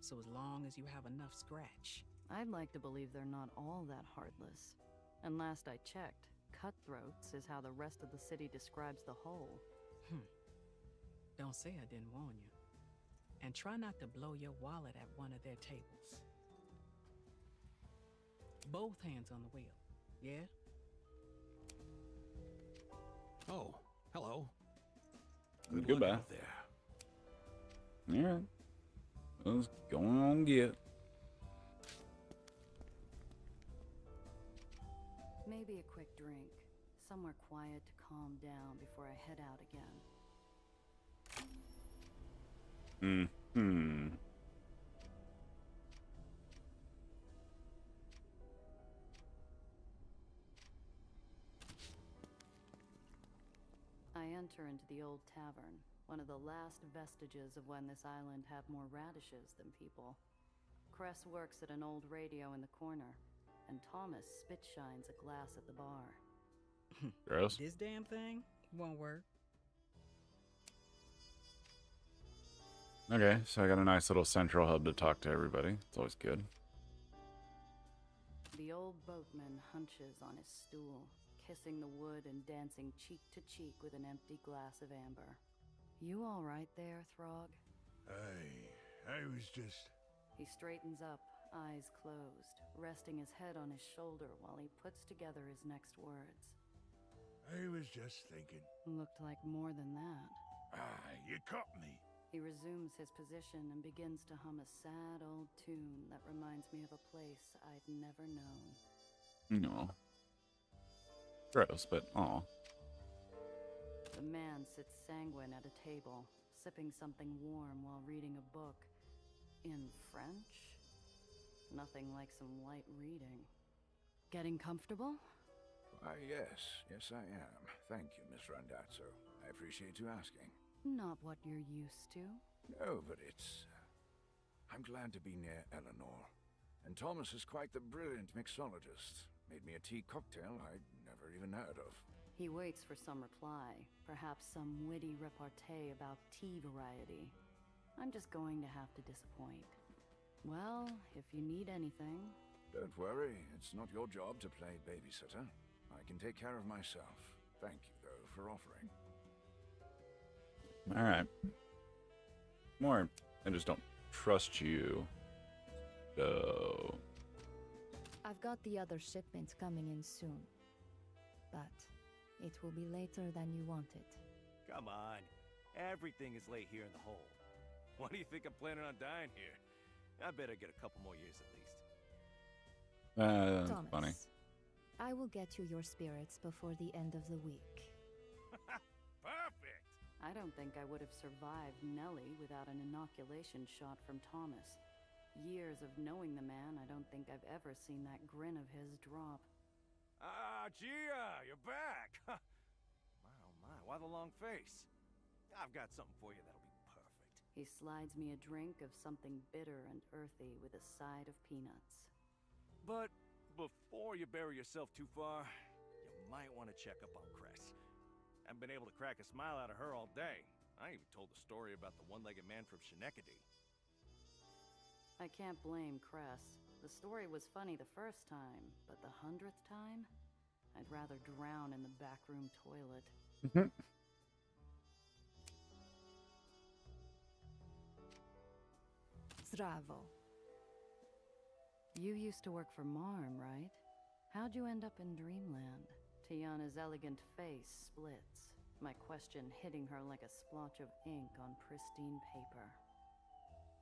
So as long as you have enough scratch. I'd like to believe they're not all that heartless. And last I checked, cutthroats is how the rest of the city describes the whole. Don't say I didn't warn you. And try not to blow your wallet at one of their tables. Both hands on the wheel, yeah? Oh, hello. Goodbye. Luck out there. Alright. Let's go on get. Maybe a quick drink. Somewhere quiet to calm down before I head out again. I enter into the old tavern, one of the last vestiges of when this island had more radishes than people. Cress works at an old radio in the corner, and Thomas spit shines a glass at the bar. Gross. This damn thing won't work. Okay, so I got a nice little central hub to talk to everybody. It's always good. The old boatman hunches on his stool, kissing the wood and dancing cheek to cheek with an empty glass of amber. You all right there, Throg? I was just... He straightens up, eyes closed, resting his head on his shoulder while he puts together his next words. I was just thinking. Looked like more than that. You caught me. He resumes his position and begins to hum a sad old tune that reminds me of a place I'd never known. No. Gross, but aw. The man sits sanguine at a table, sipping something warm while reading a book. In French? Nothing like some light reading. Getting comfortable? Why, yes. Yes, I am. Thank you, Miss Randazzo. I appreciate you asking. Not what you're used to. No, but it's... I'm glad to be near Eleanor. And Thomas is quite the brilliant mixologist. Made me a tea cocktail I'd never even heard of. He waits for some reply, perhaps some witty repartee about tea variety. I'm just going to have to disappoint. Well, if you need anything... Don't worry, it's not your job to play babysitter. I can take care of myself. Thank you, though, for offering. Alright. More, I just don't trust you. So... I've got the other shipment coming in soon. But it will be later than you wanted. Come on. Everything is late here in the hole. Why do you think I'm planning on dying here? I better get a couple more years at least. Thomas, funny. I will get you your spirits before the end of the week. Perfect! I don't think I would have survived Nellie without an inoculation shot from Thomas. Years of knowing the man, I don't think I've ever seen that grin of his drop. Ah, Gia, you're back! My, oh my, why the long face? I've got something for you that'll be perfect. He slides me a drink of something bitter and earthy with a side of peanuts. But before you bury yourself too far, you might want to check up on Cress. I've been able to crack a smile out of her all day. I even told the story about the one-legged man from Schenectady. I can't blame Cress. The story was funny the first time, but the 100th time? I'd rather drown in the backroom toilet. Zdravo. You used to work for Marm, right? How'd you end up in Dreamland? Tiana's elegant face splits, my question hitting her like a splotch of ink on pristine paper.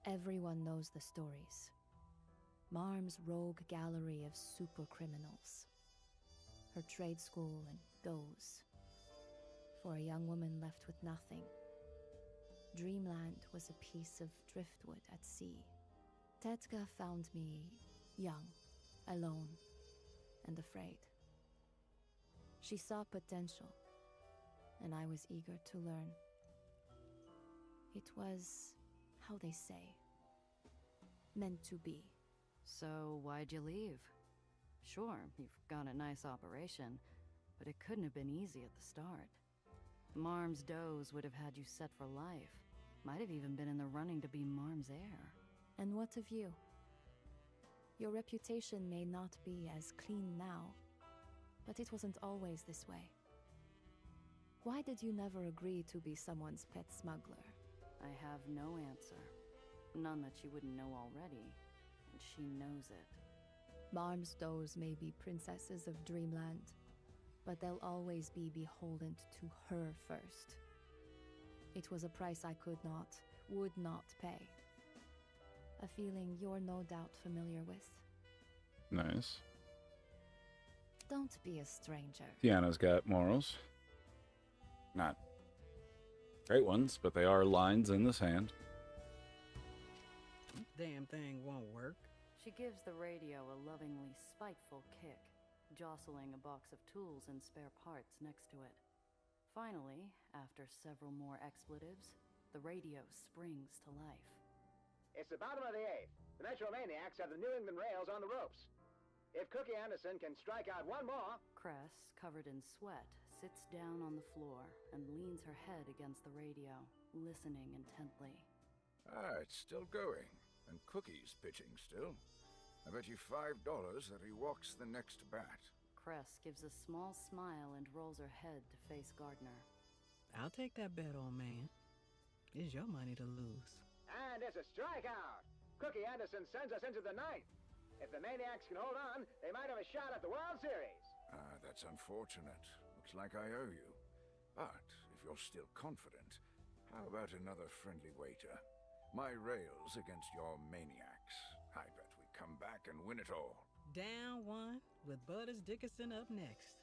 Everyone knows the stories. Marm's rogue gallery of super criminals. Her trade school and goes. For a young woman left with nothing. Dreamland was a piece of driftwood at sea. Tetka found me young, alone, and afraid. She saw potential, and I was eager to learn. It was, how they say, meant to be. So why'd you leave? Sure, you've got a nice operation, but it couldn't have been easy at the start. Marm's does would have had you set for life. Might have even been in the running to be Marm's heir. And what of you? Your reputation may not be as clean now, but it wasn't always this way. Why did you never agree to be someone's pet smuggler? I have no answer. None that she wouldn't know already, and she knows it. Marm's does may be princesses of Dreamland, but they'll always be beholden to her first. It was a price I could not, would not pay. A feeling you're no doubt familiar with. Nice. Don't be a stranger. Tiana's got morals. Not great ones, but they are lines in the sand. Damn thing won't work. She gives the radio a lovingly spiteful kick, jostling a box of tools and spare parts next to it. Finally, after several more expletives, the radio springs to life. It's the bottom of the 8th. The Metromaniacs have the New England rails on the ropes. If Cookie Anderson can strike out one more... Cress, covered in sweat, sits down on the floor and leans her head against the radio, listening intently. Ah, it's still going. And Cookie's pitching still. I bet you $5 that he walks the next bat. Cress gives a small smile and rolls her head to face Gardner. I'll take that bet, old man. It's your money to lose. And it's a strikeout! Cookie Anderson sends us into the 9th. If the Maniacs can hold on, they might have a shot at the World Series. Ah, that's unfortunate. Looks like I owe you. But if you're still confident, how about another friendly wager? My rails against your Maniacs. I bet we come back and win it all. Down one, with Butters Dickinson up next.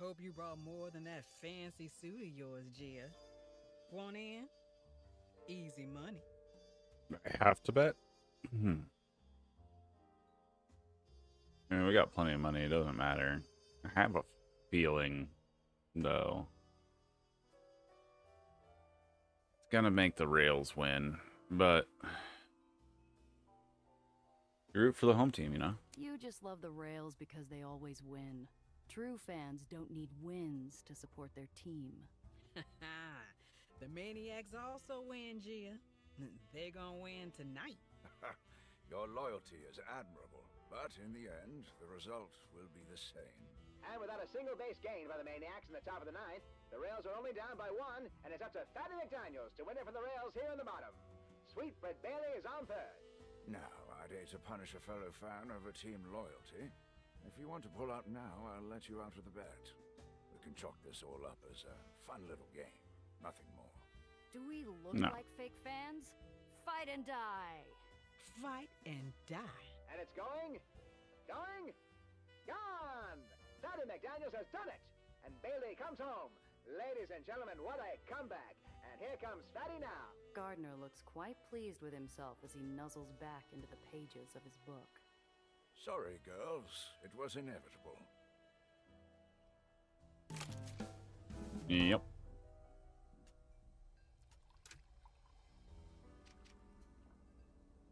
Hope you brought more than that fancy suit of yours, Gia. Want in? Easy money. I have to bet? I mean, we got plenty of money. It doesn't matter. I have a feeling, though, it's gonna make the Rails win, but you root for the home team, you know? You just love the Rails because they always win. True fans don't need wins to support their team. The Maniacs also win, Gia. They're gonna win tonight. Your loyalty is admirable, but in the end, the result will be the same. And without a single base gained by the Maniacs in the top of the 9th, the Rails are only down by 1, and it's up to Fatty McDaniels to win it for the Rails here in the bottom. Sweetbread Bailey is on 3rd. Now, I'd hate to punish a fellow fan over team loyalty. If you want to pull out now, I'll let you out of the bet. We can chalk this all up as a fun little game. Nothing more. Do we look No. like fake fans? Fight and die! Fight and die. And it's going, gone! Fatty McDaniels has done it! And Bailey comes home. Ladies and gentlemen, what a comeback! And here comes Fatty now. Gardner looks quite pleased with himself as he nuzzles back into the pages of his book. Sorry, girls. It was inevitable. Yep.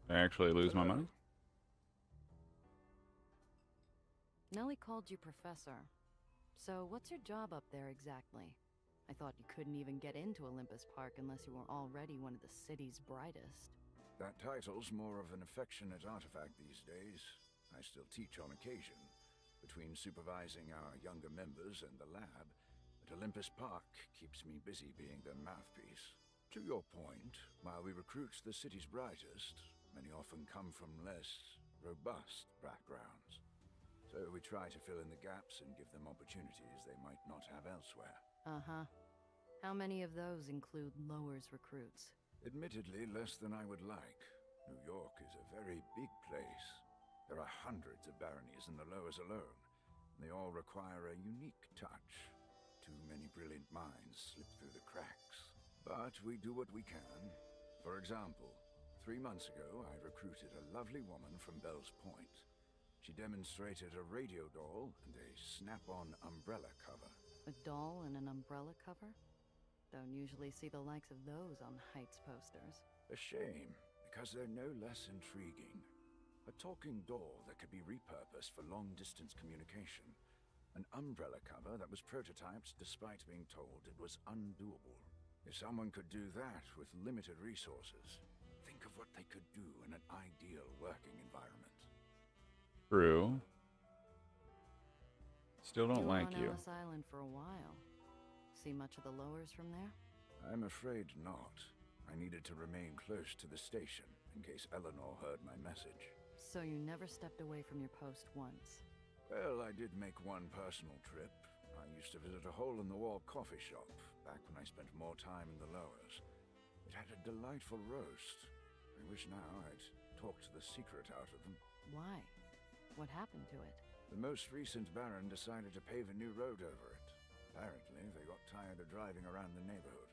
Did I actually lose my money? Nellie called you Professor. So what's your job up there exactly? I thought you couldn't even get into Olympus Park unless you were already one of the city's brightest. That title's more of an affectionate artifact these days. I still teach on occasion, between supervising our younger members and the lab, but Olympus Park keeps me busy being their mouthpiece. To your point, while we recruit the city's brightest, many often come from less robust backgrounds. So we try to fill in the gaps and give them opportunities they might not have elsewhere. Uh-huh. How many of those include Lowers recruits? Admittedly, less than I would like. New York is a very big place. There are hundreds of baronies in the Lowers alone, and they all require a unique touch. Too many brilliant minds slip through the cracks. But we do what we can. For example, 3 months ago, I recruited a lovely woman from Bell's Point. She demonstrated a radio doll and a snap-on umbrella cover. A doll and an umbrella cover? Don't usually see the likes of those on Heights posters. A shame, because they're no less intriguing. A talking doll that could be repurposed for long-distance communication. An umbrella cover that was prototyped despite being told it was undoable. If someone could do that with limited resources, think of what they could do in an ideal working environment. True. Still don't like on you. Ellis Island for a while. See much of the Lowers from there? I'm afraid not. I needed to remain close to the station in case Eleanor heard my message. So you never stepped away from your post once? Well, I did make one personal trip. I used to visit a hole-in-the-wall coffee shop back when I spent more time in the Lowers. It had a delightful roast. I wish now I'd talked the secret out of them. Why? What happened to it? The most recent Baron decided to pave a new road over it. Apparently, they got tired of driving around the neighborhood.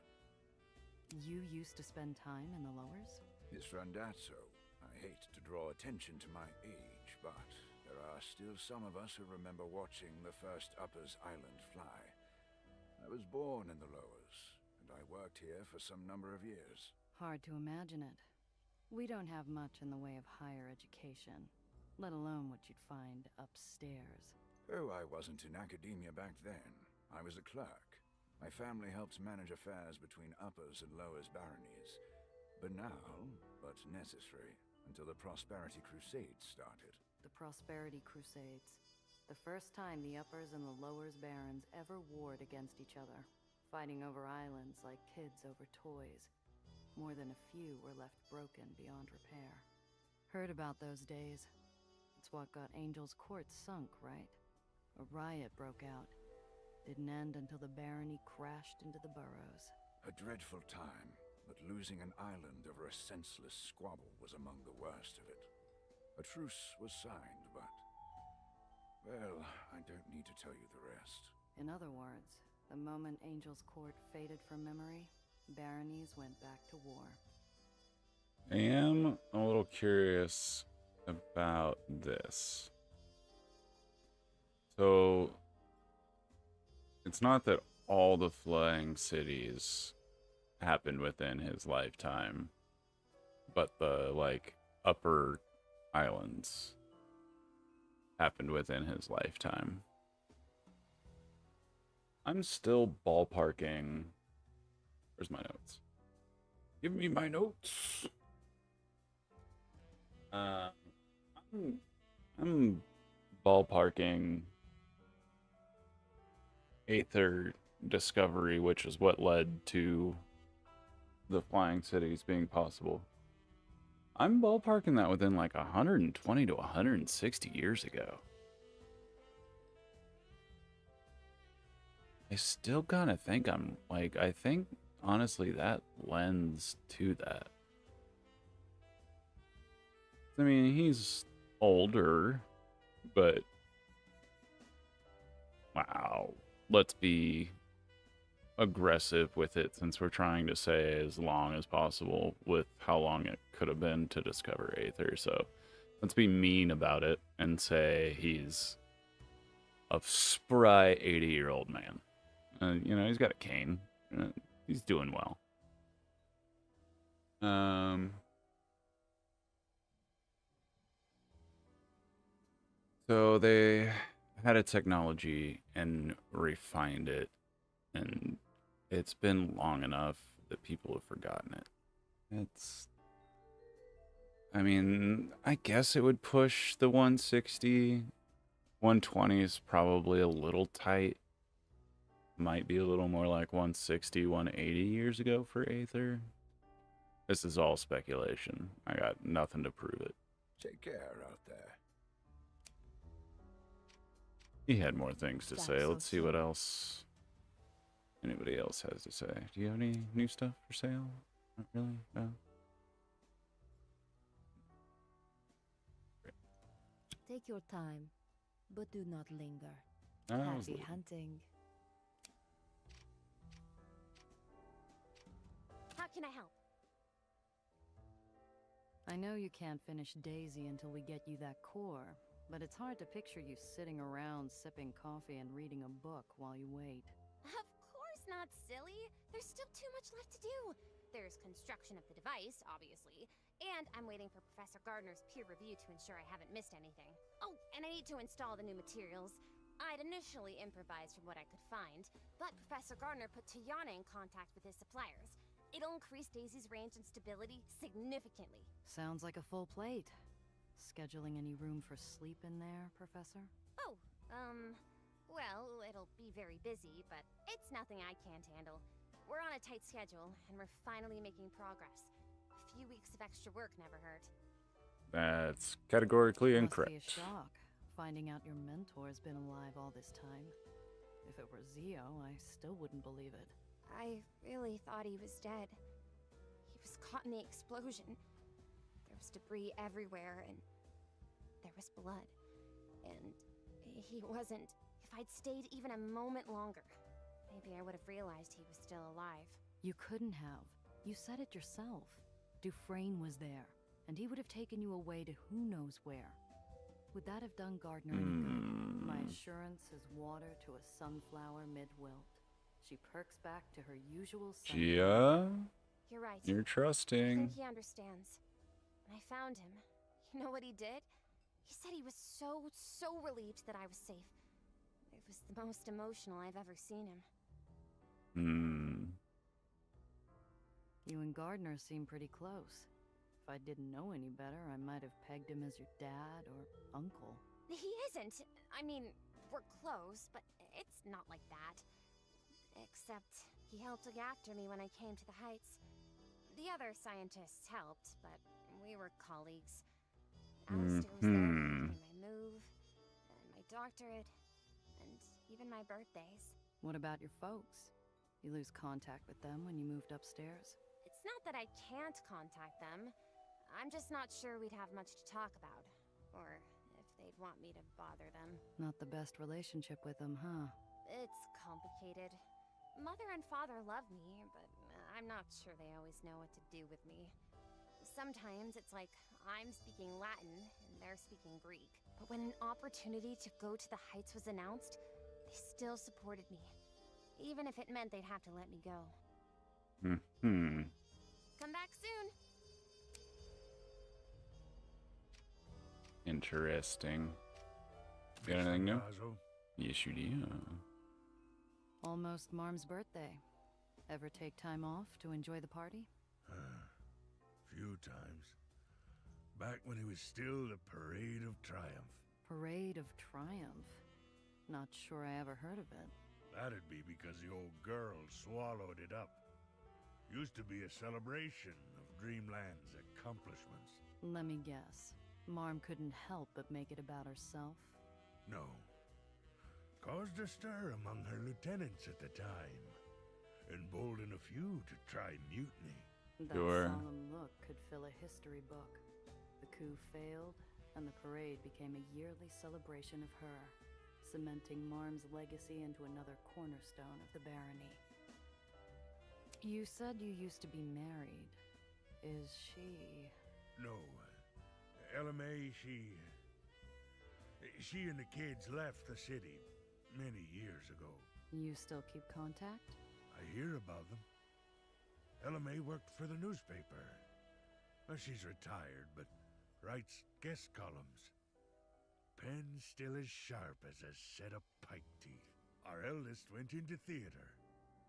You used to spend time in the lowers? It's Randazzo. I hate to draw attention to my age, but there are still some of us who remember watching the first Uppers Island fly. I was born in the lowers, and I worked here for some number of years. Hard to imagine it. We don't have much in the way of higher education, let alone what you'd find upstairs. Oh, I wasn't in academia back then. I was a clerk. My family helped manage affairs between Uppers and Lowers baronies. Banal, but necessary, until the Prosperity Crusades started. The Prosperity Crusades. The first time the Uppers and the Lowers barons ever warred against each other, fighting over islands like kids over toys. More than a few were left broken beyond repair. Heard about those days. It's what got Angel's Court sunk, right? A riot broke out. Didn't end until the barony crashed into the boroughs. A dreadful time, but losing an island over a senseless squabble was among the worst of it. A truce was signed, but... well, I don't need to tell you the rest. In other words, the moment Angel's Court faded from memory, baronies went back to war. I am a little curious about this. So, it's not that all the flying cities happened within his lifetime, but the, like, upper islands happened within his lifetime. I'm still ballparking. Where's my notes? Give me my notes. I'm ballparking Aether discovery, which is what led to the flying cities being possible. I'm ballparking that within like 120 to 160 years ago. I still kind of think I think honestly that lends to that. I mean, he's older, but wow, let's be aggressive with it since we're trying to say as long as possible with how long it could have been to discover Aether. So let's be mean about it and say he's a spry 80-year-old man. You know, he's got a cane. He's doing well. So they had a technology and refined it, and it's been long enough that people have forgotten it. I mean, I guess it would push the 160. 120 is probably a little tight. Might be a little more like 160, 180 years ago for Aether. This is all speculation. I got nothing to prove it. Take care out there. He had more things to say. Let's see what else anybody else has to say. Do you have any new stuff for sale? Not really? No? Take your time, but do not linger. I was Happy hunting. How can I help? I know you can't finish Daisy until we get you that core, but it's hard to picture you sitting around sipping coffee and reading a book while you wait. Of course not, silly. There's still too much left to do. There's construction of the device, obviously, and I'm waiting for Professor Gardner's peer review to ensure I haven't missed anything. Oh, and I need to install the new materials. I'd initially improvised from what I could find, but Professor Gardner put Tiana in contact with his suppliers. It'll increase Daisy's range and stability significantly. Sounds like a full plate. Scheduling any room for sleep in there, Professor? Oh, well, it'll be very busy, but it's nothing I can't handle. We're on a tight schedule, and we're finally making progress. A few weeks of extra work never hurt. That's categorically incorrect. Must be a shock, finding out your mentor's been alive all this time. If it were Zio, I still wouldn't believe it. I really thought he was dead. He was caught in the explosion. There was debris everywhere, and there was blood. And he wasn't. If I'd stayed even a moment longer, maybe I would have realized he was still alive. You couldn't have. You said it yourself. Dufresne was there, and he would have taken you away to who knows where. Would that have done Gardner any good? My assurance is water to a sunflower mid-wilt. She perks back to her usual self. Gia? You're right. You're I trusting. think he understands. When I found him, you know what he did? He said he was so relieved that I was safe. It was the most emotional I've ever seen him. You and Gardner seem pretty close. If I didn't know any better, I might have pegged him as your dad or uncle. He isn't. I mean, we're close, but it's not like that. Except he helped look after me when I came to the Heights. The other scientists helped, but we were colleagues. Alistair was there for my move, and my doctorate, and even my birthdays. What about your folks? You lose contact with them when you moved upstairs? It's not that I can't contact them. I'm just not sure we'd have much to talk about. Or if they'd want me to bother them. Not the best relationship with them, huh? It's complicated. Mother and father love me, but I'm not sure they always know what to do with me. Sometimes it's like I'm speaking Latin and they're speaking Greek. But when an opportunity to go to the Heights was announced, they still supported me. Even if it meant they'd have to let me go. Come back soon. Interesting. Got anything new? Yes, you do. Almost Marm's birthday. Ever take time off to enjoy the party? Few times. Back when it was still the Parade of Triumph. Parade of Triumph? Not sure I ever heard of it. That'd be because the old girl swallowed it up. Used to be a celebration of Dreamland's accomplishments. Let me guess. Marm couldn't help but make it about herself? No. Caused a stir among her lieutenants at the time. Emboldened a few to try mutiny. That solemn look could fill a history book. The coup failed, and the parade became a yearly celebration of her, cementing Marm's legacy into another cornerstone of the barony. You said you used to be married. Is she... No. LMA, she and the kids left the city many years ago. You still keep contact? I hear about them. LMA worked for the newspaper. Well, she's retired, but writes guest columns. Pen still as sharp as a set of pike teeth. Our eldest went into theater.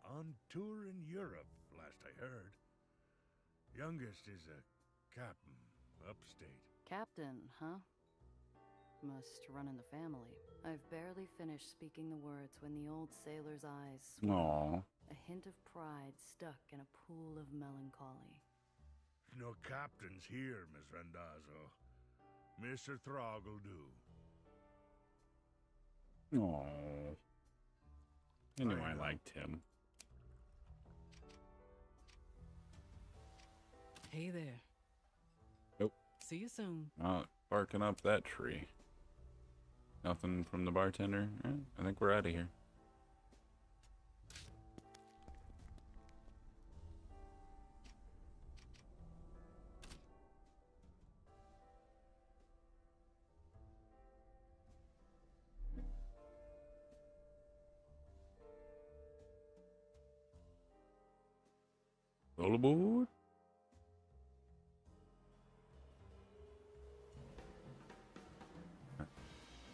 On tour in Europe, last I heard. Youngest is a captain, upstate. Captain, huh? Must run in the family. I've barely finished speaking the words when the old sailor's eyes swelled. A hint of pride stuck in a pool of melancholy. No captains here, Miss Randazzo. Mr. Throg will do. Aww. I knew I liked him. Hey there. Nope. See you soon. Not barking up that tree. Nothing from the bartender? I think we're out of here. All aboard.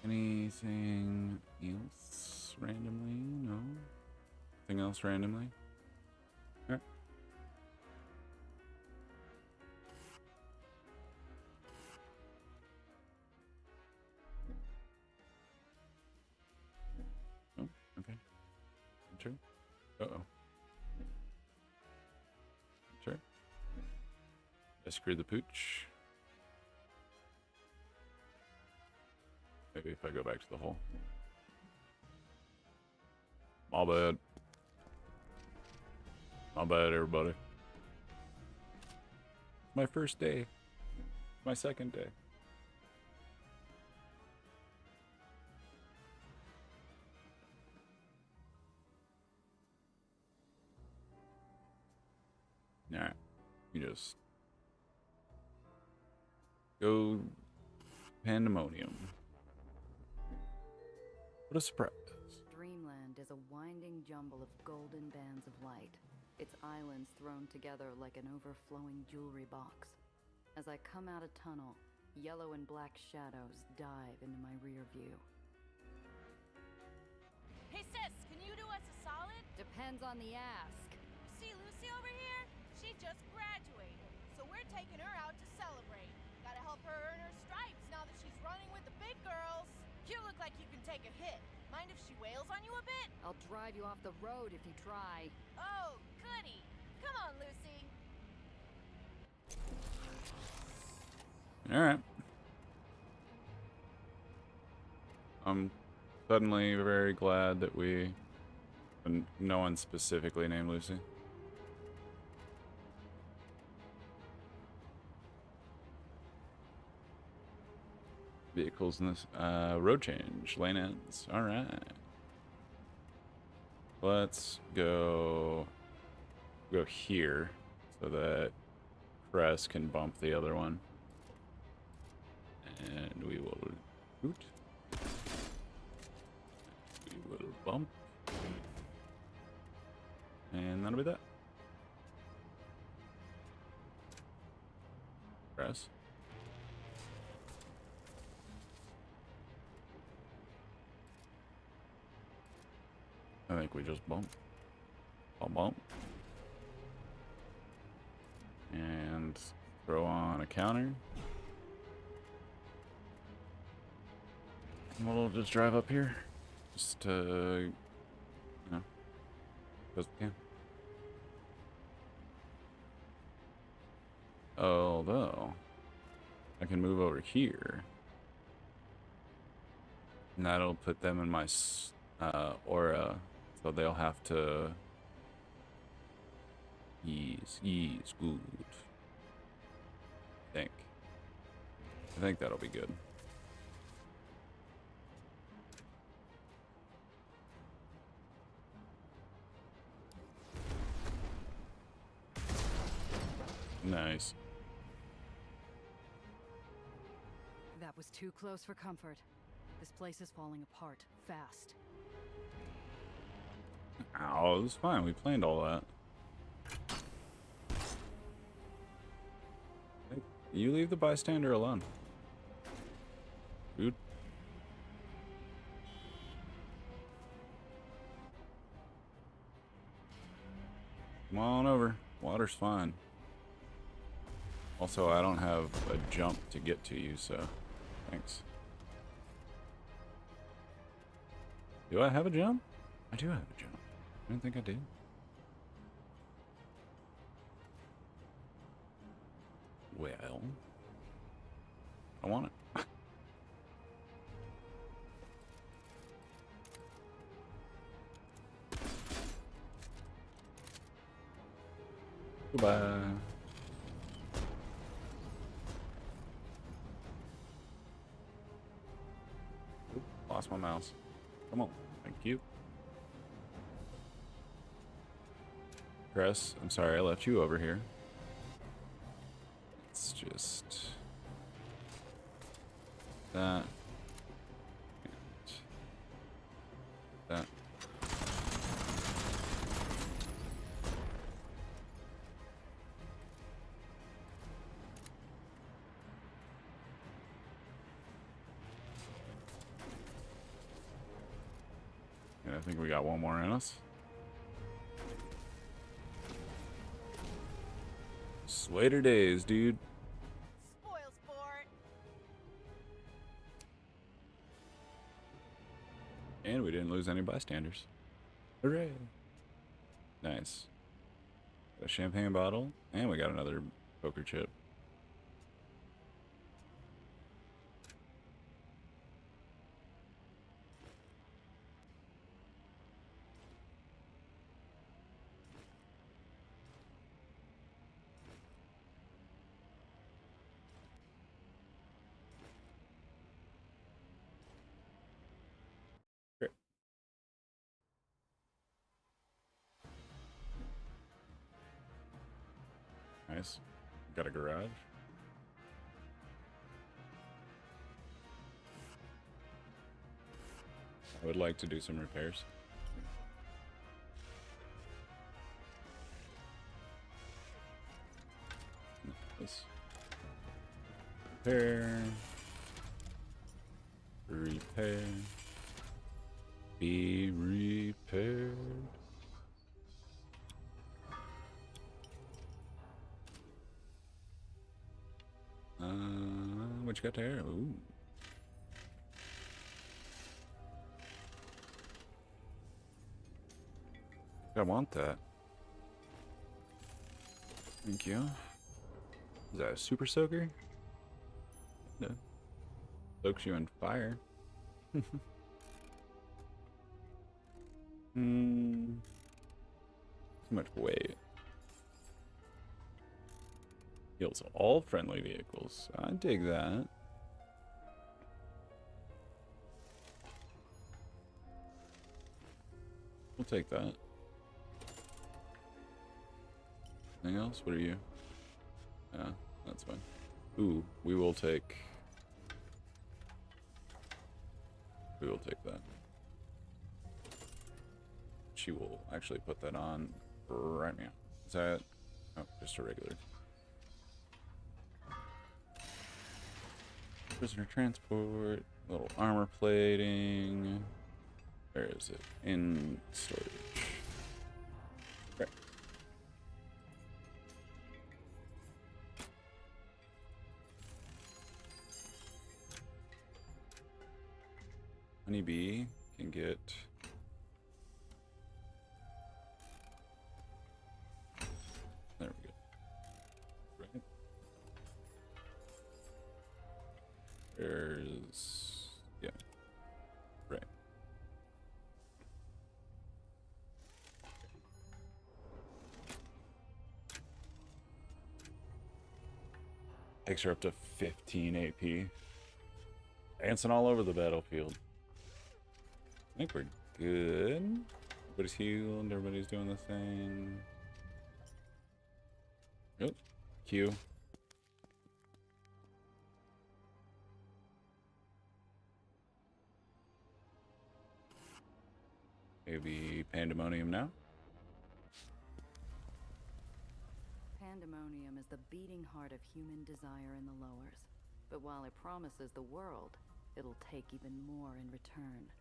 Anything else randomly? No. Anything else randomly? Alright. Oh, okay. Sure. Uh-oh. Sure. I screwed the pooch. Maybe if I go back to the hole. My bad. My bad, everybody. My first day. My second day. You just go pandemonium. What a surprise. Dreamland is a winding jumble of golden bands of light, its islands thrown together like an overflowing jewelry box. As I come out a tunnel, yellow and black shadows dive into my rear view. Hey sis, can you do us a solid? Depends on the ask. See Lucy over here? She just graduated, so we're taking her out to celebrate. Gotta help her earn her stripes now that she's running with the big girls. You look like you can take a hit. Mind if she wails on you a bit? I'll drive you off the road if you try. Oh, goody. Come on, Lucy. All right. I'm suddenly very glad that no one specifically named Lucy. Vehicles in this road change, lane ends. All right. Let's go here so that Cress can bump the other one. And we will shoot. We will bump. And that'll be that. Cress. I think we just bump. I'll bump. And throw on a counter. And we'll just drive up here. Just you know, because we can. Although, I can move over here. And that'll put them in my aura. So they'll have to ease good. I think that'll be good. Nice. That was too close for comfort. This place is falling apart fast. Oh, it was fine. We planned all that. You leave the bystander alone. Dude. Come on over. Water's fine. Also, I don't have a jump to get to you, so thanks. Do I have a jump? I do have a jump. I didn't think I did. Well, I want it. Goodbye. Oop, lost my mouse. Come on. Thank you. Chris, I'm sorry I left you over here. It's just that and that. And I think we got one more in us. Later days, dude. Spoil sport. And we didn't lose any bystanders. Hooray. Nice. Got a champagne bottle, and we got another poker chip. nice. Got a garage. I would like to do some repairs. This. Repair. Repair. Be repaired. What you got there? Ooh. I want that. Thank you. Is that a super soaker? No. Soaks you in fire. Too much weight. Heals all friendly vehicles. I dig that. We'll take that. Anything else? What are you? Yeah, that's fine. Ooh, we will take that. She will actually put that on right now. Is that... Oh, just a regular. Prisoner transport, little armor plating. Where is it? In storage. Okay. Honeybee can get... There we go. Right. There's... Yeah. Right. Takes her up to 15 AP. Dancing all over the battlefield. I think we're good. Everybody's healed. Everybody's doing the thing. Yep. Q. Maybe pandemonium now? Pandemonium is the beating heart of human desire in the lowers. But while it promises the world, it'll take even more in return.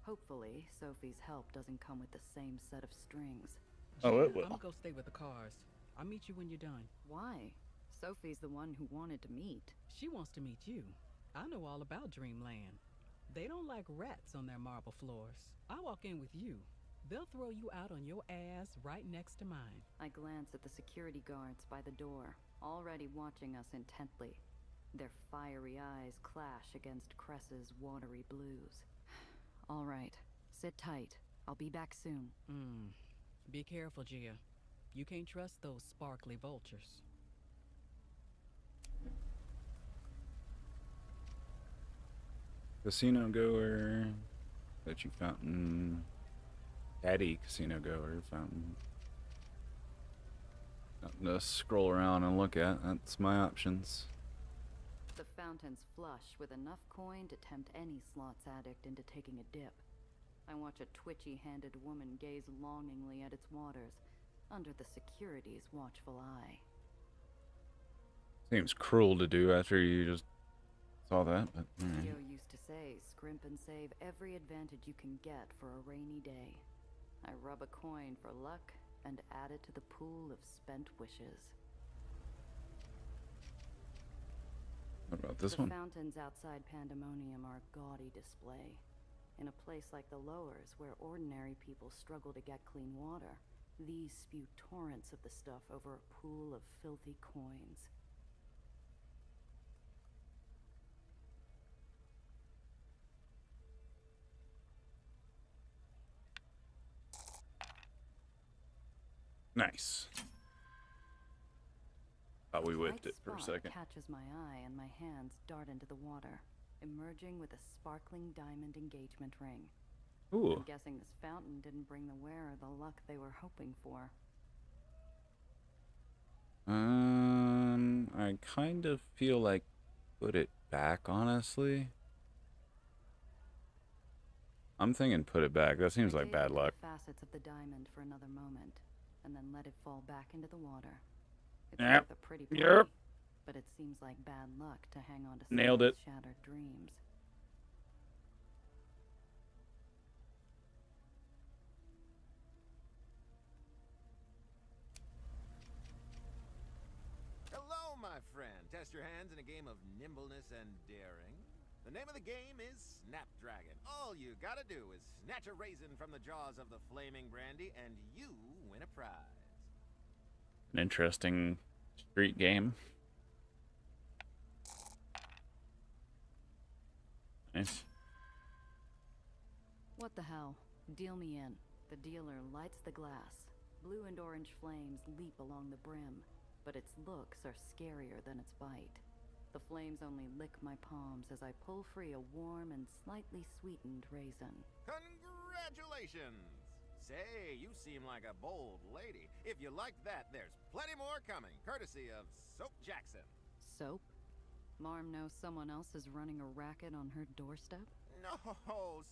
Hopefully, Sophie's help doesn't come with the same set of strings. Oh, it will. I'm gonna go stay with the cars. I'll meet you when you're done. Why? Sophie's the one who wanted to meet. She wants to meet you. I know all about Dreamland. They don't like rats on their marble floors. I'll walk in with you. They'll throw you out on your ass right next to mine. I glance at the security guards by the door, already watching us intently. Their fiery eyes clash against Cress's watery blues. All right, sit tight. I'll be back soon. Be careful, Gia. You can't trust those sparkly vultures. Casino goer. That you fountain. Daddy casino goer fountain. Nothing to scroll around and look at. That's my options. The fountain's flush with enough coin to tempt any slots addict into taking a dip. I watch a twitchy-handed woman gaze longingly at its waters, under the security's watchful eye. Seems cruel to do after you just saw that, but... Joe used to say, scrimp and save every advantage you can get for a rainy day. I rub a coin for luck and add it to the pool of spent wishes. What about this one? The fountains outside Pandemonium are a gaudy display. In a place like the Lowers, where ordinary people struggle to get clean water, these spew torrents of the stuff over a pool of filthy coins. Nice. Thought we whipped it for a second. Catches my eye and my hands dart into the water, emerging with a sparkling diamond engagement ring. Ooh. I'm guessing this fountain didn't bring the wearer the luck they were hoping for. I kind of feel like put it back, honestly. I'm thinking put it back. That seems like bad luck. The facets of the diamond for another moment, and then let it fall back into the water. It's Yep. worth a pretty penny, Yep. but it seems like bad luck to hang on to Nailed someone's it. shattered dreams. Hello, my friend. Test your hands in a game of nimbleness and daring. The name of the game is Snapdragon. All you gotta do is snatch a raisin from the jaws of the flaming brandy, and you win a prize. An interesting street game. Nice. What the hell? Deal me in. The dealer lights the glass. Blue and orange flames leap along the brim, but its looks are scarier than its bite. The flames only lick my palms as I pull free a warm and slightly sweetened raisin. Congratulations! Say, you seem like a bold lady. If you like that, there's plenty more coming, courtesy of Soap Jackson. Soap? Marm knows someone else is running a racket on her doorstep? No,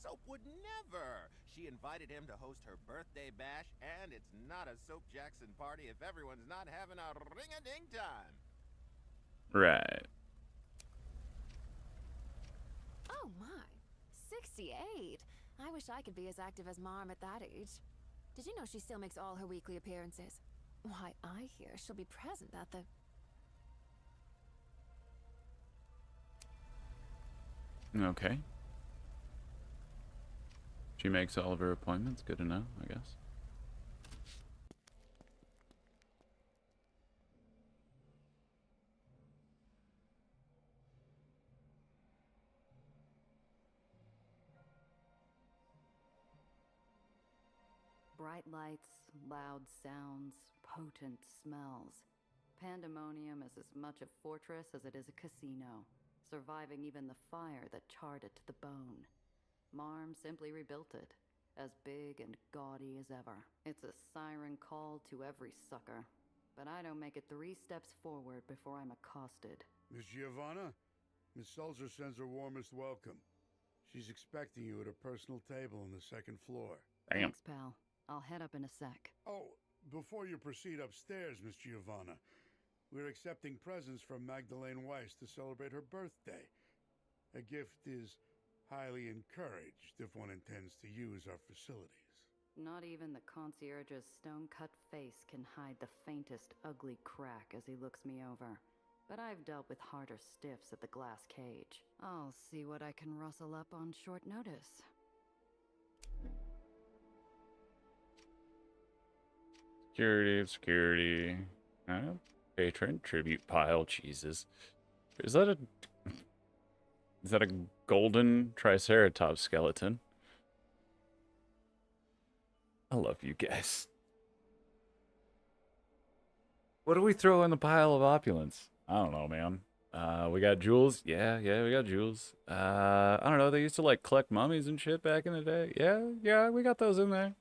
Soap would never. She invited him to host her birthday bash, and it's not a Soap Jackson party if everyone's not having a ring-a-ding time. Right. Oh my, 68. I wish I could be as active as Mom at that age. Did you know she still makes all her weekly appearances? Why, I hear she'll be present at the... Okay. She makes all of her appointments. Good to know, I guess. Bright lights, loud sounds, potent smells. Pandemonium is as much a fortress as it is a casino, surviving even the fire that charred it to the bone. Marm simply rebuilt it, as big and gaudy as ever. It's a siren call to every sucker, but I don't make it 3 steps forward before I'm accosted. Miss Giovanna, Miss Sulzer sends her warmest welcome. She's expecting you at her personal table on the 2nd floor. Thanks, pal. I'll head up in a sec. Oh, before you proceed upstairs, Miss Giovanna, we're accepting presents from Magdalene Weiss to celebrate her birthday. A gift is highly encouraged if one intends to use our facilities. Not even the concierge's stone-cut face can hide the faintest ugly crack as he looks me over. But I've dealt with harder stiffs at the glass cage. I'll see what I can rustle up on short notice. Security. Patron tribute pile. Jesus. Is that a golden triceratops skeleton? I love you guys. What do we throw in the pile of opulence? I don't know, man. We got jewels. Yeah, we got jewels. I don't know. They used to like collect mummies and shit back in the day. Yeah, we got those in there.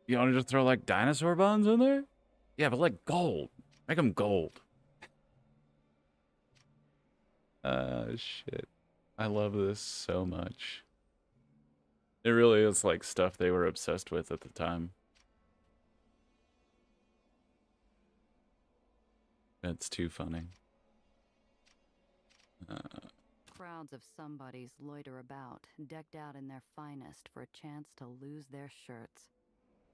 You want to just throw like dinosaur bones in there? Yeah, but like gold. Make them gold. Shit. I love this so much. It really is like stuff they were obsessed with at the time. It's too funny. Crowds of somebodies loiter about, decked out in their finest for a chance to lose their shirts.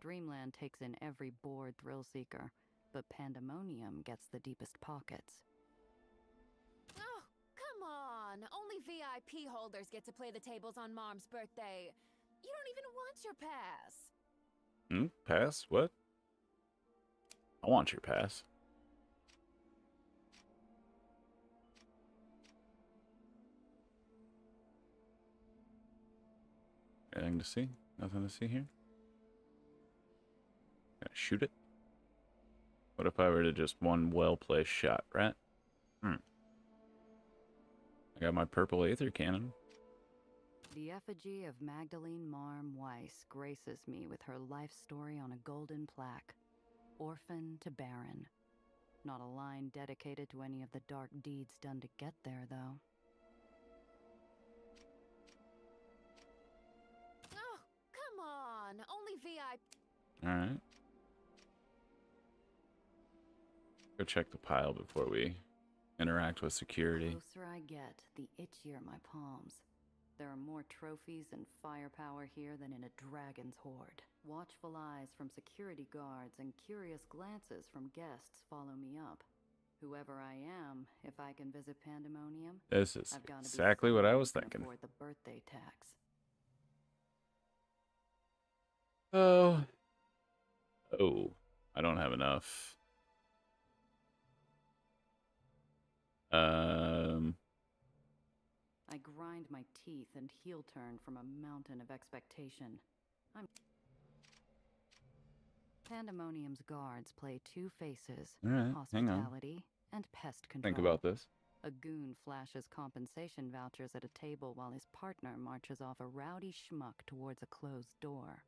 Dreamland takes in every bored thrill-seeker, but Pandemonium gets the deepest pockets. Oh, come on! Only VIP holders get to play the tables on Mom's birthday. You don't even want your pass. Pass? What? I want your pass. Anything to see? Nothing to see here? Can I shoot it? What if I were to just one well-placed shot, right? I got my purple Aether cannon. The effigy of Magdalene Marm Weiss graces me with her life story on a golden plaque. Orphan to Baron. Not a line dedicated to any of the dark deeds done to get there, though. Oh, come on. Only VIP. Alright. Go check the pile before we interact with security. The closer I get, the itchier my palms. There are more trophies and firepower here than in a dragon's hoard. Watchful eyes from security guards and curious glances from guests follow me up. Whoever I am, if I can visit Pandemonium, This is I've gotta be exactly what I someone was who can thinking. afford the birthday tax. Oh. I don't have enough. I grind my teeth and heel turn from a mountain of expectation. Pandemonium's guards play two faces, All right, hang on. hospitality and pest control. Think about this. A goon flashes compensation vouchers at a table while his partner marches off a rowdy schmuck towards a closed door.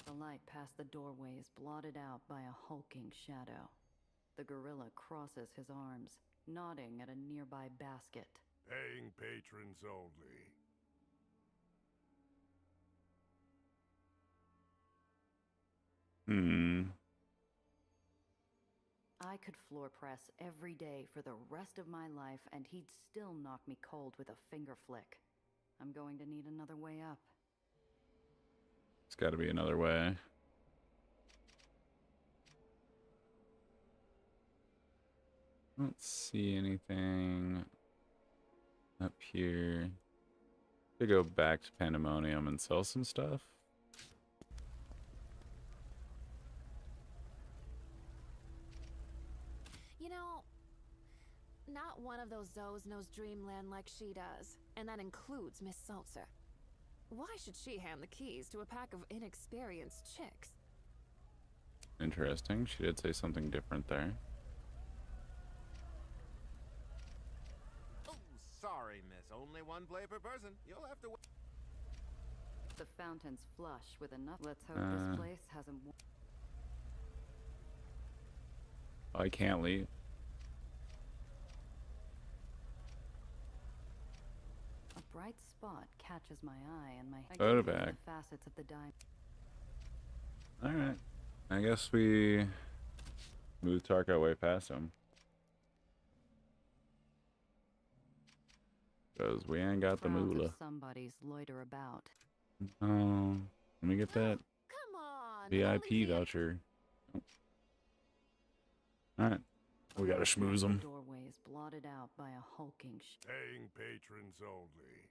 The light past the doorway is blotted out by a hulking shadow. The gorilla crosses his arms, nodding at a nearby basket. Paying patrons only. I could floor press every day for the rest of my life, and he'd still knock me cold with a finger flick. I'm going to need another way up. It's got to be another way. I don't see anything up here. To go back to Pandemonium and sell some stuff. You know, not one of those Zoes knows Dreamland like she does, and that includes Miss Seltzer. Why should she hand the keys to a pack of inexperienced chicks? Interesting. She did say something different there. Oh, sorry, miss. Only one play per person. You'll have to wait. The fountain's flush with enough. Let's hope this place hasn't. I can't leave. A bright spot catches my eye, and my Photo bag. the facets of the diamond. All right. I guess we move Tark our way past him. Because we ain't got the Crowds of moolah. somebody's loiter about. Oh, let me get that Come on. VIP voucher. Oh. All right. We gotta schmooze The them. doorway is blotted out by a hulking Paying patrons only.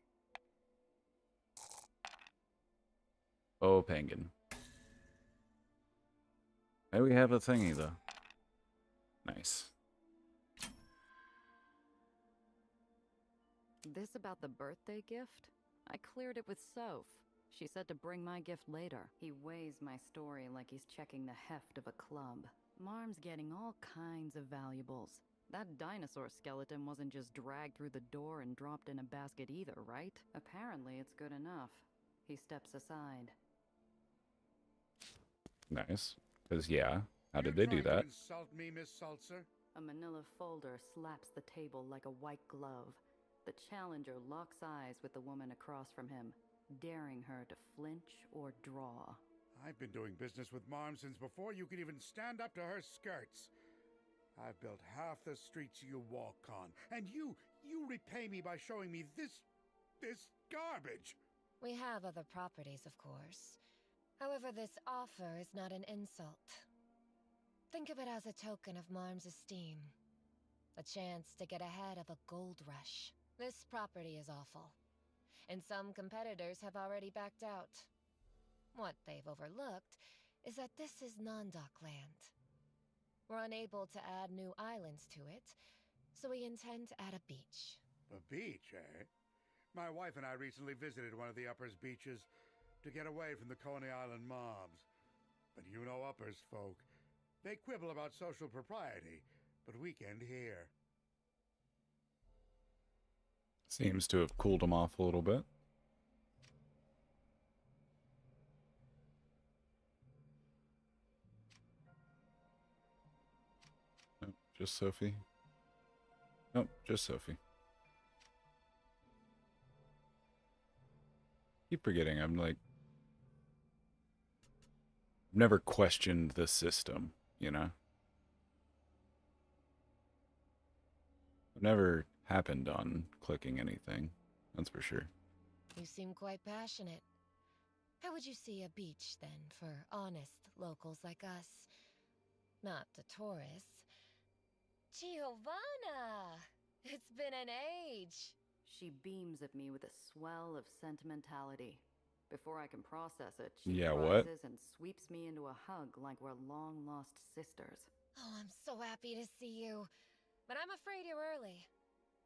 Oh, penguin. Hey, we have a thingy, though. Nice. This about the birthday gift? I cleared it with Soph. She said to bring my gift later. He weighs my story like he's checking the heft of a club. Marm's getting all kinds of valuables. That dinosaur skeleton wasn't just dragged through the door and dropped in a basket either, right? Apparently it's good enough. He steps aside. Nice. Because, yeah, how did they do that? Insult me, Miss Seltzer? A manila folder slaps the table like a white glove. The challenger locks eyes with the woman across from him, daring her to flinch or draw. I've been doing business with Marm since before you could even stand up to her skirts. I've built half the streets you walk on, and you repay me by showing me this garbage. We have other properties, of course. However, this offer is not an insult. Think of it as a token of Marm's esteem. A chance to get ahead of a gold rush. This property is awful, and some competitors have already backed out. What they've overlooked is that this is non-dock land. We're unable to add new islands to it, so we intend to add a beach. A beach, eh? My wife and I recently visited one of the Uppers beaches to get away from the Coney Island mobs. But you know Uppers folk. They quibble about social propriety, but we can't here. Seems to have cooled him off a little bit. Nope, just Sophie. Nope, just Sophie. Keep forgetting, I'm like... never questioned the system, you know? I've never happened on clicking anything, that's for sure. You seem quite passionate. How would you see a beach, then, for honest locals like us? Not the tourists. Giovanna! It's been an age! She beams at me with a swell of sentimentality. Before I can process it, she Yeah, rises what? and sweeps me into a hug like we're long-lost sisters. Oh, I'm so happy to see you. But I'm afraid you're early.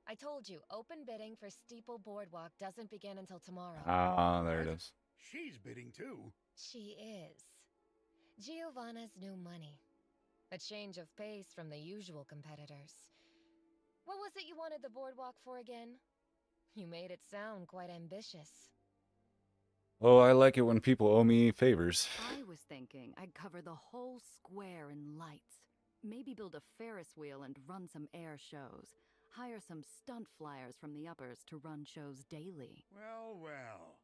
I told you, open bidding for Steeple Boardwalk doesn't begin until tomorrow. Ah, there it is. She's bidding too. She is. Giovanna's new money. A change of pace from the usual competitors. What was it you wanted the boardwalk for again? You made it sound quite ambitious. Oh, I like it when people owe me favors. I was thinking I'd cover the whole square in lights. Maybe build a Ferris wheel and run some air shows. Hire some stunt flyers from the uppers to run shows daily. Well, well.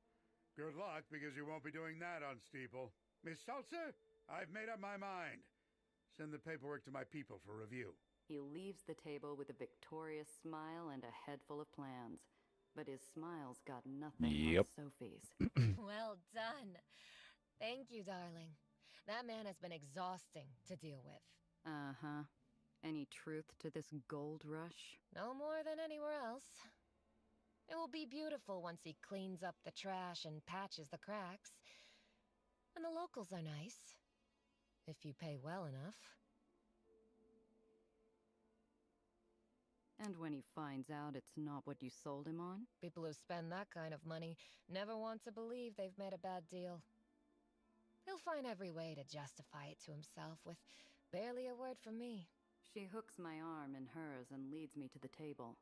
Good luck, because you won't be doing that on Steeple. Miss Seltzer, I've made up my mind. Send the paperwork to my people for review. He leaves the table with a victorious smile and a head full of plans. But his smile's got nothing Yep. like Sophie's. Well done. Thank you, darling. That man has been exhausting to deal with. Uh-huh. Any truth to this gold rush? No more than anywhere else. It will be beautiful once he cleans up the trash and patches the cracks. And the locals are nice. If you pay well enough. And when he finds out it's not what you sold him on? People who spend that kind of money never want to believe they've made a bad deal. He'll find every way to justify it to himself with barely a word from me. She hooks my arm in hers and leads me to the table.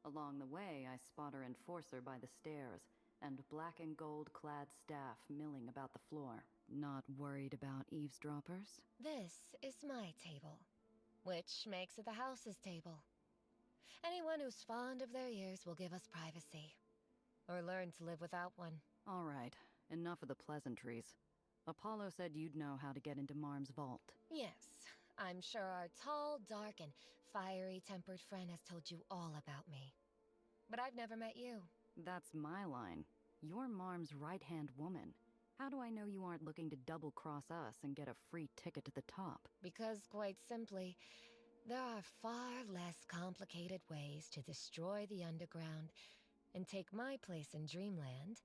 Along the way, I spot her enforcer by the stairs, and black and gold-clad staff milling about the floor. Not worried about eavesdroppers? This is my table, which makes it the house's table. Anyone who's fond of their ears will give us privacy. Or learn to live without one. All right, enough of the pleasantries. Apollo said you'd know how to get into Marm's vault. Yes, I'm sure our tall, dark, and fiery-tempered friend has told you all about me. But I've never met you. That's my line. You're Marm's right-hand woman. How do I know you aren't looking to double-cross us and get a free ticket to the top? Because, quite simply, there are far less complicated ways to destroy the underground and take my place in Dreamland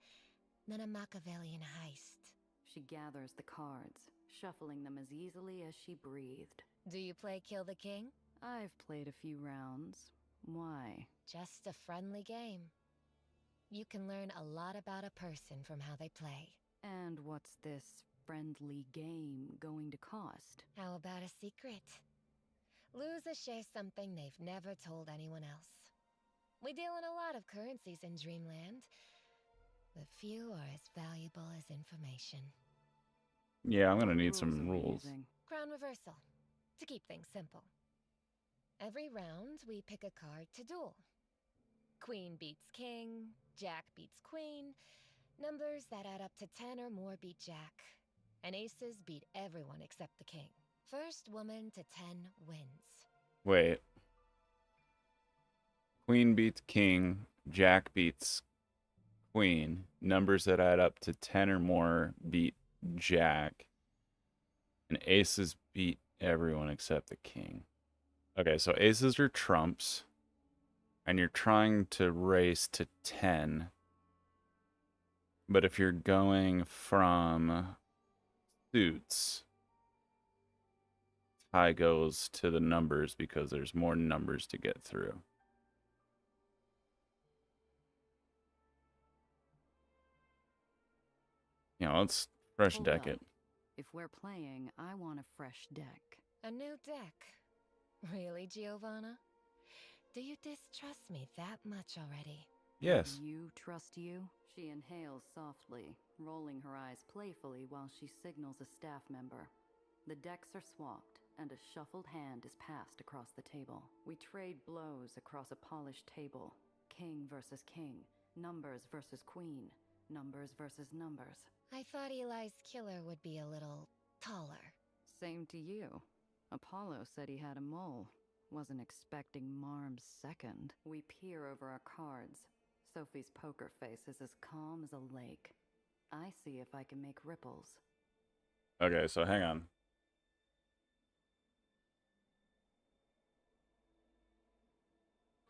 than a Machiavellian heist. She gathers the cards, shuffling them as easily as she breathed. Do you play Kill the King? I've played a few rounds. Why? Just a friendly game. You can learn a lot about a person from how they play. And what's this friendly game going to cost? How about a secret? Losers share something they've never told anyone else. We deal in a lot of currencies in Dreamland, but few are as valuable as information. Yeah, I'm gonna need some rules. Crown reversal, to keep things simple. Every round, we pick a card to duel. Queen beats king, jack beats queen. Numbers that add up to 10 or more beat jack. And aces beat everyone except the king. First woman to 10 wins. Wait. Queen beats king, jack beats queen. Numbers that add up to 10 or more beat jack. And aces beat everyone except the king. Okay, so aces are trumps. And you're trying to race to 10. But if you're going from suits, tie goes to the numbers because there's more numbers to get through. You know, let's fresh Hold deck up. it. If we're playing, I want a fresh deck. A new deck. Really, Giovanna? Do you distrust me that much already? Yes. Would you trust you? She inhales softly, rolling her eyes playfully while she signals a staff member. The decks are swapped, and a shuffled hand is passed across the table. We trade blows across a polished table. King versus king, numbers versus queen, numbers versus numbers. I thought Eli's killer would be a little taller. Same to you. Apollo said he had a mole. Wasn't expecting Marm's second. We peer over our cards. Sophie's poker face is as calm as a lake. I see if I can make ripples. Okay, so hang on.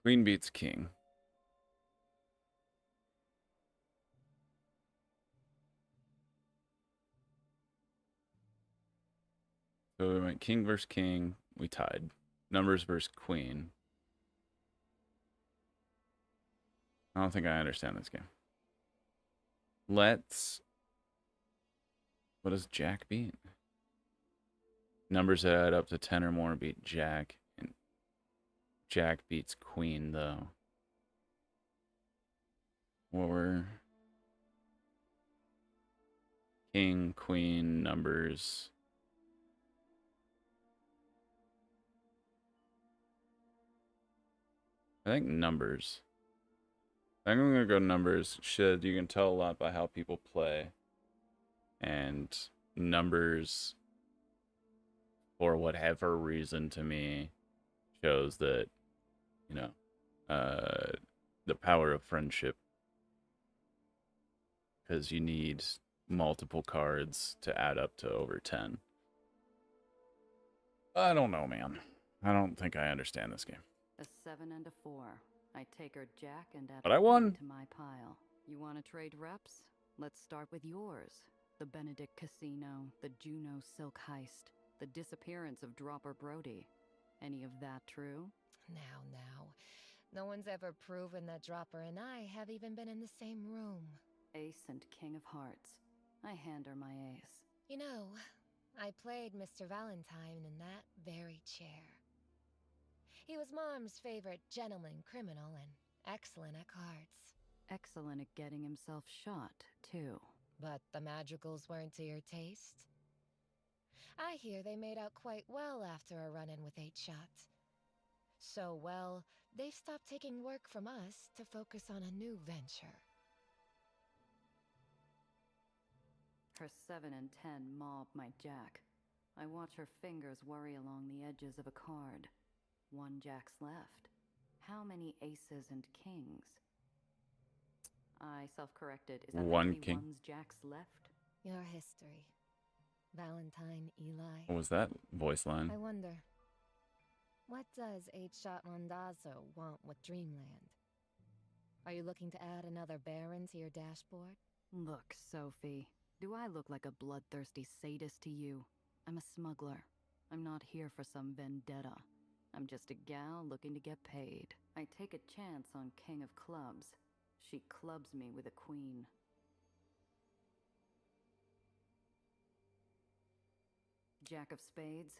Queen beats king. So we went king versus king. We tied. Numbers versus queen. I don't think I understand this game. Let's... What does Jack beat? Numbers that add up to 10 or more beat Jack. And Jack beats queen, though. Or... King, queen, numbers... I think numbers. I'm going to go numbers. You can tell a lot by how people play. And numbers, for whatever reason to me, shows that, you know, the power of friendship. Because you need multiple cards to add up to over 10. I don't know, man. I don't think I understand this game. A 7 and a 4. I take her Jack and add But I won. to my pile. You want to trade reps? Let's start with yours. The Benedict Casino, the Juno Silk Heist, the disappearance of Dropper Brody. Any of that true? Now. No one's ever proven that Dropper and I have even been in the same room. Ace and King of Hearts. I hand her my ace. You know, I played Mr. Valentine in that very chair. He was Mom's favorite gentleman criminal and excellent at cards. Excellent at getting himself shot, too. But the madrigals weren't to your taste? I hear they made out quite well after a run-in with 8 shots. So well, they've stopped taking work from us to focus on a new venture. Her 7 and 10 mob my Jack. I watch her fingers worry along the edges of a card. 1 Jack's left. How many aces and kings? I self-corrected. Is that how 1 many king. ones Jacks left? Your history. Valentine, Eli. What was that voice line? I wonder, what does 8-Shot Randazzo want with Dreamland? Are you looking to add another Baron to your dashboard? Look, Sophie. Do I look like a bloodthirsty sadist to you? I'm a smuggler. I'm not here for some vendetta. I'm just a gal looking to get paid. I take a chance on King of Clubs. She clubs me with a queen. Jack of Spades.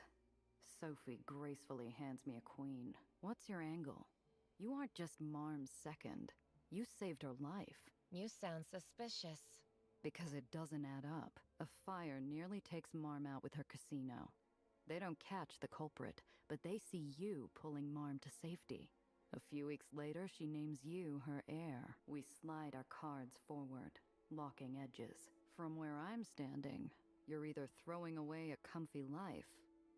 Sophie gracefully hands me a queen. What's your angle? You aren't just Marm's second. You saved her life. You sound suspicious. Because it doesn't add up. A fire nearly takes Marm out with her casino. They don't catch the culprit, but they see you pulling Marm to safety. A few weeks later, she names you her heir. We slide our cards forward, locking edges. From where I'm standing, you're either throwing away a comfy life,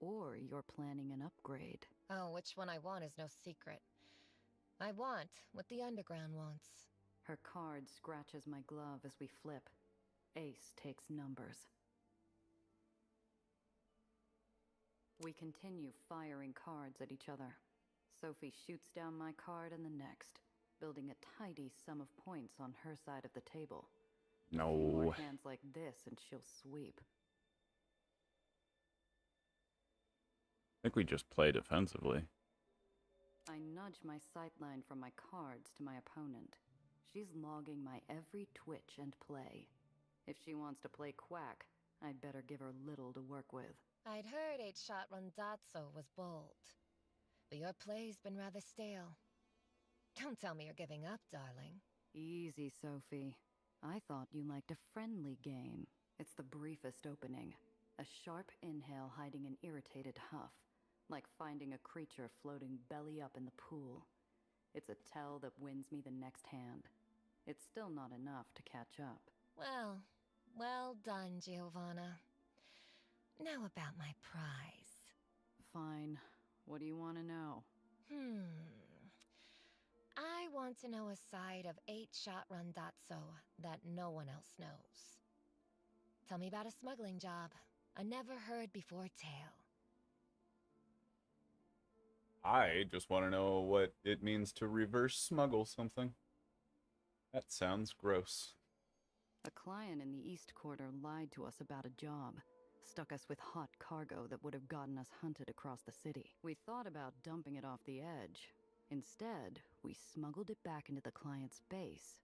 or you're planning an upgrade. Oh, which one I want is no secret. I want what the Underground wants. Her card scratches my glove as we flip. Ace takes numbers. We continue firing cards at each other. Sophie shoots down my card and the next, building a tidy sum of points on her side of the table. No. A few more hands like this and she'll sweep. I think we just play defensively. I nudge my sightline from my cards to my opponent. She's logging my every twitch and play. If she wants to play quack, I'd better give her little to work with. I'd heard 8-Shot Randazzo was bold, but your play's been rather stale. Don't tell me you're giving up, darling. Easy, Sophie. I thought you liked a friendly game. It's the briefest opening. A sharp inhale hiding an irritated huff, like finding a creature floating belly up in the pool. It's a tell that wins me the next hand. It's still not enough to catch up. Well done, Giovanna. Now about my prize. Fine. What do you want to know? I want to know a side of 8-shot randazzo that no one else knows. Tell me about a smuggling job. A never-heard-before tale. I just want to know what it means to reverse smuggle something. That sounds gross. A client in the East Quarter lied to us about a job. Stuck us with hot cargo that would have gotten us hunted across the city. We thought about dumping it off the edge. Instead, we smuggled it back into the client's base.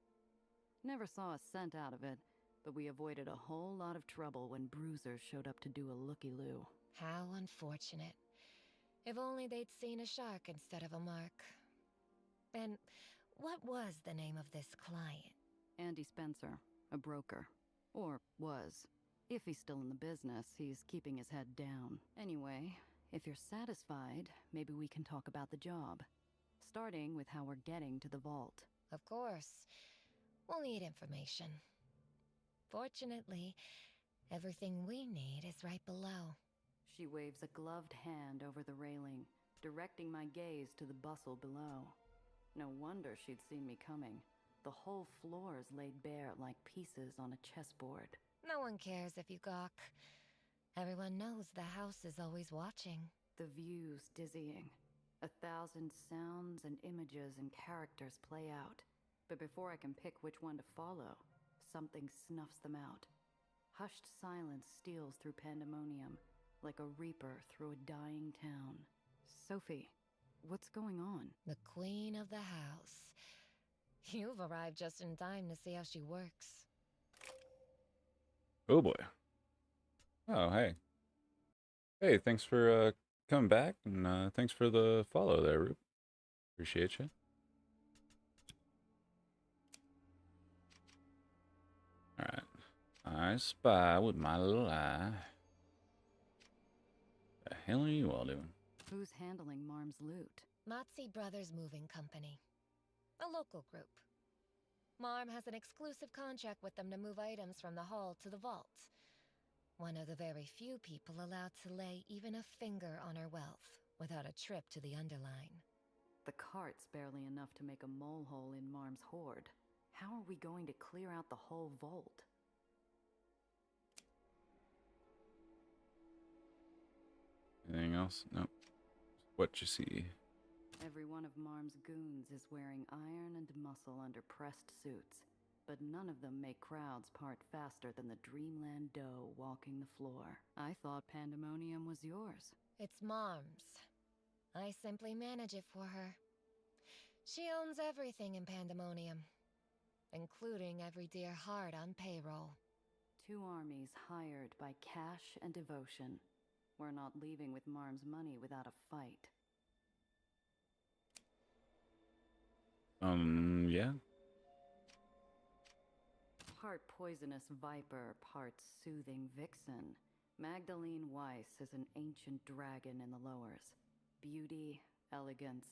Never saw a cent out of it, but we avoided a whole lot of trouble when bruisers showed up to do a looky-loo. How unfortunate. If only they'd seen a shark instead of a mark. And what was the name of this client? Andy Spencer, a broker. Or was. If he's still in the business, he's keeping his head down. Anyway, if you're satisfied, maybe we can talk about the job. Starting with how we're getting to the vault. Of course. We'll need information. Fortunately, everything we need is right below. She waves a gloved hand over the railing, directing my gaze to the bustle below. No wonder she'd seen me coming. The whole floor is laid bare like pieces on a chessboard. No one cares if you gawk. Everyone knows the house is always watching. The view's dizzying. 1,000 sounds and images and characters play out. But before I can pick which one to follow, something snuffs them out. Hushed silence steals through pandemonium, like a reaper through a dying town. Sophie, what's going on? The queen of the house. You've arrived just in time to see how she works. Oh boy. Oh, hey. Hey, thanks for coming back, and thanks for the follow there, Rube. Appreciate you. Alright. I spy with my little eye. The hell are you all doing? Who's handling Marm's loot? Matzi Brothers Moving Company. A local group. Marm has an exclusive contract with them to move items from the hall to the vault. One of the very few people allowed to lay even a finger on her wealth without a trip to the underline. The cart's barely enough to make a molehole in Marm's hoard. How are we going to clear out the whole vault? Anything else? Nope. What you see? Every one of Marm's goons is wearing iron and muscle under pressed suits, but none of them make crowds part faster than the Dreamland doe walking the floor. I thought Pandemonium was yours. It's Marm's. I simply manage it for her. She owns everything in Pandemonium, including every dear heart on payroll. 2 armies hired by cash and devotion. We're not leaving with Marm's money without a fight. Yeah. Part poisonous viper, part soothing vixen. Magdalene Weiss is an ancient dragon in the lowers. Beauty, elegance,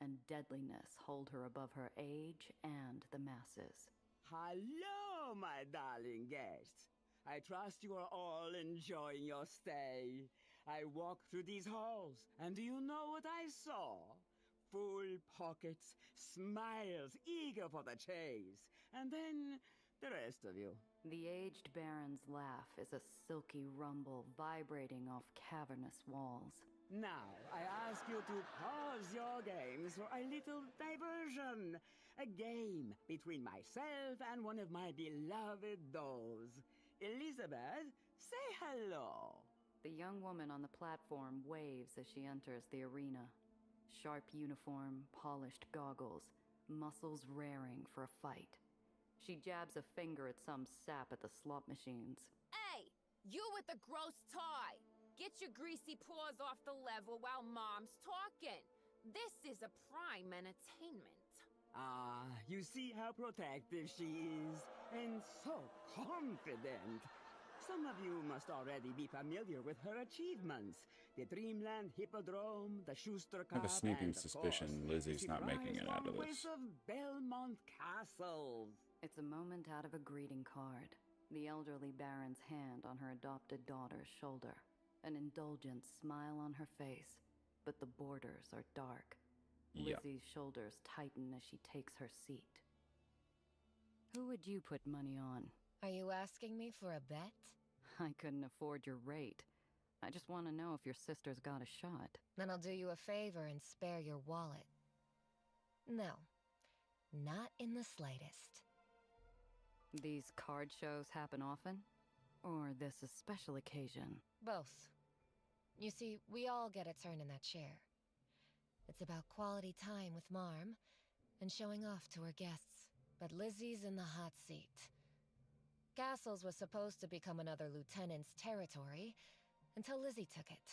and deadliness hold her above her age and the masses. Hello, my darling guests. I trust you are all enjoying your stay. I walked through these halls, and do you know what I saw? Full pockets, smiles, eager for the chase, and then the rest of you. The aged baron's laugh is a silky rumble vibrating off cavernous walls. Now, I ask you to pause your games for a little diversion. A game between myself and one of my beloved dolls. Elizabeth, say hello. The young woman on the platform waves as she enters the arena. Sharp uniform, polished goggles, muscles raring for a fight. She jabs a finger at some sap at the slot machines. Hey, you with the gross tie! Get your greasy paws off the level while Mom's talking. This is a prime entertainment. You see how protective she is, and so confident. Some of you must already be familiar with her achievements. The Dreamland Hippodrome, the Schuster I have a Cup, sneaking and of suspicion course, Lizzie's the not making it out of prize-long this. ways of Belmont Castle. It's a moment out of a greeting card. The elderly Baron's hand on her adopted daughter's shoulder. An indulgent smile on her face, but the borders are dark. Yep. Lizzie's shoulders tighten as she takes her seat. Who would you put money on? Are you asking me for a bet? I couldn't afford your rate. I just want to know if your sister's got a shot. Then I'll do you a favor and spare your wallet. No, not in the slightest. These card shows happen often? Or this a special occasion? Both. You see, we all get a turn in that chair. It's about quality time with Marm and showing off to her guests. But Lizzie's in the hot seat. Castles was supposed to become another lieutenant's territory until Lizzie took it.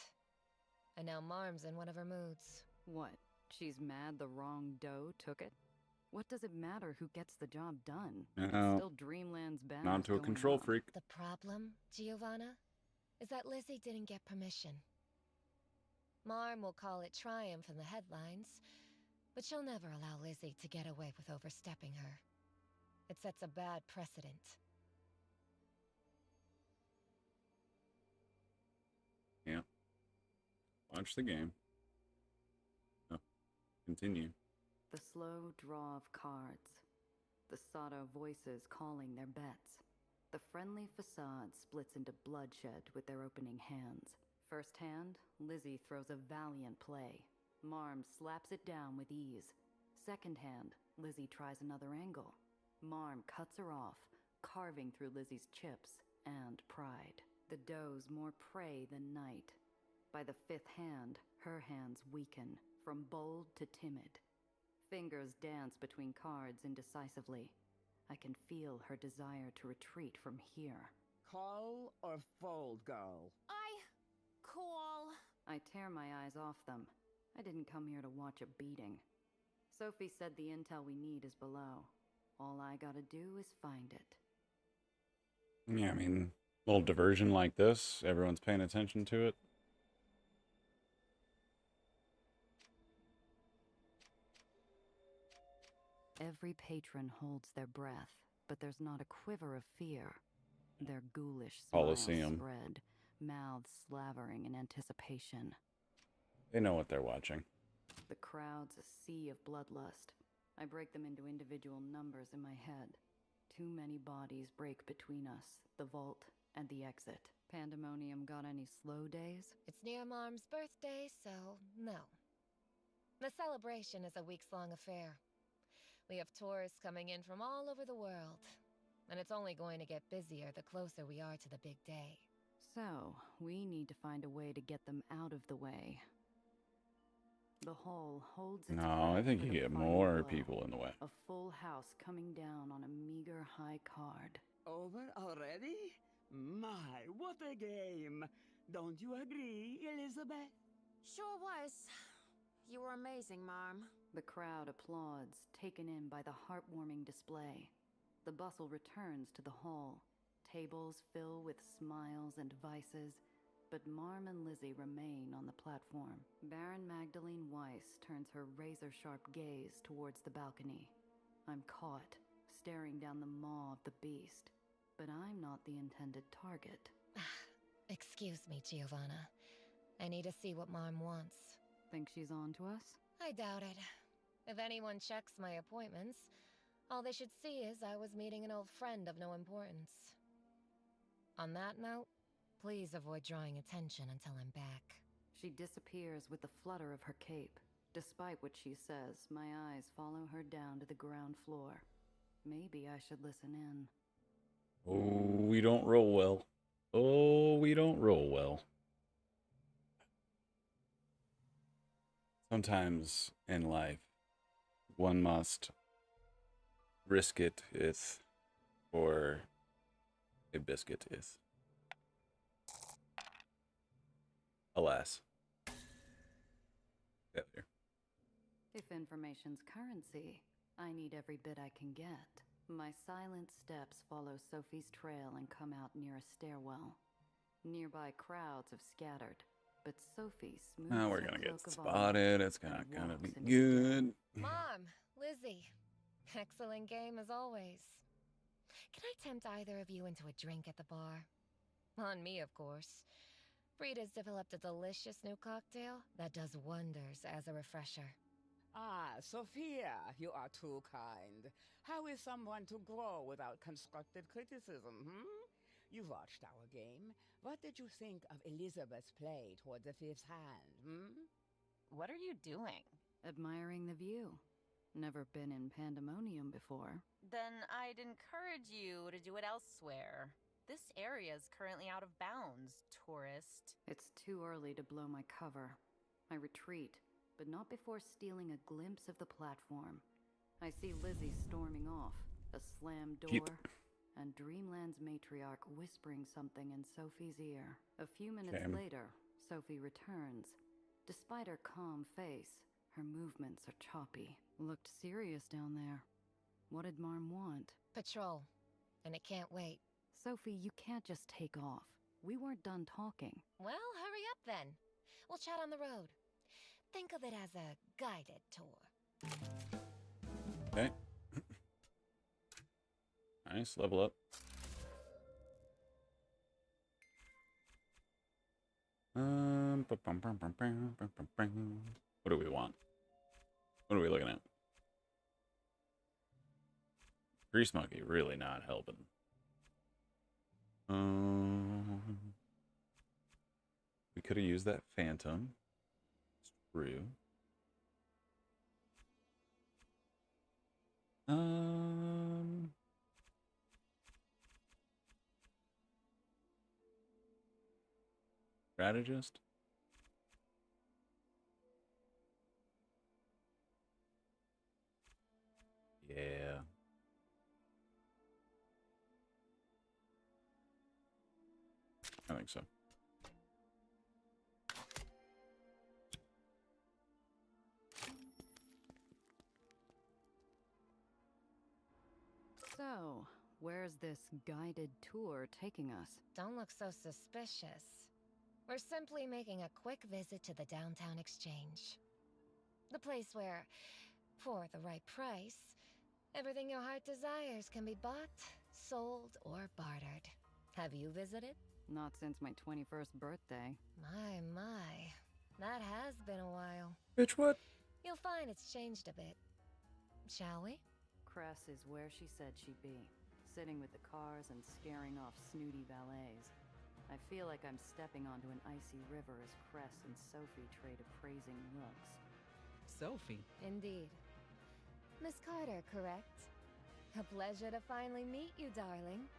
And now Marm's in one of her moods. What? She's mad the wrong doe took it? What does it matter who gets the job done? It's still Dreamland's banners Not to a going control up. freak. The problem, Giovanna, is that Lizzie didn't get permission. Marm will call it triumph in the headlines, but she'll never allow Lizzie to get away with overstepping her. It sets a bad precedent. Yeah. Watch the game. Oh. Continue. The slow draw of cards. The Sato voices calling their bets. The friendly facade splits into bloodshed with their opening hands. First hand, Lizzie throws a valiant play. Marm slaps it down with ease. Second hand, Lizzie tries another angle. Marm cuts her off, carving through Lizzie's chips and pride. The doe's more prey than night. By the fifth hand, her hands weaken, from bold to timid. Fingers dance between cards indecisively. I can feel her desire to retreat from here. Call or fold, girl? Call. I tear my eyes off them. I didn't come here to watch a beating. Sophie said the intel we need is below. All I gotta do is find it. Yeah, I mean, a little diversion like this, everyone's paying attention to it. Every patron holds their breath, but there's not a quiver of fear. Their ghoulish smiles Coliseum. spread, mouths slavering in anticipation. They know what they're watching. The crowd's a sea of bloodlust. I break them into individual numbers in my head. Too many bodies break between us, the vault and the exit. Pandemonium got any slow days? It's near Marm's birthday, so no. The celebration is a weeks-long affair. We have tourists coming in from all over the world, and it's only going to get busier the closer we are to the big day. So, we need to find a way to get them out of the way. The hall holds its No, I breath think for you the get final more blow. people in the way. A full house coming down on a meager high card. Over already? My, what a game! Don't you agree, Elizabeth? Sure was. You were amazing, Marm. The crowd applauds, taken in by the heartwarming display. The bustle returns to the hall. Tables fill with smiles and vices, but Marm and Lizzie remain on the platform. Baron Magdalene Weiss turns her razor-sharp gaze towards the balcony. I'm caught, staring down the maw of the beast, but I'm not the intended target. Excuse me, Giovanna. I need to see what Marm wants. Think she's on to us? I doubt it. If anyone checks my appointments, all they should see is I was meeting an old friend of no importance. On that note, please avoid drawing attention until I'm back. She disappears with the flutter of her cape. Despite what she says, my eyes follow her down to the ground floor. Maybe I should listen in. Oh, we don't roll well. Oh, we don't roll well. Sometimes in life, one must risk it is for a biscuit is. Alas. Failure. If information's currency, I need every bit I can get. My silent steps follow Sophie's trail and come out near a stairwell. Nearby crowds have scattered, but Sophie smooths Now we're her gonna get cloak of spotted. It's not and gonna be walks into the good. Mom, Lizzie. Excellent game as always. Can I tempt either of you into a drink at the bar? On me, of course. Frida's developed a delicious new cocktail that does wonders as a refresher. Ah, Sophia, you are too kind. How is someone to grow without constructive criticism, You watched our game. What did you think of Elizabeth's play toward the fifth hand, What are you doing? Admiring the view. Never been in pandemonium before. Then I'd encourage you to do it elsewhere. This area is currently out of bounds, tourist. It's too early to blow my cover. I retreat, but not before stealing a glimpse of the platform. I see Lizzie storming off, a slammed door, and Dreamland's matriarch whispering something in Sophie's ear. A few minutes later, Sophie returns. Despite her calm face, her movements are choppy. Looked serious down there. What did Marm want? Patrol. And it can't wait. Sophie, you can't just take off. We weren't done talking. Well, hurry up then. We'll chat on the road. Think of it as a guided tour. Okay. Nice, level up. What do we want? What are we looking at? Grease Monkey really not helping. We could have used that Phantom. It's true. Strategist? Yeah. I think so. So, where's this guided tour taking us? Don't look so suspicious. We're simply making a quick visit to the downtown exchange. The place where, for the right price, everything your heart desires can be bought, sold, or bartered. Have you visited? Not since my 21st birthday. My. That has been a while. Bitch, what? You'll find it's changed a bit. Shall we? Cress is where she said she'd be, sitting with the cars and scaring off snooty valets. I feel like I'm stepping onto an icy river as Cress and Sophie trade appraising looks. Sophie? Indeed. Miss Carter, correct? A pleasure to finally meet you, darling.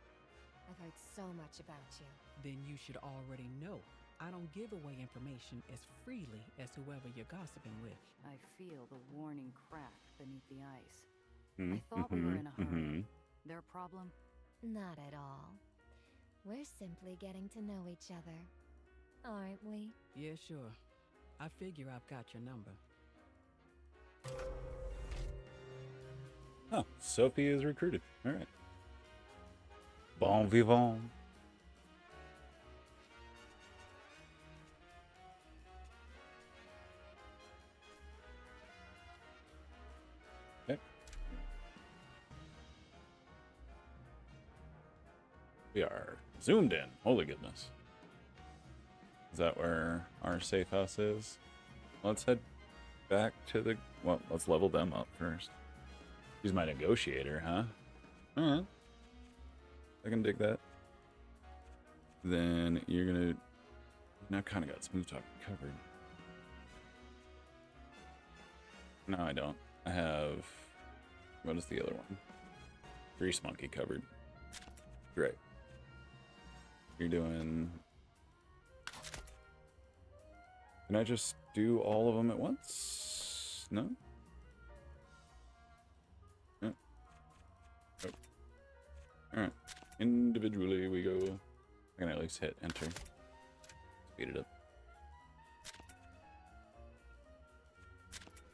I've heard so much about you. Then you should already know. I don't give away information as freely as whoever you're gossiping with. I feel the warning crack beneath the ice. I thought we were in a hurry. Their problem? Not at all. We're simply getting to know each other, aren't we? Yeah, sure. I figure I've got your number. Oh, Sophie is recruited. All right. Bon vivant. Okay. We are zoomed in. Holy goodness. Is that where our safe house is? Let's head back to the... Well, let's level them up first. He's my negotiator, huh? Alright. I can dig that. Then you're gonna... Now kind of got Smooth Talk covered. No, I don't. I have... What is the other one? Grease Monkey covered. Great. You're doing... Can I just do all of them at once? No? Yeah. Oh. Alright. Individually we go. I can at least hit enter. Speed it up.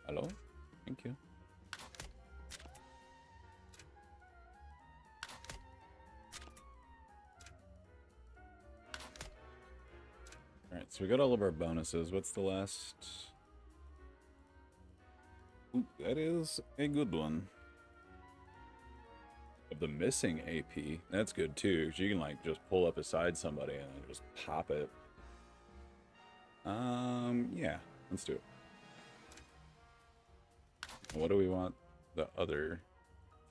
Hello? Thank you. So we got all of our bonuses. What's the last? Ooh, that is a good one. Of the missing AP. That's good too, because you can like just pull up beside somebody and then just pop it. Yeah, let's do it. What do we want the other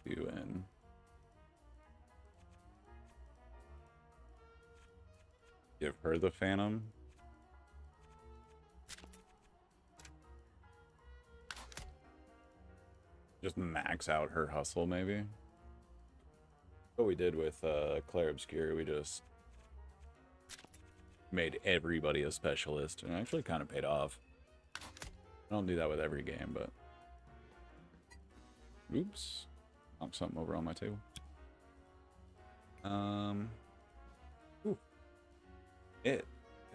few in? Give her the Phantom. Just max out her hustle, maybe. What we did with Claire Obscure, we just made everybody a specialist, and it actually kind of paid off. I don't do that with every game, but... Oops. Knocked something over on my table. Ooh. It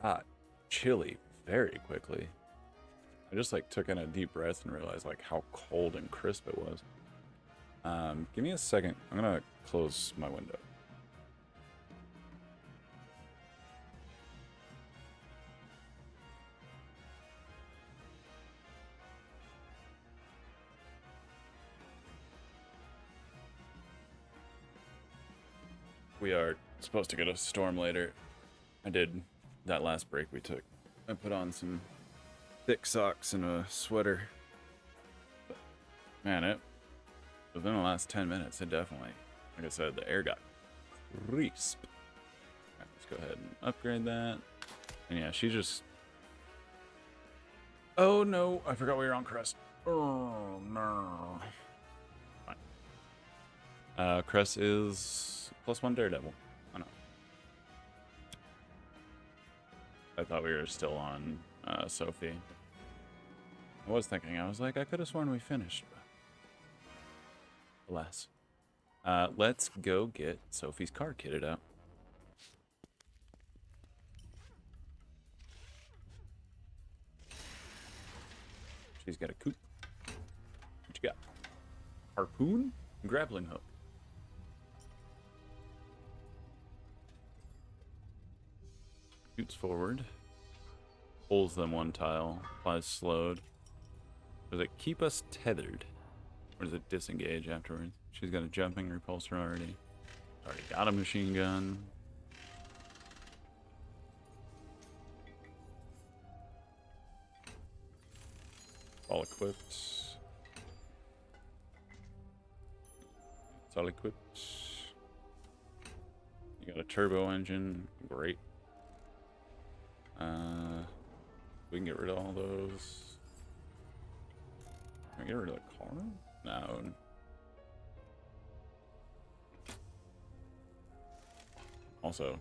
got chilly very quickly. I just like took in a deep breath and realized like how cold and crisp it was. Give me a second. I'm gonna close my window. We are supposed to get a storm later. I did that last break we took. I put on some thick socks and a sweater. Man, it within the last 10 minutes, it definitely, like I said, the air got crisp. Right, let's go ahead and upgrade that. And yeah, she just... Oh no, I forgot we were on Crest. Oh no. Fine. Crest is +1 Daredevil. Oh no. I thought we were still on Sophie. I was thinking, I was like, I could have sworn we finished, but alas. Let's go get Sophie's car kitted out. She's got a coupe. What you got? Harpoon? Grappling hook. Shoots forward. Pulls them one tile. Applies slowed. Does it keep us tethered? Or does it disengage afterwards? She's got a jumping repulsor already. Already got a machine gun. All equipped. It's all equipped. You got a turbo engine. Great. We can get rid of all those. Can we get rid of the car? No. Also,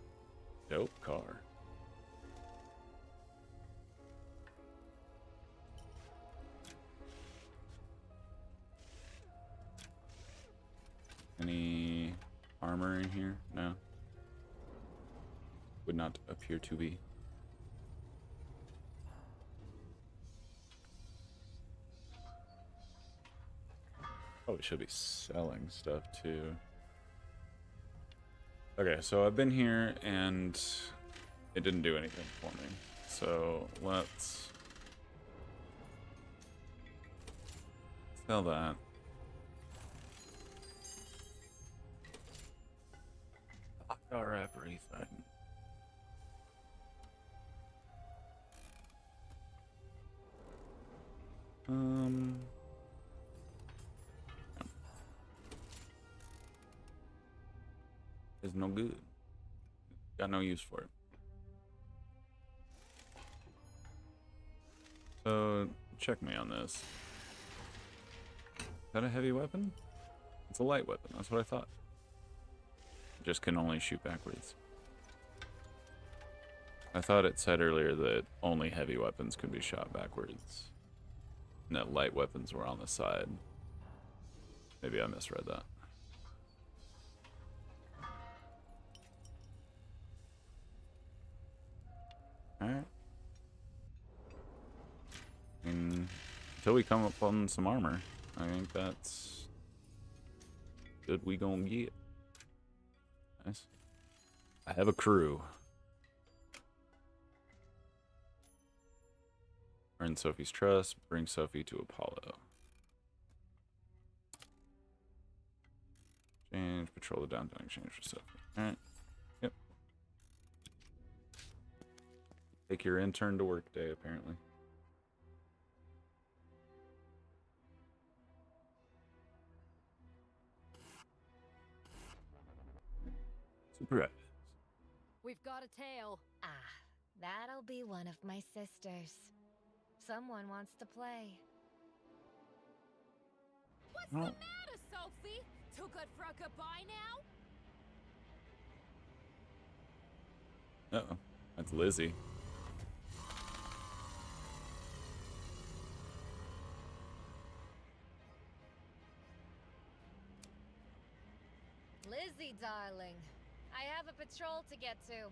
dope car. Any armor in here? No. Would not appear to be. Probably should be selling stuff too. Okay, so I've been here and it didn't do anything for me. So let's sell that. Or everything. It's no good. Got no use for it. So check me on this. Is that a heavy weapon? It's a light weapon. That's what I thought. Just can only shoot backwards. I thought it said earlier that only heavy weapons could be shot backwards. And that light weapons were on the side. Maybe I misread that. Alright. Until we come up on some armor, I think that's good we gonna get. Nice. I have a crew. Earn Sophie's trust. Bring Sophie to Apollo. Change. Patrol the downtown exchange for Sophie. Alright. Yep. Take your intern to work day, apparently. Surprise. We've got a tail. Ah, that'll be one of my sisters. Someone wants to play. What's the matter, Sophie? Too good for a goodbye now? Uh-oh. That's Lizzie. Lizzie, darling. I have a patrol to get to.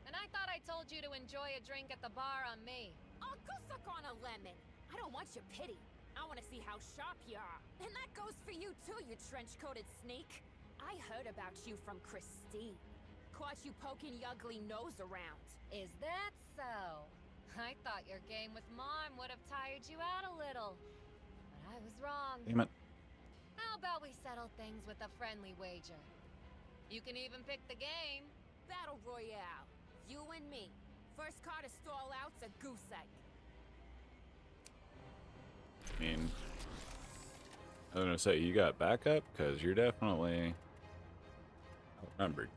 And I thought I told you to enjoy a drink at the bar on me. Oh, go suck on a lemon. I don't want your pity. I want to see how sharp you are. And that goes for you too, you trench-coated sneak. I heard about you from Christine. Caught you poking your ugly nose around. Is that so? I thought your game with Mom would have tired you out a little. But I was wrong. Damn it. How about we settle things with a friendly wager? You can even pick the game. Battle Royale. You and me. First car to stall out's a goose egg. I mean, I was gonna say, you got backup? Because you're definitely outnumbered.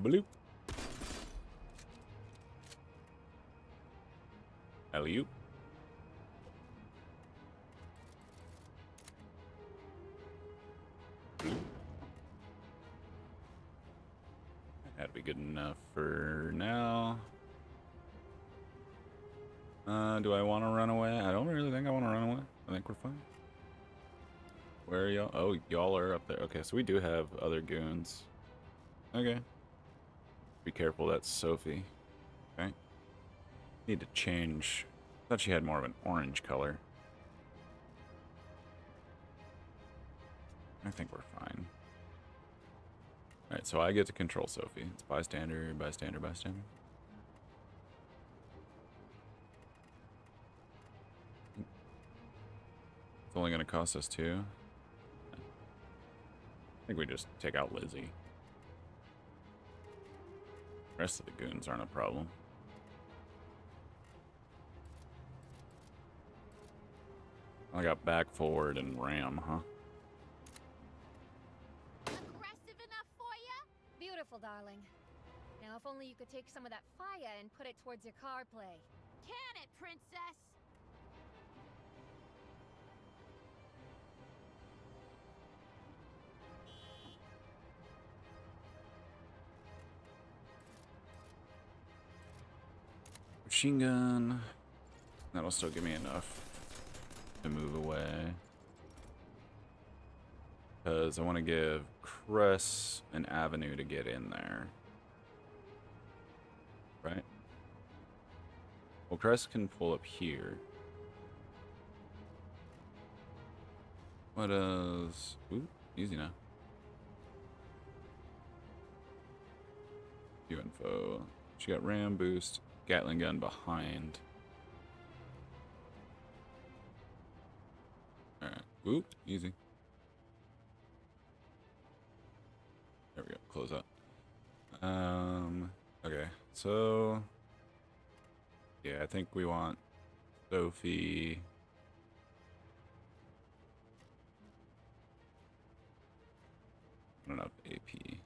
Bloop. Alley-oop. That'd be good enough for now. Do I want to run away? I don't really think I want to run away. I think we're fine. Where are y'all? Oh, y'all are up there. Okay, so we do have other goons. Okay. Be careful, that's Sophie. Okay. Need to change. I thought she had more of an orange color. I think we're fine. Alright, so I get to control Sophie. It's bystander, bystander, bystander. It's only going to cost us 2. I think we just take out Lizzie. The rest of the goons aren't a problem. I got back, forward, and ram, huh? Aggressive enough for ya? Beautiful, darling. Now, if only you could take some of that fire and put it towards your car play. Can it, princess? Machine gun. That'll still give me enough to move away. Because I want to give Cress an avenue to get in there. Right? Well, Cress can pull up here. What is... Ooh, easy now. View info. She got ram boost, Gatling gun behind. Alright. Oop, easy. There we go. Close up. Okay. So yeah, I think we want Sophie. Not enough AP. I'm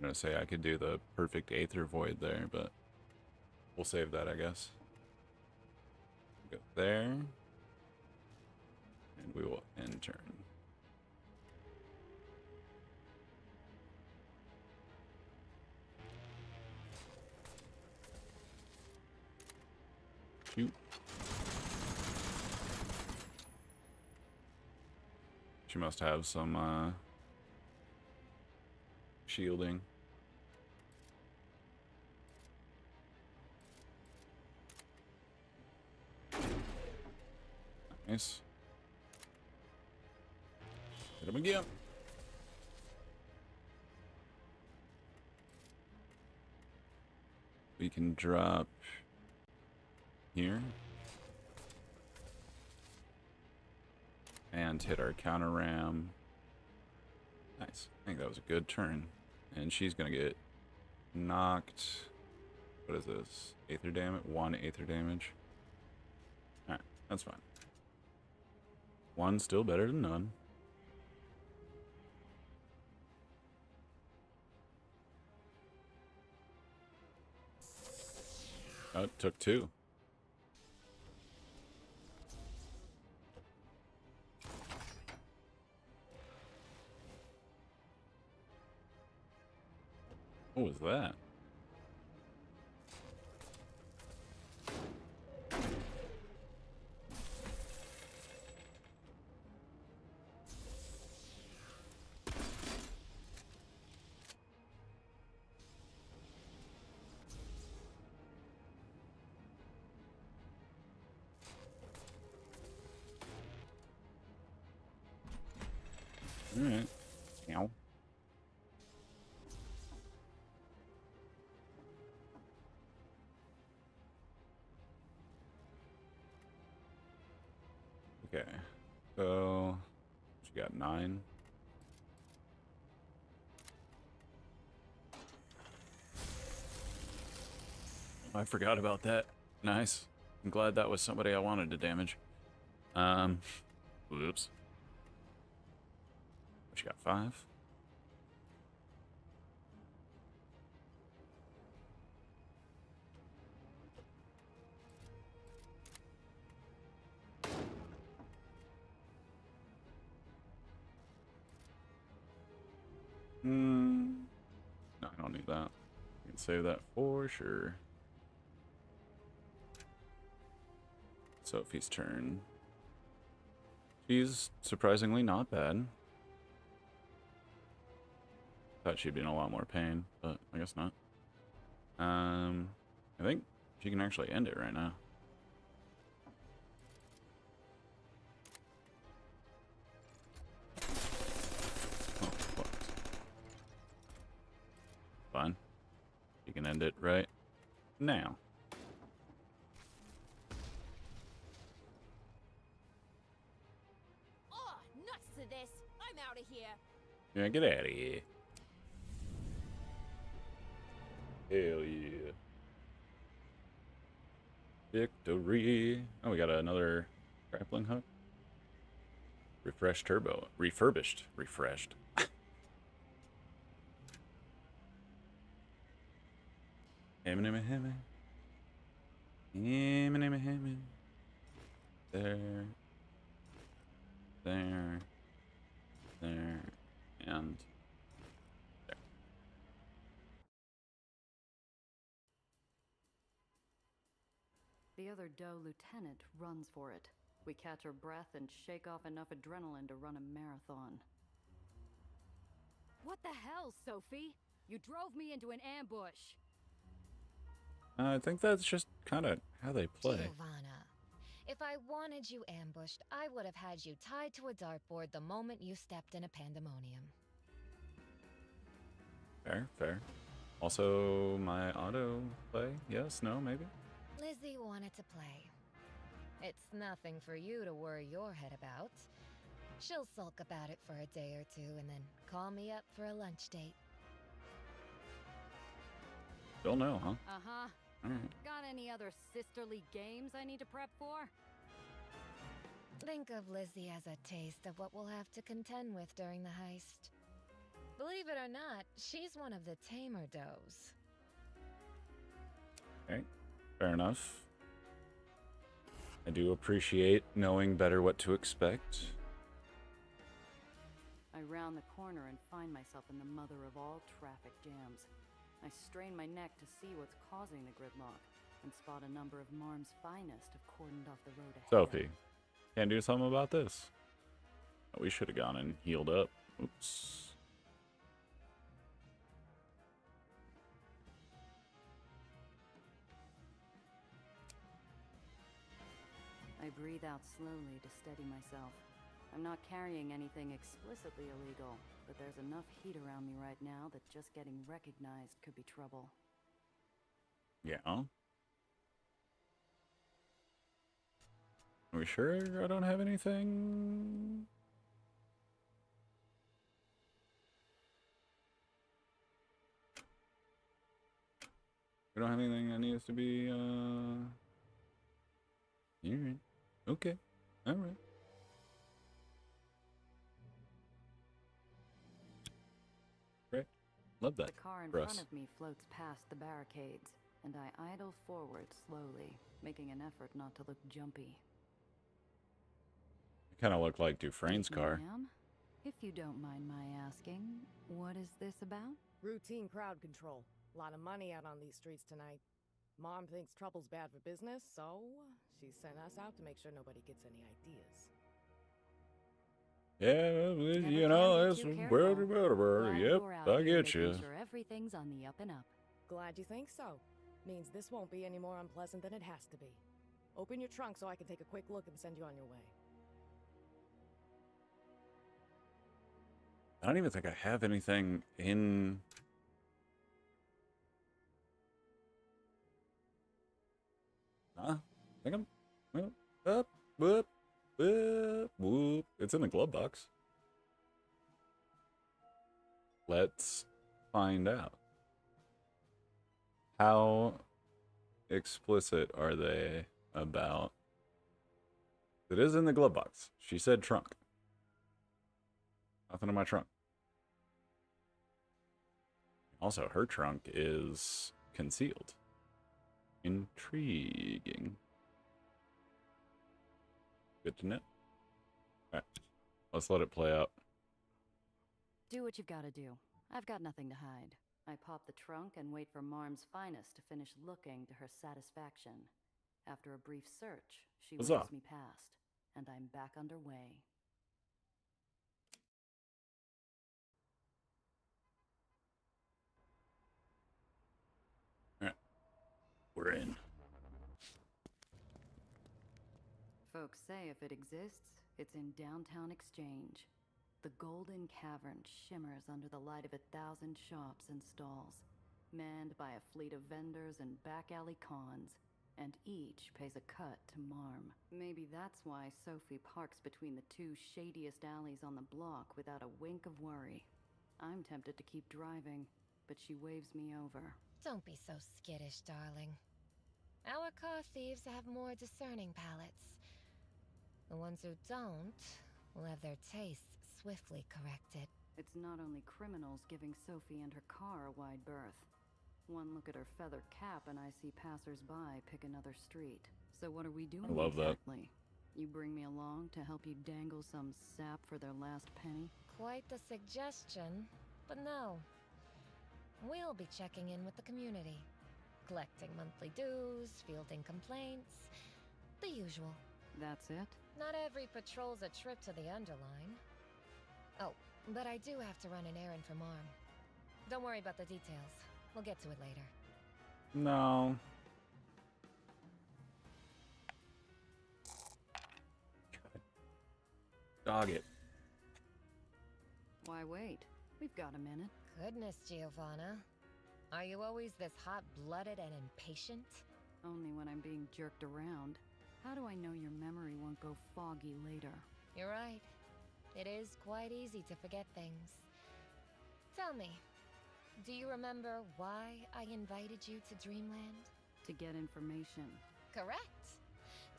gonna say I could do the perfect Aether Void there, but we'll save that, I guess. Go there. And we will end turn. Shoot. She must have some shielding. Nice. Hit him again. We can drop here. And hit our counter ram. Nice. I think that was a good turn. And she's gonna get knocked. What is this? Aether damage? 1 Aether damage. Alright, that's fine. 1 still better than none. Oh, it took 2. What was that? All right. Ow. Okay, so she got 9. I forgot about that. Nice. I'm glad that was somebody I wanted to damage. Whoops. She got 5. No, I don't need that. I can save that for sure. Sophie's turn. She's surprisingly not bad. Thought she'd be in a lot more pain, but I guess not. I think she can actually end it right now. Oh, fuck. Fine. You can end it right now. Oh, nuts to this! I'm out of here. Yeah, get out of here. Hell yeah. Victory. Oh, we got another grappling hook. Refreshed turbo. Refurbished. Refreshed. There. There. There. And there. The other Doe lieutenant runs for it. We catch her breath and shake off enough adrenaline to run a marathon. What the hell, Sophie? You drove me into an ambush. I think that's just kind of how they play. Giovanna, if I wanted you ambushed, I would have had you tied to a dartboard the moment you stepped in a pandemonium. Fair, fair. Also, my auto play? Yes, no, maybe? Lizzie wanted to play. It's nothing for you to worry your head about. She'll sulk about it for a day or two and then call me up for a lunch date. Still no, huh? Uh-huh. Alright. Got any other sisterly games I need to prep for? Think of Lizzie as a taste of what we'll have to contend with during the heist. Believe it or not, she's one of the tamer does. Okay, fair enough. I do appreciate knowing better what to expect. I round the corner and find myself in the mother of all traffic jams. I strain my neck to see what's causing the gridlock and spot a number of Marm's finest have cordoned off the road ahead. Sophie, can't do something about this. We should have gone and healed up. Oops. I breathe out slowly to steady myself. I'm not carrying anything explicitly illegal, but there's enough heat around me right now that just getting recognized could be trouble. Yeah. Are we sure I don't have anything? We don't have anything that needs to be, Alright. Okay. Alright. Great. Love that. The car in for front us. of me floats past the barricades, and I idle forward slowly, making an effort not to look jumpy. Kind of look like Dufresne's car. Ma'am, if you don't mind my asking, what is this about? Routine crowd control. A lot of money out on these streets tonight. Mom thinks trouble's bad for business, so she sent us out to make sure nobody gets any ideas. Yeah, you know, that's Glad yep, you're out I here get you. making sure everything's on the up and up. Glad you think so. Means this won't be any more unpleasant than it has to be. Open your trunk so I can take a quick look and send you on your way. I don't even think I have anything in. Huh? I think I'm. Well, up, whoop, whoop, whoop. It's in the glove box. Let's find out. How explicit are they about? It is in the glove box. She said trunk. Nothing in my trunk. Also, her trunk is concealed. Intriguing. Good to know. Alright. Let's let it play out. Do what you've got to do. I've got nothing to hide. I pop the trunk and wait for Marm's finest to finish looking to her satisfaction. After a brief search, she What's waves up? me past, and I'm back underway. Alright. We're in. Folks say if it exists, it's in downtown Exchange. The golden cavern shimmers under the light of 1,000 shops and stalls, manned by a fleet of vendors and back alley cons, and each pays a cut to Marm. Maybe that's why Sophie parks between the two shadiest alleys on the block without a wink of worry. I'm tempted to keep driving, but she waves me over. Don't be so skittish, darling. Our car thieves have more discerning palates. The ones who don't will have their tastes swiftly corrected. It's not only criminals giving Sophie and her car a wide berth. One look at her feather cap and I see passers-by pick another street. So what are we doing I love that. exactly? You bring me along to help you dangle some sap for their last penny? Quite the suggestion, but no. We'll be checking in with the community, collecting monthly dues, fielding complaints, the usual. That's it? Not every patrol's a trip to the Underline. Oh, but I do have to run an errand for Marm. Don't worry about the details. We'll get to it later. No. Dog it. Why wait? We've got a minute. Goodness, Giovanna. Are you always this hot-blooded and impatient? Only when I'm being jerked around. How do I know your memory won't go foggy later? You're right. It is quite easy to forget things. Tell me, do you remember why I invited you to Dreamland? To get information. Correct.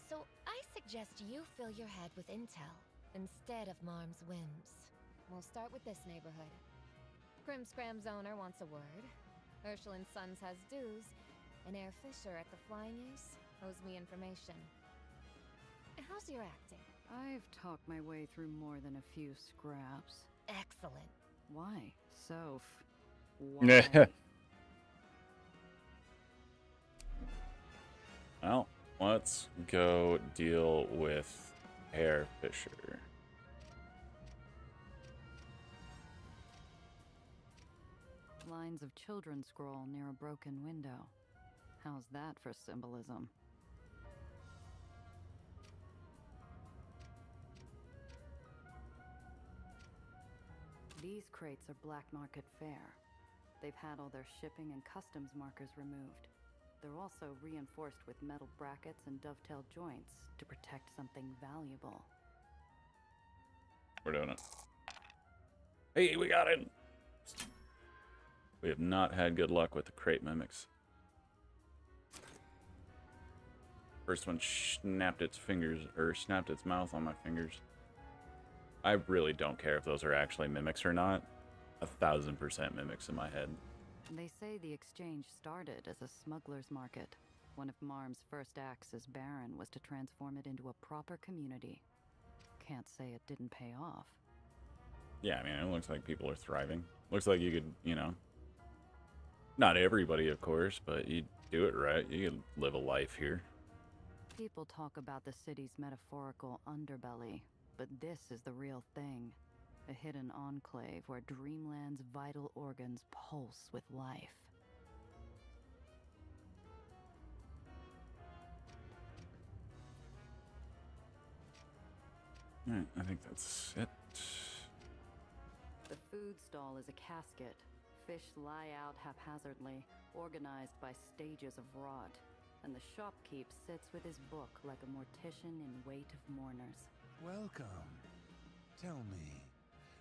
So I suggest you fill your head with intel instead of Marm's whims. We'll start with this neighborhood. Crimscram's owner wants a word. Herschel & Sons has dues. And Air Fisher at the Flying Ace owes me information. How's your acting? I've talked my way through more than a few scraps. Excellent. Why, Soph? Why? Well, let's go deal with Air Fisher. Lines of children scroll near a broken window. How's that for symbolism? These crates are black market fare. They've had all their shipping and customs markers removed. they're also reinforced with metal brackets and dovetail joints to protect something valuable. We're doing it. Hey, we got it! We have not had good luck with the crate mimics. First one snapped its fingers, or snapped its mouth on my fingers. I really don't care if those are actually mimics or not. 1000% mimics in my head. They say the exchange started as a smuggler's market. One of Marm's first acts as Baron was to transform it into a proper community. Can't say it didn't pay off. Yeah, I mean, it looks like people are thriving. Looks like you could, you know, not everybody, of course, but you do it right. You can live a life here. People talk about the city's metaphorical underbelly, but this is the real thing. A hidden enclave where Dreamland's vital organs pulse with life. Alright, I think that's it. The food stall is a casket. Fish lie out haphazardly, organized by stages of rot. And the shopkeep sits with his book like a mortician in wait of mourners. Welcome. Tell me,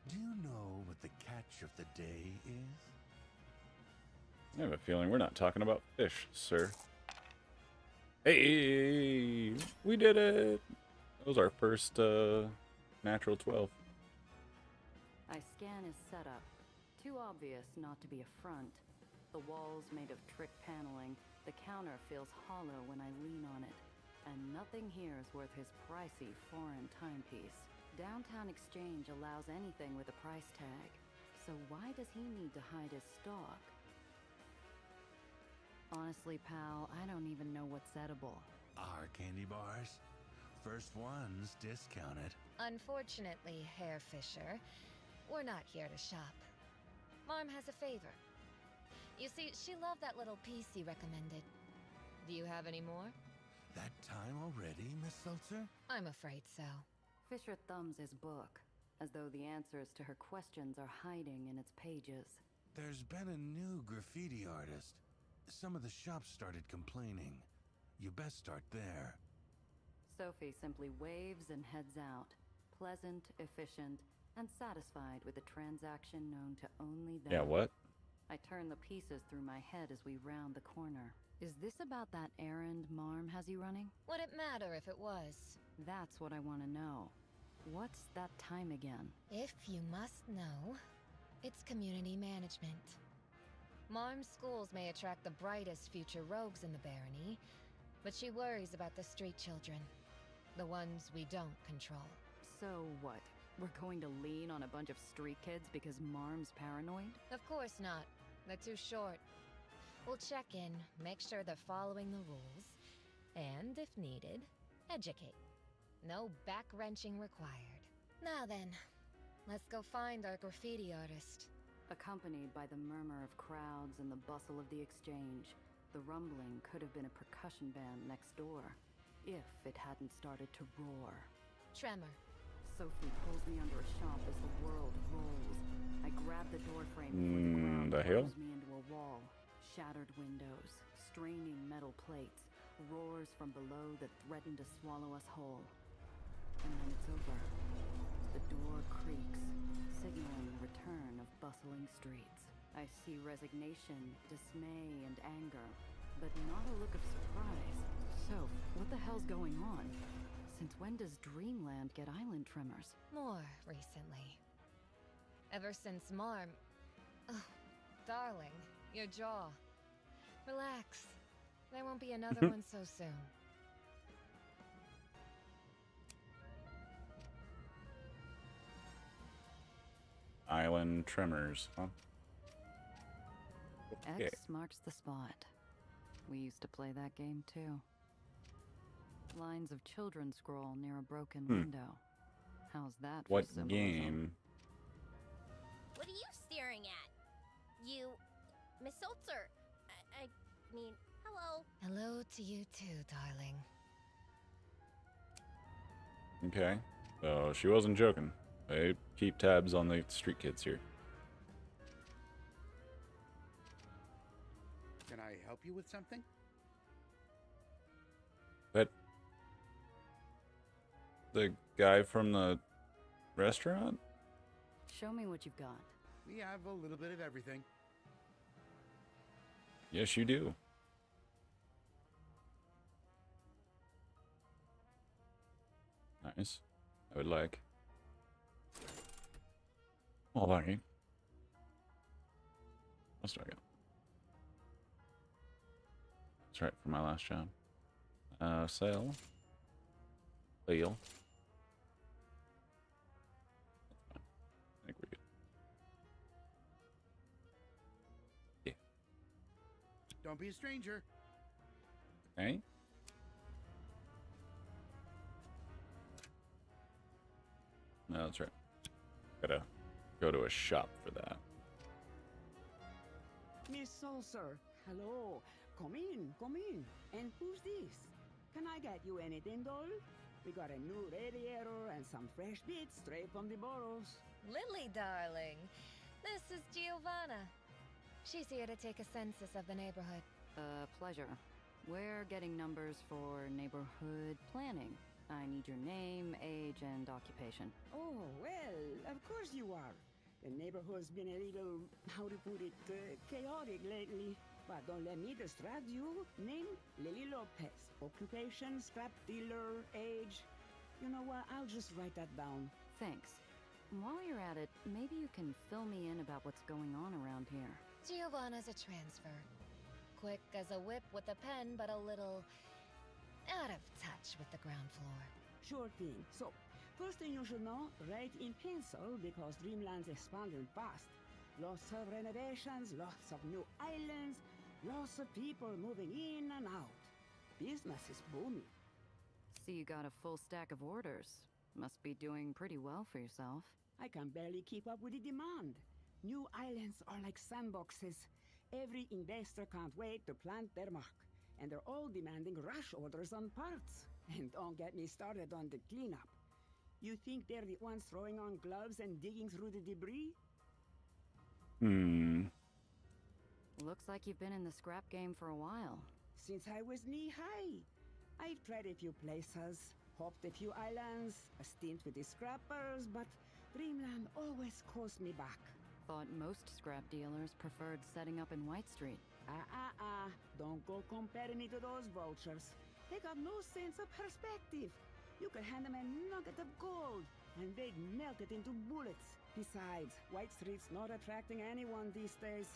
do you know what the catch of the day is? I have a feeling we're not talking about fish, sir. Hey, we did it! That was our first natural 12. I scan his setup. Too obvious not to be a front. The walls made of trick paneling. The counter feels hollow when I lean on it. And nothing here is worth his pricey foreign timepiece. Downtown Exchange allows anything with a price tag. So why does he need to hide his stock? Honestly, pal, I don't even know what's edible. Our candy bars? First ones discounted. Unfortunately, Herr Fisher, we're not here to shop. Marm has a favor. You see, she loved that little piece he recommended. Do you have any more? That time already, Miss Seltzer? I'm afraid so. Fisher thumbs his book, as though the answers to her questions are hiding in its pages. There's been a new graffiti artist. Some of the shops started complaining. You best start there. Sophie simply waves and heads out, pleasant, efficient, and satisfied with a transaction known to only them. Yeah, what? I turn the pieces through my head as we round the corner. Is this about that errand Marm has you running? Would it matter if it was? That's what I want to know. What's that time again? If you must know, it's community management. Marm's schools may attract the brightest future rogues in the barony, but she worries about the street children. The ones we don't control. So what? We're going to lean on a bunch of street kids because Marm's paranoid? Of course not. They're too short. We'll check in, make sure they're following the rules, and, if needed, educate. No back-wrenching required. Now then, let's go find our graffiti artist. Accompanied by the murmur of crowds and the bustle of the exchange, the rumbling could have been a percussion band next door, if it hadn't started to roar. Tremor. Sophie pulls me under a shop as the world rolls. I grab the doorframe before the crowd the hell? throws me into a wall. Shattered windows, straining metal plates, roars from below that threaten to swallow us whole. And then it's over. The door creaks, signaling the return of bustling streets. I see resignation, dismay, and anger, but not a look of surprise. So, what the hell's going on? Since when does Dreamland get island tremors? More recently. Ever since Marm... Oh, darling, your jaw. Relax. There won't be another one so soon. Island tremors, huh? Okay. X marks the spot. We used to play that game too. Lines of children scroll near a broken window. How's that for What symbolism? game? What are you staring at? You... Miss Seltzer. I mean, hello. Hello to you too, darling. Okay. So she wasn't joking. I keep tabs on the street kids here. Can I help you with something? But the guy from the restaurant? Show me what you've got. We have a little bit of everything. Yes, you do. Nice. I would like. Well, lucky. What do I got? That's right, for my last job. Sell. Deal. I think we're good. Yeah. Don't be a stranger. Okay. No, that's right. Gotta go to a shop for that. Miss Saucer, hello. Come in, come in. And who's this? Can I get you anything, doll? We got a new radiator and some fresh bits straight from the burrows. Lily, darling. This is Giovanna. She's here to take a census of the neighborhood. Pleasure. We're getting numbers for neighborhood planning. I need your name, age, and occupation. Oh, well, of course you are. The neighborhood's been a little, how to put it, chaotic lately. But don't let me distract you. Name, Lily Lopez. Occupation, scrap dealer, age. You know what, I'll just write that down. Thanks. While you're at it, maybe you can fill me in about what's going on around here. Giovanna's a transfer. Quick as a whip with a pen, but a little out of touch with the ground floor. Sure thing. So, first thing you should know, write in pencil because Dreamland's expanding fast. Lots of renovations, lots of new islands, lots of people moving in and out. Business is booming. See, you got a full stack of orders. Must be doing pretty well for yourself. I can barely keep up with the demand. New islands are like sandboxes. Every investor can't wait to plant their mark. And they're all demanding rush orders on parts. And don't get me started on the cleanup. You think they're the ones throwing on gloves and digging through the debris? Looks like you've been in the scrap game for a while. Since I was knee-high. I've tried a few places, hopped a few islands, a stint with the scrappers, but Dreamland always calls me back. Thought most scrap dealers preferred setting up in White Street. Don't go comparing me to those vultures. They got no sense of perspective. You could hand them a nugget of gold, and they'd melt it into bullets. Besides, White Street's not attracting anyone these days.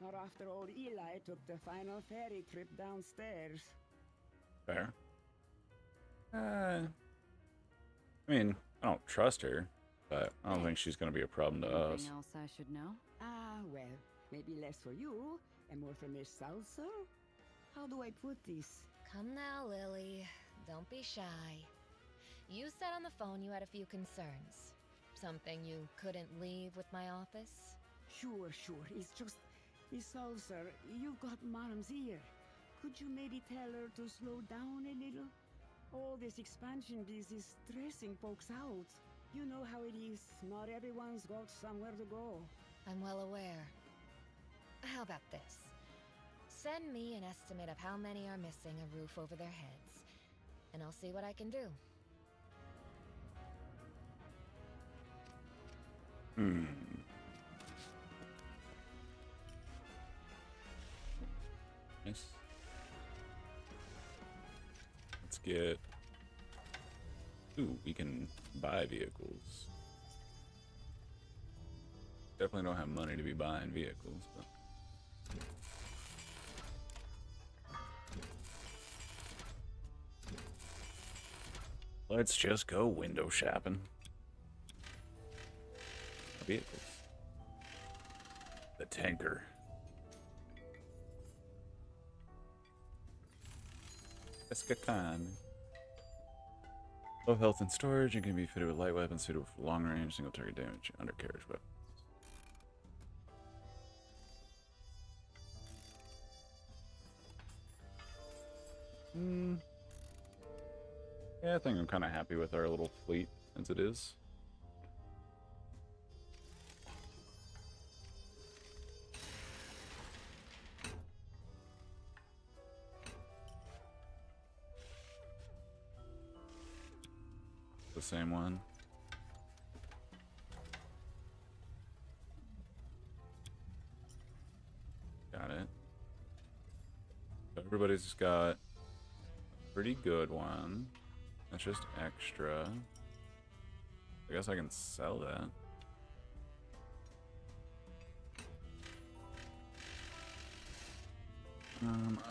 Not after old Eli took the final ferry trip downstairs. Fair. I mean, I don't trust her, but I don't think she's gonna be a problem to us. Anything else I should know? Well, maybe less for you, and more for Miss Salsa? How do I put this? Come now, Lily. Don't be shy. You said on the phone you had a few concerns. Something you couldn't leave with my office? Sure. It's just, Miss Salsa, you've got Mom's ear. Could you maybe tell her to slow down a little? All this expansion is stressing folks out. You know how it is. Not everyone's got somewhere to go. I'm well aware. How about this? Send me an estimate of how many are missing a roof over their heads, and I'll see what I can do. Nice. Let's get... Ooh, we can buy vehicles. Definitely don't have money to be buying vehicles, but... Let's just go window shopping. Vehicles. The tanker. Escatan. Low health and storage, and can be fitted with light weapons suitable for long range, single target damage, undercarriage weapons. Yeah, I think I'm kind of happy with our little fleet as it is. the same one. Got it. So everybody's got a pretty good one. That's just extra. I guess I can sell that.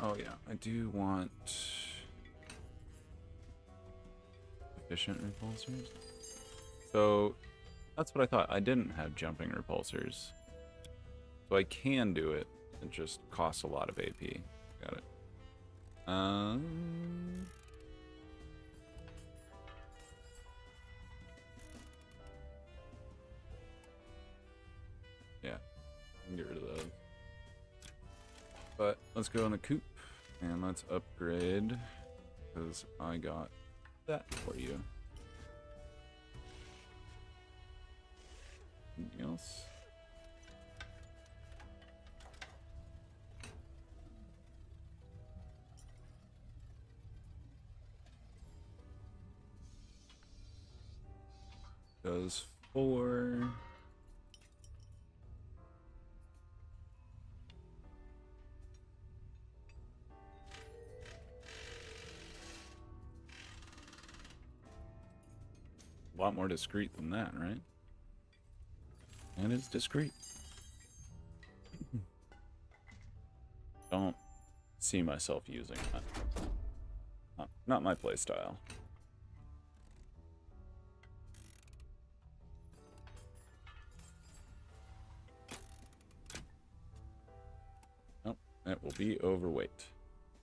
Oh yeah, I do want efficient repulsors. So that's what I thought. I didn't have jumping repulsors. So I can do it. It just costs a lot of AP. Got it. Yeah, I can get rid of those. But let's go in the coop and let's upgrade, because I got that for you. Anything else? Does 4. A lot more discreet than that, right? And it's discreet. Don't see myself using that. Not my playstyle. Nope, that will be overweight.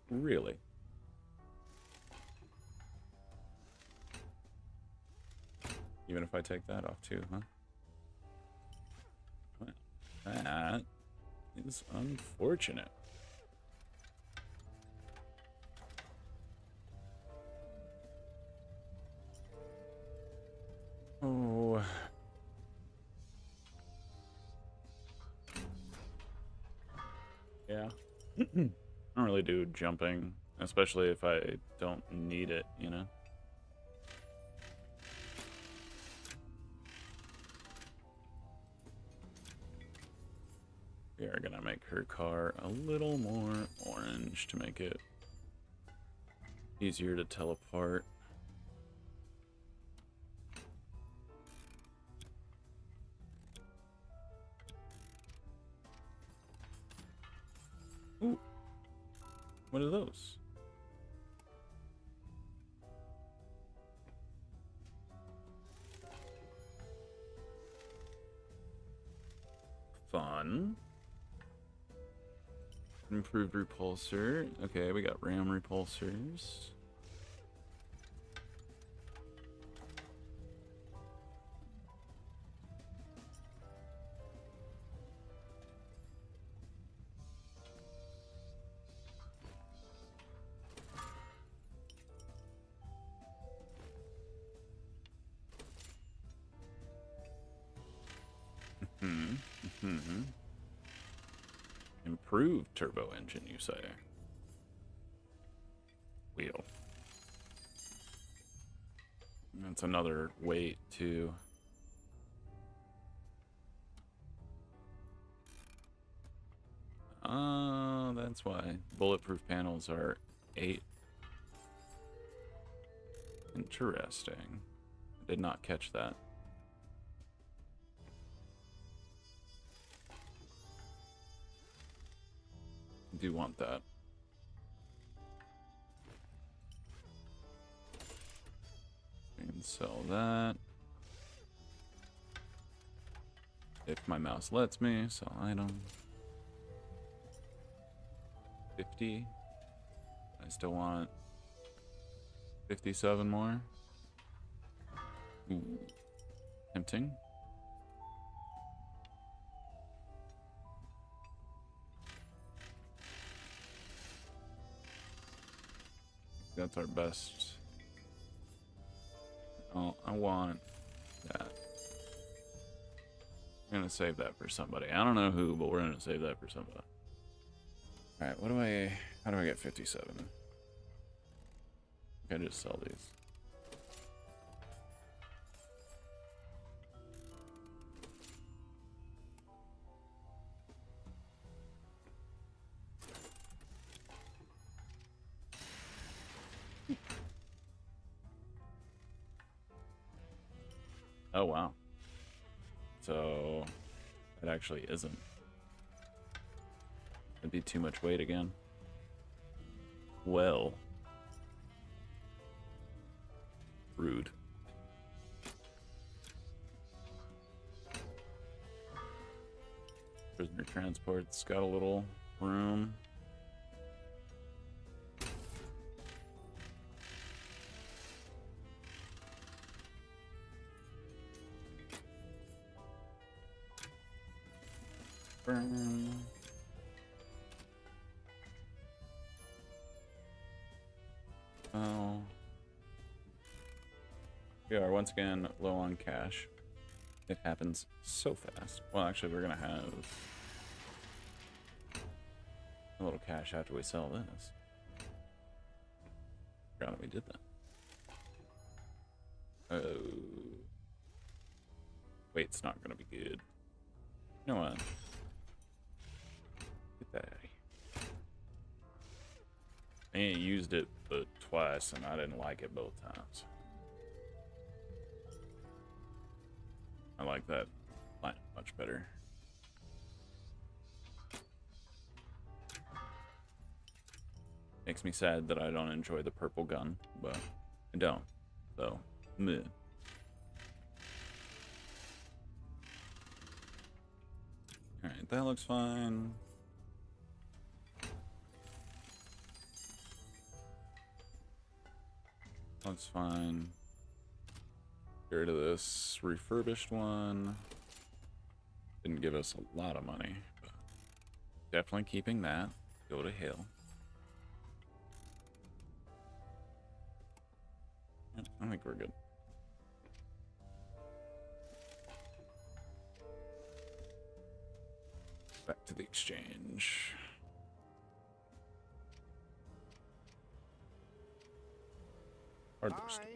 Really? Even if I take that off too, huh? Well, that is unfortunate. Oh. Yeah. I don't really do jumping, especially if I don't need it, you know? We are gonna make her car a little more orange to make it easier to tell apart. Ooh. What are those? Fun. Improved repulsor. Okay, we got RAM repulsors. Improved turbo engine, you say? Wheel. That's another weight, too. That's why bulletproof panels are 8. Interesting. I did not catch that. Do want that. And sell that. If my mouse lets me, sell item. 50. I still want 57 more. Ooh. Tempting. That's our best. Oh, I want that. I'm gonna save that for somebody. I don't know who, but we're gonna save that for somebody. Alright, how do I get 57? I just sell these. Oh, wow. So, it actually isn't. It'd be too much weight again. Well. Rude. Prisoner transport's got a little room. Oh. We are once again low on cash. It happens so fast. Well, actually, we're gonna have a little cash after we sell this. Forgot that we did that. Oh. Wait, it's not gonna be good. You know what? Get that out of here. I ain't used it but twice, and I didn't like it both times. I like that line much better. Makes me sad that I don't enjoy the purple gun, but I don't. So, meh. Alright, that looks fine. Looks fine. Get rid of this refurbished one. Didn't give us a lot of money, but definitely keeping that. Go to hell. Yep, I think we're good. Back to the exchange. Hi,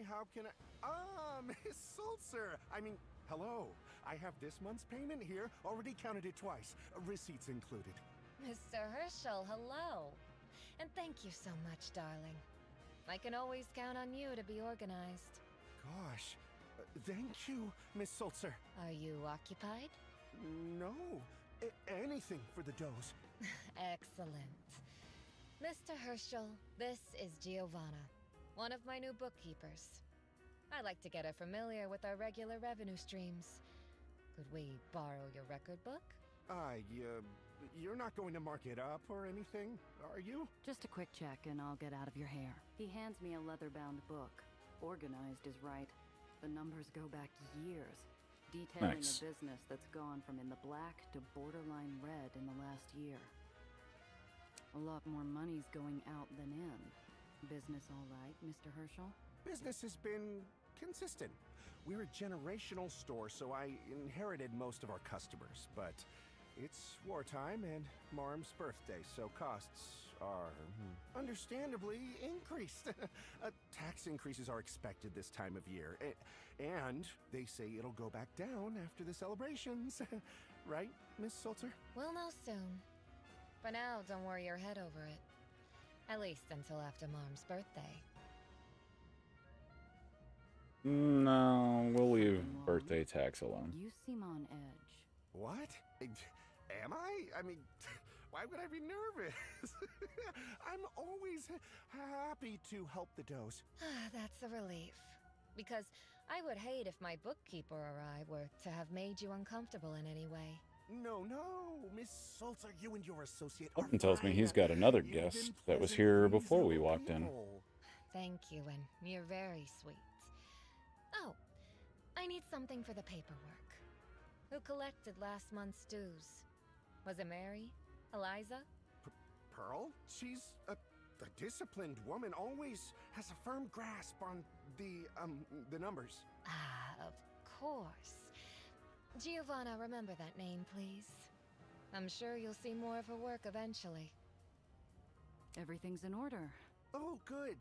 how can I... Ah, Miss Sulzer! I mean, hello. I have this month's payment here, already counted it twice. Receipts included. Mr. Herschel, hello. And thank you so much, darling. I can always count on you to be organized. Gosh, thank you, Miss Sulzer. Are you occupied? No, anything for the dose. Excellent. Mr. Herschel, this is Giovanna, one of my new bookkeepers. I like to get her familiar with our regular revenue streams. Could we borrow your record book? You're not going to mark it up or anything, are you? Just a quick check and I'll get out of your hair. He hands me a leather-bound book. Organized is right. The numbers go back years, detailing Nice. a business that's gone from in the black to borderline red in the last year. A lot more money's going out than in. Business all right, Mr. Herschel? Business has been consistent. We're a generational store, so I inherited most of our customers, but it's wartime and Marm's birthday, so costs are understandably increased. Tax increases are expected this time of year, and they say it'll go back down after the celebrations. Right, Miss Sulzer? We'll know soon. For now, don't worry your head over it. At least until after Mom's birthday. No, we'll leave birthday tax alone. You seem on edge. What? Am I? I mean, why would I be nervous? I'm always happy to help the does. That's a relief. Because I would hate if my bookkeeper or I were to have made you uncomfortable in any way. No, Miss Sulzer, you and your associate Something tells me he's got another guest that was here before we walked in. Thank you, and you're very sweet. Oh, I need something for the paperwork. Who collected last month's dues? Was it Mary? Eliza? Pearl? She's a disciplined woman, always has a firm grasp on the numbers. Ah, of course. Giovanna, remember that name, please. I'm sure you'll see more of her work eventually. Everything's in order. Oh, good.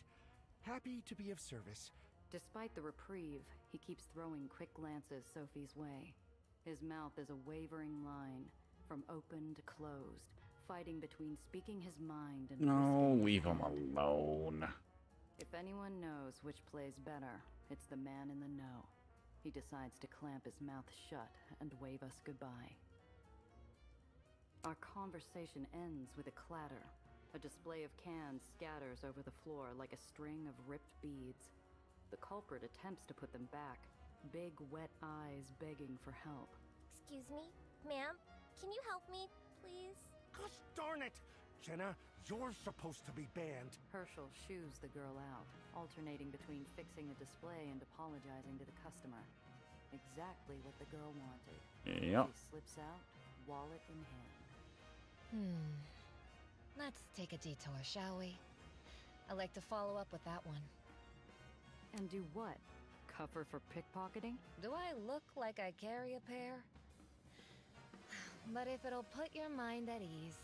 Happy to be of service. Despite the reprieve, he keeps throwing quick glances Sophie's way. His mouth is a wavering line, from open to closed, fighting between speaking his mind and... No, leave him alone. If anyone knows which plays better, it's the man in the know. He decides to clamp his mouth shut and wave us goodbye. Our conversation ends with a clatter. A display of cans scatters over the floor like a string of ripped beads. The culprit attempts to put them back, big wet eyes begging for help. Excuse me, ma'am? Can you help me, please? Gosh darn it! Jenna, you're supposed to be banned. Herschel shoos the girl out, alternating between fixing the display and apologizing to the customer. Exactly what the girl wanted. Yep. She slips out, wallet in hand. Let's take a detour, shall we? I'd like to follow up with that one. And do what? Cuff her for pickpocketing? Do I look like I carry a pair? But if it'll put your mind at ease,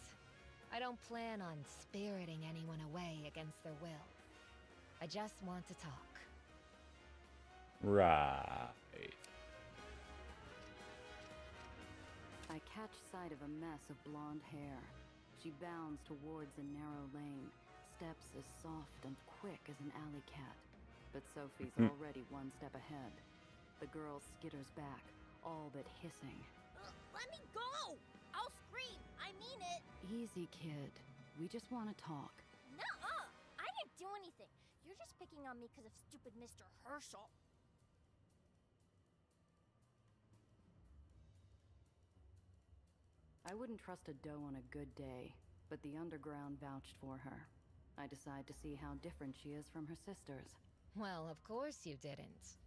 I don't plan on spiriting anyone away against their will. I just want to talk. Right. I catch sight of a mess of blonde hair. She bounds towards a narrow lane, steps as soft and quick as an alley cat. But Sophie's already one step ahead. The girl skitters back, all but hissing. Let me go! I'll scream! I mean it! Easy, kid. We just want to talk. Nuh-uh! I didn't do anything. You're just picking on me because of stupid Mr. Herschel. I wouldn't trust a doe on a good day, but the underground vouched for her. I decide to see how different she is from her sisters. Well, of course you didn't.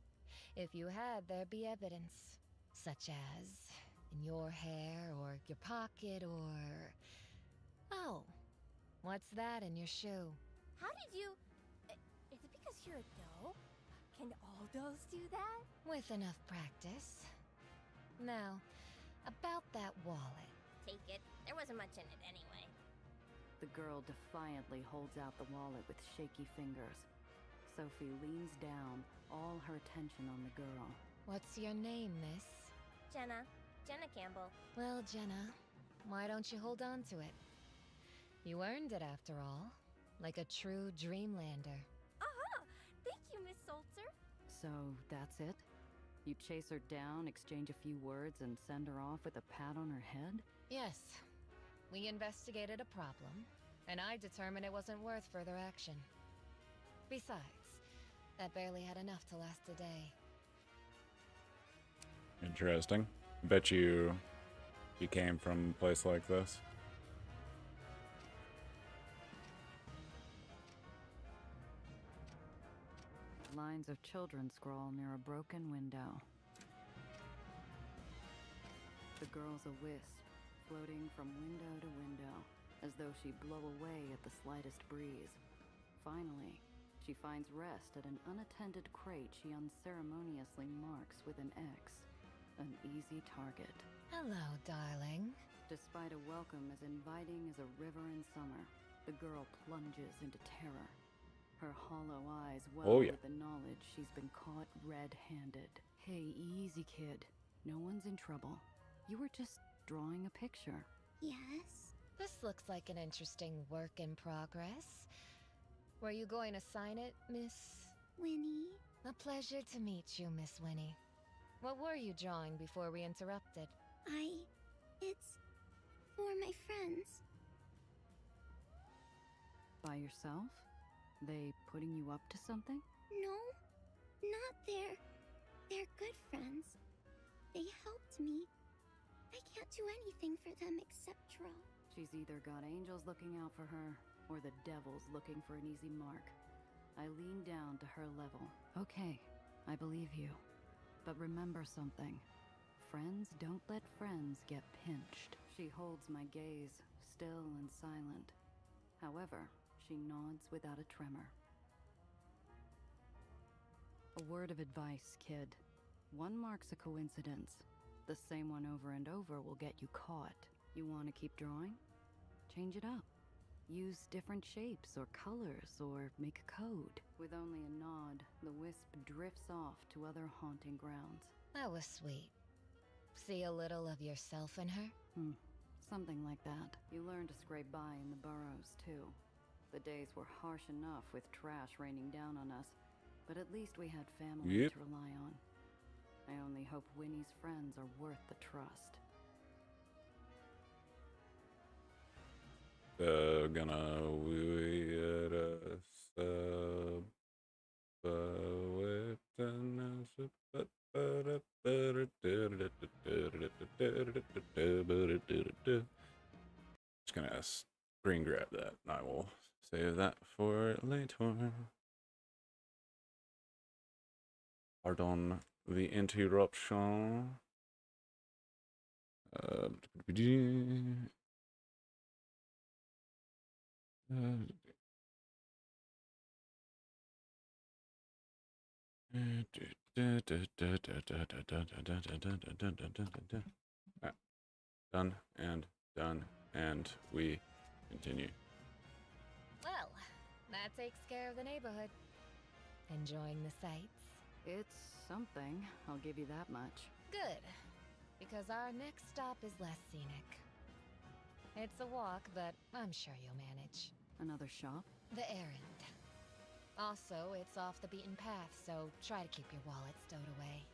If you had, there'd be evidence. Such as in your hair, or your pocket, or... Oh, what's that in your shoe? How did you... Is it because you're a doe? Can all does do that? With enough practice. Now, about that wallet. Take it. There wasn't much in it anyway. The girl defiantly holds out the wallet with shaky fingers. Sophie leans down, all her attention on the girl. What's your name, miss? Jenna. Jenna Campbell. Well, Jenna, why don't you hold on to it? You earned it after all, like a true Dreamlander. Aha! Thank you, Miss Salter. So, that's it? You chase her down, exchange a few words, and send her off with a pat on her head? Yes. We investigated a problem, and I determined it wasn't worth further action. Besides, that barely had enough to last a day. Interesting. Bet you came from a place like this. Lines of children scrawl near a broken window. The girl's a wisp, floating from window to window, as though she'd blow away at the slightest breeze. Finally, she finds rest at an unattended crate she unceremoniously marks with an X. An easy target. Hello, darling. Despite a welcome as inviting as a river in summer, the girl plunges into terror. Her hollow eyes well with the knowledge she's been caught red-handed. Hey, easy, kid. No one's in trouble. You were just drawing a picture. Yes? This looks like an interesting work in progress. Were you going to sign it, Miss... Winnie? A pleasure to meet you, Miss Winnie. What were you drawing before we interrupted? It's... for my friends. By yourself? They putting you up to something? No, not they're good friends. They helped me. I can't do anything for them except draw. She's either got angels looking out for her, or the devil's looking for an easy mark. I lean down to her level. Okay, I believe you. But remember something. Friends don't let friends get pinched. She holds my gaze, still and silent. However, she nods without a tremor. A word of advice, kid. One marks a coincidence. The same one over and over will get you caught. You want to keep drawing? Change it up. Use different shapes or colors, or make a code. With only a nod, the wisp drifts off to other haunting grounds. That was sweet. See a little of yourself in her? Something like that. You learn to scrape by in the burrows, too. The days were harsh enough with trash raining down on us, but at least we had family to rely on. I only hope Winnie's friends are worth the trust. Gonna we at a sub with just gonna screen grab that and I will save that for later. Pardon the interruption. Done and we continue. Well, that takes care of the neighborhood. Enjoying the sights? It's something, I'll give you that much. Good, because our next stop is less scenic. It's a walk, but I'm sure you'll manage. Another shop? The errand. Also, it's off the beaten path, so try to keep your wallet stowed away.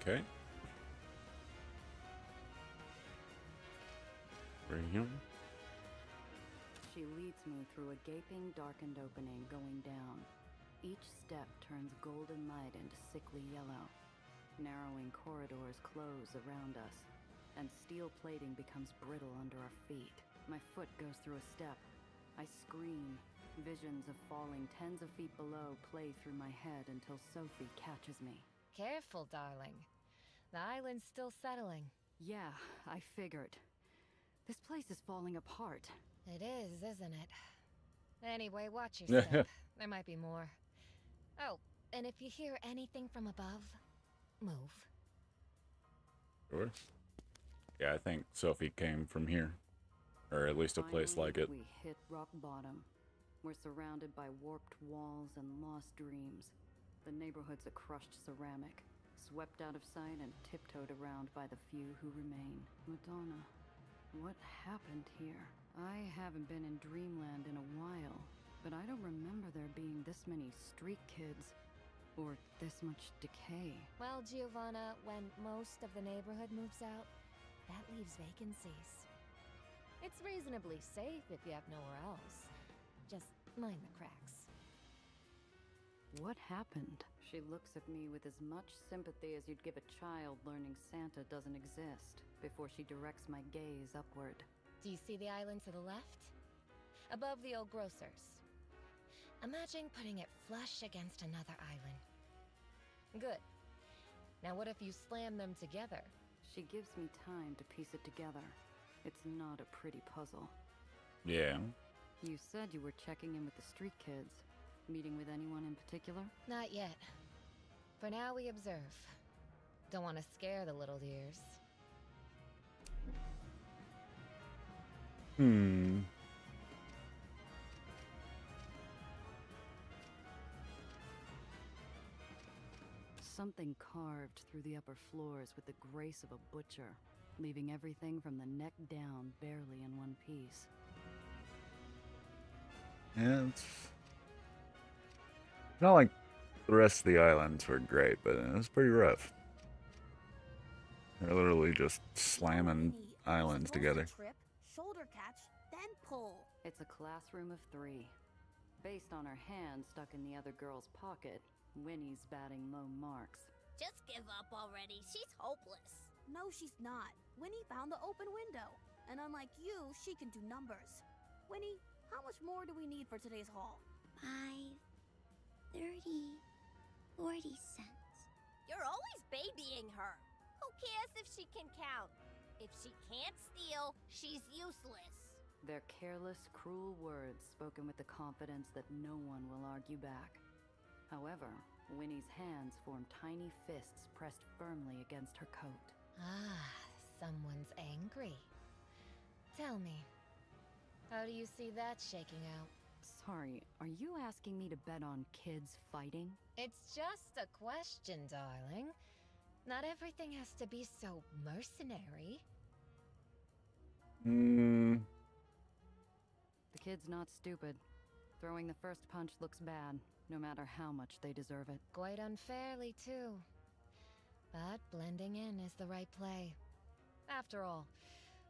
Okay. Bring him. She leads me through a gaping, darkened opening going down. Each step turns golden light into sickly yellow. Narrowing corridors close around us, and steel plating becomes brittle under our feet. My foot goes through a step. I scream. Visions of falling tens of feet below play through my head until Sophie catches me. Careful, darling. The island's still settling. Yeah, I figured. This place is falling apart. It is, isn't it? Anyway, watch your step. There might be more. Oh, and if you hear anything from above, move. Sure. Yeah, I think Sophie came from here. Or at least a place like it. We hit rock bottom. We're surrounded by warped walls and lost dreams. The neighborhood's a crushed ceramic, swept out of sight and tiptoed around by the few who remain. Madonna, what happened here? I haven't been in Dreamland in a while, but I don't remember there being this many street kids, or this much decay. Well, Giovanna, when most of the neighborhood moves out, that leaves vacancies. It's reasonably safe if you have nowhere else. Just mind the cracks. What happened? She looks at me with as much sympathy as you'd give a child learning Santa doesn't exist, before she directs my gaze upward. Do you see the island to the left? Above the old grocer's. Imagine putting it flush against another island. Good. Now what if you slam them together? She gives me time to piece it together. It's not a pretty puzzle. Yeah. You said you were checking in with the street kids. Meeting with anyone in particular? Not yet. For now, we observe. Don't want to scare the little dears. Something carved through the upper floors with the grace of a butcher, leaving everything from the neck down barely in one piece. Yeah, it's not like the rest of the islands were great, but it was pretty rough. They're literally just slamming islands together. Trip, shoulder catch, then pull. It's a classroom of 3. Based on her hand stuck in the other girl's pocket, Winnie's batting low marks. Just give up already. She's hopeless. No, she's not. Winnie found the open window. And unlike you, she can do numbers. Winnie, how much more do we need for today's haul? 5, 30, 40 cents. You're always babying her. Who cares if she can count? If she can't steal, she's useless. They're careless, cruel words spoken with the confidence that no one will argue back. However, Winnie's hands form tiny fists pressed firmly against her coat. Ah, someone's angry. Tell me, how do you see that shaking out? Sorry, are you asking me to bet on kids fighting? It's just a question, darling. Not everything has to be so mercenary. The kid's not stupid. Throwing the first punch looks bad. no matter how much they deserve it. Quite unfairly, too. But blending in is the right play. After all,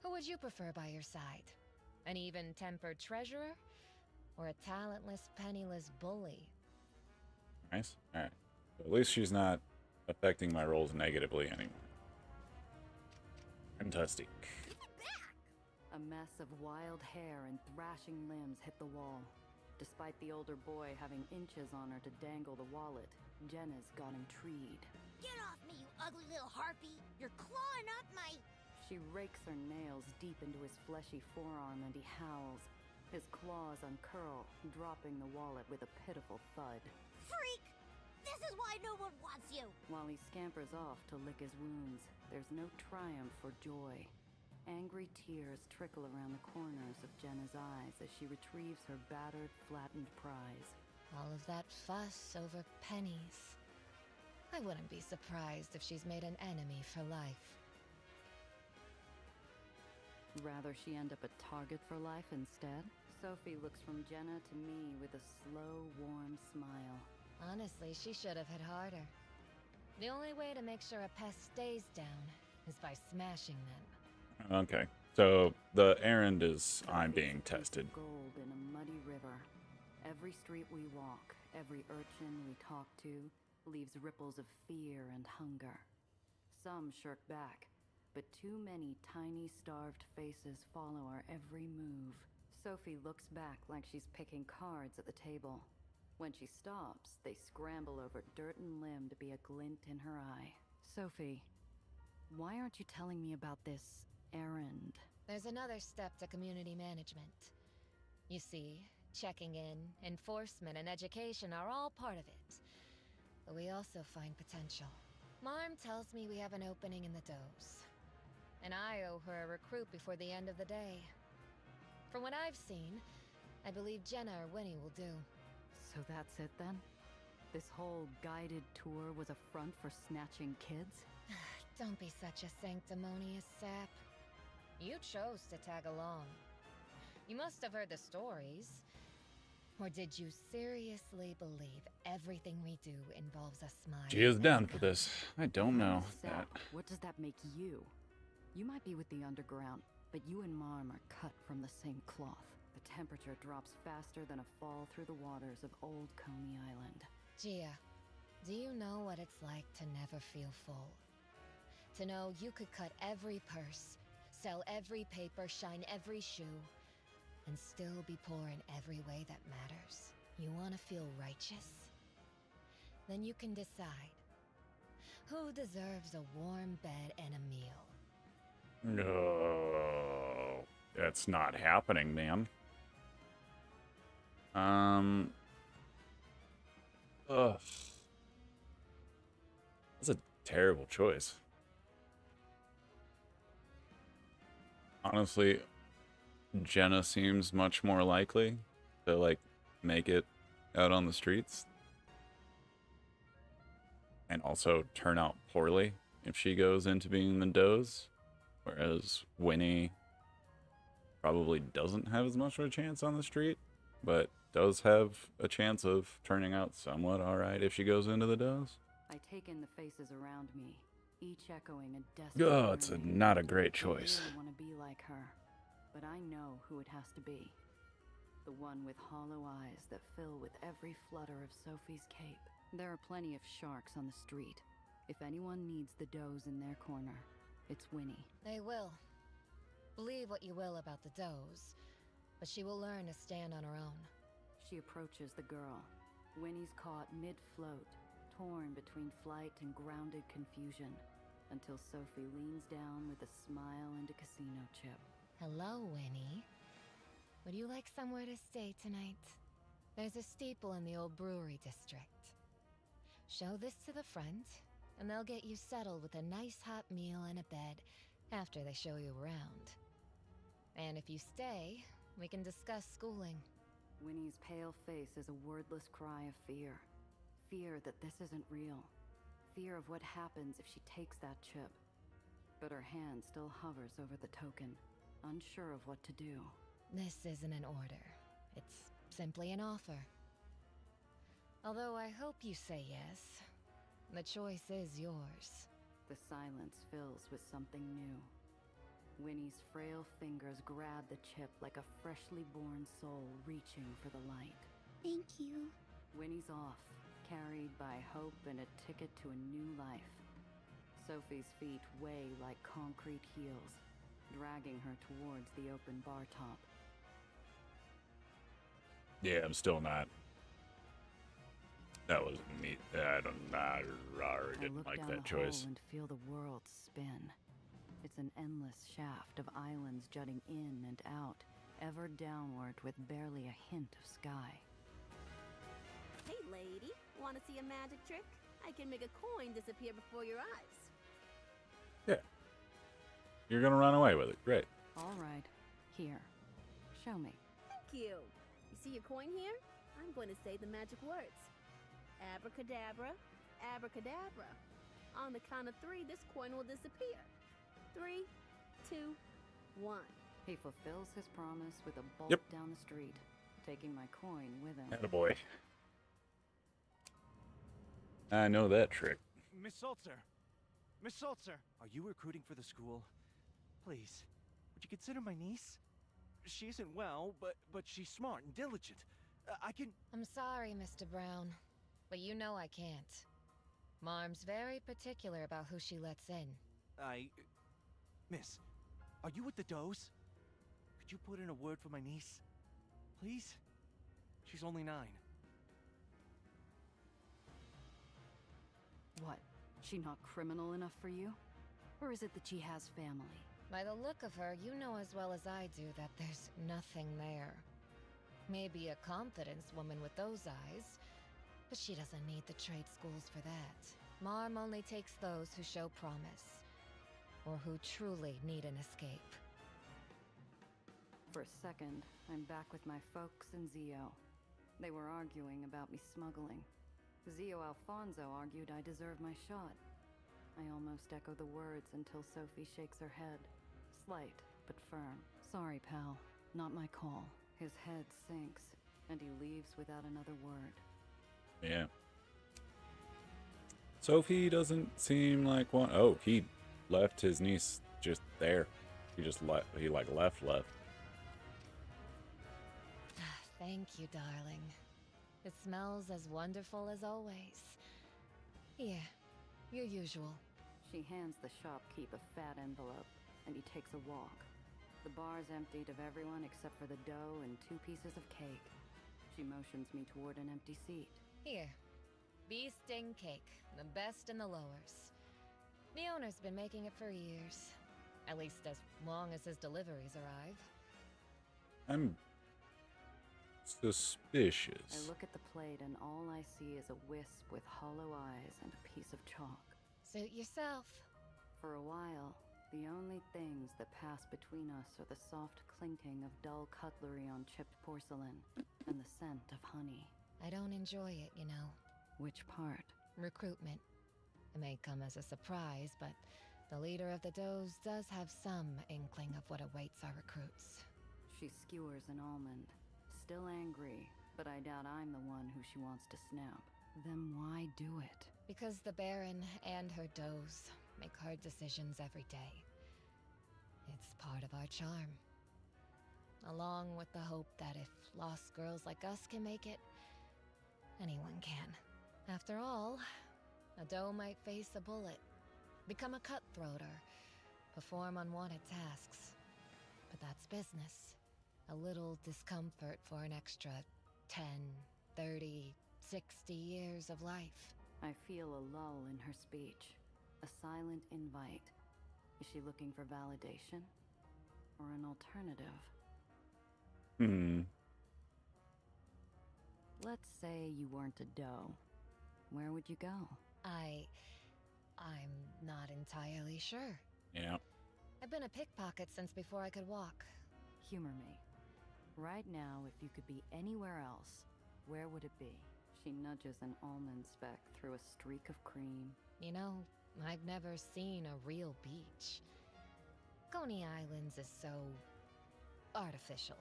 who would you prefer by your side? An even-tempered treasurer? Or a talentless, penniless bully? Nice. Alright. At least she's not affecting my rolls negatively anymore. Fantastic. A mess of wild hair and thrashing limbs hit the wall. Despite the older boy having inches on her to dangle the wallet, Jenna's got him treed. Get off me, you ugly little harpy! You're clawing up my... She rakes her nails deep into his fleshy forearm and he howls. His claws uncurl, dropping the wallet with a pitiful thud. Freak! This is why no one wants you! While he scampers off to lick his wounds, there's no triumph or joy. Angry tears trickle around the corners of Jenna's eyes as she retrieves her battered, flattened prize. All of that fuss over pennies. I wouldn't be surprised if she's made an enemy for life. Rather she end up a target for life instead? Sophie looks from Jenna to me with a slow, warm smile. Honestly, she should have hit harder. The only way to make sure a pest stays down is by smashing them. Okay. So the errand is I'm being tested. Gold in a muddy river. Every street we walk, every urchin we talk to, leaves ripples of fear and hunger. Some shirk back, but too many tiny starved faces follow our every move. Sophie looks back like she's picking cards at the table. When she stops, they scramble over dirt and limb to be a glint in her eye. Sophie, why aren't you telling me about this errand? There's another step to community management. You see, checking in, enforcement, and education are all part of it. But we also find potential. Marm tells me we have an opening in the Does. And I owe her a recruit before the end of the day. From what I've seen, I believe Jenna or Winnie will do. So that's it then? This whole guided tour was a front for snatching kids? Don't be such a sanctimonious sap. You chose to tag along. You must have heard the stories. Or did you seriously believe everything we do involves a smile? She is down for this. I don't know that. What does that make you? You might be with the underground, but you and Marm are cut from the same cloth. The temperature drops faster than a fall through the waters of Old Coney Island. Gia, do you know what it's like to never feel full? To know you could cut every purse, sell every paper, shine every shoe, and still be poor in every way that matters. You want to feel righteous? Then you can decide. Who deserves a warm bed and a meal? No, that's not happening, man. Ugh. That's a terrible choice. Honestly, Jenna seems much more likely to, like, make it out on the streets. And also turn out poorly if she goes into being the Does. Whereas Winnie probably doesn't have as much of a chance on the street, but does have a chance of turning out somewhat alright if she goes into the Does. I take in the faces around me, each echoing a desperate Oh, it's not a great I choice. really want to be like her, but I know who it has to be. The one with hollow eyes that fill with every flutter of Sophie's cape. There are plenty of sharks on the street. If anyone needs the Does in their corner, it's Winnie. They will. Believe what you will about the Does, but she will learn to stand on her own. She approaches the girl. Winnie's caught mid-float, torn between flight and grounded confusion, until Sophie leans down with a smile and a casino chip. Hello, Winnie. Would you like somewhere to stay tonight? There's a steeple in the old brewery district. Show this to the front, and they'll get you settled with a nice hot meal and a bed after they show you around. And if you stay, we can discuss schooling. Winnie's pale face is a wordless cry of fear. Fear that this isn't real. Fear of what happens if she takes that chip. But her hand still hovers over the token, unsure of what to do. This isn't an order. It's simply an offer. Although I hope you say yes. The choice is yours. The silence fills with something new. Winnie's frail fingers grab the chip like a freshly born soul reaching for the light. Thank you. Winnie's off, carried by hope and a ticket to a new life. Sophie's feet weigh like concrete heels, dragging her towards the open bar top. Yeah, I'm still not. That wasn't me. I didn't like that choice. Hole and feel the world spin. It's an endless shaft of islands jutting in and out, ever downward with barely a hint of sky. Hey, lady, want to see a magic trick? I can make a coin disappear before your eyes. Yeah. You're gonna run away with it. Great. All right. Here. Show me. Thank you. You see your coin here? I'm going to say the magic words. Abracadabra, abracadabra. On the count of 3, this coin will disappear. 3, 2, 1. He fulfills his promise with a bolt Yep. down the street, taking my coin with him. Attaboy. I know that trick. Miss Saltzer! Miss Saltzer! Are you recruiting for the school? Please, would you consider my niece? She isn't well, but she's smart and diligent. I can... I'm sorry, Mr. Brown, but you know I can't. Marm's very particular about who she lets in. Miss, are you with the Does? Could you put in a word for my niece? Please? She's only 9. What? She not criminal enough for you? Or is it that she has family? By the look of her, you know as well as I do that there's nothing there. Maybe a confidence woman with those eyes, but she doesn't need the trade schools for that. Marm only takes those who show promise, or who truly need an escape. For a second, I'm back with my folks and Zio. They were arguing about me smuggling. Zio Alfonso argued I deserve my shot. I almost echo the words until Sophie shakes her head. Slight, but firm. Sorry, pal. Not my call. His head sinks, and he leaves without another word. Yeah. Sophie doesn't seem like one. Oh, he left his niece just there. He left. Thank you, darling. It smells as wonderful as always. Here, your usual. She hands the shopkeep a fat envelope, and he takes a walk. The bar's emptied of everyone except for the dough and 2 pieces of cake. She motions me toward an empty seat. Here, bee sting cake, the best in the lowers. The owner's been making it for years. At least as long as his deliveries arrive. I'm suspicious. I look at the plate and all I see is a wisp with hollow eyes and a piece of chalk. Suit yourself. For a while, the only things that pass between us are the soft clinking of dull cutlery on chipped porcelain and the scent of honey. I don't enjoy it, you know. Which part? Recruitment. It may come as a surprise, but the leader of the Does does have some inkling of what awaits our recruits. She skewers an almond. Still angry, but I doubt I'm the one who she wants to snap. Then why do it? Because the Baron and her Does make hard decisions every day. It's part of our charm. Along with the hope that if lost girls like us can make it, anyone can. After all, a Doe might face a bullet, become a cutthroat, or perform unwanted tasks. But that's business. A little discomfort for an extra 10, 30, 60 years of life. I feel a lull in her speech. A silent invite. Is she looking for validation? Or an alternative? Let's say you weren't a doe. Where would you go? I'm not entirely sure. Yeah. I've been a pickpocket since before I could walk. Humor me. Right now, if you could be anywhere else, where would it be? She nudges an almond speck through a streak of cream. You know, I've never seen a real beach. Coney Islands is so artificial.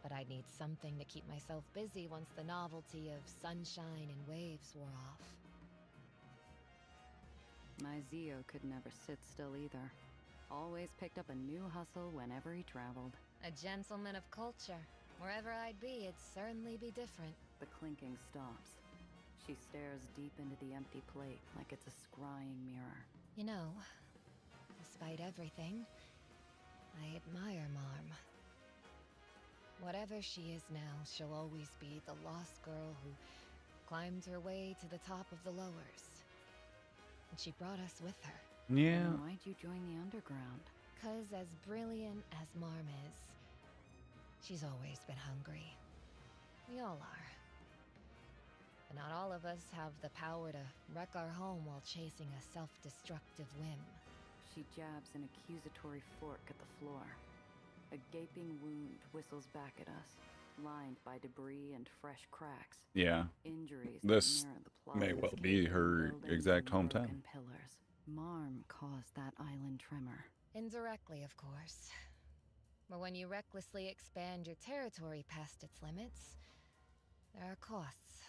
But I'd need something to keep myself busy once the novelty of sunshine and waves wore off. My Zio could never sit still either. Always picked up a new hustle whenever he traveled. A gentleman of culture. Wherever I'd be, it'd certainly be different. The clinking stops. She stares deep into the empty plate like it's a scrying mirror. You know, despite everything, I admire Marm. Whatever she is now, she'll always be the lost girl who climbed her way to the top of the lowers. And she brought us with her. Yeah. Then why'd you join the underground? 'Cause as brilliant as Marm is, she's always been hungry. We all are. But not all of us have the power to wreck our home while chasing a self-destructive whim. She jabs an accusatory fork at the floor. A gaping wound whistles back at us, lined by debris and fresh cracks. Yeah. Injuries This that mirror the may plot well of be escaping her buildings exact and hometown. broken pillars. Marm caused that island tremor. Indirectly, of course. But when you recklessly expand your territory past its limits, there are costs.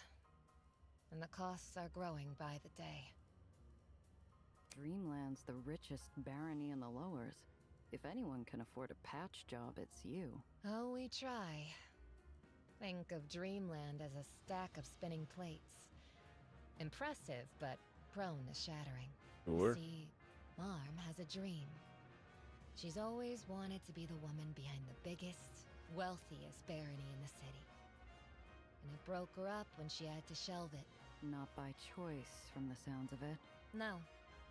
And the costs are growing by the day. Dreamland's the richest barony in the lowers. If anyone can afford a patch job, it's you. Oh, we try. Think of Dreamland as a stack of spinning plates. Impressive, but prone to shattering. Sure. See, Marm has a dream. She's always wanted to be the woman behind the biggest, wealthiest barony in the city. And it broke her up when she had to shelve it. Not by choice, from the sounds of it. No,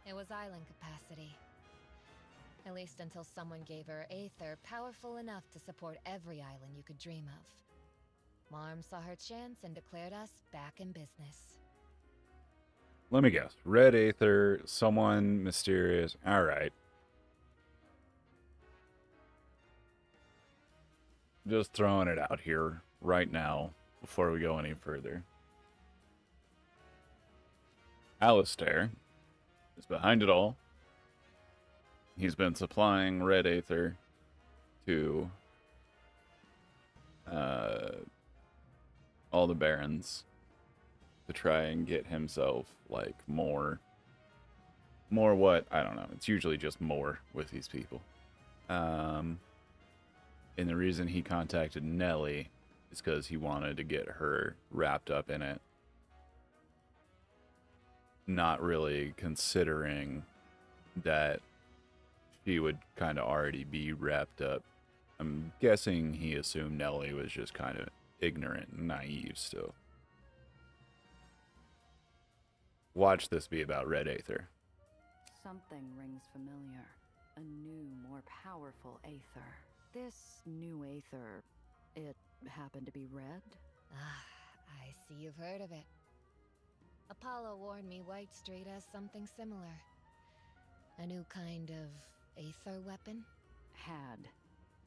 it was island capacity. At least until someone gave her Aether powerful enough to support every island you could dream of. Marm saw her chance and declared us back in business. Let me guess. Red Aether, someone mysterious. All right. Just throwing it out here right now before we go any further. Alistair is behind it all. He's been supplying red Aether to all the barons to try and get himself like more what? I don't know. It's usually just more with these people. And the reason he contacted Nellie is because he wanted to get her wrapped up in it. Not really considering that she would kind of already be wrapped up. I'm guessing he assumed Nellie was just kind of ignorant and naive still. Watch this be about red Aether. Something rings familiar. A new, more powerful Aether. This new Aether, it happened to be red? Ah, I see you've heard of it. Apollo warned me White Street has something similar. A new kind of Aether weapon? Had.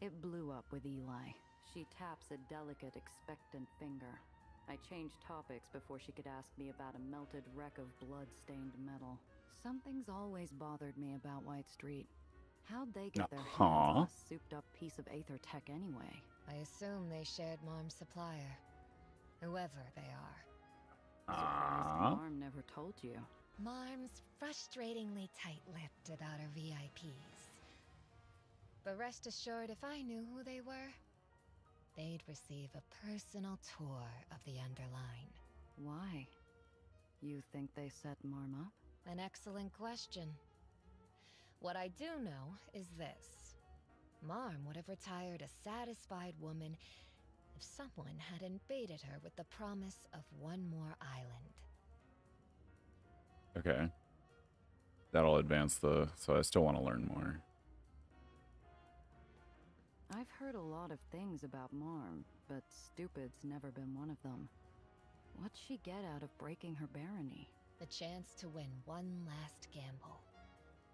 It blew up with Eli. She taps a delicate, expectant finger. I changed topics before she could ask me about a melted wreck of blood-stained metal. Something's always bothered me about White Street. How'd they get their hands on a souped-up piece of Aether tech anyway? I assume they shared Marm's supplier. Whoever they are. Marm never told you. Marm's frustratingly tight-lipped about her VIPs. But rest assured, if I knew who they were, they'd receive a personal tour of the Underline. Why? You think they set Marm up? An excellent question. What I do know is this. Marm would have retired a satisfied woman if someone hadn't baited her with the promise of one more island. Okay. That'll advance the... So I still want to learn more. I've heard a lot of things about Marm, but stupid's never been one of them. What'd she get out of breaking her barony? The chance to win one last gamble.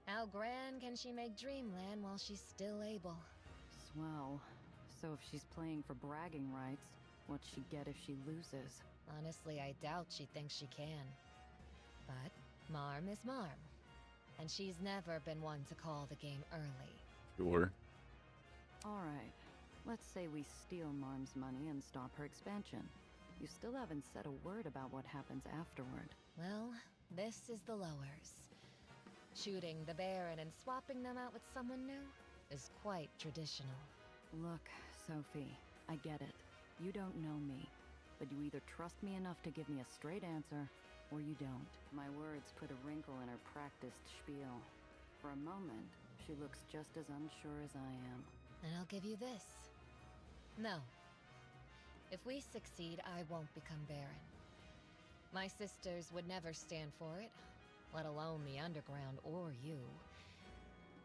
How grand can she make Dreamland while she's still able? Swell. So if she's playing for bragging rights, what'd she get if she loses? Honestly, I doubt she thinks she can. But Marm is Marm. And she's never been one to call the game early. Sure. Alright. Let's say we steal Marm's money and stop her expansion. You still haven't said a word about what happens afterward. Well, this is the lowers. Shooting the Baron and swapping them out with someone new is quite traditional. Look, Sophie, I get it. You don't know me, but you either trust me enough to give me a straight answer, or you don't. My words put a wrinkle in her practiced spiel. For a moment, she looks just as unsure as I am. And I'll give you this. No. If we succeed, I won't become Baron. My sisters would never stand for it, let alone the Underground or you.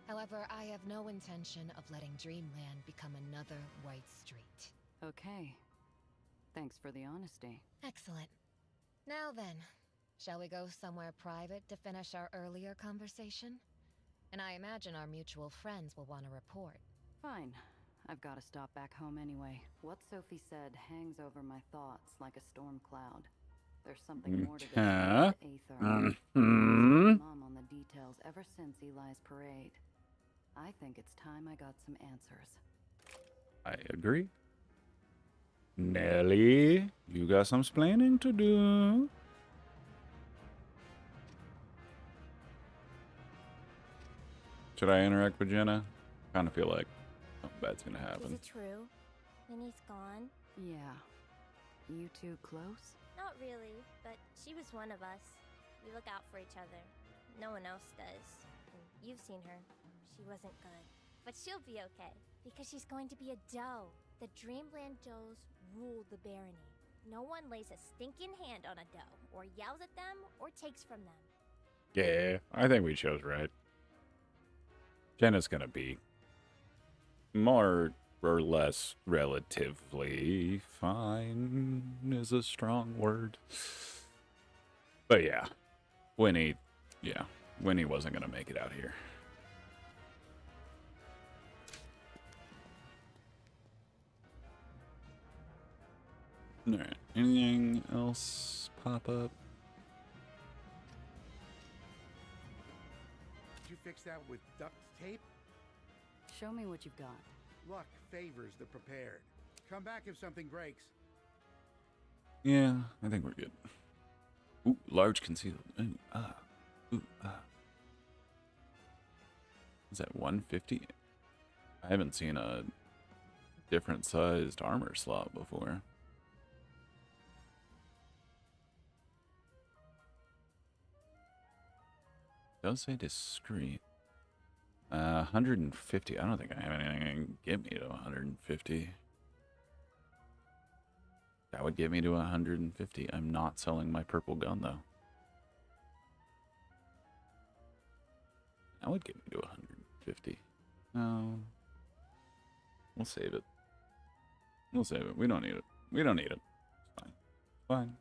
However, I have no intention of letting Dreamland become another White Street. Okay. Thanks for the honesty. Excellent. Now then, shall we go somewhere private to finish our earlier conversation? And I imagine our mutual friends will want to report. Fine. I've got to stop back home anyway. What Sophie said hangs over my thoughts like a storm cloud. There's something more to this than Aether. Mom on the details ever since Eli's parade. I think it's time I got some answers. I agree. Nelly, you got some splaining to do. Should I interact with Jenna? Kind of feel like something bad's gonna happen. Is it true? Minnie's gone? Yeah. You two close? Not really, but she was one of us. We look out for each other. No one else does. And you've seen her. She wasn't good. But she'll be okay, because she's going to be a doe. The Dreamland does rule the barony. No one lays a stinking hand on a doe, or yells at them, or takes from them. Yeah, I think we chose right. Jenna's gonna be more or less relatively fine is a strong word. But yeah, Winnie wasn't gonna make it out here. Alright, anything else pop up? Did you fix that with duct tape? Show me what you've got. Luck favors the prepared. Come back if something breaks. Yeah, I think we're good. Ooh, large concealed. Ooh, ah. Ooh, ah. Is that 150? I haven't seen a different sized armor slot before. Does say discreet. 150. I don't think I have anything that can get me to 150. That would get me to 150. I'm not selling my purple gun though. That would get me to 150. No. We'll save it. We'll save it. We don't need it. We don't need it. It's fine. Fine.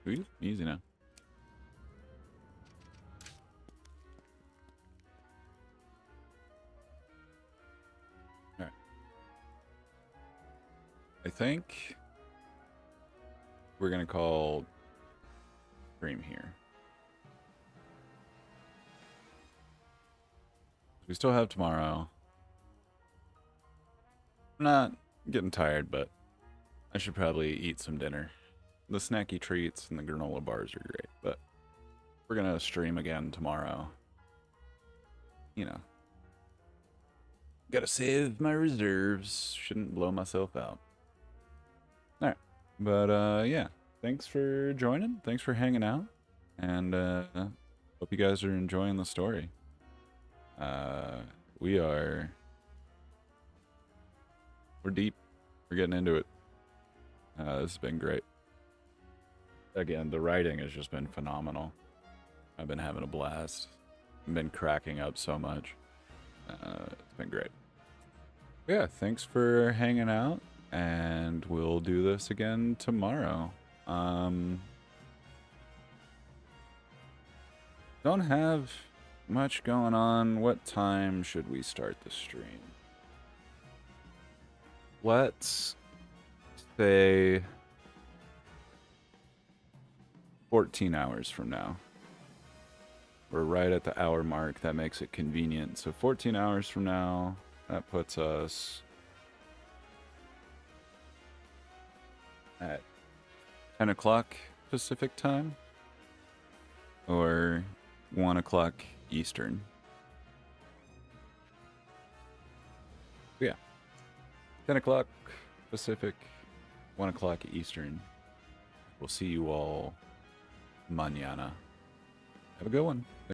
Ooh, easy now. Alright. I think we're gonna call Dream here. We still have tomorrow. I'm not getting tired, but I should probably eat some dinner. The snacky treats and the granola bars are great, but we're gonna stream again tomorrow. You know, gotta save my reserves. Shouldn't blow myself out. All right, but yeah, thanks for joining. Thanks for hanging out, and hope you guys are enjoying the story. We're deep. We're getting into it. This has been great. Again, the writing has just been phenomenal. I've been having a blast. I've been cracking up so much. It's been great. Yeah, thanks for hanging out, and we'll do this again tomorrow. Don't have much going on. What time should we start the stream? Let's say 14 hours from now. We're right at the hour mark. That makes it convenient. So 14 hours from now, that puts us at 10 o'clock Pacific time or 1 o'clock Eastern. Yeah. 10 o'clock Pacific, 1 o'clock Eastern. We'll see you all mañana. Have a good one.